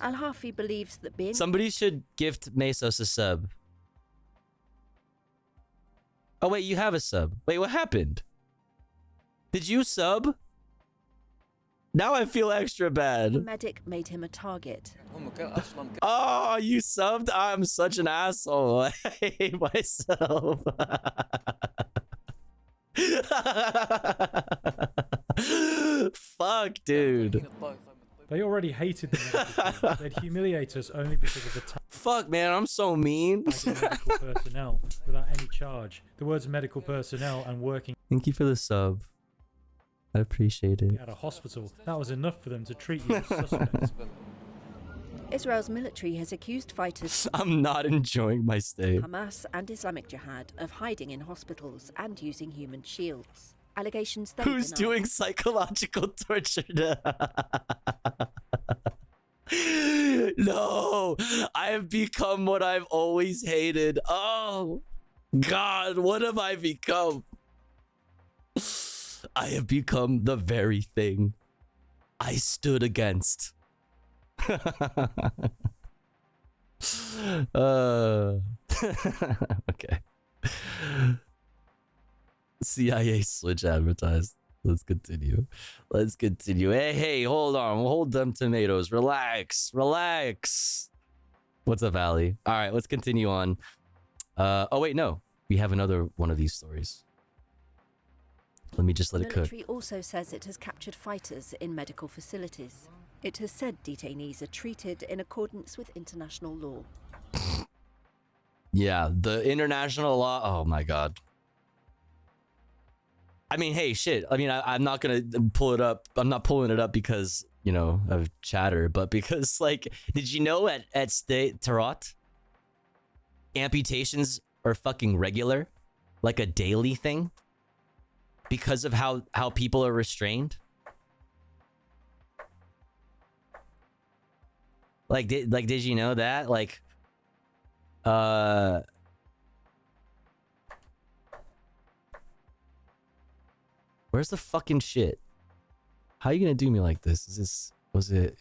Al-Hafi believes that being... Somebody should gift Mesos a sub. Oh, wait, you have a sub. Wait, what happened? Did you sub? Now I feel extra bad. The medic made him a target. Oh, you subbed? I'm such an asshole. I hate myself. Fuck, dude. They already hated the medical team. They'd humiliate us only because of the fuck, man, I'm so mean. medical personnel without any charge. The words medical personnel and working... Thank you for the sub. I appreciate it. At a hospital, that was enough for them to treat you as suspects. Israel's military has accused fighters... I'm not enjoying my stay. Hamas and Islamic Jihad of hiding in hospitals and using human shields. Allegations they Who's deny. doing psychological torture now? No, I have become what I've always hated. Oh, God, what have I become? I have become the very thing I stood against. Okay. CIA switch advertised. Let's continue. Let's continue. Hey, hold on. Hold them tomatoes. Relax. What's up, Ali? All right, let's continue on. Oh, wait, no. We have another one of these stories. Let me just let it cook. The military also says it has captured fighters in medical facilities. It has said detainees are treated in accordance with international law. Yeah, the international law. Oh my God. I mean, hey, shit. I mean, I'm not gonna pull it up. I'm not pulling it up because, you know, of chatter, but because, like, did you know at State Tarot, amputations are fucking regular, like a daily thing, because of how people are restrained? Did you know that? Like, where's the fucking shit? How are you gonna do me like this? Was it?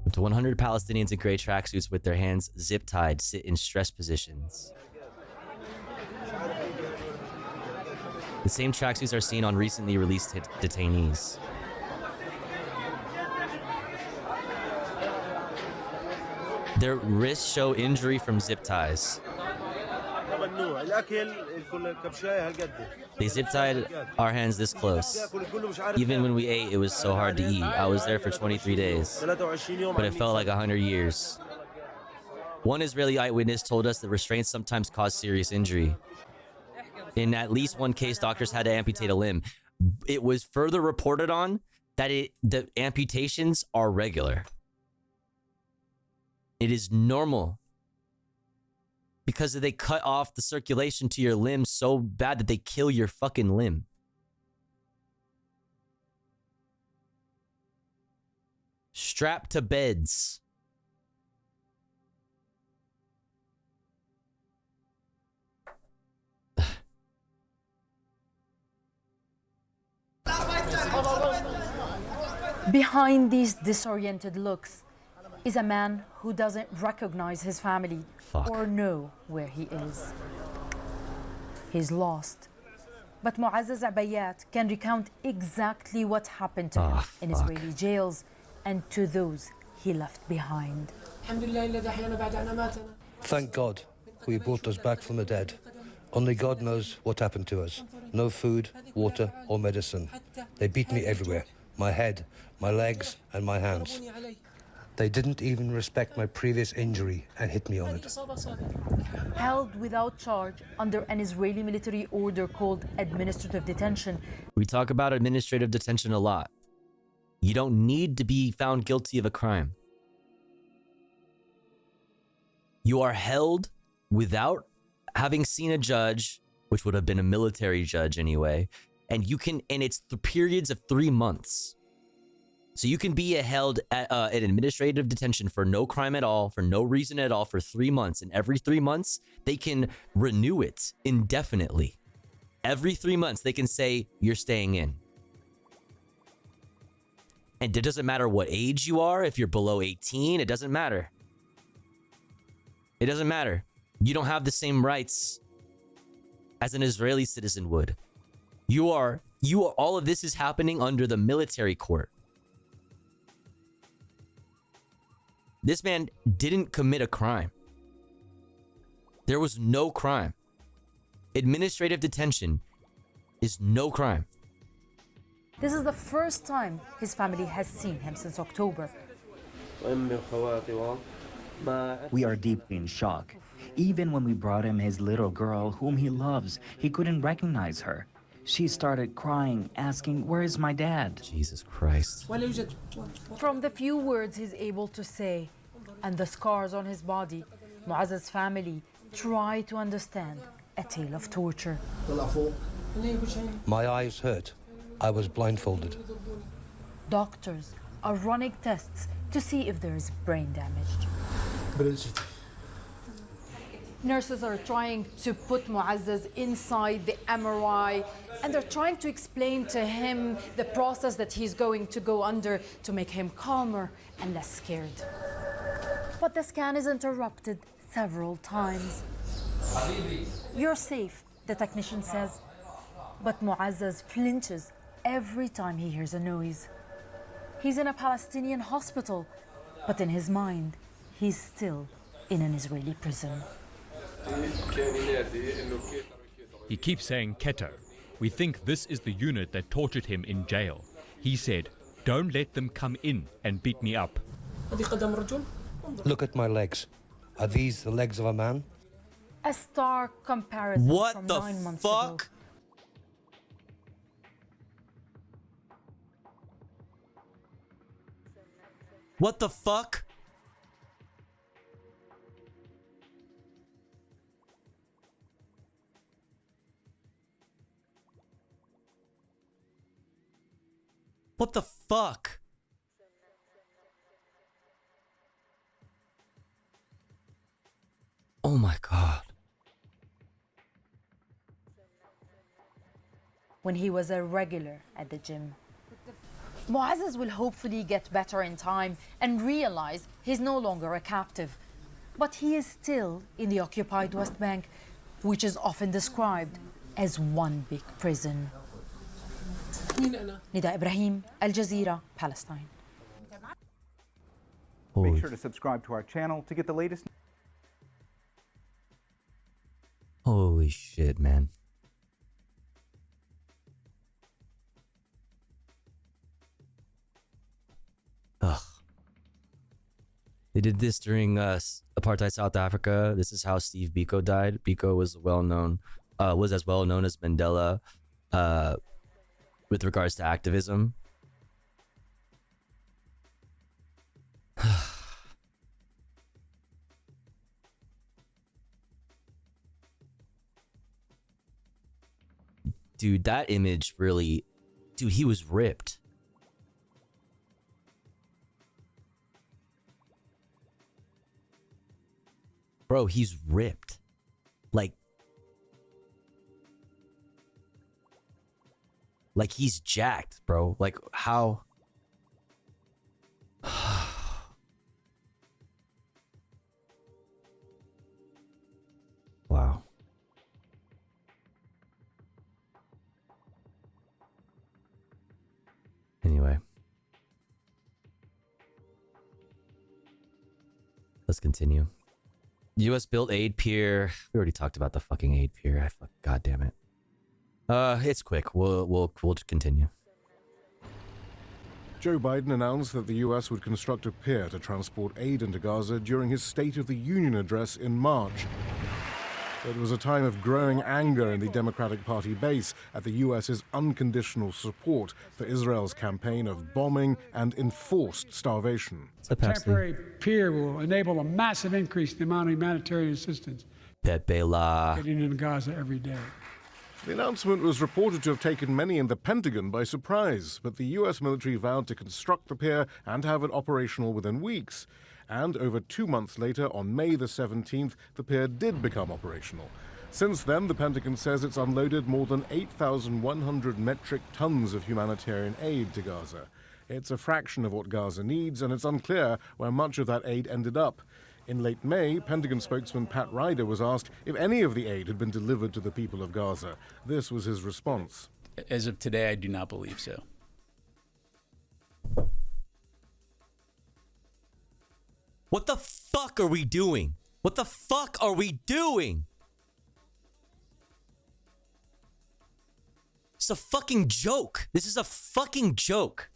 Up to 100 Palestinians in gray tracksuits with their hands zip-tied sit in stress positions. The same tracksuits are seen on recently released detainees. Their wrists show injury from zip ties. They zip-tied our hands this close. Even when we ate, it was so hard to eat. I was there for 23 days, but it felt like 100 years. One Israeli eyewitness told us that restraints sometimes cause serious injury. In at least one case, doctors had to amputate a limb. It was further reported on that the amputations are regular. It is normal. Because they cut off the circulation to your limb so bad that they kill your fucking limb. Strapped to beds. Behind these disoriented looks is a man who doesn't recognize his family or know where he is. He's lost. But Muazzez Abayat can recount exactly what happened to him in Israeli jails and to those he left behind. Thank God we brought us back from the dead. Only God knows what happened to us. No food, water, or medicine. They beat me everywhere. My head, my legs, and my hands. They didn't even respect my previous injury and hit me on it. Held without charge under an Israeli military order called administrative detention. We talk about administrative detention a lot. You don't need to be found guilty of a crime. You are held without having seen a judge, which would have been a military judge anyway, and it's the periods of 3 months. So you can be held at administrative detention for no crime at all, for no reason at all, for 3 months. And every 3 months, they can renew it indefinitely. Every 3 months, they can say, you're staying in. And it doesn't matter what age you are. If you're below 18, it doesn't matter. It doesn't matter. You don't have the same rights as an Israeli citizen would. All of this is happening under the military court. This man didn't commit a crime. There was no crime. Administrative detention is no crime. This is the first time his family has seen him since October. We are deeply in shock. Even when we brought him his little girl, whom he loves, he couldn't recognize her. She started crying, asking, "Where is my dad?" Jesus Christ. From the few words he's able to say and the scars on his body, Muazzez's family try to understand a tale of torture. My eyes hurt. I was blindfolded. Doctors are running tests to see if there is brain damage. Nurses are trying to put Muazzez inside the MRI, and they're trying to explain to him the process that he's going to go under to make him calmer and less scared. But the scan is interrupted several times. You're safe, the technician says, but Muazzez flinches every time he hears a noise. He's in a Palestinian hospital, but in his mind, he's still in an Israeli prison. He keeps saying Keto. We think this is the unit that tortured him in jail. He said, "Don't let them come in and beat me up." Look at my legs. Are these the legs of a man? A stark comparison What from the 9 months fuck? ago. What the fuck? What the fuck? Oh my god. When he was a regular at the gym. Muazzez will hopefully get better in time and realize he's no longer a captive. But he is still in the occupied West Bank, which is often described as one big prison. Nida Ibrahim, Al Jazeera, Palestine. Make sure to subscribe to our channel to get the latest. Holy shit, man. Ugh. They did this during apartheid South Africa. This is how Steve Biko died. Biko was was as well known as Mandela with regards to activism. Dude, that image really... Dude, he was ripped. Bro, he's ripped. Like he's jacked, bro. Like, how... Wow. Anyway. Let's continue. U.S. built aid pier. We already talked about the fucking aid pier. God damn it. It's quick. We'll continue. Joe Biden announced that the U.S. would construct a pier to transport aid into Gaza during his State of the Union address in March. It was a time of growing anger in the Democratic Party base at the U.S.'s unconditional support for Israel's campaign of bombing and enforced starvation. The temporary pier will enable a massive increase in the amount of humanitarian assistance Pepe La. getting into Gaza every day. The announcement was reported to have taken many in the Pentagon by surprise, but the U.S. military vowed to construct the pier and have it operational within weeks. And over 2 months later, on May the 17th, the pier did become operational. Since then, the Pentagon says it's unloaded more than 8,100 metric tons of humanitarian aid to Gaza. It's a fraction of what Gaza needs, and it's unclear where much of that aid ended up. In late May, Pentagon spokesman Pat Ryder was asked if any of the aid had been delivered to the people of Gaza. This was his response. As of today, I do not believe so. What the fuck are we doing? What the fuck are we doing? It's a fucking joke. This is a fucking joke.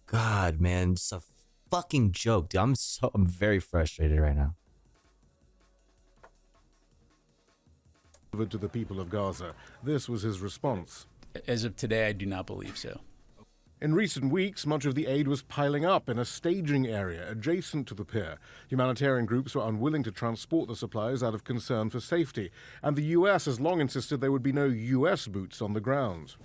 God, man, it's a fucking joke, dude. I'm very frustrated right now. To the people of Gaza. This was his response. As of today, I do not believe so. In recent weeks, much of the aid was piling up in a staging area adjacent to the pier. Humanitarian groups were unwilling to transport the supplies out of concern for safety, and the US has long insisted there would be no US boots on the ground.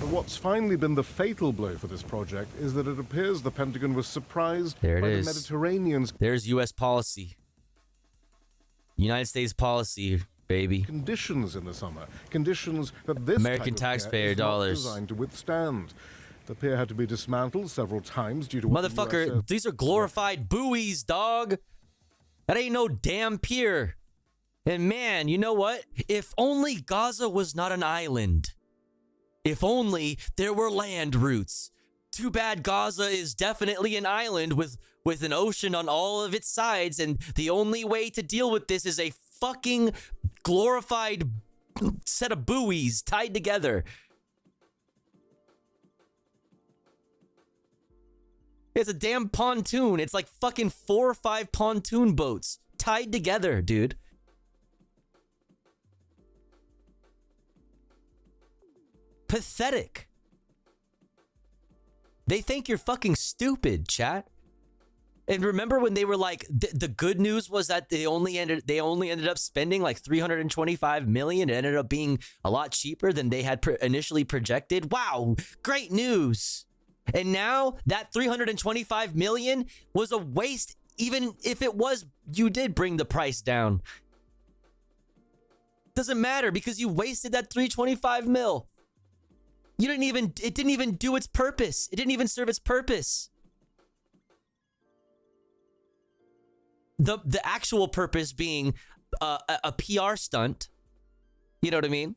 But what's finally been the fatal blow for this project is that it appears the Pentagon was surprised by the Mediterranean's There's US policy. United States policy, baby. Conditions in the summer, conditions that this American type of taxpayer pier is not dollars designed to withstand. The pier had to be dismantled several times due to motherfucker. These are glorified buoys, dog. That ain't no damn pier. And man, you know what? If only Gaza was not an island. If only there were land routes. Too bad Gaza is definitely an island with an ocean on all of its sides, and the only way to deal with this is a fucking glorified set of buoys tied together. It's a damn pontoon. It's like fucking 4 or 5 pontoon boats tied together, dude. Pathetic. They think you're fucking stupid, chat. And remember when they were like, the good news was that they only ended up spending like $325 million. It ended up being a lot cheaper than they had initially projected. Wow, great news. And now that $325 million was a waste, even if it was, you did bring the price down. Doesn't matter because you wasted that $325 mil. It didn't even do its purpose. It didn't even serve its purpose. The actual purpose being a PR stunt, you know what I mean,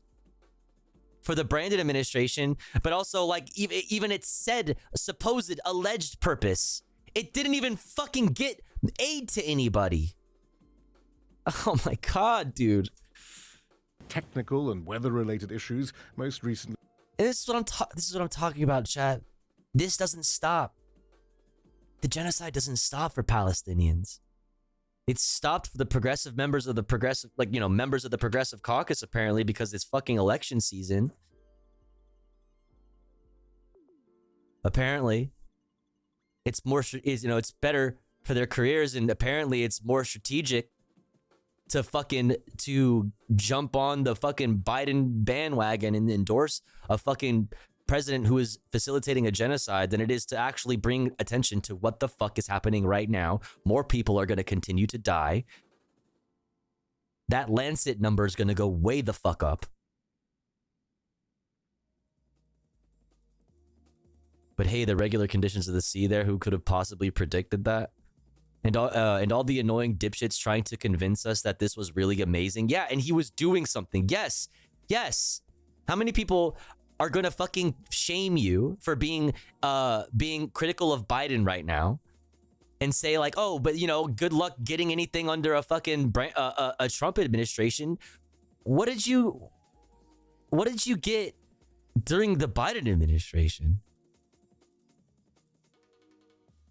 for the Brandon administration, but also like even it said supposed alleged purpose. It didn't even fucking get aid to anybody. Oh my god, dude. Technical and weather-related issues, most recently. And this is what I'm talking about, chat. This doesn't stop. The genocide doesn't stop for Palestinians. It stopped for the progressive members of the progressive, members of the Progressive Caucus, apparently, because it's fucking election season. Apparently, it's better for their careers, and apparently it's more strategic to jump on the fucking Biden bandwagon and endorse a fucking president who is facilitating a genocide than it is to actually bring attention to what the fuck is happening right now. More people are going to continue to die. That Lancet number is going to go way the fuck up. But hey, the regular conditions of the sea there, who could have possibly predicted that? And all the annoying dipshits trying to convince us that this was really amazing. Yeah, and he was doing something. Yes. Yes. How many people are going to fucking shame you for being critical of Biden right now and say like, oh, but good luck getting anything under a fucking a Trump administration. What did you get during the Biden administration?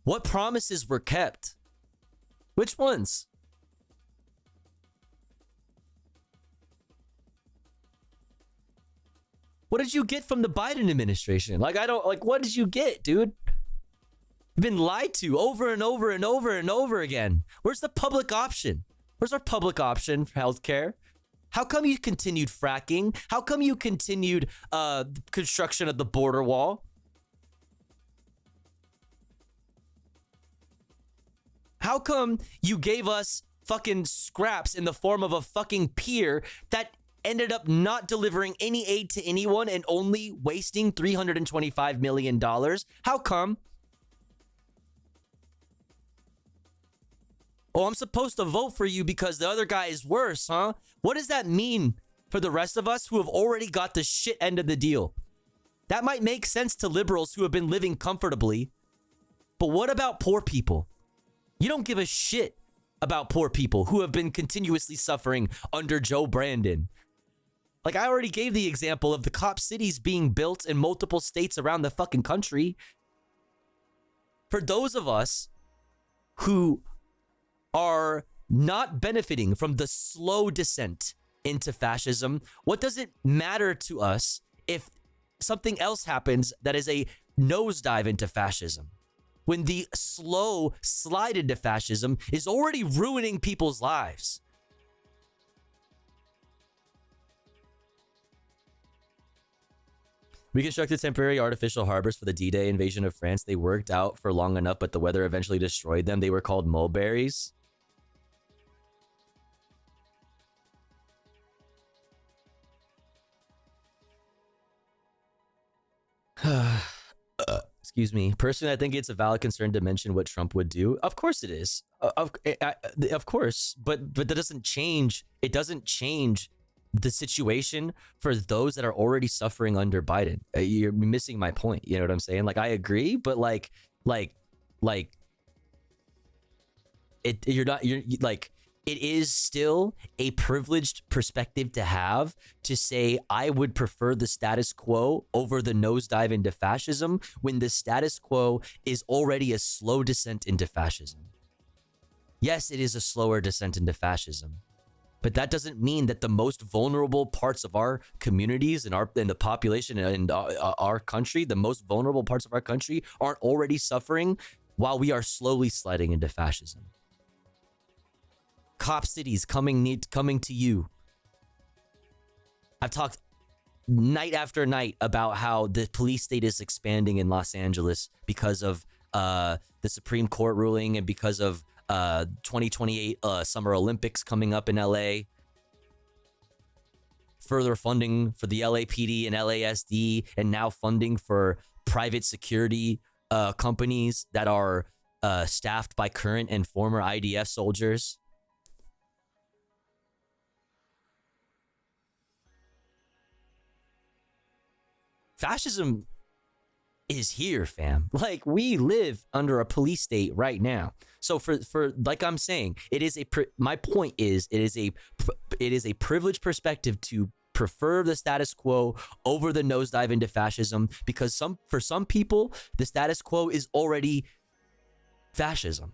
What promises were kept? Which ones? What did you get from the Biden administration? What did you get, dude? You've been lied to over and over and over and over again. Where's the public option? Where's our public option for healthcare? How come you continued fracking? How come you continued construction of the border wall? How come you gave us fucking scraps in the form of a fucking pier that ended up not delivering any aid to anyone and only wasting $325 million? How come? Oh, I'm supposed to vote for you because the other guy is worse, huh? What does that mean for the rest of us who have already got the shit end of the deal? That might make sense to liberals who have been living comfortably. But what about poor people? You don't give a shit about poor people who have been continuously suffering under Joe Brandon. Like, I already gave the example of the cop cities being built in multiple states around the fucking country. For those of us who are not benefiting from the slow descent into fascism, what does it matter to us if something else happens that is a nosedive into fascism. When the slow slide into fascism is already ruining people's lives. We constructed temporary artificial harbors for the D-Day invasion of France. They worked out for long enough, but the weather eventually destroyed them. They were called mulberries. Excuse me. Personally, I think it's a valid concern to mention what Trump would do. Of course it is. Of course. But that doesn't change. It doesn't change the situation for those that are already suffering under Biden. You're missing my point. You know what I'm saying? Like, I agree, but like it is still a privileged perspective to have to say, I would prefer the status quo over the nosedive into fascism when the status quo is already a slow descent into fascism. Yes, it is a slower descent into fascism. But that doesn't mean that the most vulnerable parts of our communities and the population and our country, the most vulnerable parts of our country, aren't already suffering while we are slowly sliding into fascism. Cop cities coming to you. I've talked night after night about how the police state is expanding in Los Angeles because of the Supreme Court ruling and because of 2028 Summer Olympics coming up in LA. Further funding for the LAPD and LASD, and now funding for private security companies that are staffed by current and former IDF soldiers. Fascism is here, fam. Like, we live under a police state right now. So for like I'm saying, my point is it is a privileged perspective to prefer the status quo over the nosedive into fascism, because for some people the status quo is already fascism.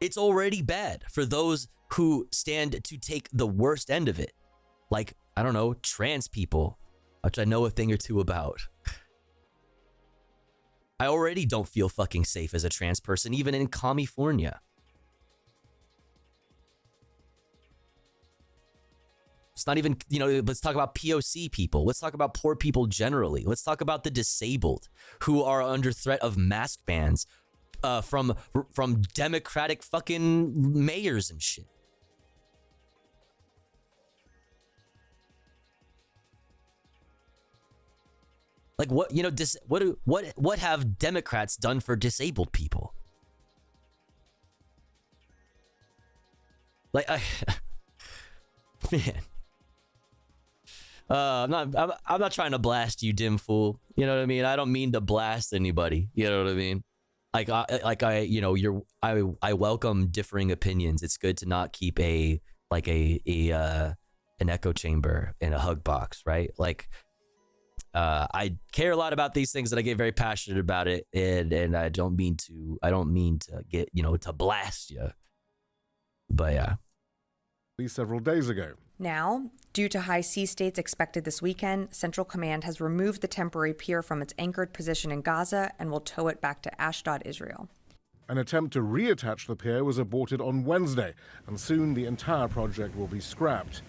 It's already bad for those who stand to take the worst end of it. Like, I don't know, trans people, which I know a thing or two about. I already don't feel fucking safe as a trans person, even in California. It's not even, let's talk about POC people. Let's talk about poor people generally. Let's talk about the disabled who are under threat of mask bans from Democratic fucking mayors and shit. Like, what have Democrats done for disabled people? Like, man, I'm not trying to blast you, dim fool. You know what I mean? I don't mean to blast anybody. You know what I mean? I welcome differing opinions. It's good to not keep an echo chamber in a hug box, right? Like, I care a lot about these things, and I get very passionate about it, and I don't mean to get, to blast you. But yeah. Several days ago. Now, due to high sea states expected this weekend, Central Command has removed the temporary pier from its anchored position in Gaza and will tow it back to Ashdod, Israel. An attempt to reattach the pier was aborted on Wednesday, and soon the entire project will be scrapped.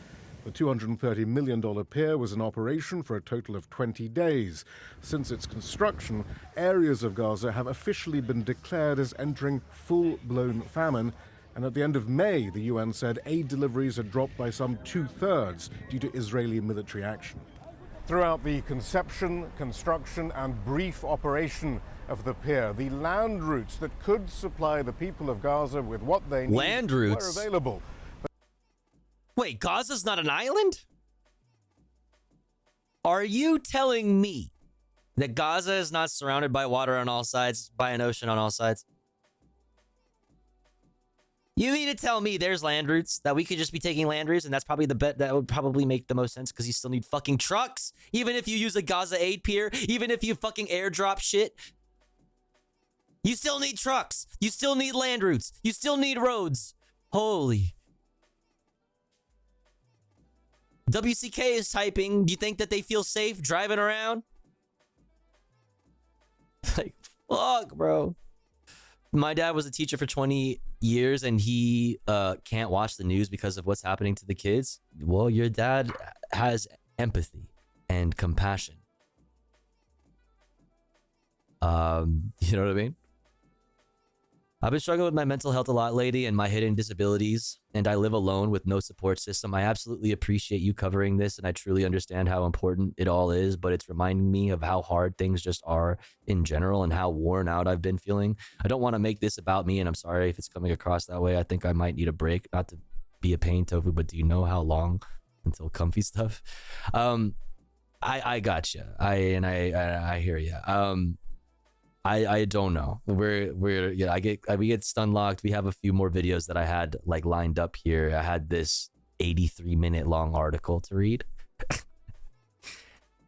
The $230 million pier was in operation for a total of 20 days. Since its construction, areas of Gaza have officially been declared as entering full-blown famine, and at the end of May, the UN said aid deliveries had dropped by some 2/3 due to Israeli military action. Throughout the conception, construction, and brief operation of the pier, the land routes that could supply the people of Gaza with what they need were available. Wait, Gaza's not an island? Are you telling me that Gaza is not surrounded by water on all sides, by an ocean on all sides? You mean to tell me there's land routes that we could just be taking land routes, and that's probably the bet that would probably make the most sense, because you still need fucking trucks, even if you use a Gaza aid pier, even if you fucking airdrop shit. You still need trucks. You still need land routes. You still need roads. Holy. WCK is typing, do you think that they feel safe driving around? Like, fuck, bro. My dad was a teacher for 20 years and he can't watch the news because of what's happening to the kids. Well, your dad has empathy and compassion. You know what I mean? I've been struggling with my mental health a lot lately and my hidden disabilities, and I live alone with no support system. I absolutely appreciate you covering this, and I truly understand how important it all is, but it's reminding me of how hard things just are in general and how worn out I've been feeling. I don't want to make this about me, and I'm sorry if it's coming across that way. I think I might need a break, not to be a pain, Tofu, but do you know how long until comfy stuff? I gotcha. I hear you. I don't know. We get stun locked. We have a few more videos that I had like lined up here. I had this 83-minute long article to read,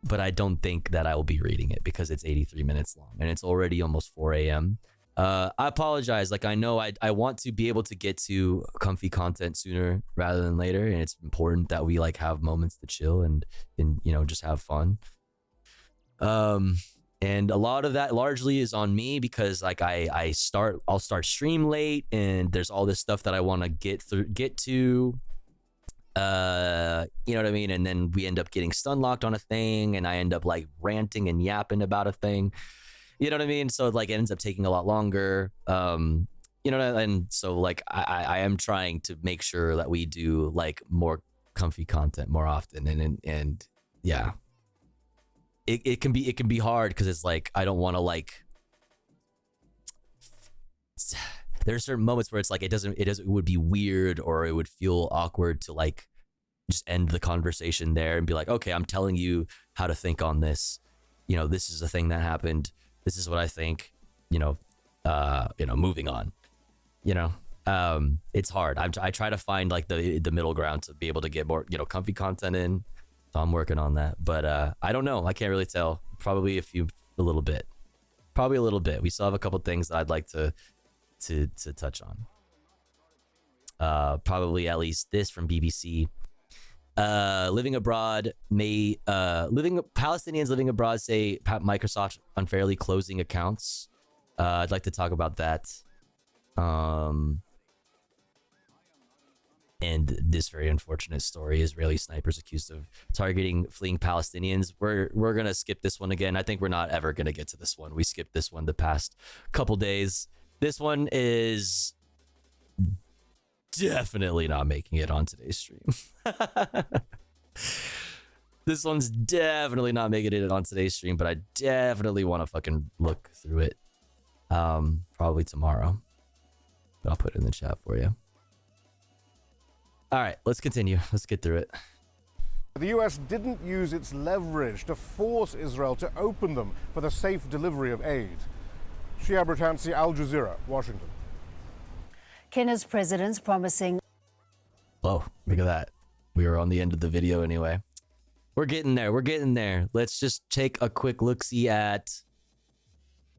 but I don't think that I will be reading it because it's 83 minutes long and it's already almost 4 a.m. I apologize. Like, I know I want to be able to get to comfy content sooner rather than later, and it's important that we like have moments to chill and you know, just have fun. And a lot of that largely is on me because like I'll start stream late and there's all this stuff that I want to get to, you know what I mean? And then we end up getting stun locked on a thing and I end up like ranting and yapping about a thing, you know what I mean? So it like ends up taking a lot longer. You know, and so like I am trying to make sure that we do like more comfy content more often and yeah. It can be hard because it's like I don't want to like. There are certain moments where it's like it would be weird or it would feel awkward to like just end the conversation there and be like, okay, I'm telling you how to think on this. You know, this is a thing that happened. This is what I think. You know, moving on. You know, it's hard. I try to find like the middle ground to be able to get more comfy content in. I'm working on that, but I don't know. I can't really tell. Probably a little bit. Probably a little bit. We still have a couple things that I'd like to touch on. Probably at least this from BBC. Palestinians living abroad say Microsoft unfairly closing accounts. I'd like to talk about that. And this very unfortunate story: Israeli snipers accused of targeting fleeing Palestinians. We're gonna skip this one again. I think we're not ever gonna get to this one. We skipped this one the past couple days. This one is definitely not making it on today's stream. This one's definitely not making it on today's stream, but I definitely want to fucking look through it. Probably tomorrow. But I'll put it in the chat for you. All right, let's continue. Let's get through it. The US didn't use its leverage to force Israel to open them for the safe delivery of aid. Shia Bertansi, Al Jazeera, Washington. Kenya's president's promising. Oh, look at that. We were on the end of the video anyway. We're getting there. We're getting there. Let's just take a quick look-see at...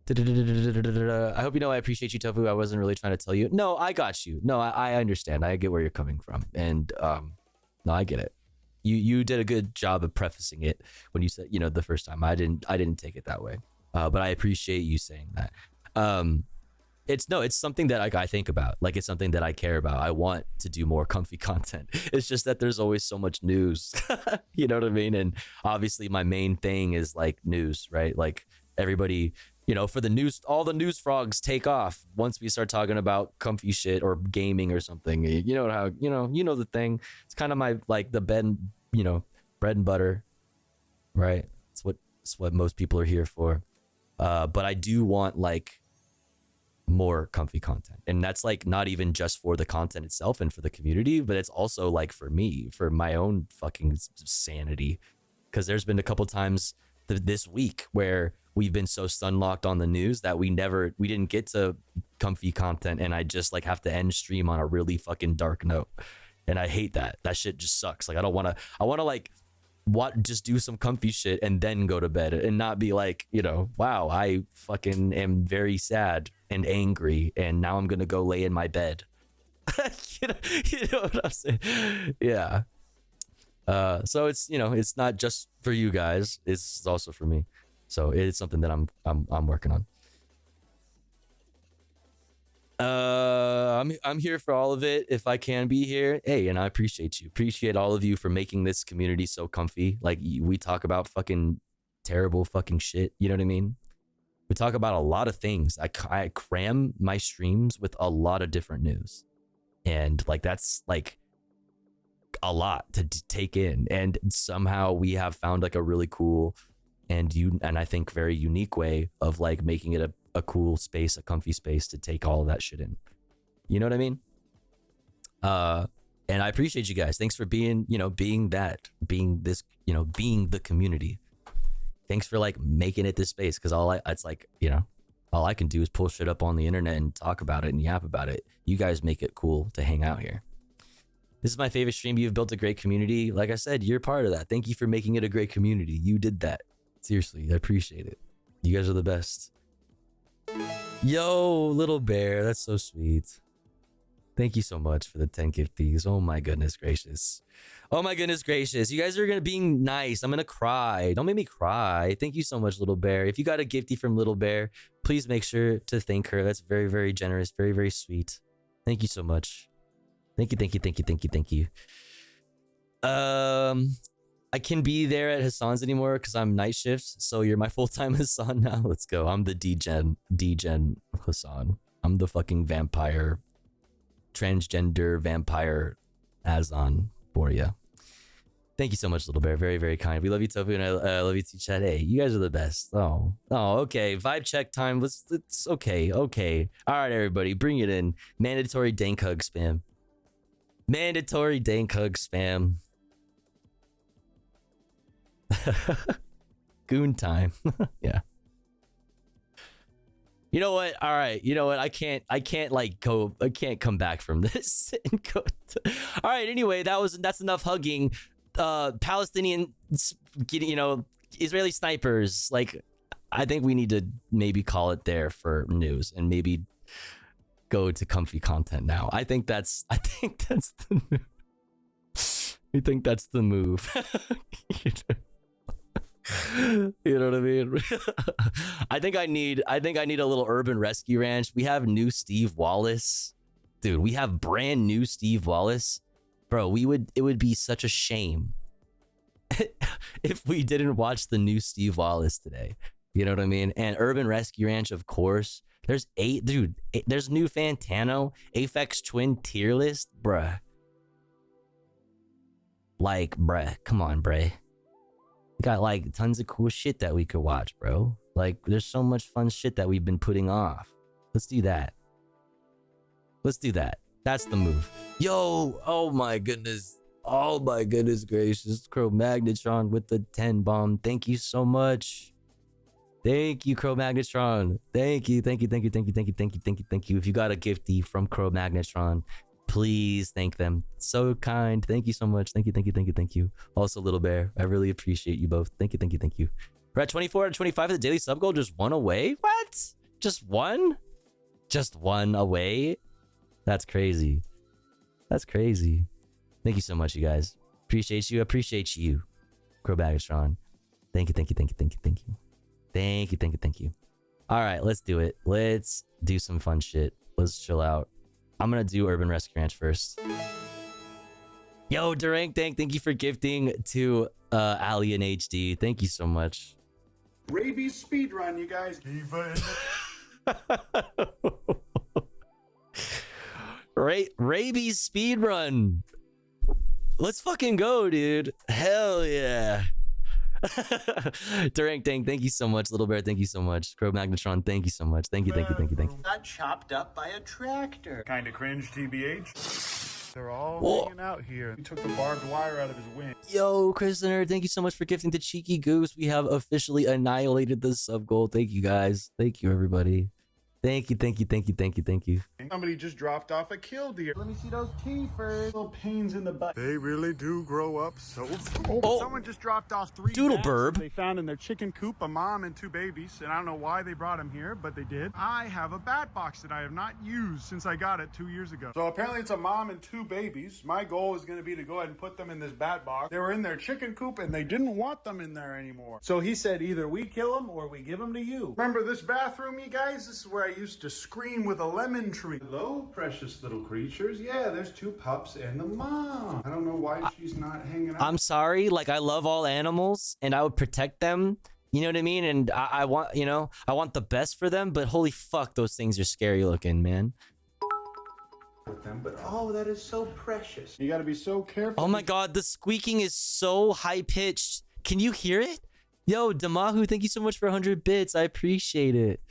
I hope you know I appreciate you, Tofu. I wasn't really trying to tell you. No, I got you. No, I understand. I get where you're coming from. And no, I get it. You did a good job of prefacing it when you said, the first time. I didn't take it that way. But I appreciate you saying that. It's something that I think about. Like, it's something that I care about. I want to do more comfy content. It's just that there's always so much news. You know what I mean? And obviously my main thing is like news, right? Like everybody, for the news, all the news frogs take off once we start talking about comfy shit or gaming or something. You know how, the thing. It's kind of my, like, the bread and butter, right? It's what most people are here for. But I do want like more comfy content, and that's like not even just for the content itself and for the community, but it's also like for me, for my own fucking sanity. Because there's been a couple times this week where we've been so stun locked on the news that we didn't get to comfy content, and I just like have to end stream on a really fucking dark note, and I hate that. That shit just sucks. Like I want to like just do some comfy shit and then go to bed and not be like, wow, I fucking am very sad and angry and now I'm gonna go lay in my bed. You know what I'm saying? Yeah. So it's, you know, it's not just for you guys, it's also for me. So it's something that I'm working on. I'm here for all of it if I can be here. Hey, and I appreciate you. Appreciate all of you for making this community so comfy. Like, we talk about fucking terrible fucking shit, you know what I mean? We talk about a lot of things. I cram my streams with a lot of different news. And like, that's like a lot to take in. And somehow we have found like a really cool and I think very unique way of like making it a cool space, a comfy space to take all of that shit in. You know what I mean? And I appreciate you guys. Thanks for being, you know, being this, you know, being the community. Thanks for like making it this space, because it's like, you know, all I can do is pull shit up on the internet and talk about it and yap about it. You guys make it cool to hang out here. This is my favorite stream. You've built a great community. Like I said, you're part of that. Thank you for making it a great community. You did that. Seriously, I appreciate it. You guys are the best. Yo, little bear, that's so sweet. Thank you so much for the 10 gifties. Oh my goodness gracious. Oh my goodness gracious. You guys are being nice. I'm gonna cry. Don't make me cry. Thank you so much, little bear. If you got a gifty from little bear, please make sure to thank her. That's very, very generous. Very, very sweet. Thank you so much. Thank you, thank you, thank you, thank you, thank you. I can be there at Hassan's anymore because I'm night shifts. So you're my full-time Hassan now. Let's go. I'm the D-Gen Hassan. I'm the fucking vampire, transgender vampire Azan for you. Thank you so much, little bear. Very, very kind. We love you, Tofu, and I love you too, Chad. Hey, you guys are the best. Oh, okay. Vibe check time. It's okay. Okay. All right, everybody, bring it in. Mandatory dank hug spam. Mandatory dank hug spam. Goon time. Yeah. You know what? All right. You know what? I can't come back from this and go all right. Anyway, that's enough hugging. Palestinian, you know, Israeli snipers. Like, I think we need to maybe call it there for news and maybe go to comfy content now. I think that's the move. I think that's the move. You know what I mean? I think I need a little urban rescue ranch. We have new Steve Wallace. Dude, we have brand new Steve Wallace. Bro, it would be such a shame if we didn't watch the new Steve Wallace today. You know what I mean? And urban rescue ranch, of course. There's there's new Fantano, Aphex Twin tier list, bruh. Like, bruh, come on, bruh. We got like tons of cool shit that we could watch, bro. Like, there's so much fun shit that we've been putting off. Let's do that. Let's do that. That's the move. Yo, oh my goodness. Oh my goodness gracious. Cro-Magnetron with the 10 bomb. Thank you so much. Thank you, Cro-Magnetron. Thank you, thank you, thank you, thank you, thank you, thank you, thank you, thank you. If you got a gifty from Cro-Magnetron, please thank them. So kind. Thank you so much. Thank you, thank you, thank you, thank you. Also, little bear, I really appreciate you both. Thank you, thank you, thank you. We're at 24 out of 25 for the daily sub goal. Just one away? What? Just one? Just one away? That's crazy. That's crazy. Thank you so much, you guys. Appreciate you. Appreciate you. Cro-Magnetron. Thank you, thank you, thank you, thank you, thank you. Thank you, thank you, thank you. All right, let's do it. Let's do some fun shit. Let's chill out. I'm gonna do Urban Rescue Ranch first. Yo, Durang, thank you for gifting to Alien HD. Thank you so much. Rabies speedrun, you guys. Rabies speedrun. Let's fucking go, dude. Hell yeah. Durang, thank you so much. Little bear, thank you so much. Cro-Magnetron, thank you so much. Thank you, thank you, thank you, thank you. Got chopped up by a tractor. Kinda cringe, TBH. They're all hanging out here. He took the barbed wire out of his wing. Yo, Christener, thank you so much for gifting to Cheeky Goose. We have officially annihilated the sub goal. Thank you, guys. Thank you, everybody. Thank you, thank you, thank you, thank you, thank you. Somebody just dropped off a killdeer. Let me see those teeth first. Little pains in the butt. They really do grow up so. Oh, someone just dropped off 3 Doodle bats burb. They found in their chicken coop a mom and 2 babies, and I don't know why they brought them here, but they did. I have a bat box that I have not used since I got it 2 years ago. So apparently it's a mom and 2 babies. My goal is going to be to go ahead and put them in this bat box. They were in their chicken coop and they didn't want them in there anymore. So he said either we kill them or we give them to you. Remember this bathroom, you guys? This is where I used to scream with a lemon tree. Hello, precious little creatures. Yeah, there's 2 pups and the mom. I don't know why she's not hanging out. I'm sorry, like I love all animals and I would protect them. You know what I mean? And I want, you know, I want the best for them, but holy fuck, those things are scary looking, man. With them, but oh, that is so precious. You got to be so careful. Oh my god, the squeaking is so high pitched. Can you hear it? Yo, Damahu, thank you so much for 100 bits. I appreciate it.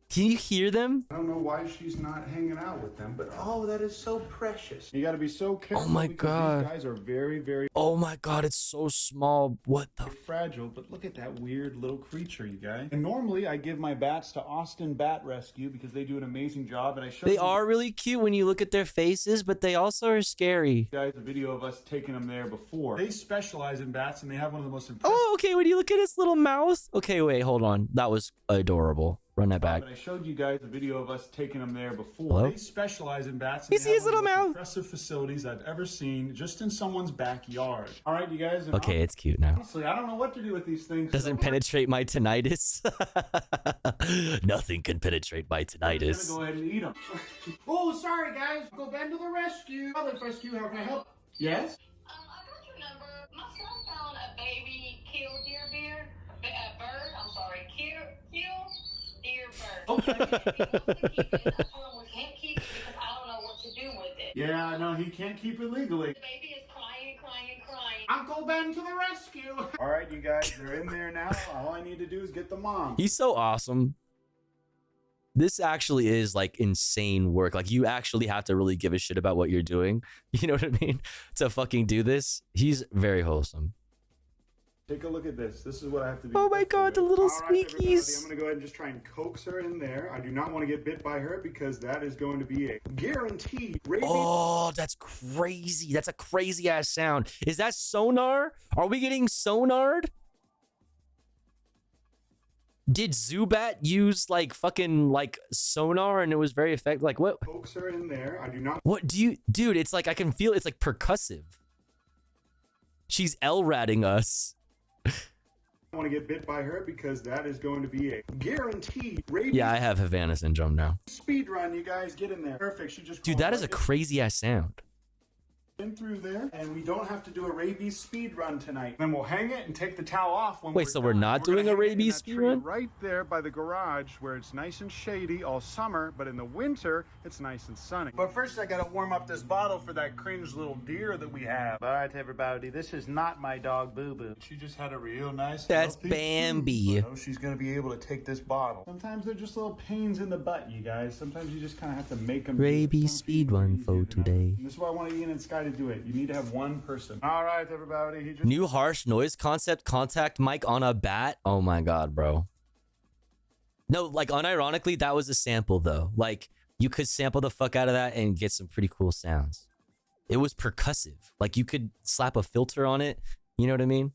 Can you hear them? I don't know why she's not hanging out with them, but oh, that is so precious. You got to be so careful. Oh my god. These guys are very, very. Oh my god, it's so small. What the? Fragile, but look at that weird little creature, you guys. And normally I give my bats to Austin Bat Rescue because they do an amazing job, and I show They are really cute when you look at their faces, but they also are scary. Guys, a video of us taking them there before. They specialize in bats, and they have one of the most impressive. Oh, okay. When you look at his little mouth. Okay, wait, hold on. That was adorable. Run that back. But I showed you guys a video of us taking them there before. Hello? They specialize in bats. You see his little mouth? Impressive facilities I've ever seen, just in someone's backyard. All right, you guys. Okay, it's cute now. Honestly, I don't know what to do with these things. Doesn't penetrate my tinnitus. Nothing can penetrate my tinnitus. I'm gonna go ahead and eat them. Oh, sorry, guys. Go back to the rescue. Public rescue. How can I help? Yes. I got your number. My son found a baby killed deer bird. I'm sorry, killed deer bird. Okay. He wants to keep it. I told him we can't keep it because I don't know what to do with it. Yeah, no, he can't keep it legally. The baby is crying. I'm going back to the rescue. All right, you guys, they're in there now. All I need to do is get the mom. He's so awesome. This actually is like insane work. Like you actually have to really give a shit about what you're doing. You know what I mean? To fucking do this. He's very wholesome. Take a look at this. This is what I have to be. Oh my god, the little All right, everybody, squeakies. I'm going to go ahead and just try and coax her in there. I do not want to get bit by her because that is going to be a guaranteed rabies. Oh, that's crazy. That's a crazy ass sound. Is that sonar? Are we getting sonared? Did Zubat use like fucking like sonar and it was very effective? Like what? Coax her in there. I do not. What do you, dude? It's like I can feel it's like percussive. She's L-ratting us. I want to get bit by her because that is going to be a guaranteed rabies. Yeah, I have Havana syndrome now. Speed run, you guys, get in there. Perfect. She just. Dude, that is a crazy ass sound. In through there, and we don't have to do a rabies speed run tonight. Then we'll hang it and take the towel off when Wait, so we're not doing a rabies speed run? Right there by the garage where it's nice and shady all summer, but in the winter it's nice and sunny. But first I gotta warm up this bottle for that cringe little deer that we have. All right, everybody, this is not my dog Boo Boo. She just had a real nice. That's Bambi. So she's gonna be able to take this bottle. Sometimes they're just little pains in the butt, you guys. Sometimes you just kind of have to make them. Rabies speed run for today. And this is why I want Ian and Sky to do it. You need to have one person. All right, everybody. He just... New harsh noise concept contact mic on a bat. Oh my god, bro. No, like unironically, that was a sample though. Like you could sample the fuck out of that and get some pretty cool sounds. It was percussive. Like you could slap a filter on it. You know what I mean?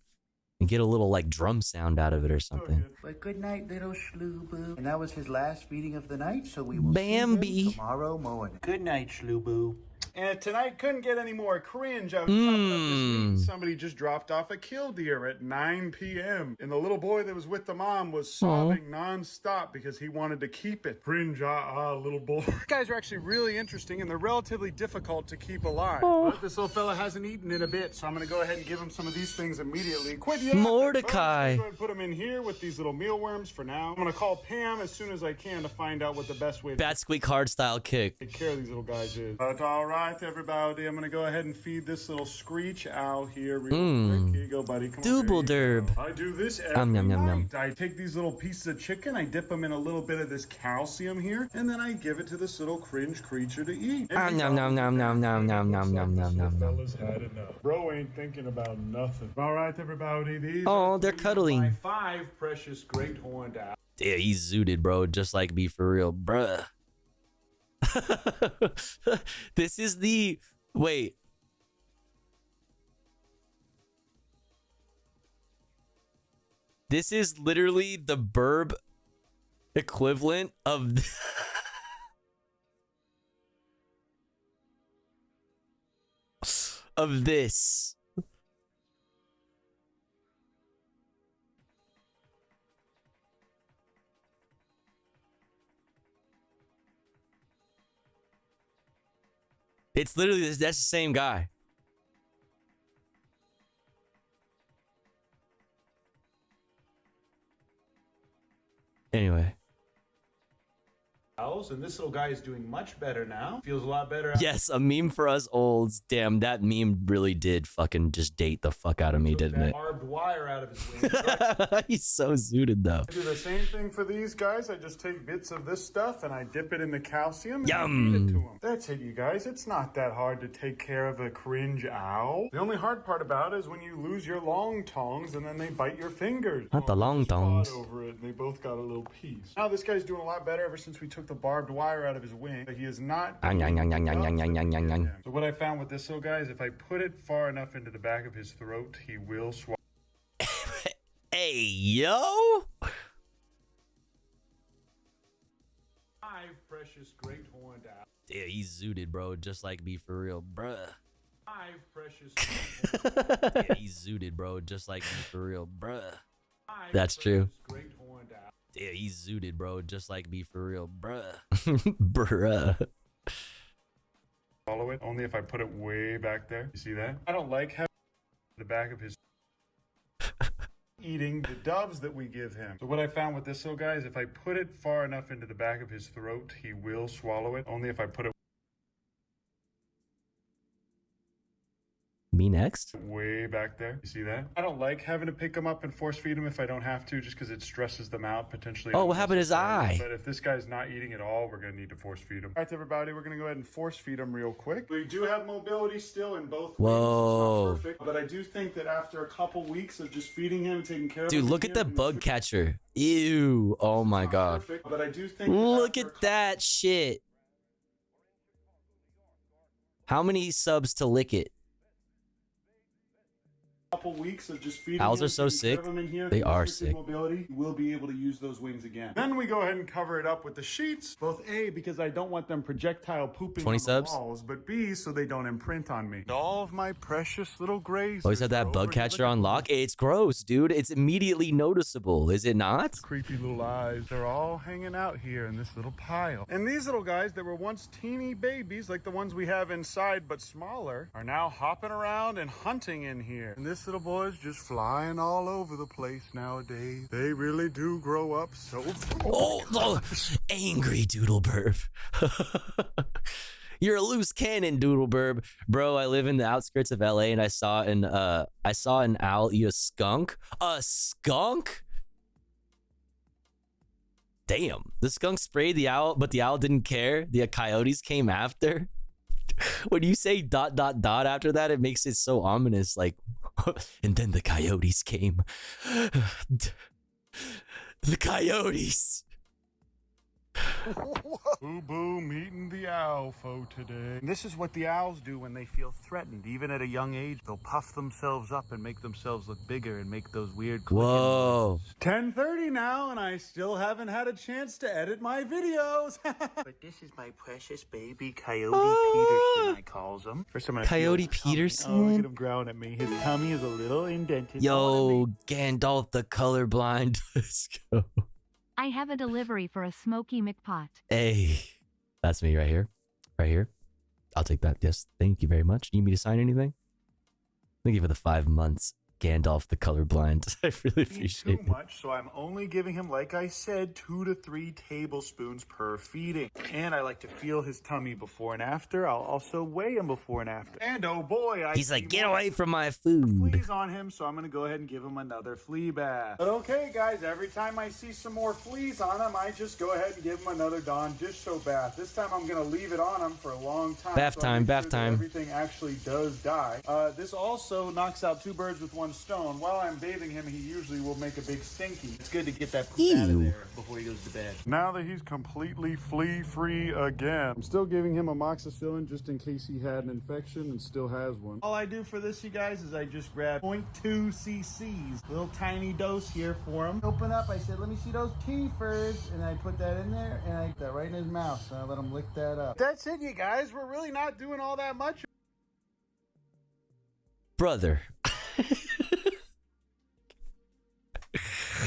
And get a little like drum sound out of it or something. But good night, little Shlooboo. And that was his last feeding of the night, so we will Bambi. see him tomorrow morning. Good night, Shlooboo. And tonight couldn't get any more cringe. I was talking about this week. Somebody just dropped off a killdeer at 9 p.m. And the little boy that was with the mom was sobbing nonstop because he wanted to keep it. Cringe, little boy. These guys are actually really interesting and they're relatively difficult to keep alive. But this little fella hasn't eaten in a bit, so I'm going to go ahead and give him some of these things immediately. Quit yapping. Mordecai. Go ahead and put him in here with these little mealworms for now. I'm going to call Pam as soon as I can to find out what the best way to Bat squeak hard style kick. take care of these little guys is. But all right, everybody, I'm gonna go ahead and feed this little Screech Owl here real quick. Here you go, buddy. Come on. Double derb. I do this every night. I take these little pieces of chicken, I dip them in a little bit of this calcium here, and then I give it to this little cringe creature to eat. Nom nom nom nom nom nom nom nom nom nom nom. Fella's had enough. Bro ain't thinking about nothing. All right, everybody. These Oh, they're cuddling. my 5 precious great horned owls. Yeah, he's zooted, bro. Just like me for real, bruh. This is the... Wait. This is literally the burb equivalent of... of this. It's literally, that's the same guy. Anyway. And this little guy is doing much better now. Feels a lot better. Yes, a meme for us olds. Damn, that meme really did fucking just date the fuck out of me, didn't it? Barbed wire out of his wings. He's so zooted though. I do the same thing for these guys. I just take bits of this stuff and I dip it in the calcium and Yum. I feed it to them. That's it, you guys. It's not that hard to take care of a cringe owl. The only hard part about it is when you lose your long tongs and then they bite your fingers. Not the long tongs. Over it, and they both got a little piece. Now this guy's doing a lot better ever since we took the barbed wire out of his wing. He is not. So what I found with this little guy is if I put it far enough into the back of his throat, he will swallow. Hey, yo! 5 precious great horned owls. Yeah, he's zooted, bro. Just like me for real, bruh. 5 precious. Yeah, he's zooted, bro. Just like me for real, bruh. That's true. Great horned owls. Yeah, he's zooted, bro. Just like me for real, bruh. Bruh. Follow it only if I put it way back there. You see that? I don't like having the back of his eating the doves that we give him. So what I found with this little guy is if I put it far enough into the back of his throat, he will swallow it. Only if I put it Me next? way back there. You see that? I don't like having to pick them up and force feed them if I don't have to, just because it stresses them out potentially. Oh, what happened to his eye? But if this guy's not eating at all, we're going to need to force feed him. All right, everybody, we're going to go ahead and force feed him real quick. We do have mobility still in both wings. Whoa. It's not perfect, but I do think that after a couple weeks of just feeding him and taking care of him. Dude, look at the bug catcher. Ew. Oh my god. Perfect, but I do think look at that shit. How many subs to lick it? Couple weeks of just feeding Owls him, are so taking care sick. of him in here, They are restricted sick. Mobility, you will be able to use those wings again. Then we go ahead and cover it up with the sheets. Both A, because I don't want them projectile pooping 20 on subs? the walls, but B, so they don't imprint on me. All of my precious little grays. Always have that bug catcher on lock. It's gross, dude. It's immediately noticeable, is it not? Creepy little eyes. They're all hanging out here in this little pile. And these little guys that were once teeny babies, like the ones we have inside but smaller, are now hopping around and hunting in here. And this little boy's just flying all over the place nowadays. They really do grow up so Oh, angry Doodleburb. You're a loose cannon, Doodleburb. Bro, I live in the outskirts of LA and I saw an owl eat a skunk. A skunk? Damn. The skunk sprayed the owl, but the owl didn't care. The coyotes came after. When you say ... after that, it makes it so ominous. Like, and then the coyotes came. The coyotes. Boo boo, meeting the owl foe today. And this is what the owls do when they feel threatened. Even at a young age, they'll puff themselves up and make themselves look bigger and make those weird clicking Whoa. noises. 10:30 now, and I still haven't had a chance to edit my videos. But this is my precious baby Coyote Peterson, I calls him. First, I'm gonna Coyote feel his tummy. Peterson? Oh, look at him growling at me. His tummy is a little indented. Yo, Gandalf the colorblind. Let's go. I have a delivery for a smoky McPot. Hey, that's me right here. Right here. I'll take that. Yes, thank you very much. Need me to sign anything? Thank you for the 5 months, Gandalf the colorblind. I really appreciate it. Too much, so I'm only giving him, like I said, 2 to 3 tablespoons per feeding. And I like to feel his tummy before and after. I'll also weigh him before and after. And oh boy, He's like, get away from my food. Fleas on him, so I'm gonna go ahead and give him another flea bath. But okay, guys, every time I see some more fleas on him, I just go ahead and give him another Dawn dish soap bath. This time I'm gonna leave it on him for a long time. Bath so time, I'll make bath sure that time. everything actually does die. This also knocks out 2 birds with 1 on stone. While I'm bathing him, he usually will make a big stinky. It's good to get that poop out of there before he goes to bed. Now that he's completely flea-free again, I'm still giving him amoxicillin just in case he had an infection and still has one. All I do for this, you guys, is I just grab 0.2 cc's. Little tiny dose here for him. Open up, I said, let me see those teeth first. And I put that in there and I put that right in his mouth. So I let him lick that up. That's it, you guys. We're really not doing all that much. Brother.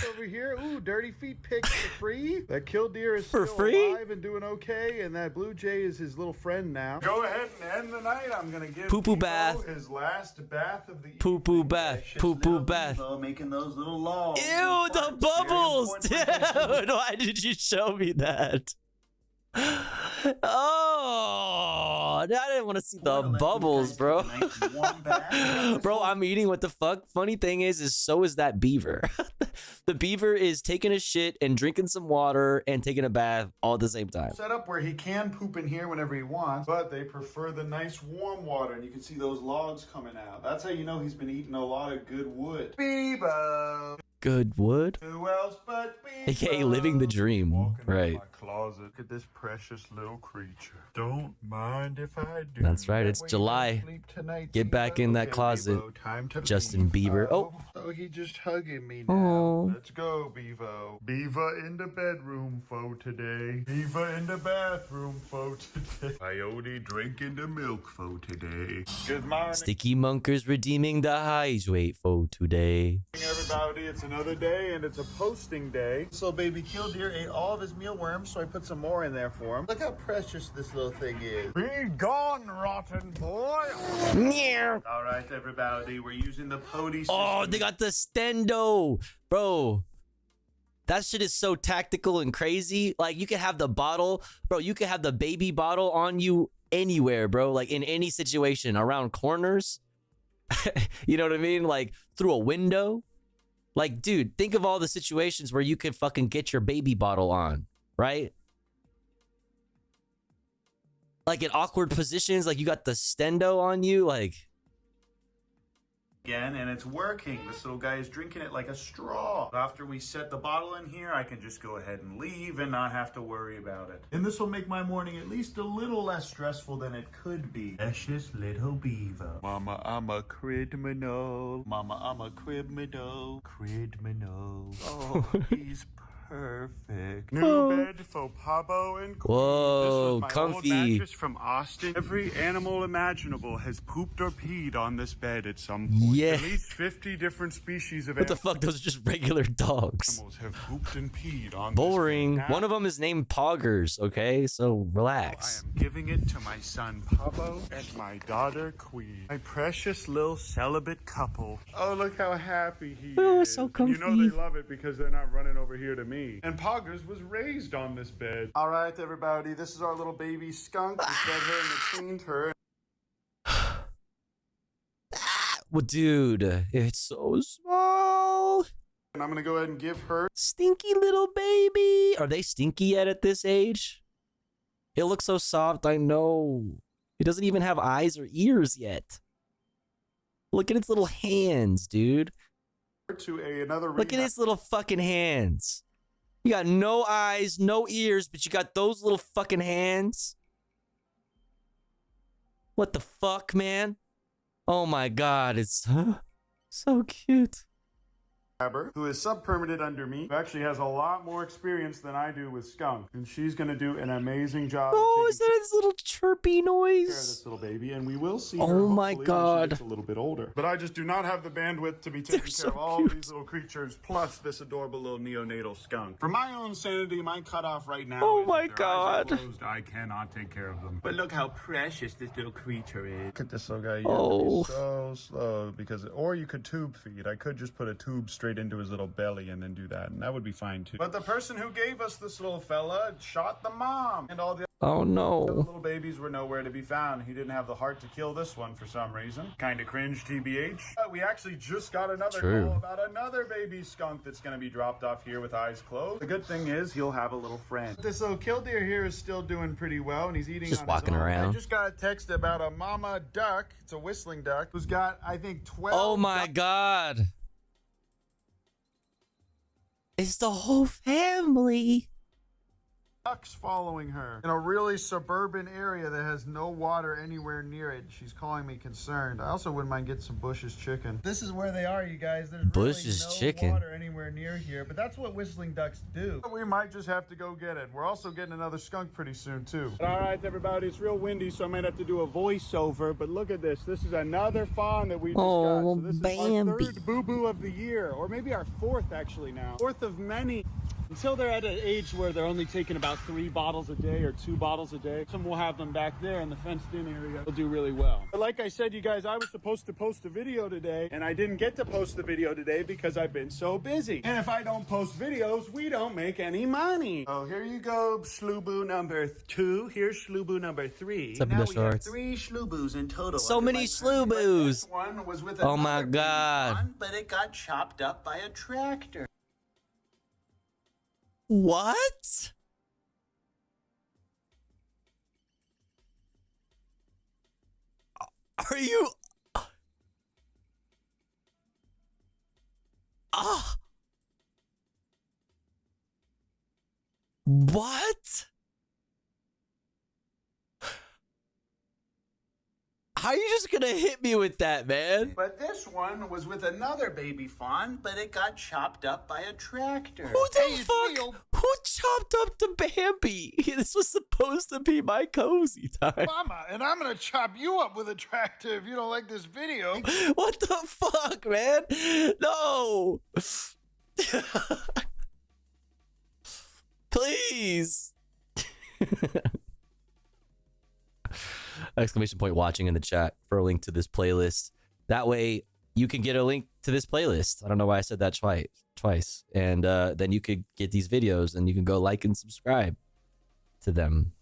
Over here, ooh, dirty feet picked for free. That killdeer is for still free? alive and doing okay, and that blue jay is his little friend now. Go ahead and end the night. I'm gonna give Poo-poo Pivo bath. his last bath of the Poo-poo bath. Poo-poo bath. Making those little logs. Ew, the bubbles! Dude, why did you show me that? Oh, I didn't want to see the bubbles, bro. Bro, I'm eating. What the fuck? Funny thing is so is that beaver. The beaver is taking a shit and drinking some water and taking a bath all at the same time. Set up where he can poop in here whenever he wants, but they prefer the nice warm water, and you can see those logs coming out. That's how you know he's been eating a lot of good wood. Bevo. Good wood? Who else but Bevo? AKA living the dream. Right. Closet. Look at this precious little creature. Don't mind if I do. That's right. It's July. Get back in that closet. Justin Bieber. Oh. Oh, he just hugging me now. Oh. Let's go, Bevo. Beaver in the bedroom for today. Beaver in the bathroom for today. Coyote drinking the milk for today. Good morning. Sticky Munkers redeeming the hydrate for today. Everybody, it's another day and it's a posting day. So baby killdeer ate all of his mealworms, so I put some more in there for him. Look how precious this little thing is. Be gone, rotten boy. Yeah. All right, everybody, we're using the pody system. Oh, they got the stendo. Bro, that shit is so tactical and crazy. Like, you can have the bottle. Bro, you can have the baby bottle on you anywhere, bro. Like, in any situation. Around corners. You know what I mean? Like, through a window. Like, dude, think of all the situations where you could fucking get your baby bottle on, right? Like in awkward positions, like you got the stendo on you, like. Again, and it's working. This little guy is drinking it like a straw. After we set the bottle in here, I can just go ahead and leave and not have to worry about it. And this will make my morning at least a little less stressful than it could be. Precious little beaver. Mama, I'm a criminal. Mama, I'm a criminal. Criminal. Oh, he's perfect. New bed for Pabo and Queen. Whoa, this was my comfy. old mattress from Austin. Every animal imaginable has pooped or peed on this bed at some point. Yeah. At least 50 different species of What the fuck? Those are just regular dogs. animals have pooped and peed on Boring. this bed. One of them is named Poggers, okay? So relax. I am giving it to my son Pabo and my daughter Queen. My precious little celibate couple. Oh, look how happy he is. So comfy. You know they love it because they're not running over here to me. And Poggers was raised on this bed. All right, everybody, this is our little baby skunk. We fed her and cleaned her. Well, dude, it's so small. And I'm gonna go ahead and give her. Stinky little baby. Are they stinky yet at this age? It looks so soft, I know. It doesn't even have eyes or ears yet. Look at its little hands, dude. To another Look at its little fucking hands. You got no eyes, no ears, but you got those little fucking hands. What the fuck, man? Oh my god, it's so cute. Who is sub-permitted under me, who actually has a lot more experience than I do with skunk. And she's going to do an amazing job. Oh, is that its little chirpy noise? Care of this little baby, and we will see her Oh my hopefully when god. she gets a little bit older. But I just do not have the bandwidth to be taking care of all these little creatures, plus this adorable little neonatal skunk. For my own sanity, my cutoff right now Oh is my if their eyes are god. closed, I cannot take care of them. But look how precious this little creature is. Look at this little guy. You have to be so slow because, or you could tube feed. I could just put a tube straight into his little belly and then do that, and that would be fine too. But the person who gave us this little fella shot the mom and all the Oh no. The little babies were nowhere to be found. He didn't have the heart to kill this one for some reason. Kind of cringe, TBH. We actually just got another call about another baby skunk that's going to be dropped off here with eyes closed. The good thing is he'll have a little friend. This little killdeer here is still doing pretty well, and he's eating just on walking his own. around. I just got a text about a mama duck. It's a whistling duck who's got, I think, 12. Oh my God. It's the whole family. Ducks following her in a really suburban area that has no water anywhere near it. She's calling me concerned. I also wouldn't mind getting some Bush's chicken. This is where they are, you guys. There's Bush's really no chicken. water anywhere near here, but that's what whistling ducks do. We might just have to go get it. We're also getting another skunk pretty soon too. All right, everybody, it's real windy, so I might have to do a voiceover, but look at this. This is another fawn that we just got. So this is our third boo-boo of the year, or maybe our fourth actually now. Fourth of many. Until they're at an age where they're only taking about 3 bottles a day or 2 bottles a day. Some will have them back there in the fenced-in area. They'll do really well. But like I said, you guys, I was supposed to post a video today, and I didn't get to post the video today because I've been so busy. And if I don't post videos, we don't make any money. Oh, here you go, Shlubu number 2. Here's Shlubu number 3. What's up, Now we have 3 Shlubus in total. So many Slubus. One was with Oh my another God. one, but it got chopped up by a tractor. What? Are you? What? How are you just gonna hit me with that, man? But this one was with another baby fawn, but it got chopped up by a tractor. Who the fuck? Who chopped up the Bambi? This was supposed to be my cozy time. Mama, and I'm gonna chop you up with a tractor if you don't like this video. What the fuck, man? No. Please. Exclamation point watching in the chat for a link to this playlist. That way you can get a link to this playlist. I don't know why I said that twice. And then you could get these videos and you can go like and subscribe to them.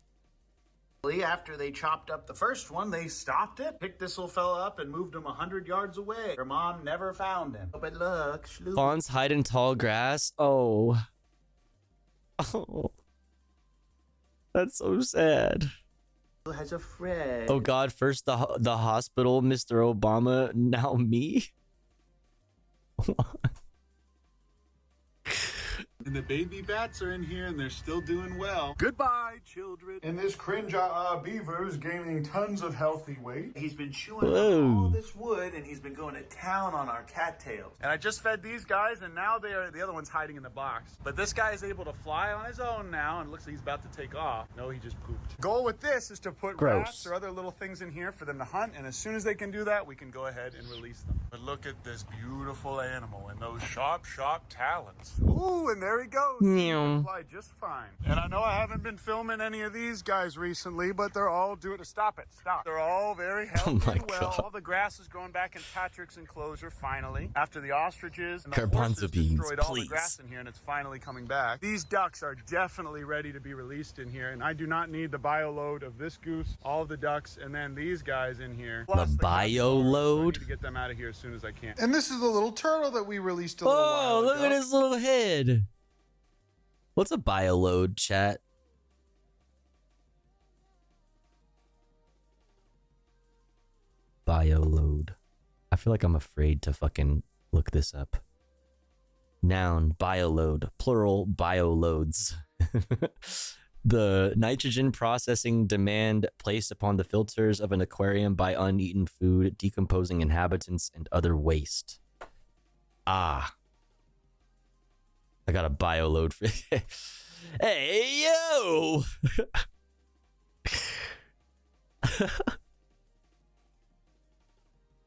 After they chopped up the first one, they stopped it, picked this little fella up, and moved him 100 yards away. Her mom never found him. But look, Fawns hide in tall grass. Oh. That's so sad. Has a friend. Oh God! First the hospital, Mr. Obama. Now me. And the baby bats are in here and they're still doing well. Goodbye, children. And this cringe beaver is gaining tons of healthy weight. He's been chewing up all this wood and he's been going to town on our cattails. And I just fed these guys and now the other one's hiding in the box. But this guy is able to fly on his own now and looks like he's about to take off. No, he just pooped. Goal with this is to put rats or other little things in here for them to hunt. And as soon as they can do that, we can go ahead and release them. But look at this beautiful animal and those sharp talons. Ooh, and there he goes. He can fly just fine. And I know I haven't been filming any of these guys recently, but they're all doing it. Stop. They're all very healthy and well. All the grass is growing back in Patrick's enclosure finally. After the ostriches and the horses destroyed all the grass in here, and it's finally coming back. These ducks are definitely ready to be released in here, and I do not need the bio load of this goose, all of the ducks, and then these guys in here. Plus the bio load? I need to get them out of here as soon as I can. And this is the little turtle that we released a little while ago. Look at his little head. What's a bio load, chat? Bio load. I feel like I'm afraid to fucking look this up. Noun, bio load. Plural, bio loads. The nitrogen processing demand placed upon the filters of an aquarium by uneaten food, decomposing inhabitants, and other waste. Ah. I got a bio load for Hey, yo!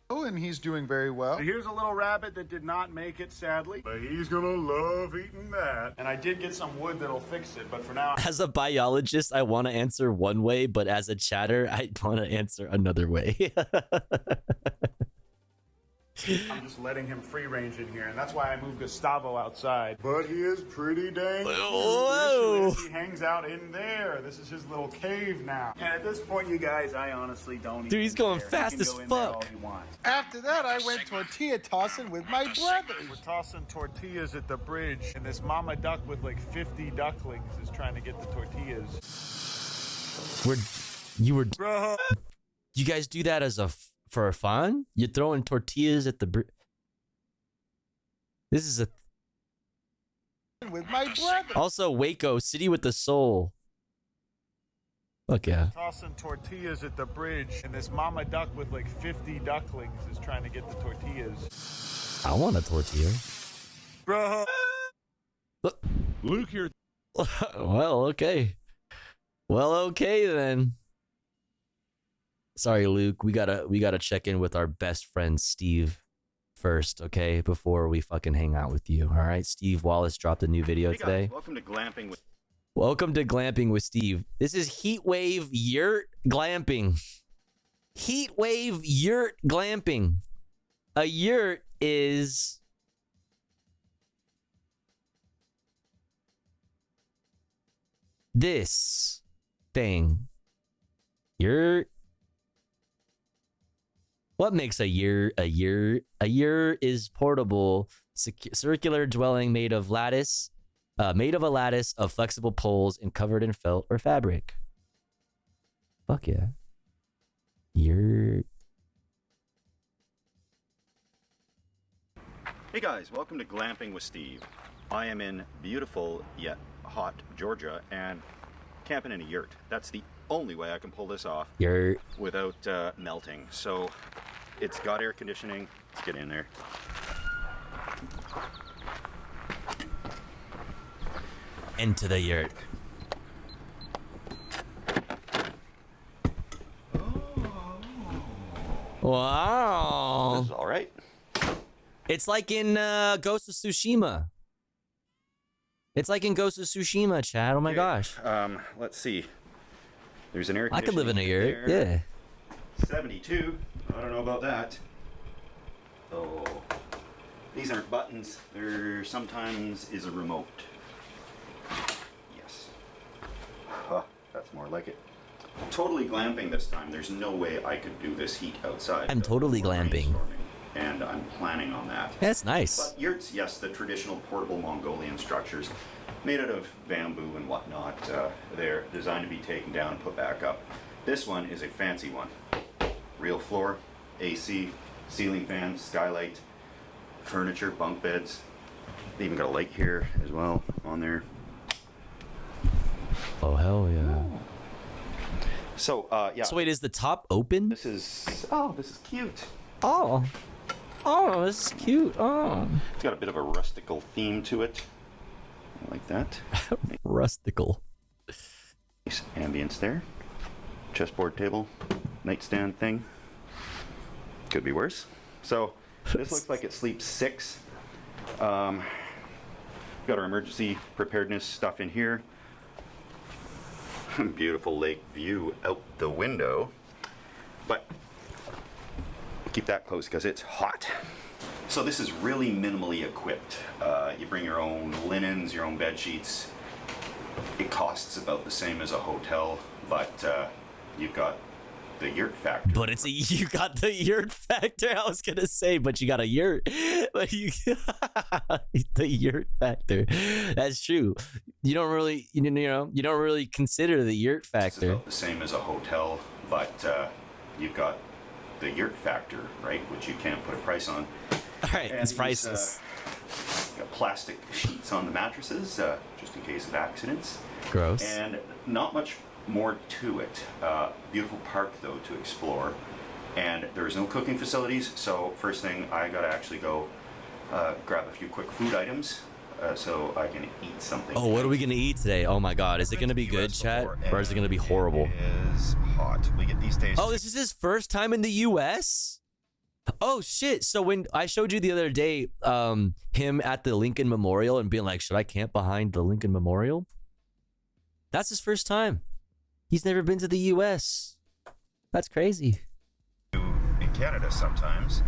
Oh, and he's doing very well. Here's a little rabbit that did not make it, sadly. But he's gonna love eating that. And I did get some wood that'll fix it, but for now... As a biologist, I want to answer one way, but as a chatter, I want to answer another way. I'm just letting him free range in here, and that's why I moved Gustavo outside. But he is pretty dang cute. Whoa. He hangs out in there. This is his little cave now. And at this point, you guys, I honestly don't Dude, he's going fast as fuck. After that, I went tortilla tossing with my brothers. We're tossing tortillas at the bridge, and this mama duck with like 50 ducklings is trying to get the tortillas. You guys do that as for fun? You're throwing tortillas at the bridge. This is a with my brother. Also Waco, city with the soul. Fuck yeah. Tossing tortillas at the bridge, and this mama duck with like 50 ducklings is trying to get the tortillas. I want a tortilla. Bro. Luke, you're Well, okay. Well, okay then. Sorry, Luke. We gotta check in with our best friend Steve first, okay? Before we fucking hang out with you. All right, Steve Wallace dropped a new video today. Welcome to glamping with. Welcome to glamping with Steve. This is Heatwave Yurt Glamping. Heatwave Yurt Glamping. A yurt is this thing. Yurt. What makes a yurt a yurt? A yurt is portable, circular dwelling made of a lattice of flexible poles and covered in felt or fabric. Fuck yeah. Yurt. Hey guys, welcome to glamping with Steve. I am in beautiful yet hot Georgia and camping in a yurt. That's the only way I can pull this off yurt without melting. So it's got air conditioning. Let's get in there. Into the yurt. Wow. This is all right. It's like in Ghost of Tsushima. It's like in Ghost of Tsushima, Chad. Oh my gosh. Let's see. There's an air I could live in a yurt. there. Yeah. 72. I don't know about that. Oh, these aren't buttons. There sometimes is a remote. Yes. Huh, that's more like it. Totally glamping this time. There's no way I could do this heat outside. I'm totally glamping. And I'm planning on that. That's nice. But yurts, yes, the traditional portable Mongolian structures made out of bamboo and whatnot. They're designed to be taken down and put back up. This one is a fancy one. Real floor, AC, ceiling fan, skylight, furniture, bunk beds. They even got a light here as well on there. Oh, hell yeah. So, yeah. So wait, is the top open? This is cute. Oh, this is cute. Oh. It's got a bit of a rustical theme to it. I like that. Rustical. Nice ambience there. Chessboard table, nightstand thing. Could be worse. So this looks like it sleeps 6. Got our emergency preparedness stuff in here. Beautiful lake view out the window. But keep that close because it's hot. So this is really minimally equipped. You bring your own linens, your own bed sheets. It costs about the same as a hotel, but you've got the yurt factor. But you got the yurt factor. I was gonna say, but you got a yurt. But you the yurt factor. That's true. You don't really, you don't really consider the yurt factor. It's about the same as a hotel, but you've got the yurt factor, right? Which you can't put a price on. All right, and it's priceless. Got plastic sheets on the mattresses, just in case of accidents. Gross. And not much more to it. Beautiful park though to explore, and there's no cooking facilities. So first thing, I gotta actually go grab a few quick food items so I can eat something. Oh, what are we gonna eat today? Oh my God, is it gonna be good, chat, or is it gonna be horrible? It is hot. We get these tastes. Oh, this is his first time in the U.S. Oh shit! So when I showed you the other day, him at the Lincoln Memorial and being like, "Should I camp behind the Lincoln Memorial?" That's his first time. He's never been to the U.S. That's crazy. In Canada sometimes,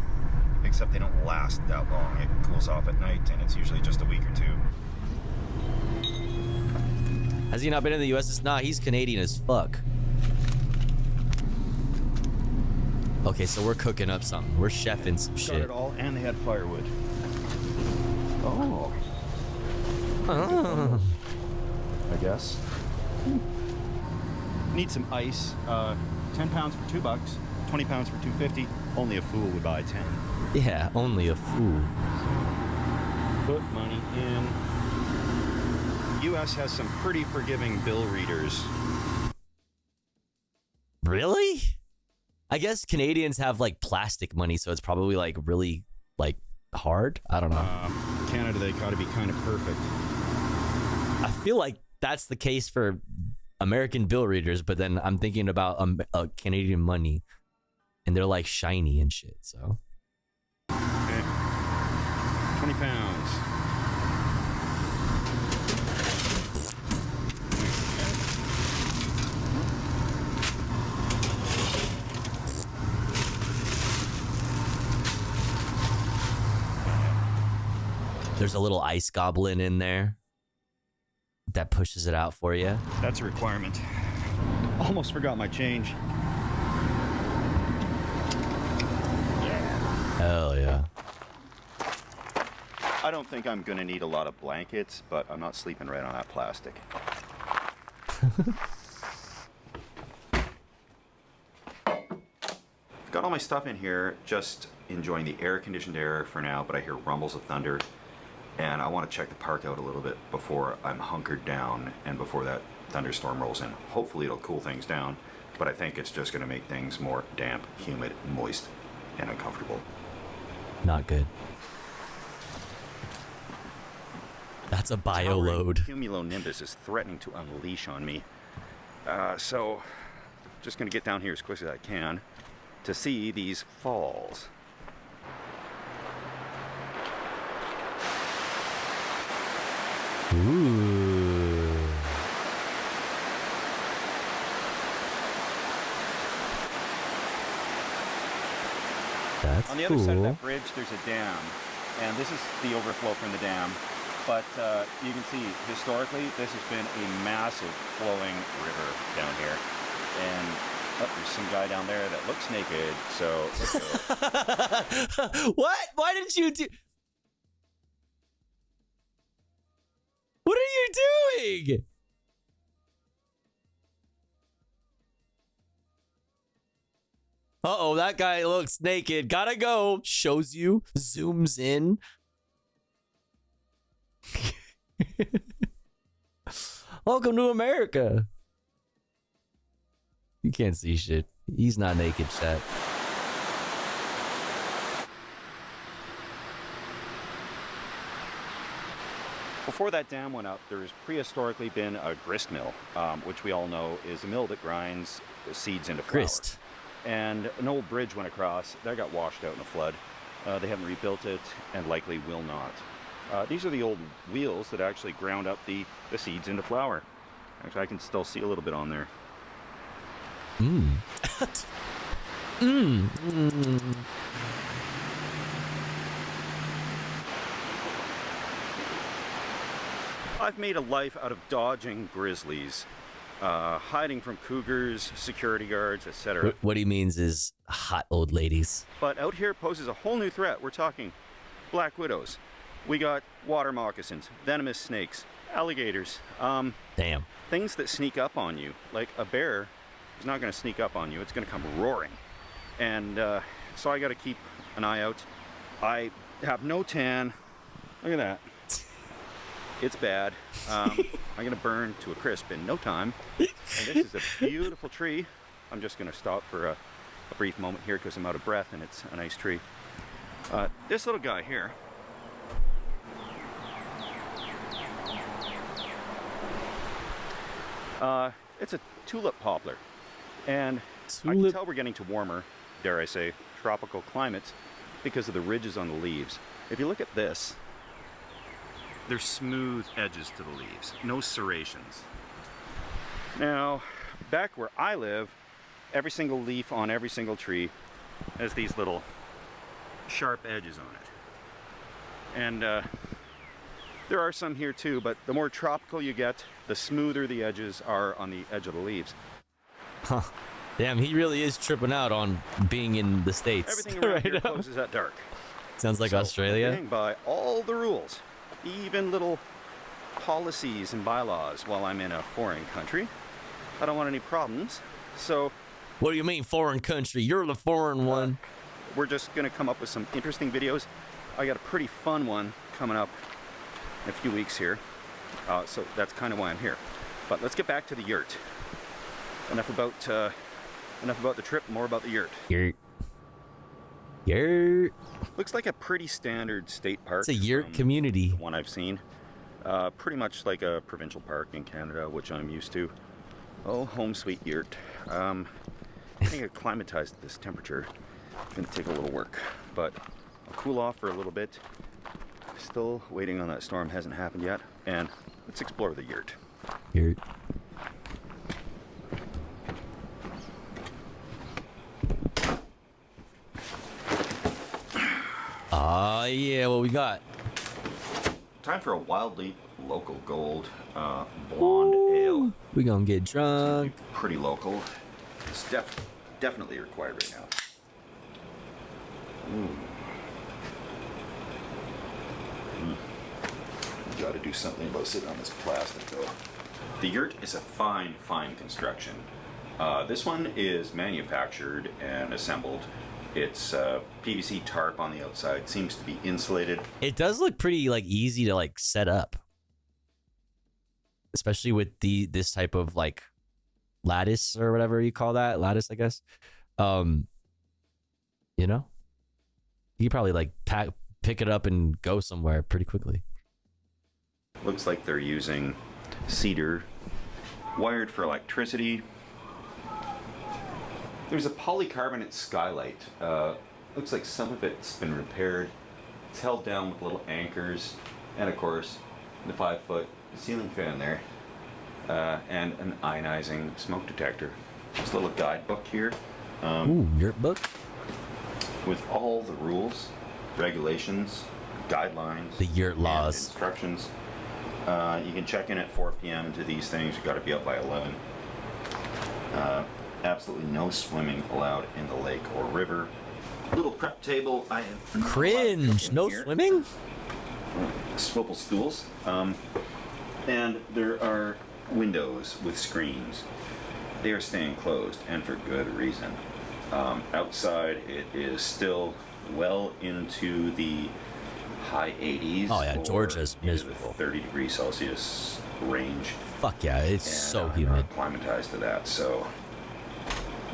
except they don't last that long. It cools off at night, and it's usually just a week or two. Has he not been in the US? It's not. He's Canadian as fuck. Okay, so we're cooking up something. We're chefing some shit. Got it all, and they had firewood. Oh. I guess. Need some ice. 10 pounds for $2, 20 pounds for $2.50. Only a fool would buy 10. Yeah, only a fool. Put money in. U.S. has some pretty forgiving bill readers. Really? I guess Canadians have like plastic money, so it's probably like really like hard. I don't know. Canada, they gotta be kind of perfect. I feel like that's the case for American bill readers, but then I'm thinking about Canadian money, and they're like shiny and shit. So, okay. 20 pounds. There's a little ice goblin in there that pushes it out for you. That's a requirement. Almost forgot my change. Yeah. Hell yeah. I don't think I'm gonna need a lot of blankets, but I'm not sleeping right on that plastic. Got all my stuff in here, just enjoying the air-conditioned air for now, but I hear rumbles of thunder. And I want to check the park out a little bit before I'm hunkered down and before that thunderstorm rolls in. Hopefully it'll cool things down, but I think it's just going to make things more damp, humid, moist, and uncomfortable. Not good. That's a bio load. Cumulonimbus is threatening to unleash on me. So just going to get down here as quick as I can to see these falls. Ooh. That's on the other side of that bridge, there's a dam, and this is the overflow from the dam. But you can see, historically, this has been a massive flowing river down here. And there's some guy down there that looks naked, so let's go. What? Why didn't you do... What are you doing? Uh-oh, that guy looks naked. Gotta go. Shows you. Zooms in. Welcome to America. You can't see shit. He's not naked, chat. Before that dam went up, there's prehistorically been a grist mill, which we all know is a mill that grinds seeds into flour. Grist. And an old bridge went across. That got washed out in a flood. They haven't rebuilt it and likely will not. These are the old wheels that actually ground up the seeds into flour. Actually, I can still see a little bit on there. Mmm. Mmm. I've made a life out of dodging grizzlies, hiding from cougars, security guards, etc. What he means is hot old ladies. But out here poses a whole new threat. We're talking black widows. We got water moccasins, venomous snakes, alligators. Damn. Things that sneak up on you. Like a bear is not going to sneak up on you. It's going to come roaring. And so I got to keep an eye out. I have no tan. Look at that. It's bad. I'm going to burn to a crisp in no time. And this is a beautiful tree. I'm just going to stop for a brief moment here because I'm out of breath and it's a nice tree. This little guy here. It's a tulip poplar. And I can tell we're getting to warmer, dare I say, tropical climates because of the ridges on the leaves. If you look at this, there's smooth edges to the leaves, no serrations. Now, back where I live, every single leaf on every single tree has these little sharp edges on it. And there are some here too, but the more tropical you get, the smoother the edges are on the edge of the leaves. Huh. Damn, he really is tripping out on being in the States. Everything around here closes at dark. Sounds like Australia. I'm by all the rules, even little policies and bylaws while I'm in a foreign country. I don't want any problems, so... What do you mean foreign country? You're the foreign one. We're just gonna come up with some interesting videos. I got a pretty fun one coming up in a few weeks here, so that's kind of why I'm here. But let's get back to the yurt. Enough about the trip, more about the yurt. Yurt. Yurt. Looks like a pretty standard state park. It's a yurt community. The one I've seen. Pretty much like a provincial park in Canada, which I'm used to. Oh, home sweet yurt. I think acclimatized to this temperature. It's gonna take a little work, but I'll cool off for a little bit. Still waiting on that storm, hasn't happened yet. And let's explore the yurt. Yurt. Ah, yeah, what we got? Time for a wildly local gold blonde ale. We gonna get drunk. Pretty local. It's definitely required right now. Got to do something about sitting on this plastic though. The yurt is a fine construction. This one is manufactured and assembled. It's PVC tarp on the outside. Seems to be insulated. It does look pretty like easy to like set up, especially with this type of like lattice or whatever you call that, lattice, I guess. You know, you could probably like pick it up and go somewhere pretty quickly. Looks like they're using cedar, wired for electricity. There's a polycarbonate skylight. Looks like some of it's been repaired. It's held down with little anchors, and of course, the 5-foot ceiling fan there, and an ionizing smoke detector. This little guidebook here. Ooh, yurt book? With all the rules, regulations, guidelines, the yurt laws, instructions. You can check in at 4 p.m. to these things. You got to be up by 11. Absolutely no swimming allowed in the lake or river. Little prep table. I have cringe. No here. Swimming. Swivel stools. And there are windows with screens. They are staying closed, and for good reason. Outside, it is still well into the high 80s. Oh yeah, Georgia's miserable. 30 degrees Celsius range. Fuck yeah, it's so I'm humid. not acclimatized to that, so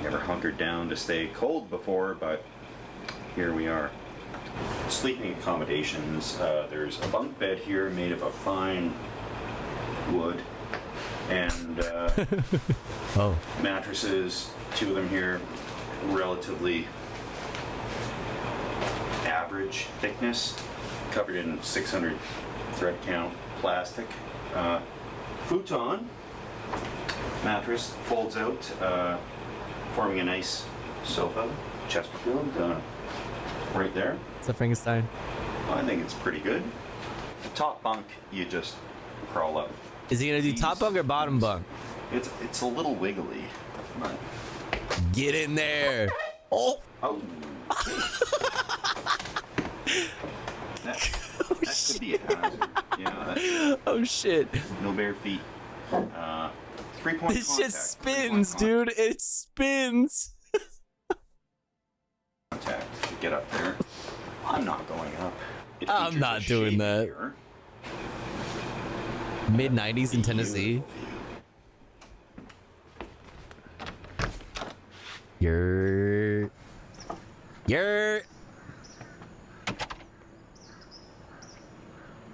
never hunkered down to stay cold before, but here we are. Sleeping accommodations. There's a bunk bed here made of a fine wood, and mattresses. 2 of them here, relatively average thickness, covered in 600 thread count plastic. Futon mattress folds out, forming a nice sofa. Chesterfield right there. It's a Frankenstein. I think it's pretty good. The top bunk, you just crawl up. Is he gonna do top bunk or bottom bunk? It's a little wiggly. But... Get in there. Oh. That could be a hazard. Yeah. Oh shit. No bare feet. 3-point This shit spins, dude. It spins. Contact to get up there. I'm not going up. I'm not doing that. Mid 90s in Tennessee. You're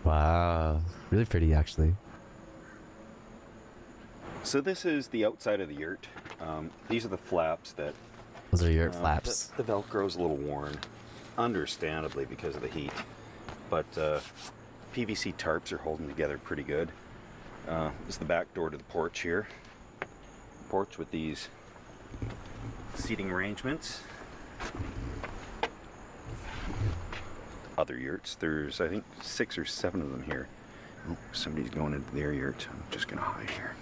wow, really pretty actually. So this is the outside of the yurt. These are the flaps that... Those are yurt flaps. The Velcro's a little worn, understandably because of the heat. But PVC tarps are holding together pretty good. This is the back door to the porch here. Porch with these seating arrangements. other yurts. There's, I think, 6 or 7 of them here. Oh, somebody's going into their yurt. I'm just gonna hide here.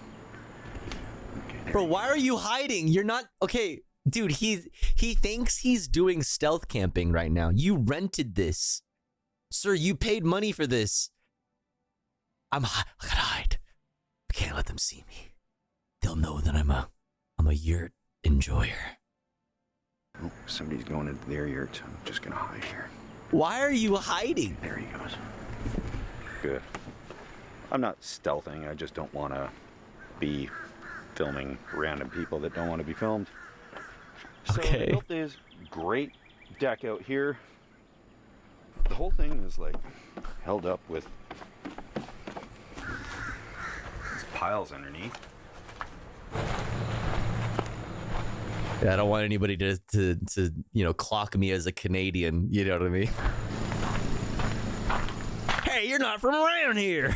Okay, Bro, why are you hiding? You're not okay, dude. He thinks he's doing stealth camping right now. You rented this, sir. You paid money for this. I gotta hide. I can't let them see me. They'll know that I'm a yurt enjoyer. Oh, somebody's going into their yurt. I'm just gonna hide here. Why are you hiding? There he goes. Good. I'm not stealthing. I just don't want to be filming random people that don't want to be filmed. So Okay. they built this great deck out here. The whole thing is like held up with these piles underneath. Yeah, I don't want anybody to you know, clock me as a Canadian. You know what I mean? Hey, you're not from around here.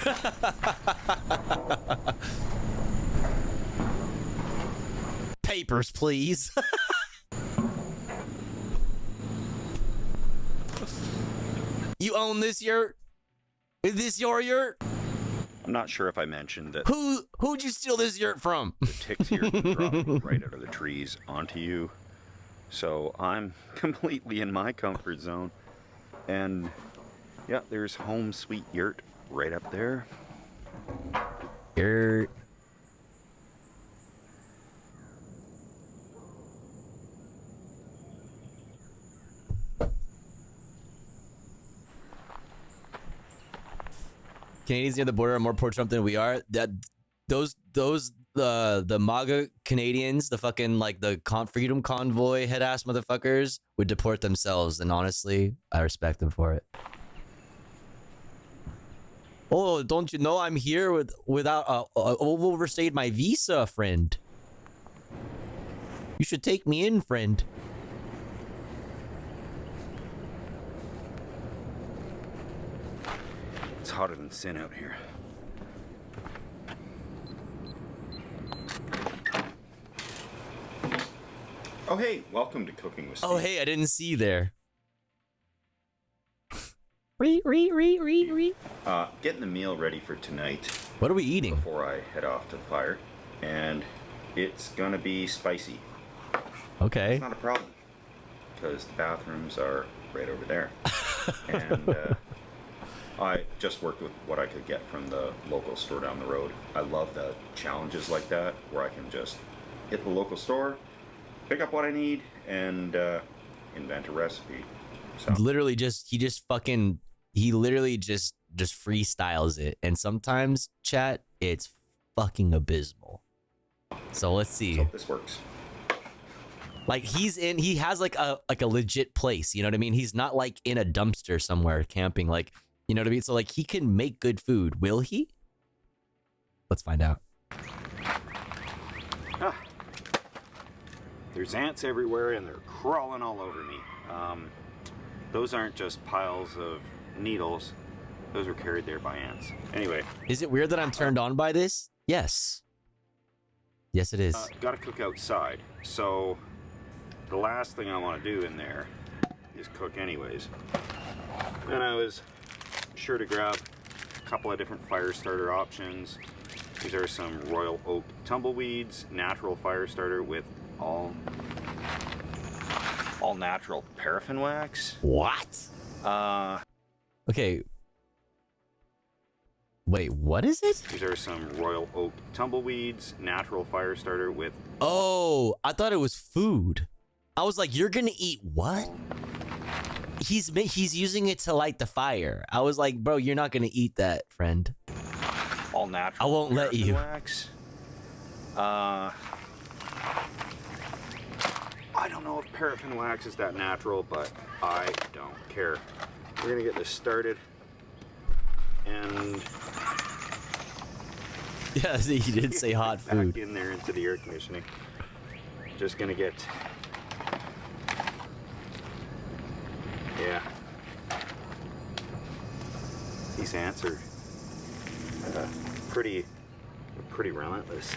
Papers, please. You own this yurt? Is this your yurt? I'm not sure if I mentioned that Who'd you steal this yurt from? the ticks here drop right out of the trees onto you. So I'm completely in my comfort zone. And yeah, there's home sweet yurt right up there. Yurt. Canadians near the border are more pro-Trump than we are. The MAGA Canadians, the fucking like the Freedom Convoy head ass motherfuckers would deport themselves, and honestly, I respect them for it. Oh, don't you know I'm here without overstayed my visa, friend? You should take me in, friend. It's hotter than sin out here. Oh hey, welcome to Cooking with Steve. Oh hey, I didn't see you there. Getting the meal ready for tonight. What are we eating? Before I head off to the fire. And it's gonna be spicy. Okay. It's not a problem. Because the bathrooms are right over there. And I just worked with what I could get from the local store down the road. I love the challenges like that, where I can just hit the local store, pick up what I need, and invent a recipe. So. Literally he literally just freestyles it, and sometimes, chat, it's fucking abysmal. So let's see. So this works. Like he has like a legit place, you know what I mean? He's not like in a dumpster somewhere camping, like, you know what I mean? So like he can make good food. Will he? Let's find out. Ah. There's ants everywhere and they're crawling all over me. Those aren't just piles of needles. Those were carried there by ants. Anyway. Is it weird that I'm turned on by this? Yes. Yes, it is. Gotta cook outside. So the last thing I want to do in there is cook anyways. And I was sure to grab a couple of different fire starter options. These are some Royal Oak tumbleweeds, natural fire starter with all natural paraffin wax. What? Okay. Wait, what is it? These are some Royal Oak tumbleweeds, natural fire starter with... Oh, I thought it was food. I was like, you're gonna eat what? He's using it to light the fire. I was like, bro, you're not gonna eat that, friend. All natural. I won't let you. Wax. I don't know if paraffin wax is that natural, but I don't care. We're gonna get this started. And yeah, he did say hot food. Back in there into the air conditioning. Just gonna get, yeah. These ants are pretty relentless.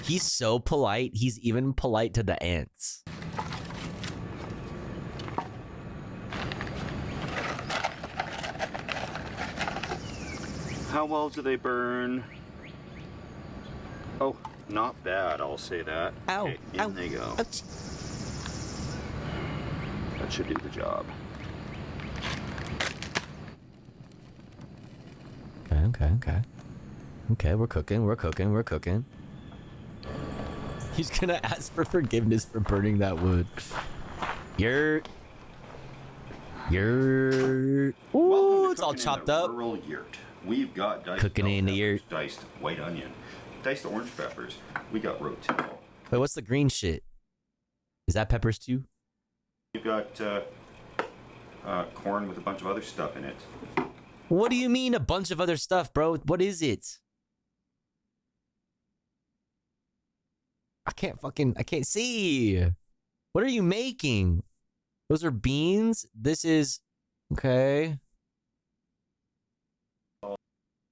He's so polite. He's even polite to the ants. How well do they burn? Oh, not bad, I'll say that. Ow. Okay, in they go. Ouch. That should do the job. Okay, we're cooking. He's gonna ask for forgiveness for burning that wood. You're... Ooh, it's all chopped up. Rural yurt. We've got diced Cooking in the yurt. Diced white onion, diced orange peppers. We got rotel. Wait, what's the green shit? Is that peppers too? We've got corn with a bunch of other stuff in it. What do you mean a bunch of other stuff, bro? What is it? I can't see. What are you making? Those are beans? This is... Okay.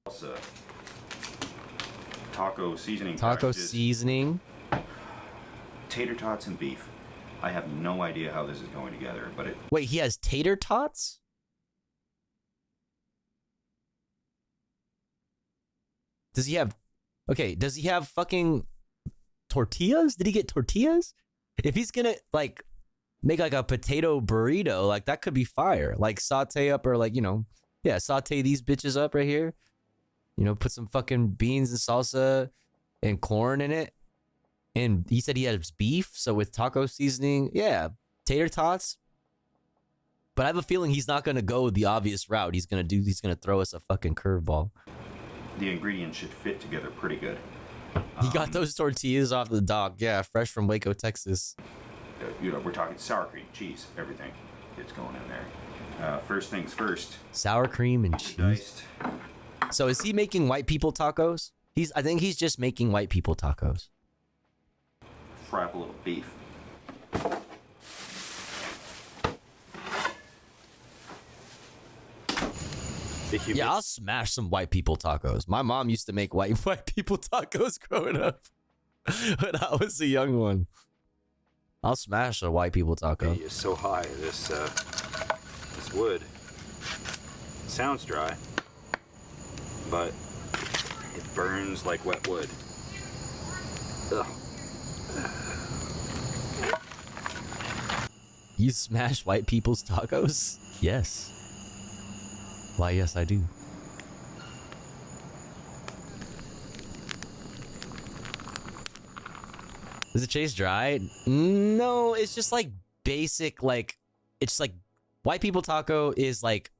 Salsa. Taco seasoning. Taco packages. seasoning. Tater tots and beef. I have no idea how this is going together, but it... Wait, he has tater tots? Does he have... Okay, does he have fucking tortillas? Did he get tortillas? If he's gonna, like, make, like, a potato burrito, like, that could be fire. Like, saute up or, like, you know... Yeah, saute these bitches up right here. You know, put some fucking beans and salsa and corn in it. And he said he has beef, so with taco seasoning, yeah, tater tots. But I have a feeling he's not gonna go the obvious route. He's gonna throw us a fucking curveball. The ingredients should fit together pretty good. He got those tortillas off the dock, yeah, fresh from Waco, Texas. You know, we're talking sour cream, cheese, everything. It's going in there. First things first. Sour cream and cheese. Diced. So is he making white people tacos? I think he's just making white people tacos. Fry up a little beef. Yeah, I'll smash some white people tacos. My mom used to make white people tacos growing up when I was a young one. I'll smash a white people taco. It's so high. This wood sounds dry, but it burns like wet wood. Ugh. You smash white people's tacos? Yes. Why, yes, I do. Does it taste dry? No, it's just like basic, like, it's like white people taco is like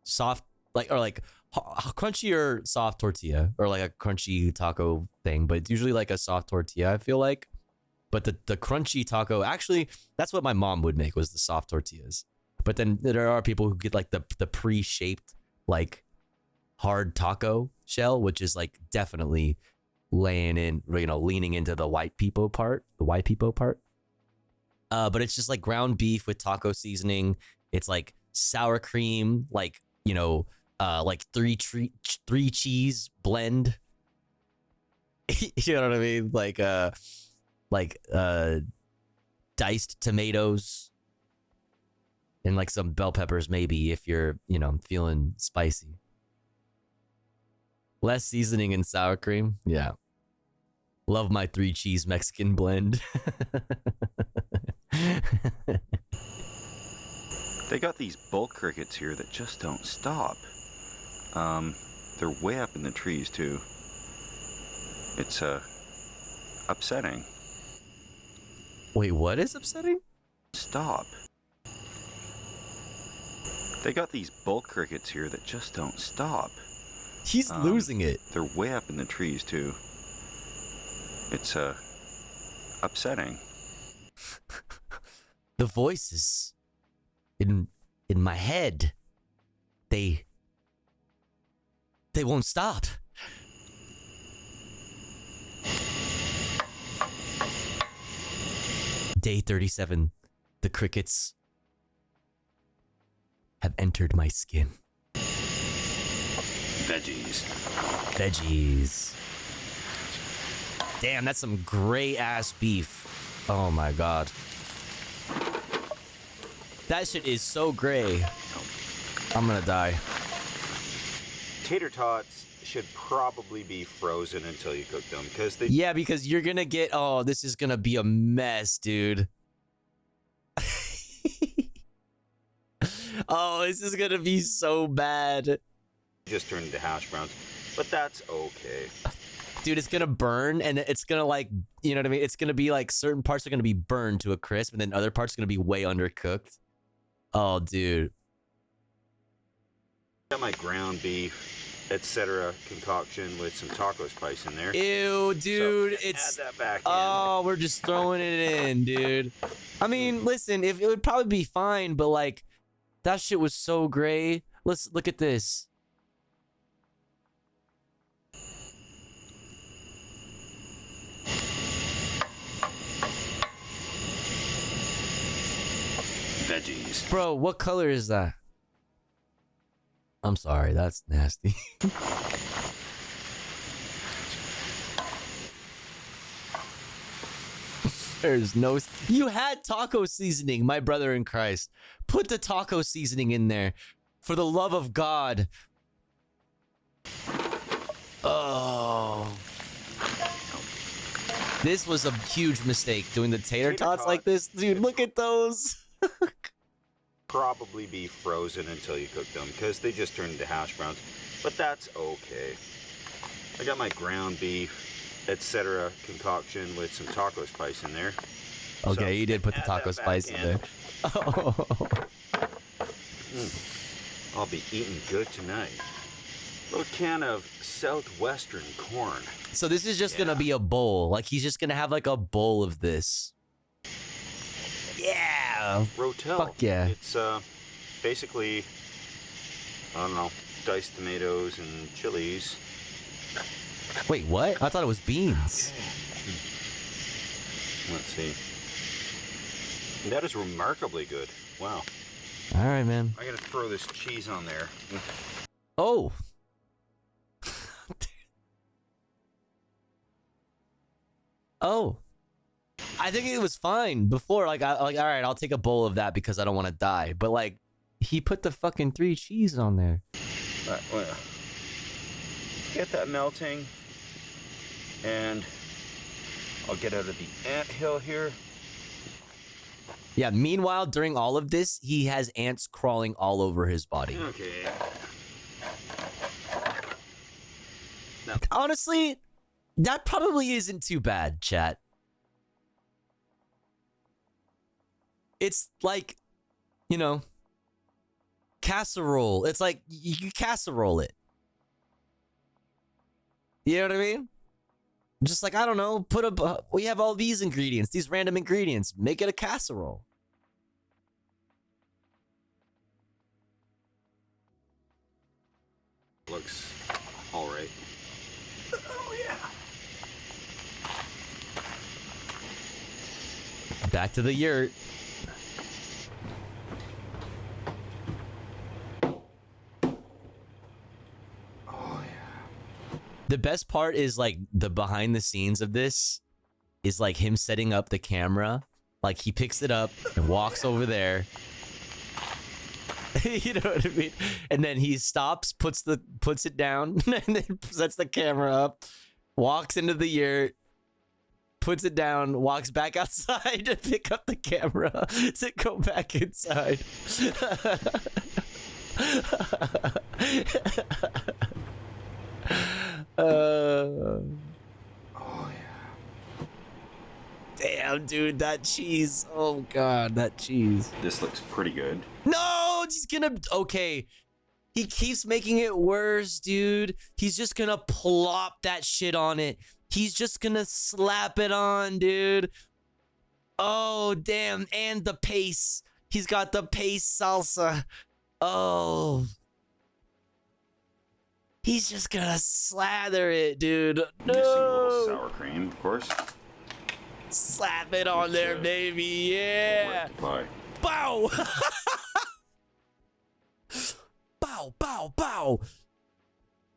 soft, like, or like crunchy or soft tortilla, or like a crunchy taco thing, but it's usually like a soft tortilla, I feel like. But the crunchy taco, actually, that's what my mom would make, was the soft tortillas. But then there are people who get like the pre-shaped, like, hard taco shell, which is like definitely laying in, you know, leaning into the white people part. But it's just like ground beef with taco seasoning. It's like sour cream, like, you know, like three cheese blend. You know what I mean? Like diced tomatoes and like some bell peppers, maybe, if you're, you know, feeling spicy. Less seasoning and sour cream. Yeah. Love my 3 cheese Mexican blend. They got these bull crickets here that just don't stop. They're way up in the trees too. It's upsetting. Wait, what is upsetting? Stop. They got these bull crickets here that just don't stop. He's losing it. They're way up in the trees too. It's upsetting. The voices in my head, they won't stop. Day 37. The crickets have entered my skin. Veggies. Damn, that's some great ass beef. Oh my god. That shit is so gray. I'm gonna die. tater tots should probably be frozen until you cook them because they. Yeah, because you're gonna get. Oh, this is gonna be a mess, dude. Oh, this is gonna be so bad. Just turn into hash browns, but that's okay. Dude, it's gonna burn, and it's gonna like, you know what I mean? It's gonna be like certain parts are gonna be burned to a crisp, and then other parts are gonna be way undercooked. Oh, dude. Got my ground beef, etc. concoction with some taco spice in there. Ew, dude, so it's. add that back in. Oh, we're just throwing it in, dude. I mean, listen, if it would probably be fine, but like, that shit was so gray. Let's look at this. Veggies. Bro, what color is that? I'm sorry, that's nasty. There's no... You had taco seasoning, my brother in Christ. Put the taco seasoning in there. For the love of God. Oh. This was a huge mistake, doing the tater tots like this. Dude, look at those. Probably be frozen until you cook them because they just turn into hash browns, but that's okay. I got my ground beef, etc. concoction with some taco spice in there. Okay, So you did put the add taco that back spice in there. Oh. I'll be eating good tonight. Little can of southwestern corn. So this is just gonna be a bowl. Like, he's just gonna have like a bowl of this. Yeah. Rotel. Fuck yeah. It's basically, I don't know, diced tomatoes and chilies. Wait, what? I thought it was beans. Let's see. That is remarkably good. Wow. All right, man. I gotta throw this cheese on there. Oh. Oh. I think it was fine before. Like, all right, I'll take a bowl of that because I don't want to die. But like, he put the fucking 3 cheese on there. Well, get that melting, and I'll get out of the anthill here. Yeah. Meanwhile, during all of this, he has ants crawling all over his body. Okay. Honestly, that probably isn't too bad, chat. It's like, you know, casserole. It's like you casserole it. You know what I mean? Just like, I don't know, we have all these ingredients, these random ingredients. Make it a casserole. Looks all right. Oh, yeah. Back to the yurt. The best part is like the behind the scenes of this is like him setting up the camera. Like, he picks it up and walks over there. You know what I mean? And then he stops, puts it down, and then sets the camera up, walks into the yurt, puts it down, walks back outside to pick up the camera to go back inside. Oh yeah. Damn, dude, that cheese. Oh god, that cheese. This looks pretty good. No, he's gonna. Okay. He keeps making it worse, dude. He's just gonna plop that shit on it. He's just gonna slap it on, dude. Oh, damn. And the paste. He's got the paste salsa. Oh. He's just gonna slather it, dude. No. Missing a little sour cream, of course. Slap it on there, baby. Yeah. Bow. Bow, bow, bow.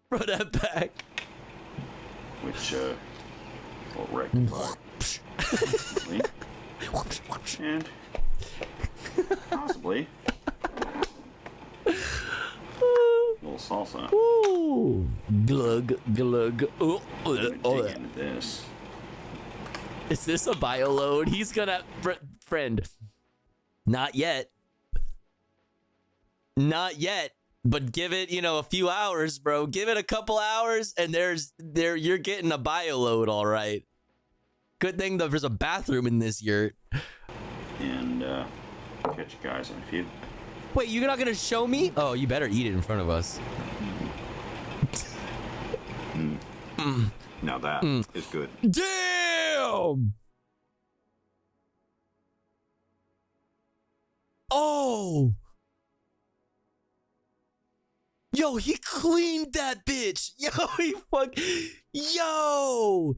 Throw that back. Which, will rectify. And possibly a little salsa. Ooh, glug glug. Oh, Dig into this. Is this a bio load? He's gonna friend. Not yet. Not yet. But give it, a few hours, bro. Give it a couple hours, and you're getting a bio load, all right. Good thing there's a bathroom in this yurt. And catch you guys in a few. Wait, you're not gonna show me? Oh, you better eat it in front of us. Now that is good. Damn! Oh! Yo, he cleaned that bitch. Yo, he fuck. Yo.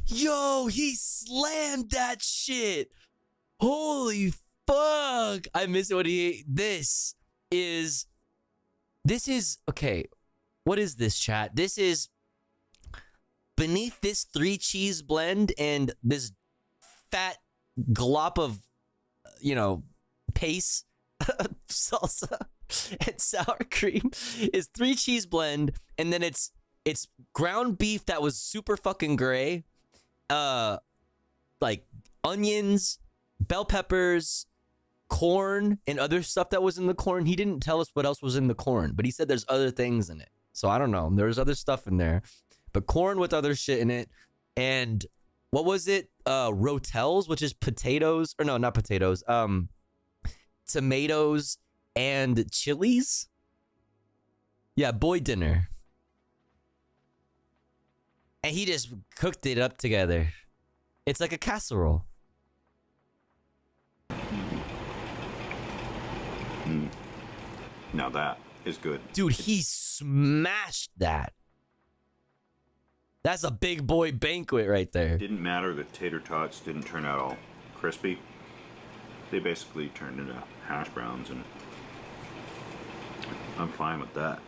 Yo, he slammed that shit. Holy fuck. I miss what he. This is okay. What is this, chat? This is beneath this 3 cheese blend and this fat glop of, paste, salsa, and sour cream is 3 cheese blend, and then it's ground beef that was super fucking gray, like onions, bell peppers, corn, and other stuff that was in the corn. He didn't tell us what else was in the corn, but he said there's other things in it. So I don't know. There's other stuff in there, but corn with other shit in it, and what was it? Rotels, which is potatoes, or no, not potatoes. Tomatoes and chilies. Yeah, boy dinner. And he just cooked it up together. It's like a casserole. Now that is good. Dude, he smashed that. That's a big boy banquet right there. Didn't matter that tater tots didn't turn out all crispy. They basically turned into hash browns, and I'm fine with that.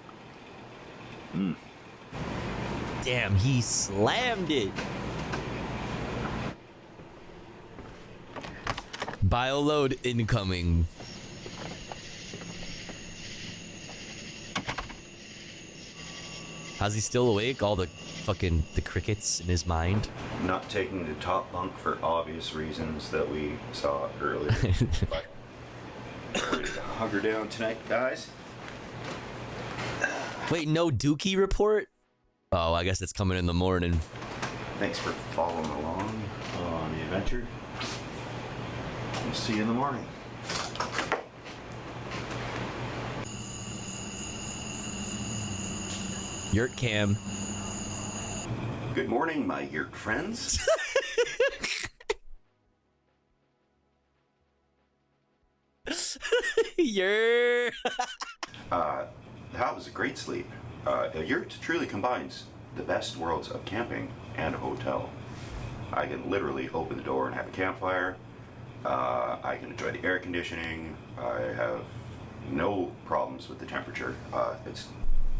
Damn, he slammed it. Bio load incoming. How's he still awake? All the crickets in his mind. Not taking the top bunk for obvious reasons that we saw earlier. But ready to hunker down tonight, guys. Wait, no Dookie report? Oh, I guess it's coming in the morning. Thanks for following along on the adventure. We'll see you in the morning. Yurt cam. Good morning, my yurt friends. Yurt. That was a great sleep. A yurt truly combines the best worlds of camping and a hotel. I can literally open the door and have a campfire. I can enjoy the air conditioning. I have no problems with the temperature. It's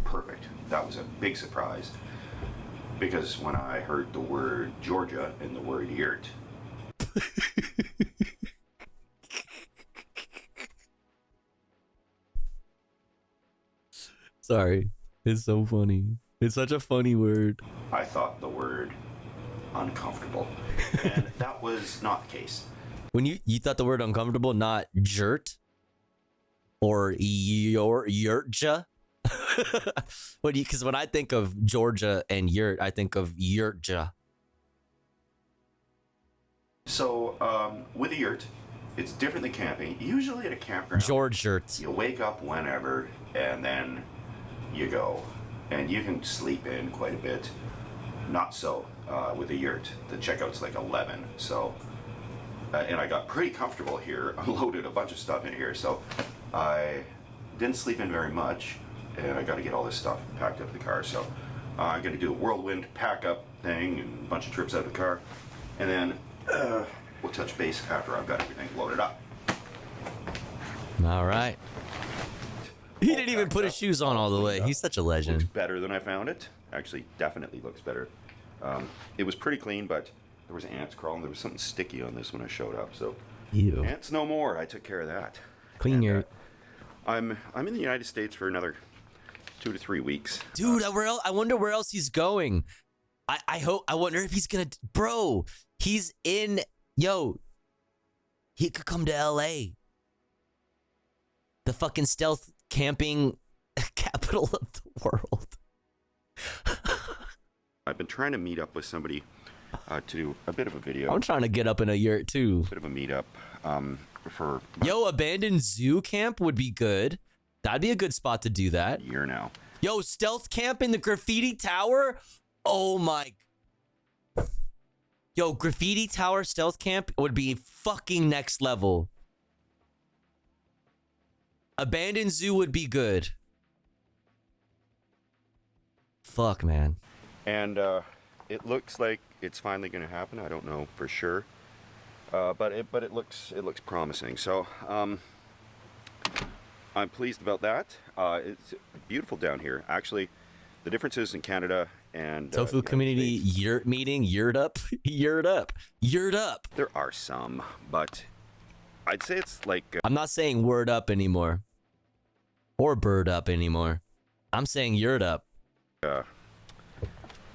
perfect. That was a big surprise, because when I heard the word Georgia and the word yurt, Sorry, it's so funny. It's such a funny word. I thought the word uncomfortable, and that was not the case. When you thought the word uncomfortable, not jurt or yurtja. Because when I think of Georgia and yurt, I think of yurtja. So with a yurt, it's different than camping. Usually at a campground, George yurt. You wake up whenever, and then you go, and you can sleep in quite a bit. Not so with a yurt. The checkout's like 11, so and I got pretty comfortable here. Unloaded a bunch of stuff in here, so I didn't sleep in very much, and I got to get all this stuff packed up in the car. So I'm gonna do a whirlwind pack up thing and a bunch of trips out of the car, and then we'll touch base after I've got everything loaded up. All right. He didn't even put his shoes on all the way. He's such a legend. Looks better than I found it. Actually, definitely looks better. It was pretty clean, but there was ants crawling. There was something sticky on this when I showed up, so Ew. Ants no more. I took care of that. Clean your. I'm in the United States for another 2 to 3 weeks. Dude, I wonder where else he's going. I wonder if he's gonna. Bro, he's in. Yo, he could come to LA. The fucking stealth camping capital of the world. I've been trying to meet up with somebody to do a bit of a video. I'm trying to get up in a yurt too. Bit of a meetup for. Yo, abandoned zoo camp would be good. That'd be a good spot to do that. Year now. Yo, stealth camp in the graffiti tower. Oh my. Yo, graffiti tower stealth camp would be fucking next level. Abandoned zoo would be good. Fuck, man. And it looks like it's finally going to happen. I don't know for sure, but it looks promising. So I'm pleased about that. It's beautiful down here. Actually, the differences in Canada and Tofu community yurt meeting, yurt up. There are some, but I'd say it's like I'm not saying word up anymore, or bird up anymore. I'm saying yurt up.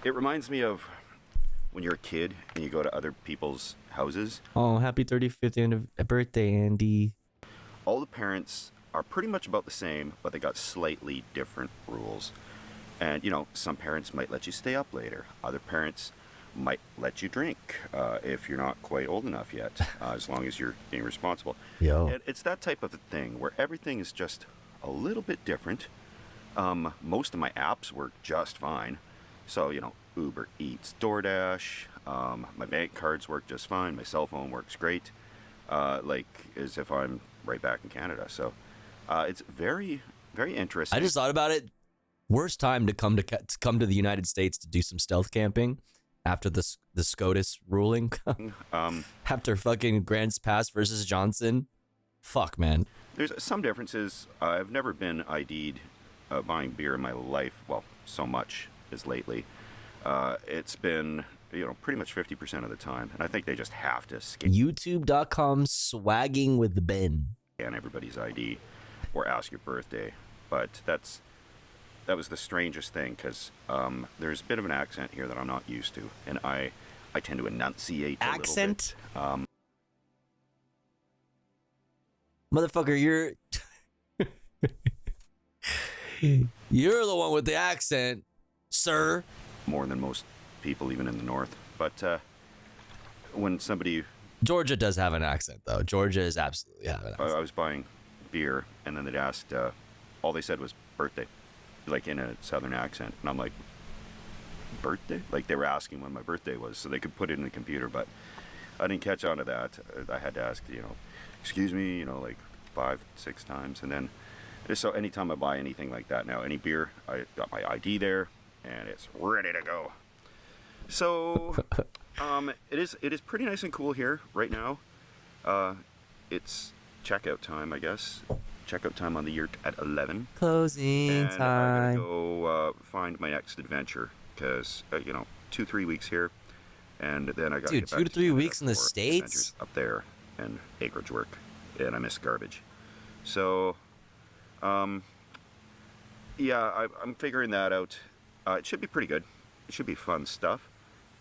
It reminds me of when you're a kid and you go to other people's houses. Oh, happy 35th birthday, Andy. All the parents are pretty much about the same, but they got slightly different rules. And, you know, some parents might let you stay up later. Other parents might let you drink if you're not quite old enough yet, as long as you're being responsible. Yo. It's that type of a thing where everything is just a little bit different. Most of my apps work just fine. So, you know, Uber Eats, DoorDash, my bank cards work just fine. My cell phone works great, like as if I'm right back in Canada. So it's very, very interesting. I just thought about it. Worst time to come to the United States to do some stealth camping after the SCOTUS ruling. After fucking Grants Pass versus Johnson. Fuck, man. There's some differences. I've never been ID'd buying beer in my life. Well, so much as lately. It's been, you know, pretty much 50% of the time. And I think they just have to scan YouTube.com swagging with Ben. everybody's ID or ask your birthday. But that was the strangest thing because there's a bit of an accent here that I'm not used to. And I tend to enunciate accent? a little bit. Motherfucker, you're the one with the accent, sir. More than most people, even in the north. But when somebody... Georgia does have an accent, though. Georgia is absolutely have an accent. I was buying beer, and then they'd asked... all they said was birthday, like in a southern accent. And I'm like, birthday? Like they were asking when my birthday was, so they could put it in the computer. But I didn't catch on to that. I had to ask, you know, excuse me, you know, like 5-6 times. And then... So anytime I buy anything like that now, any beer, I got my ID there, and it's ready to go. So it is pretty nice and cool here right now. It's checkout time, I guess. Checkout time on the yurt at 11. Closing time. I'm gonna go find my next adventure because 2-3 weeks here, and then I got to get back 2 to 3 weeks in the States up there and acreage work, and I miss garbage. So. Yeah, I'm figuring that out. It should be pretty good. It should be fun stuff.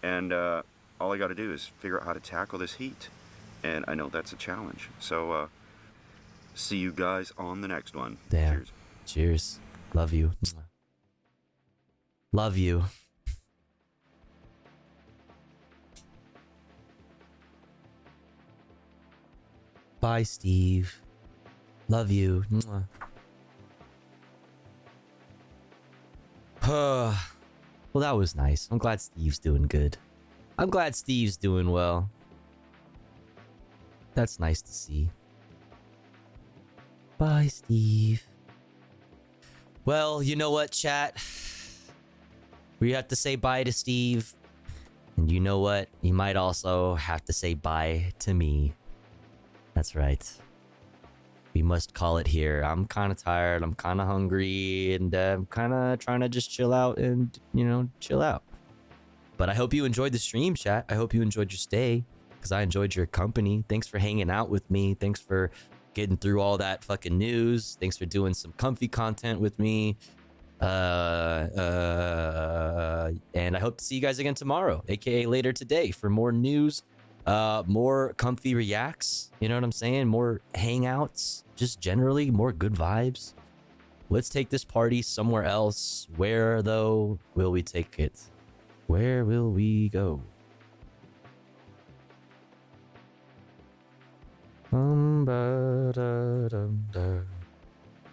And all I got to do is figure out how to tackle this heat. And I know that's a challenge. So see you guys on the next one. Damn. Cheers. Cheers. Love you. Love you. Bye, Steve. Love you. Well, that was nice. I'm glad Steve's doing good. I'm glad Steve's doing well. That's nice to see. Bye, Steve. Well, you know what, chat? We have to say bye to Steve. And you know what? You might also have to say bye to me. That's right. We must call it here. I'm kind of tired. I'm kind of hungry. And I'm kind of trying to just chill out and, chill out. But I hope you enjoyed the stream, chat. I hope you enjoyed your stay. because I enjoyed your company. Thanks for hanging out with me. Thanks for getting through all that fucking news. Thanks for doing some comfy content with me. And I hope to see you guys again tomorrow, aka later today, for more news, more comfy reacts. You know what I'm saying? More hangouts, just generally more good vibes. Let's take this party somewhere else. Where though will we take it? Where will we go?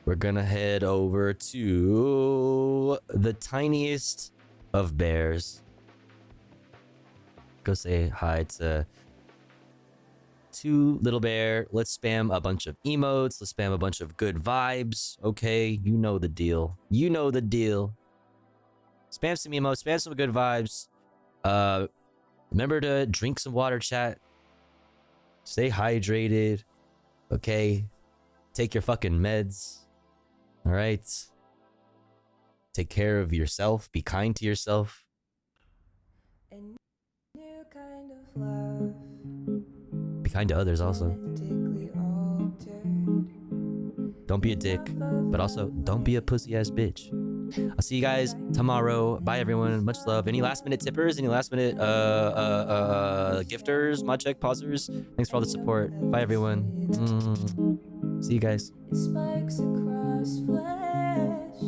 We're gonna head over to the tiniest of bears. Go say hi to Little Bear. Let's spam a bunch of emotes. Let's spam a bunch of good vibes. Okay, you know the deal. You know the deal. Spam some emotes. Spam some good vibes. Remember to drink some water, chat. Stay hydrated. Okay. Take your fucking meds. All right. Take care of yourself. Be kind to yourself. Be kind to others also. Don't be a dick, but also don't be a pussy ass bitch. I'll see you guys tomorrow. Bye everyone. Much love. Any last minute tippers? Any last minute gifters? Mod check pausers? Thanks for all the support. Bye everyone. See you guys. It spikes across flesh.